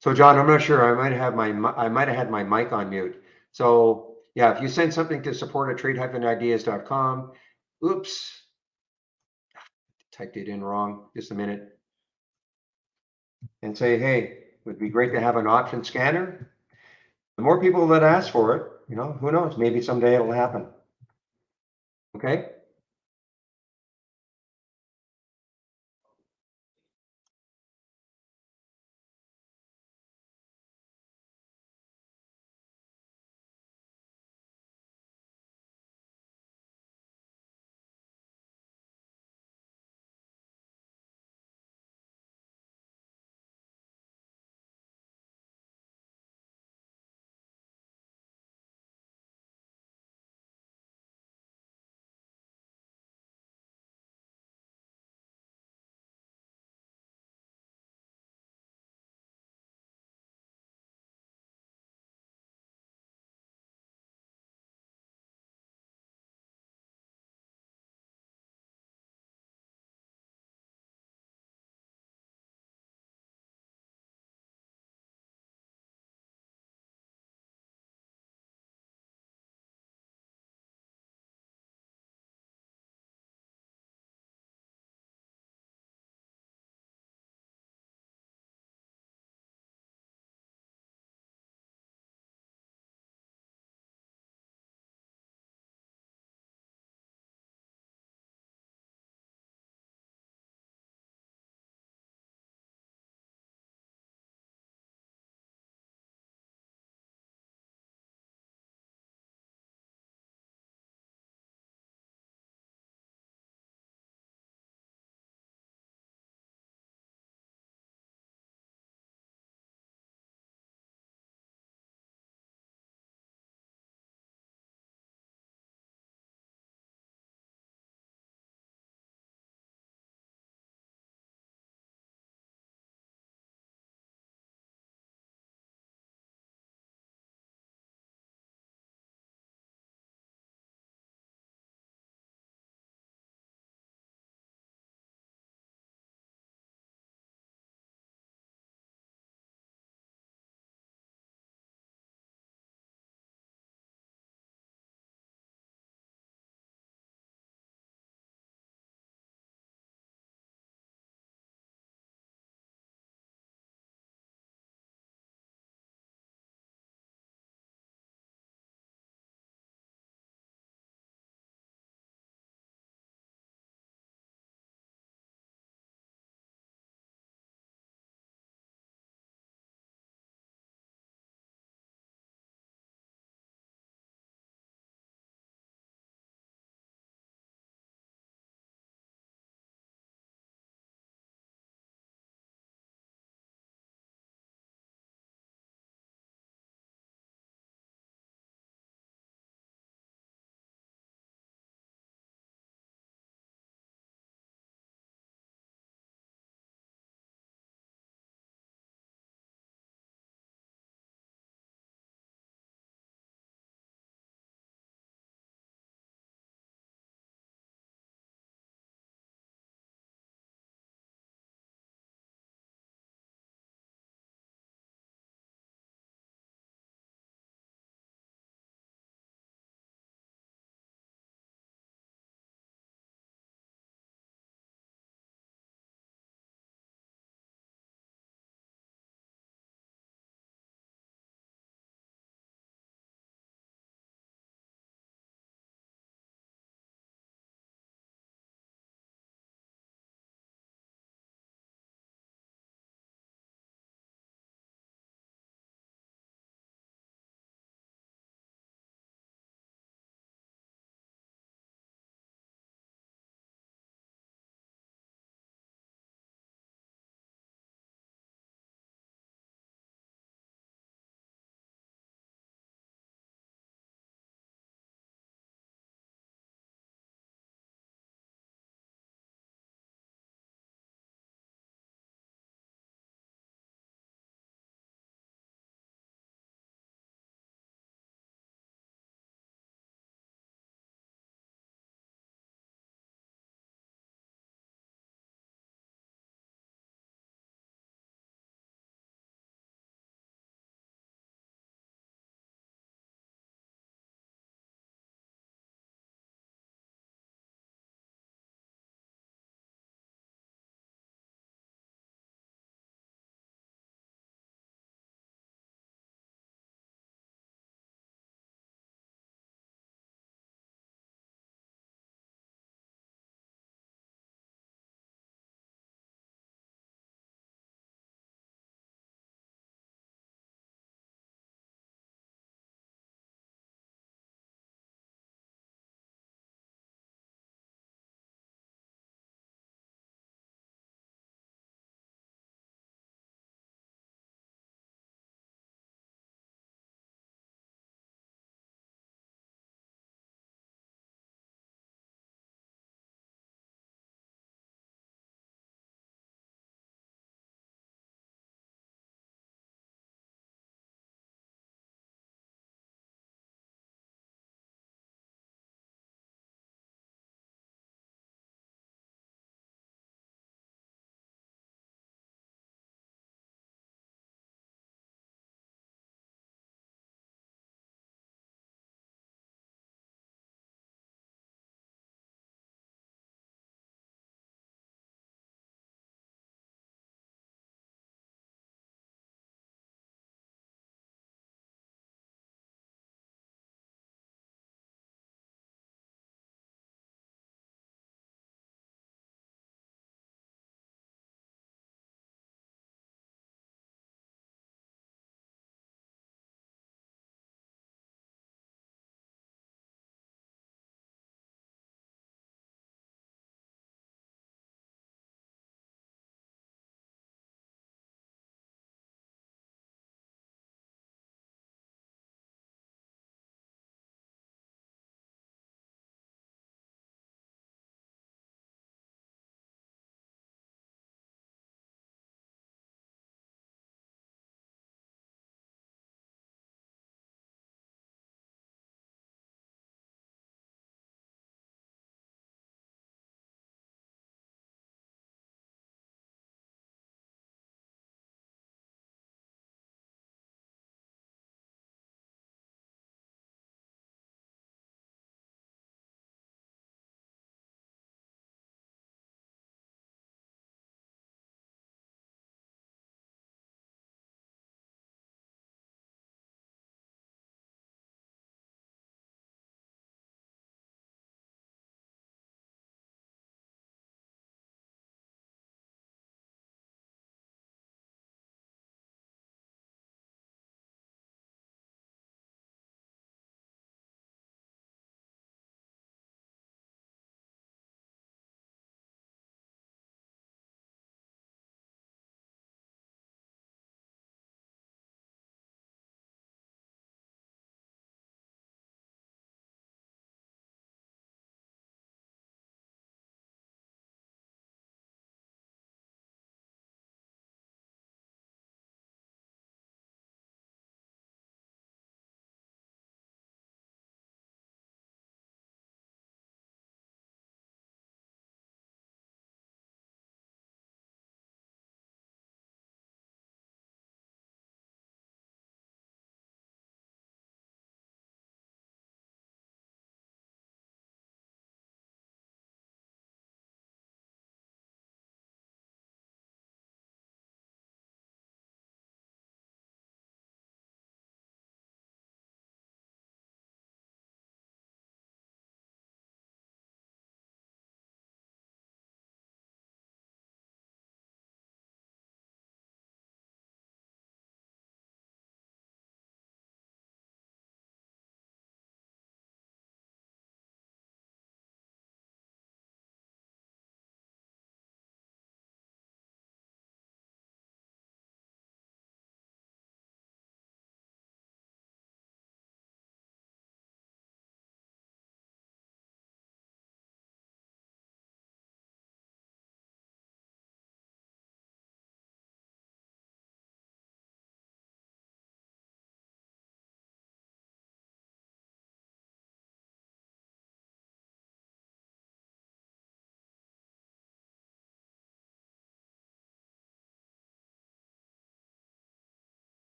So John, I'm not sure. I might have had my mic on mute. So yeah, if you send something to support@trade-ideas.com, oops, typed it in wrong. Just a minute. And say, hey, it would be great to have an option scanner. The more people that ask for it, who knows? Maybe someday it'll happen. Okay.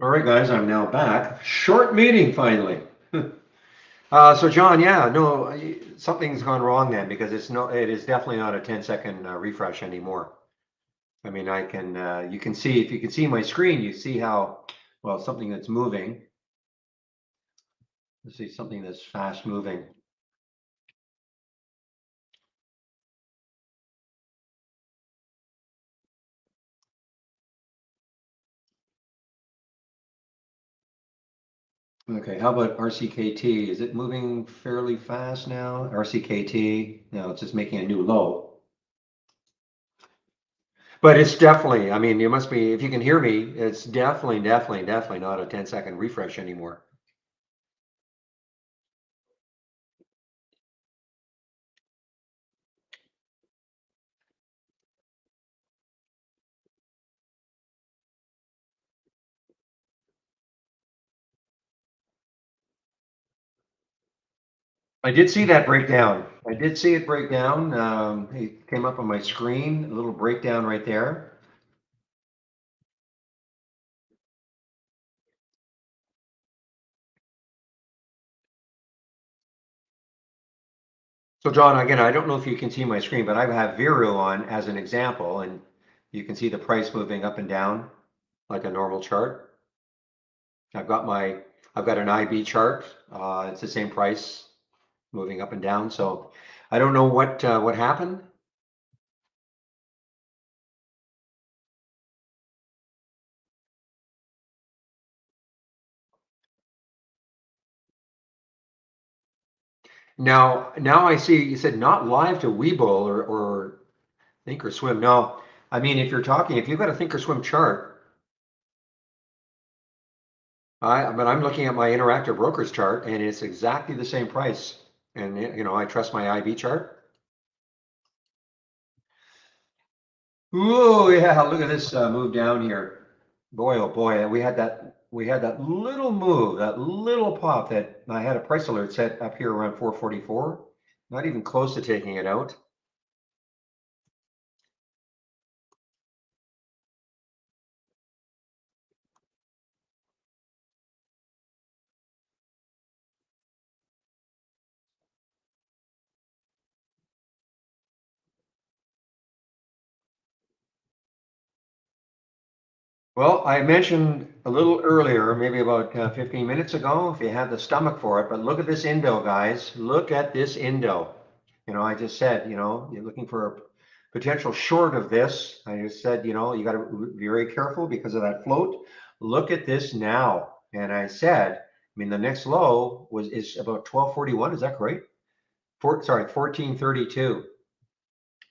All right, guys, I'm now back. Short meeting finally. So John, yeah, no, something's gone wrong then because it is definitely not a 10-second refresh anymore. I mean, you can see, if you can see my screen, you see how, well, something that's moving. Let's see, something that's fast moving. Okay, how about RCKT? Is it moving fairly fast now? RCKT, no, it's just making a new low. But it's definitely, I mean, you must be, if you can hear me, it's definitely not a 10-second refresh anymore. I did see that breakdown. I did see it break down. It came up on my screen, a little breakdown right there. So John, again, I don't know if you can see my screen, but I have Vero on as an example, and you can see the price moving up and down like a normal chart. I've got an IB chart. It's the same price moving up and down. So I don't know what happened. Now I see you said not live to Webull or Thinkorswim. No, I mean if you've got a Thinkorswim chart, but I'm looking at my interactive brokers chart and it's exactly the same price. And I trust my IB chart. Oh yeah, look at this move down here. Boy, oh boy, we had that little move, that little pop that I had a price alert set up here around 444. Not even close to taking it out. Well, I mentioned a little earlier, maybe about 15 minutes ago, if you had the stomach for it, but look at this Indo, guys. Look at this Indo. I just said, you're looking for a potential short of this. I just said, you got to be very careful because of that float. Look at this now. And I said, I mean, the next low is about 1241. Is that correct? 1432.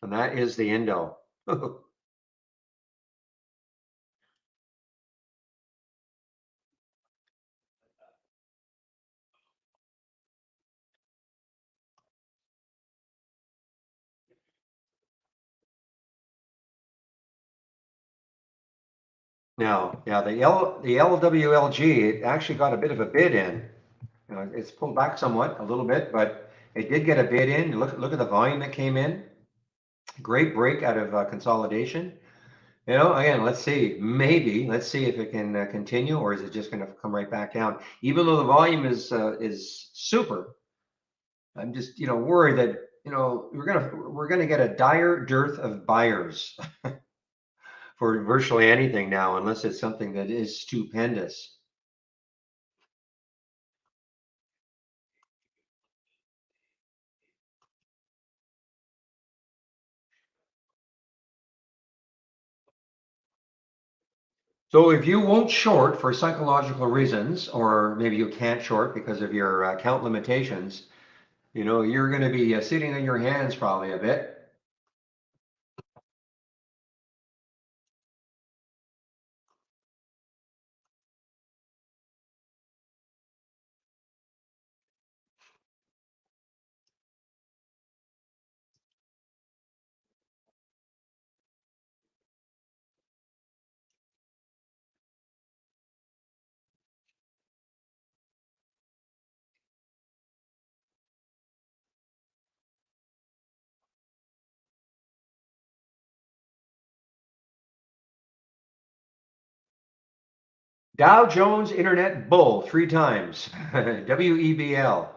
And that is the Indo. Now, yeah, the LWLG, it actually got a bit of a bid in. It's pulled back somewhat, a little bit, but it did get a bid in. Look at the volume that came in. Great break out of consolidation. Again, let's see. Let's see if it can continue, or is it just going to come right back down? Even though the volume is super, I'm just worried that we're gonna get a dire dearth of buyers for virtually anything now, unless it's something that is stupendous. So if you won't short for psychological reasons, or maybe you can't short because of your account limitations, you're going to be sitting on your hands probably a bit. Dow Jones Internet Bull 3 times. WEBL.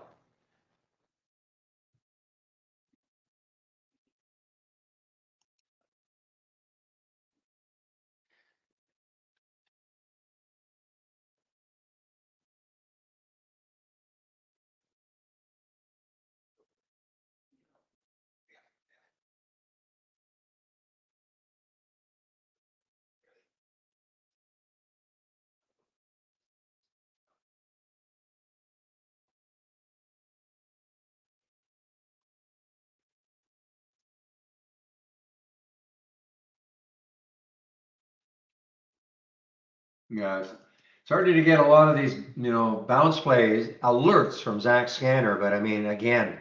Yeah, it's starting to get a lot of these, bounce plays alerts from Zach Scanner, but I mean, again,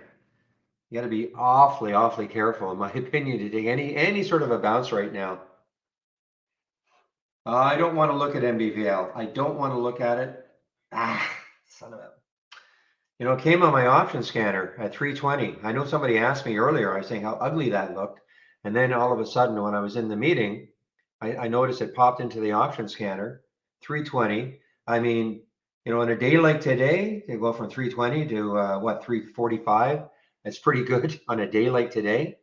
you got to be awfully, awfully careful, in my opinion, to take any sort of a bounce right now. I don't want to look at MBVL. I don't want to look at it. Son of a. It came on my option scanner at 320. I know somebody asked me earlier, I was saying how ugly that looked. And then all of a sudden, when I was in the meeting, I noticed it popped into the option scanner, 320. I mean, on a day like today, they go from 320 to what, 345? That's pretty good on a day like today.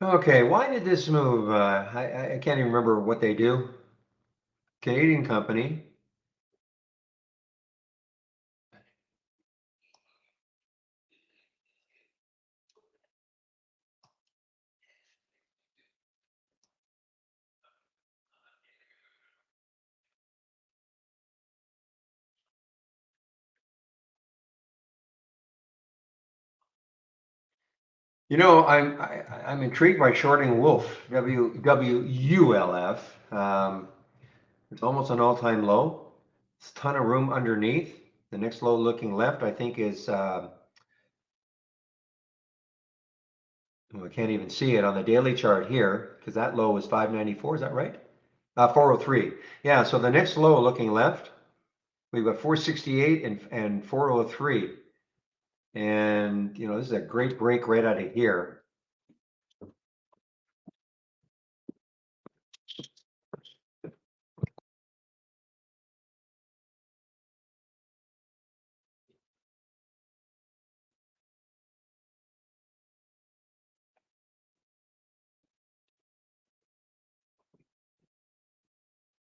Okay, why did this move? I can't even remember what they do. Canadian company. I'm intrigued by shorting Wolf, WULF. It's almost an all-time low. It's a ton of room underneath. The next low looking left, I think, is I can't even see it on the daily chart here because that low is 594. Is that right? 403. Yeah. So the next low looking left, we've got 468 and 403. And this is a great break right out of here.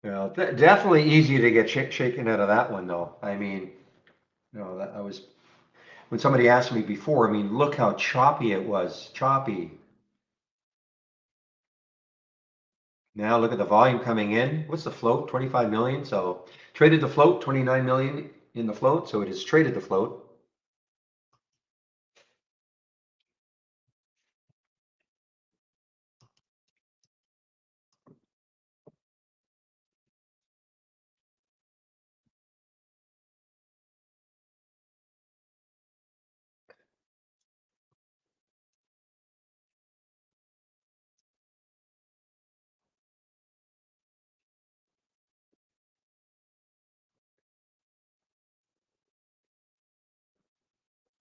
Definitely easy to get shaken out of that one, though. I mean, that I was when somebody asked me before. I mean, look how choppy it was. Choppy. Now look at the volume coming in. What's the float? 25 million. So traded the float, 29 million in the float. So it has traded the float.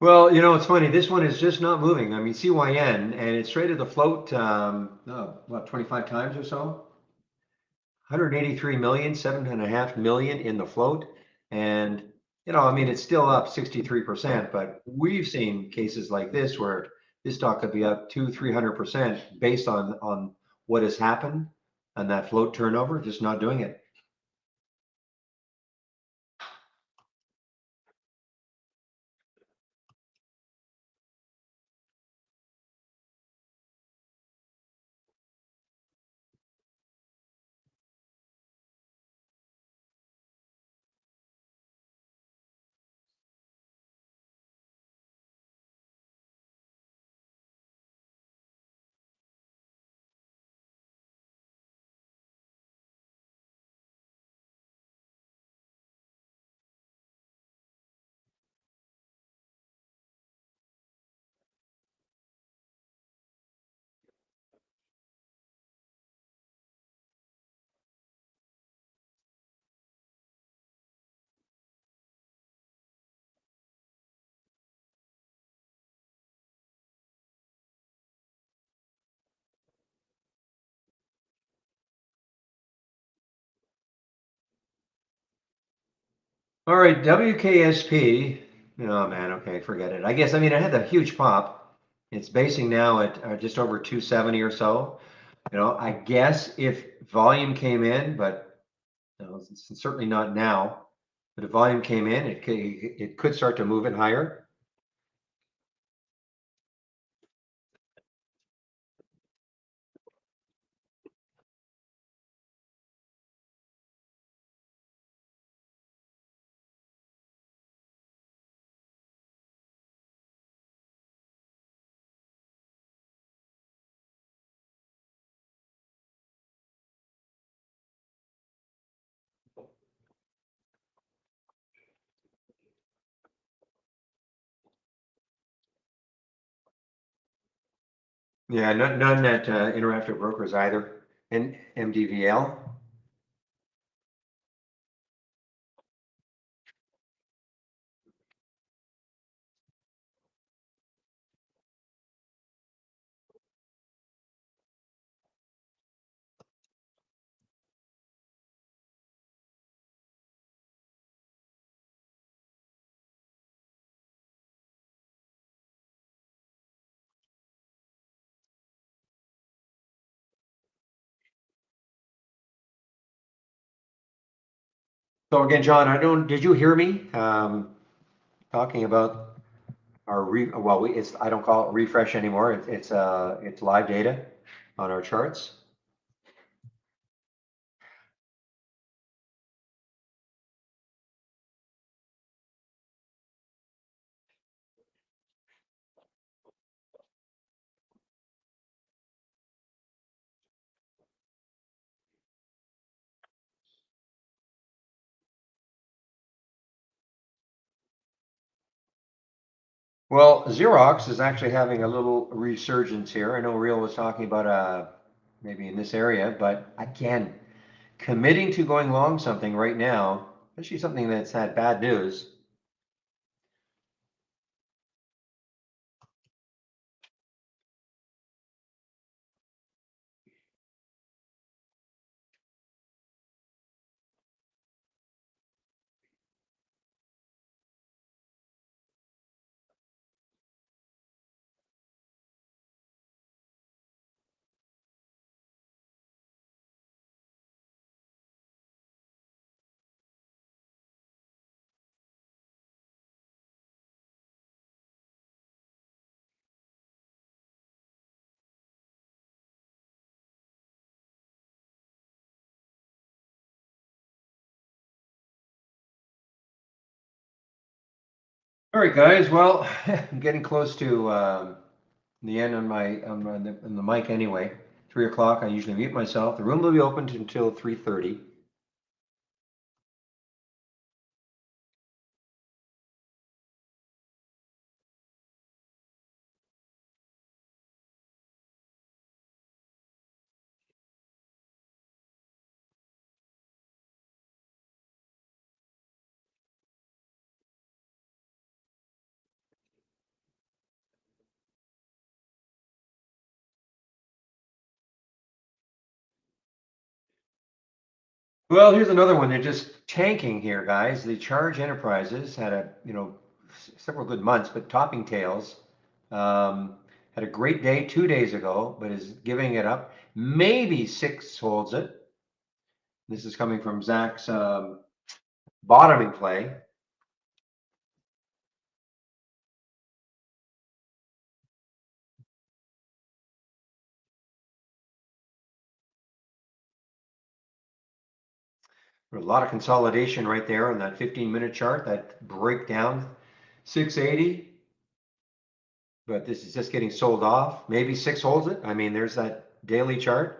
Well, it's funny. This one is just not moving. I mean, CYN, and it's traded the float, what, 25 times or so? 183 million, 7.5 million in the float. And, I mean, it's still up 63%, but we've seen cases like this where this stock could be up 200-300% based on what has happened and that float turnover, just not doing it. All right, WKSP. Oh man, okay, forget it. I guess, I mean, it had that huge pop. It's basing now at just over 270 or so. I guess if volume came in, but it's certainly not now. But if volume came in, it could start to move it higher. Yeah, none at Interactive Brokers either. And MDVL. So again, John, did you hear me talking about well, I don't call it refresh anymore. It's live data on our charts. Well, Xerox is actually having a little resurgence here. I know Real was talking about maybe in this area, but again, committing to going long something right now, especially something that's had bad news. All right, guys. Well, I'm getting close to the end on the mic anyway. 3 o'clock. I usually mute myself. The room will be open until 3:30. Well, here's another one. They're just tanking here, guys. The Charge Enterprises had several good months, but topping tails. Had a great day 2 days ago, but is giving it up. Maybe six holds it. This is coming from Zach's bottoming play. A lot of consolidation right there on that 15-minute chart, that breakdown 680. But this is just getting sold off. Maybe six holds it. I mean, there's that daily chart.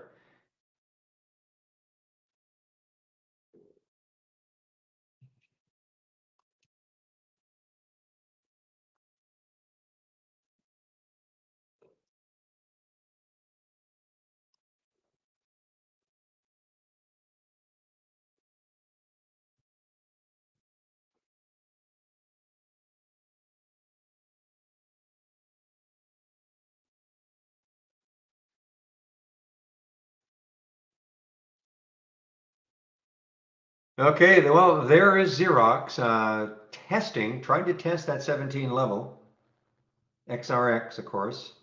Okay, well, there is Xerox trying to test that 17 level. XRX, of course.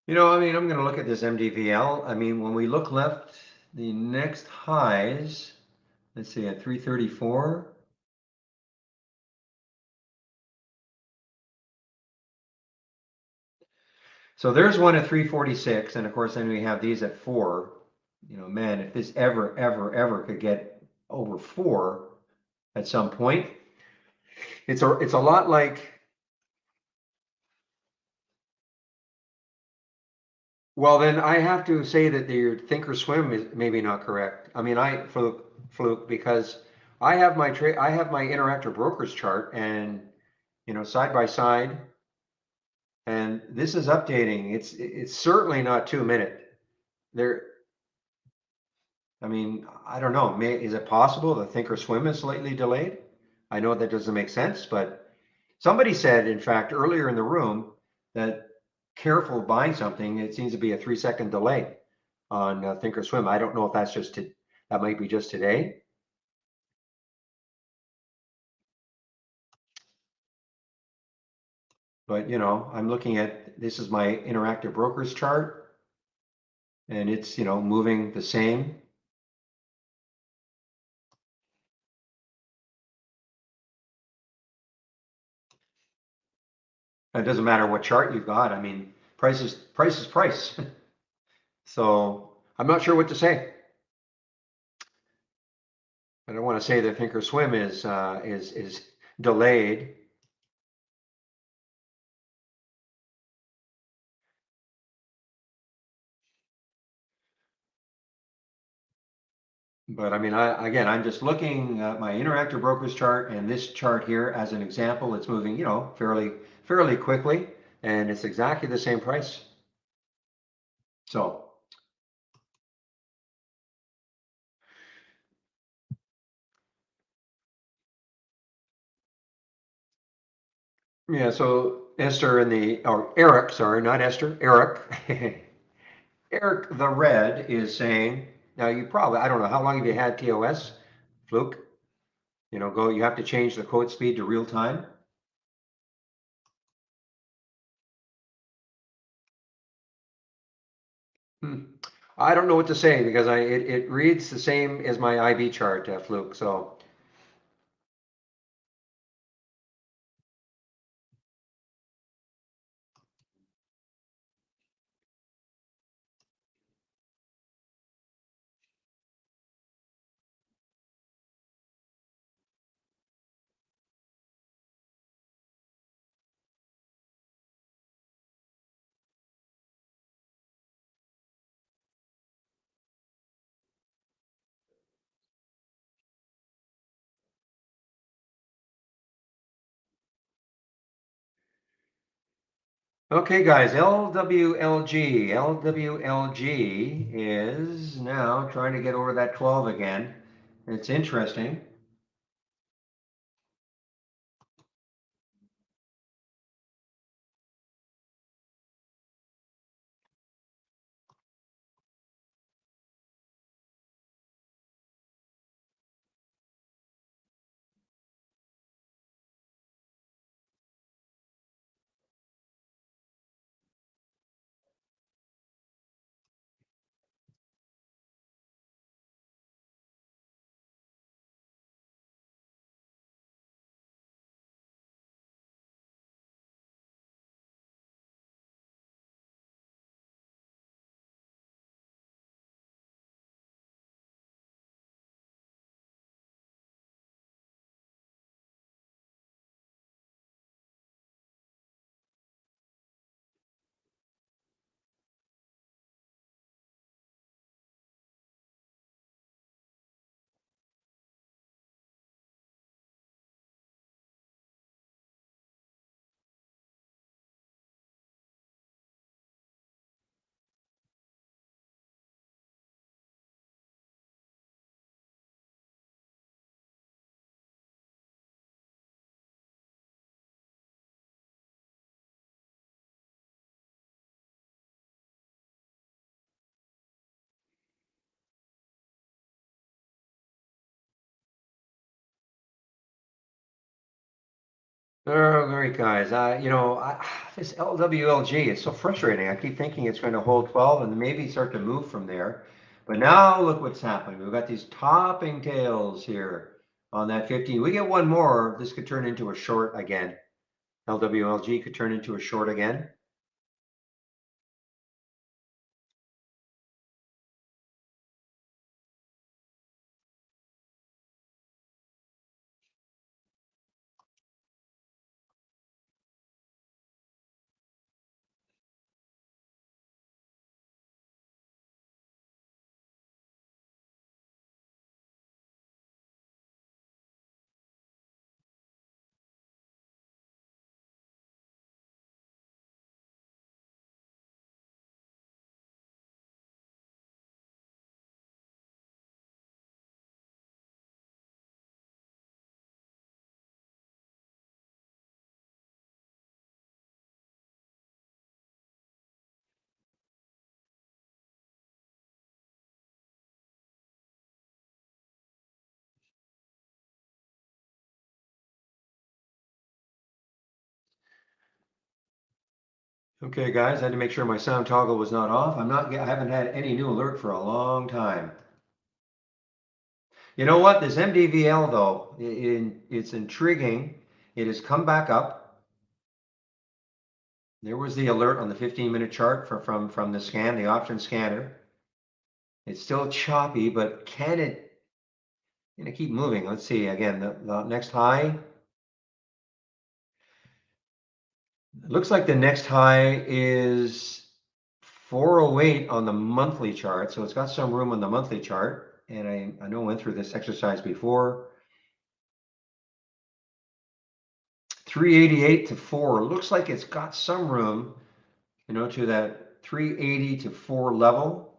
I mean, I'm going to look at this MDVL. I mean, when we look left, the next highs, let's see, at 334. So there's one at 346, and of course, then we have these at 4. Man, if this ever could get over 4 at some point, it's a lot like. Well, then I have to say that your Thinkorswim is maybe not correct. I mean, fluke because I have my interactive brokers chart and side by side, and this is updating. It's certainly not 2 minute. There, I mean, I don't know. Is it possible the Thinkorswim is slightly delayed? I know that doesn't make sense, but somebody said, in fact, earlier in the room that careful buying something, it seems to be a 3-second delay on Thinkorswim. I don't know if that might be just today. But I'm looking at this is my interactive brokers chart, and it's moving the same. It doesn't matter what chart you've got. I mean, price is price. So I'm not sure what to say. I don't want to say that Thinkorswim is delayed. But I mean, I'm just looking at my interactive brokers chart and this chart here as an example. It's moving, fairly quickly, and it's exactly the same price. So, yeah. So Eric, sorry, not Esther, Eric, Eric the Red is saying. Now I don't know how long have you had TOS, Fluke? You have to change the quote speed to real time. I don't know what to say because it reads the same as my IB chart, Fluke. So okay, guys, LWLG is now trying to get over that 12 again. It's interesting. All right, guys. This LWLG is so frustrating. I keep thinking it's going to hold 12 and maybe start to move from there. But now look what's happening. We've got these topping tails here on that 15. We get one more. This could turn into a short again. LWLG could turn into a short again. Okay, guys, I had to make sure my sound toggle was not off. I haven't had any new alert for a long time. You know what? This MDVL though, it's intriguing. It has come back up. There was the alert on the 15-minute chart from the scan, the option scanner. It's still choppy, but can it keep moving? Let's see again. The next high. It looks like the next high is 408 on the monthly chart. So it's got some room on the monthly chart. And I know I went through this exercise before. 388 to 4. Looks like it's got some room, to that 380 to 4 level.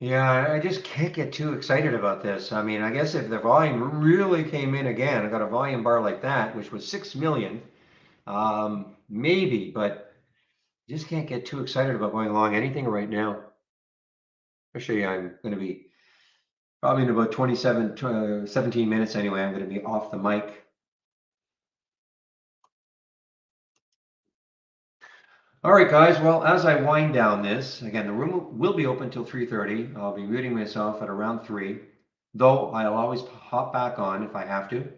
Yeah, I just can't get too excited about this. I mean, I guess if the volume really came in again, I got a volume bar like that, which was 6 million, maybe, but just can't get too excited about going along anything right now. Actually, I'm going to be probably in about 17 minutes anyway. I'm going to be off the mic. All right, guys. Well, as I wind down this, again, the room will be open till 3:30. I'll be muting myself at around 3, though I'll always hop back on if I have to.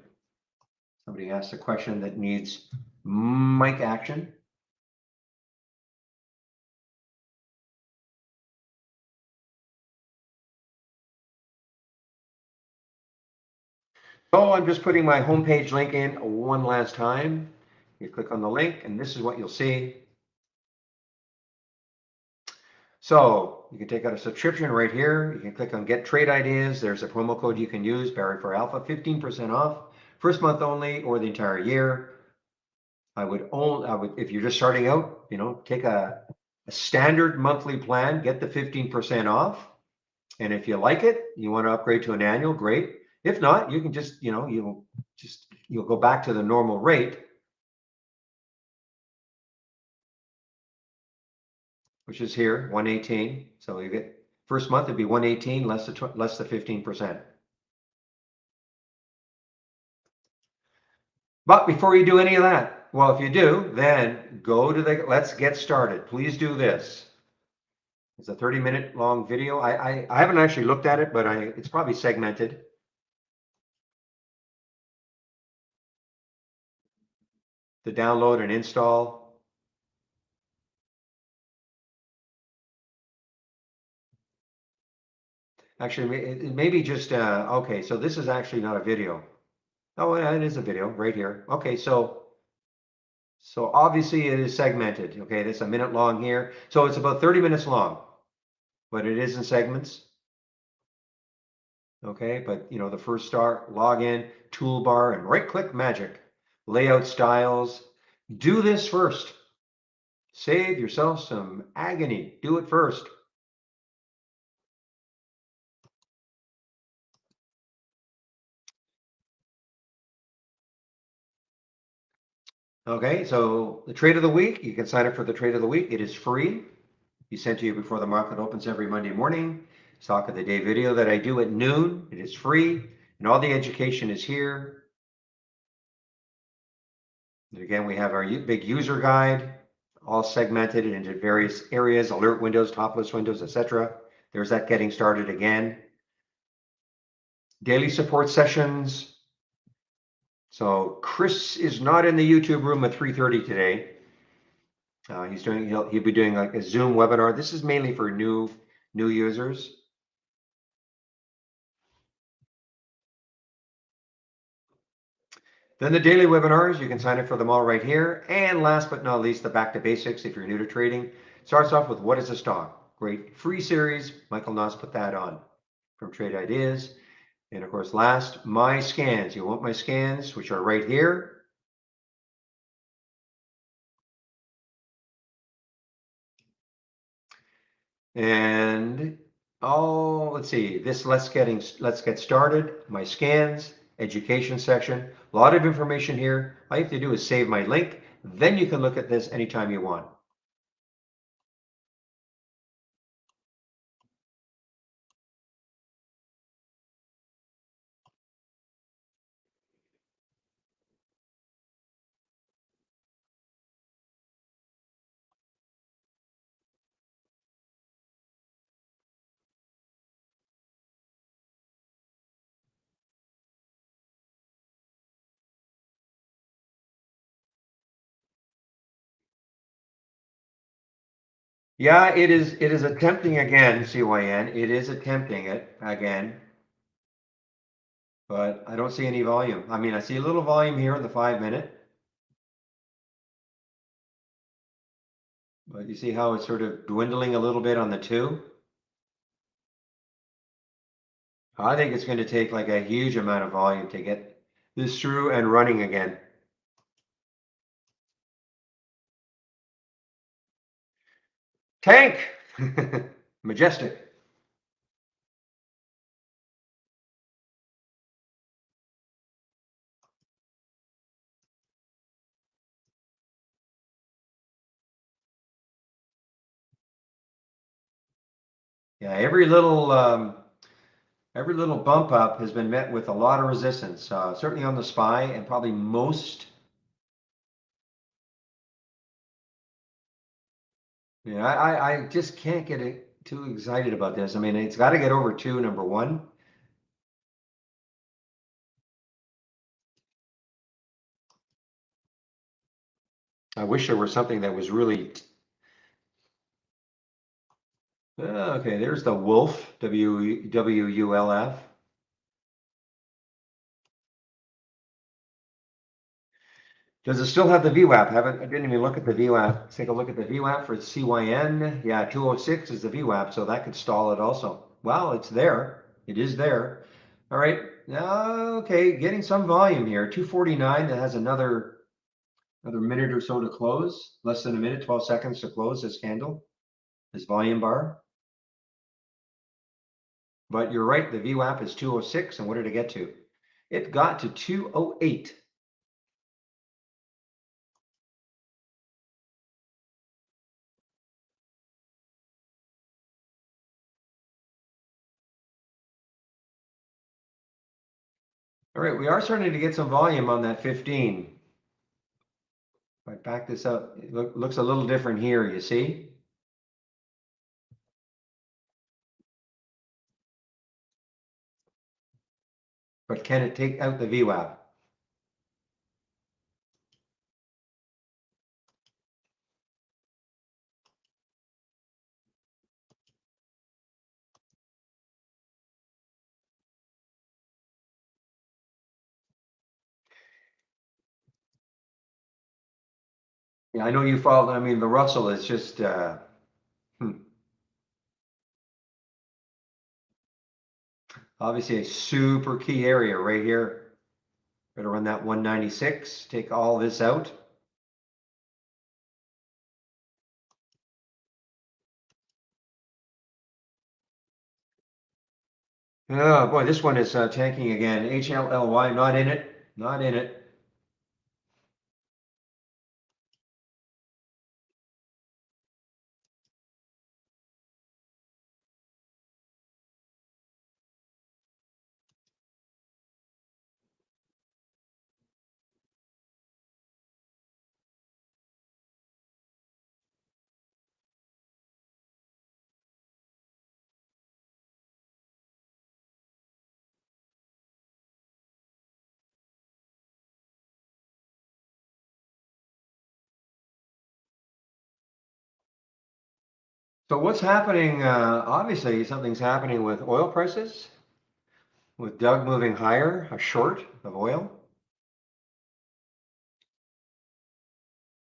Somebody asks a question that needs mic action. So I'm just putting my homepage link in one last time. You click on the link, and this is what you'll see. So you can take out a subscription right here. You can click on Get Trade Ideas. There's a promo code you can use, Barry for Alpha, 15% off, first month only or the entire year. I would, if you're just starting out, take a standard monthly plan, get the 15% off. And if you like it, you want to upgrade to an annual, great. If not, you can just, you'll go back to the normal rate, which is here, 118. So you get first month it'd be 118 less the 15%. But before you do any of that, well, if you do, then go to the Let's Get Started. Please do this. It's a 30-minute long video. I haven't actually looked at it, but it's probably segmented. The download and install. Actually, it may be just, okay, so this is actually not a video. Oh, yeah, it is a video right here. Okay, so obviously it is segmented. Okay, it's a minute long here. So it's about 30 minutes long, but it is in segments. Okay, but you know, the first start, login, toolbar, and right-click magic, layout styles. Do this first. Save yourself some agony. Do it first. Okay, so the trade of the week, you can sign up for the trade of the week. It is free. Be sent to you before the market opens every Monday morning. Stock of the day video that I do at noon. It is free, and all the education is here. And again, we have our big user guide, all segmented into various areas, alert windows, top list windows, etc. There's that getting started again. Daily support sessions. So Chris is not in the YouTube room at 3:30 today. He'll be doing like a Zoom webinar. This is mainly for new users. Then the daily webinars, you can sign up for them all right here. And last but not least, the back to basics if you're new to trading. Starts off with what is a stock? Great free series. Michael Noss put that on from Trade Ideas. And of course, last, my scans. You want my scans, which are right here. And let's see, this let's get started. My scans, education section, a lot of information here. All you have to do is save my link. Then you can look at this anytime you want. Yeah, it is attempting again, CYN. It is attempting it again. But I don't see any volume. I mean, I see a little volume here in the 5-minute. But you see how it's sort of dwindling a little bit on the 2? I think it's going to take like a huge amount of volume to get this through and running again. Tank! Majestic. Yeah, every little bump up has been met with a lot of resistance, certainly on the SPY and probably most. Yeah, I just can't get too excited about this. I mean, it's got to get over 2, number 1. I wish there was something that was really. Okay, there's the wolf, WULF. Does it still have the VWAP? I didn't even look at the VWAP. Let's take a look at the VWAP for CYN. Yeah, 206 is the VWAP, so that could stall it also. Well, it's there. It is there. All right. Okay, getting some volume here. 249. That has another minute or so to close. Less than a minute, 12 seconds to close this candle, this volume bar. But you're right. The VWAP is 206, and what did it get to? It got to 208. All right, we are starting to get some volume on that 15. If I back this up, it looks a little different here, you see? but can it take out the VWAP? Yeah, I know you follow. I mean, the Russell is just obviously a super key area right here. Better run that 196. Take all this out. Oh boy, this one is tanking again. HLLY, not in it. Not in it. So what's happening? Obviously, something's happening with oil prices, with Doug moving higher, a short of oil.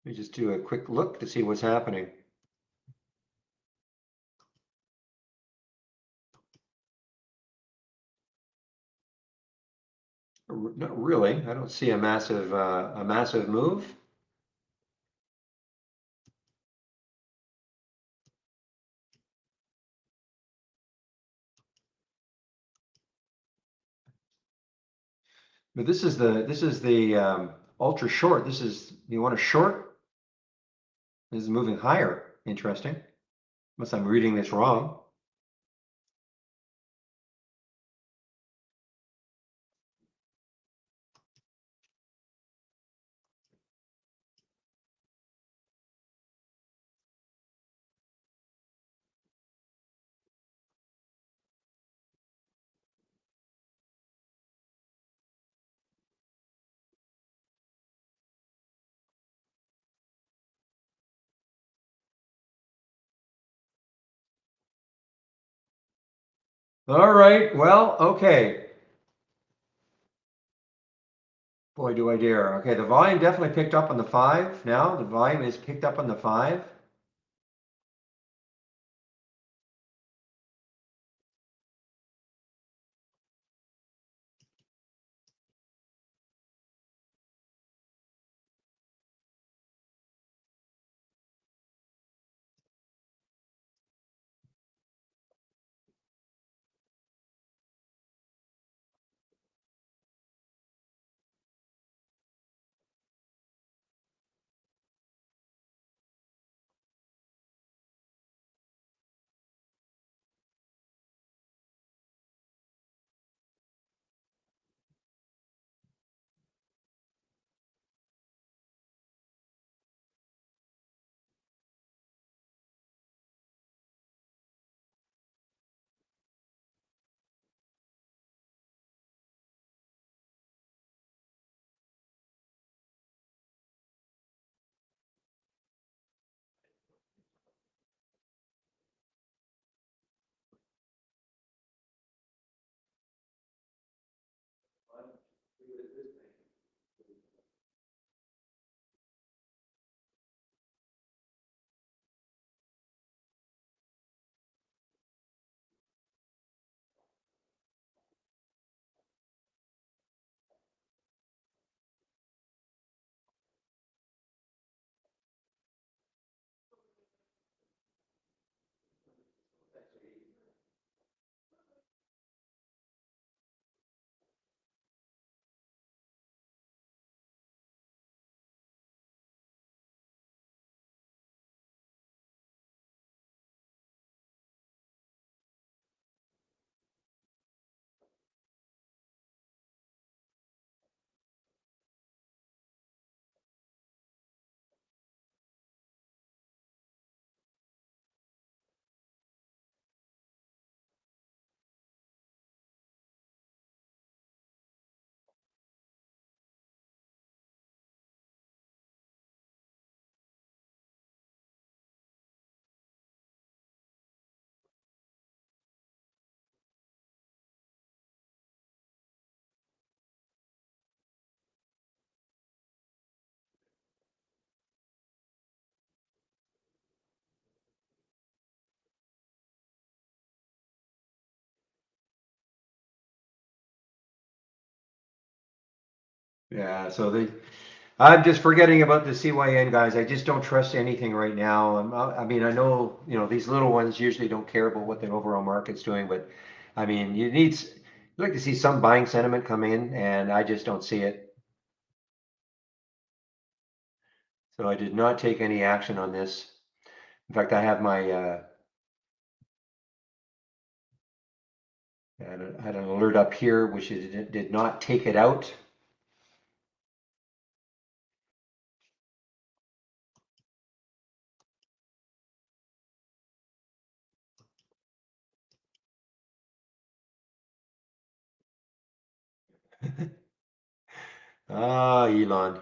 Let me just do a quick look to see what's happening. Not really. I don't see a massive move. But this is the ultra short. This is, you want a short? This is moving higher. Interesting. Unless I'm reading this wrong. All right. Well, okay. Boy, do I dare. Okay, the volume definitely picked up on the 5 now. The volume is picked up on the 5. Yeah, so I'm just forgetting about the CYN guys. I just don't trust anything right now. I mean, I know, these little ones usually don't care about what the overall market's doing, but I mean, you'd like to see some buying sentiment come in, and I just don't see it. So I did not take any action on this. In fact, I have I had an alert up here, which it did not take it out. Ah, Elon.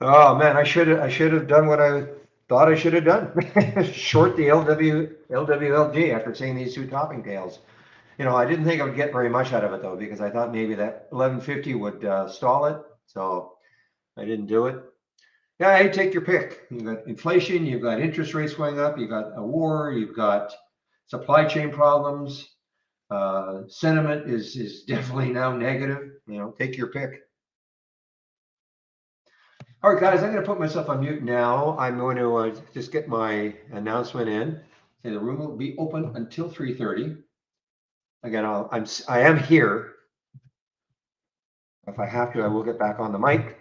Oh man, I should have done what I thought I should have done. Short the LWLG after seeing these two topping tails. I didn't think I would get very much out of it though, because I thought maybe that 1150 would stall it. So I didn't do it. Yeah, hey, take your pick. You've got inflation, you've got interest rates going up, you've got a war, you've got supply chain problems. Sentiment is definitely now negative. Take your pick. All right, guys, I'm going to put myself on mute now. I'm going to just get my announcement in. Say the room will be open until 3:30. Again, I am here. If I have to, I will get back on the mic.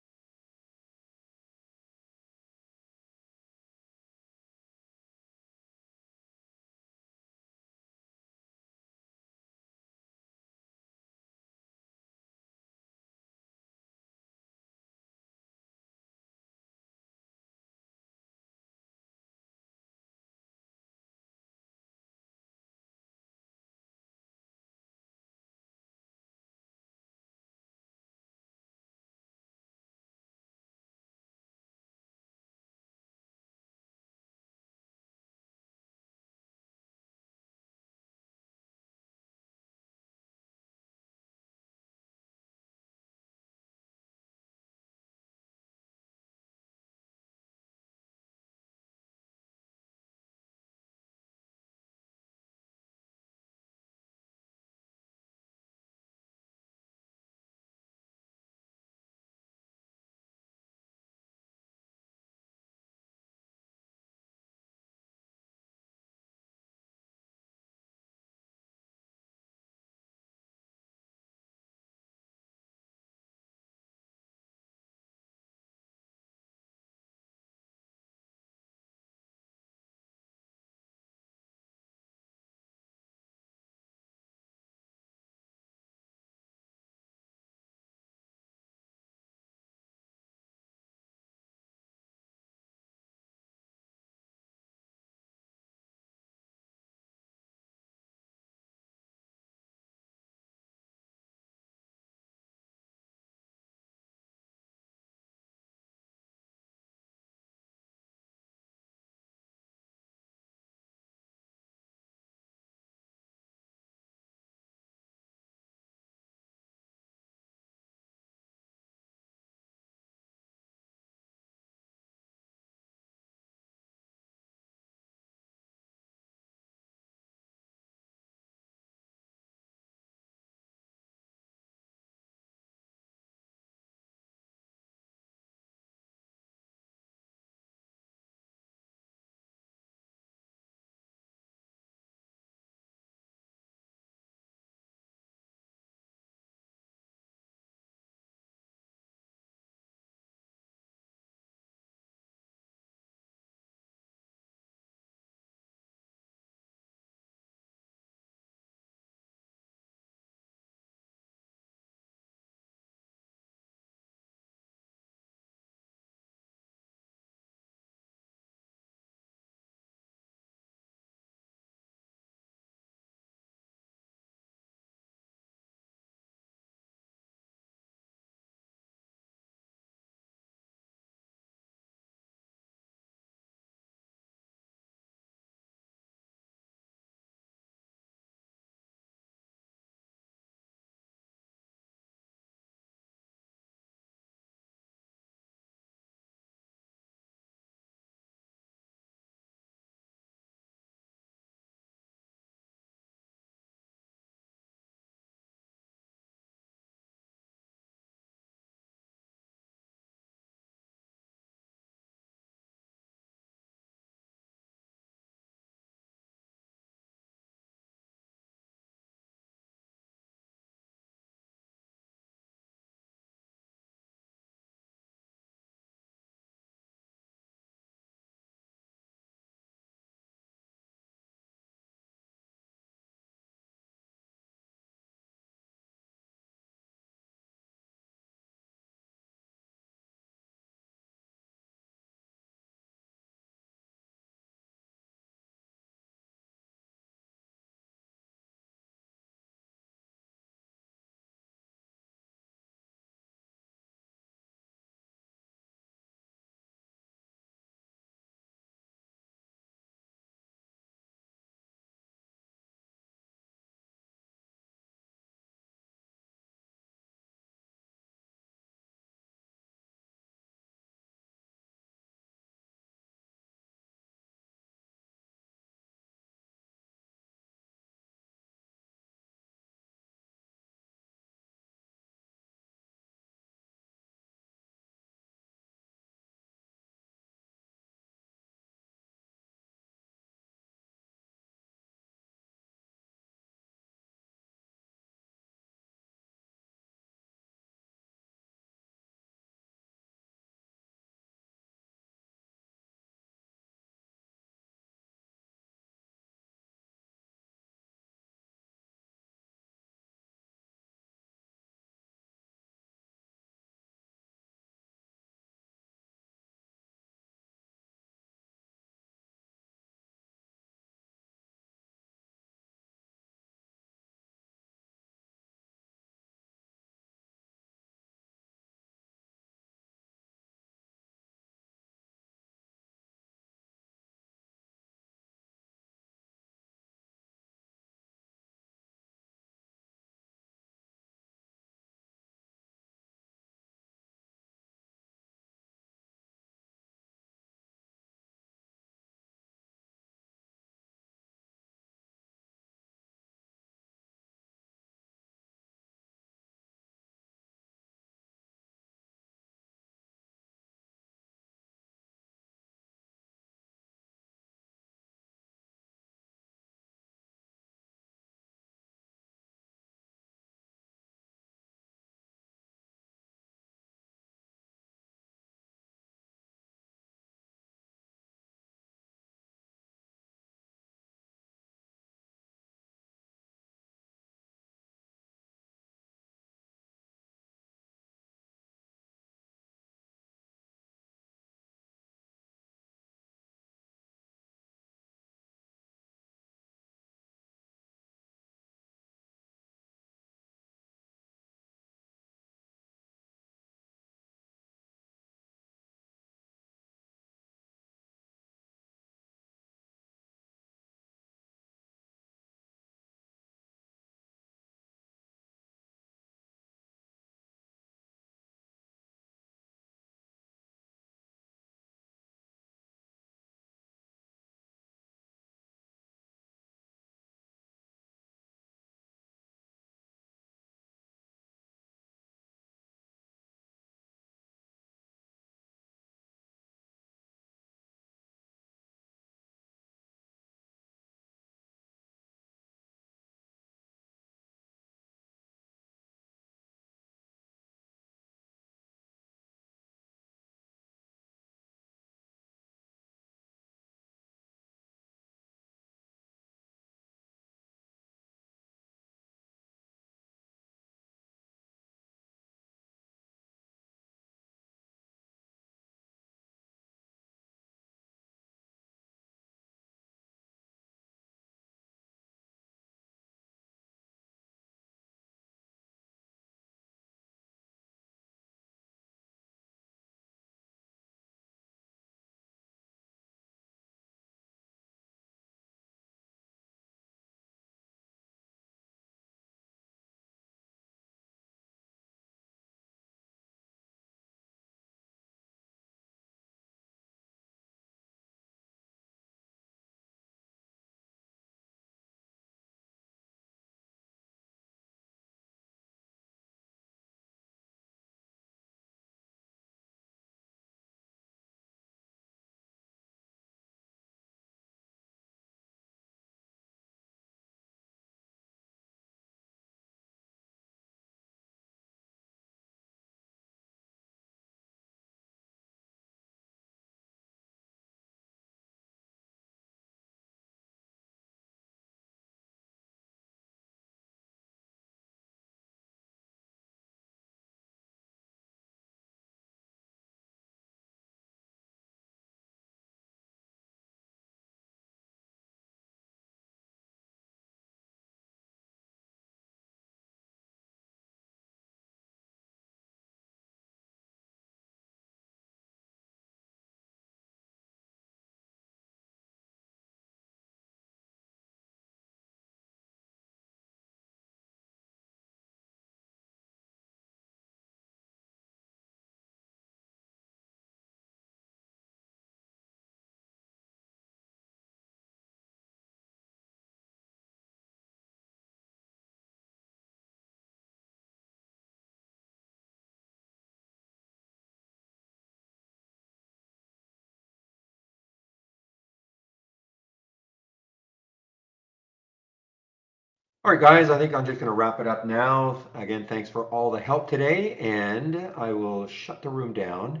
All right, guys, I think I'm just going to wrap it up now. Again, thanks for all the help today, and I will shut the room down,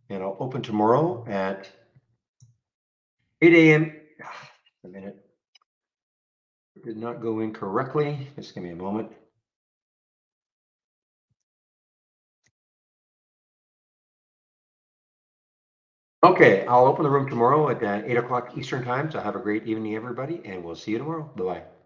and I'll open tomorrow at 8 a.m. A minute. It did not go in correctly. Just give me a moment. Okay, I'll open the room tomorrow at 8 o'clock Eastern time. So have a great evening, everybody, and we'll see you tomorrow. Bye-bye.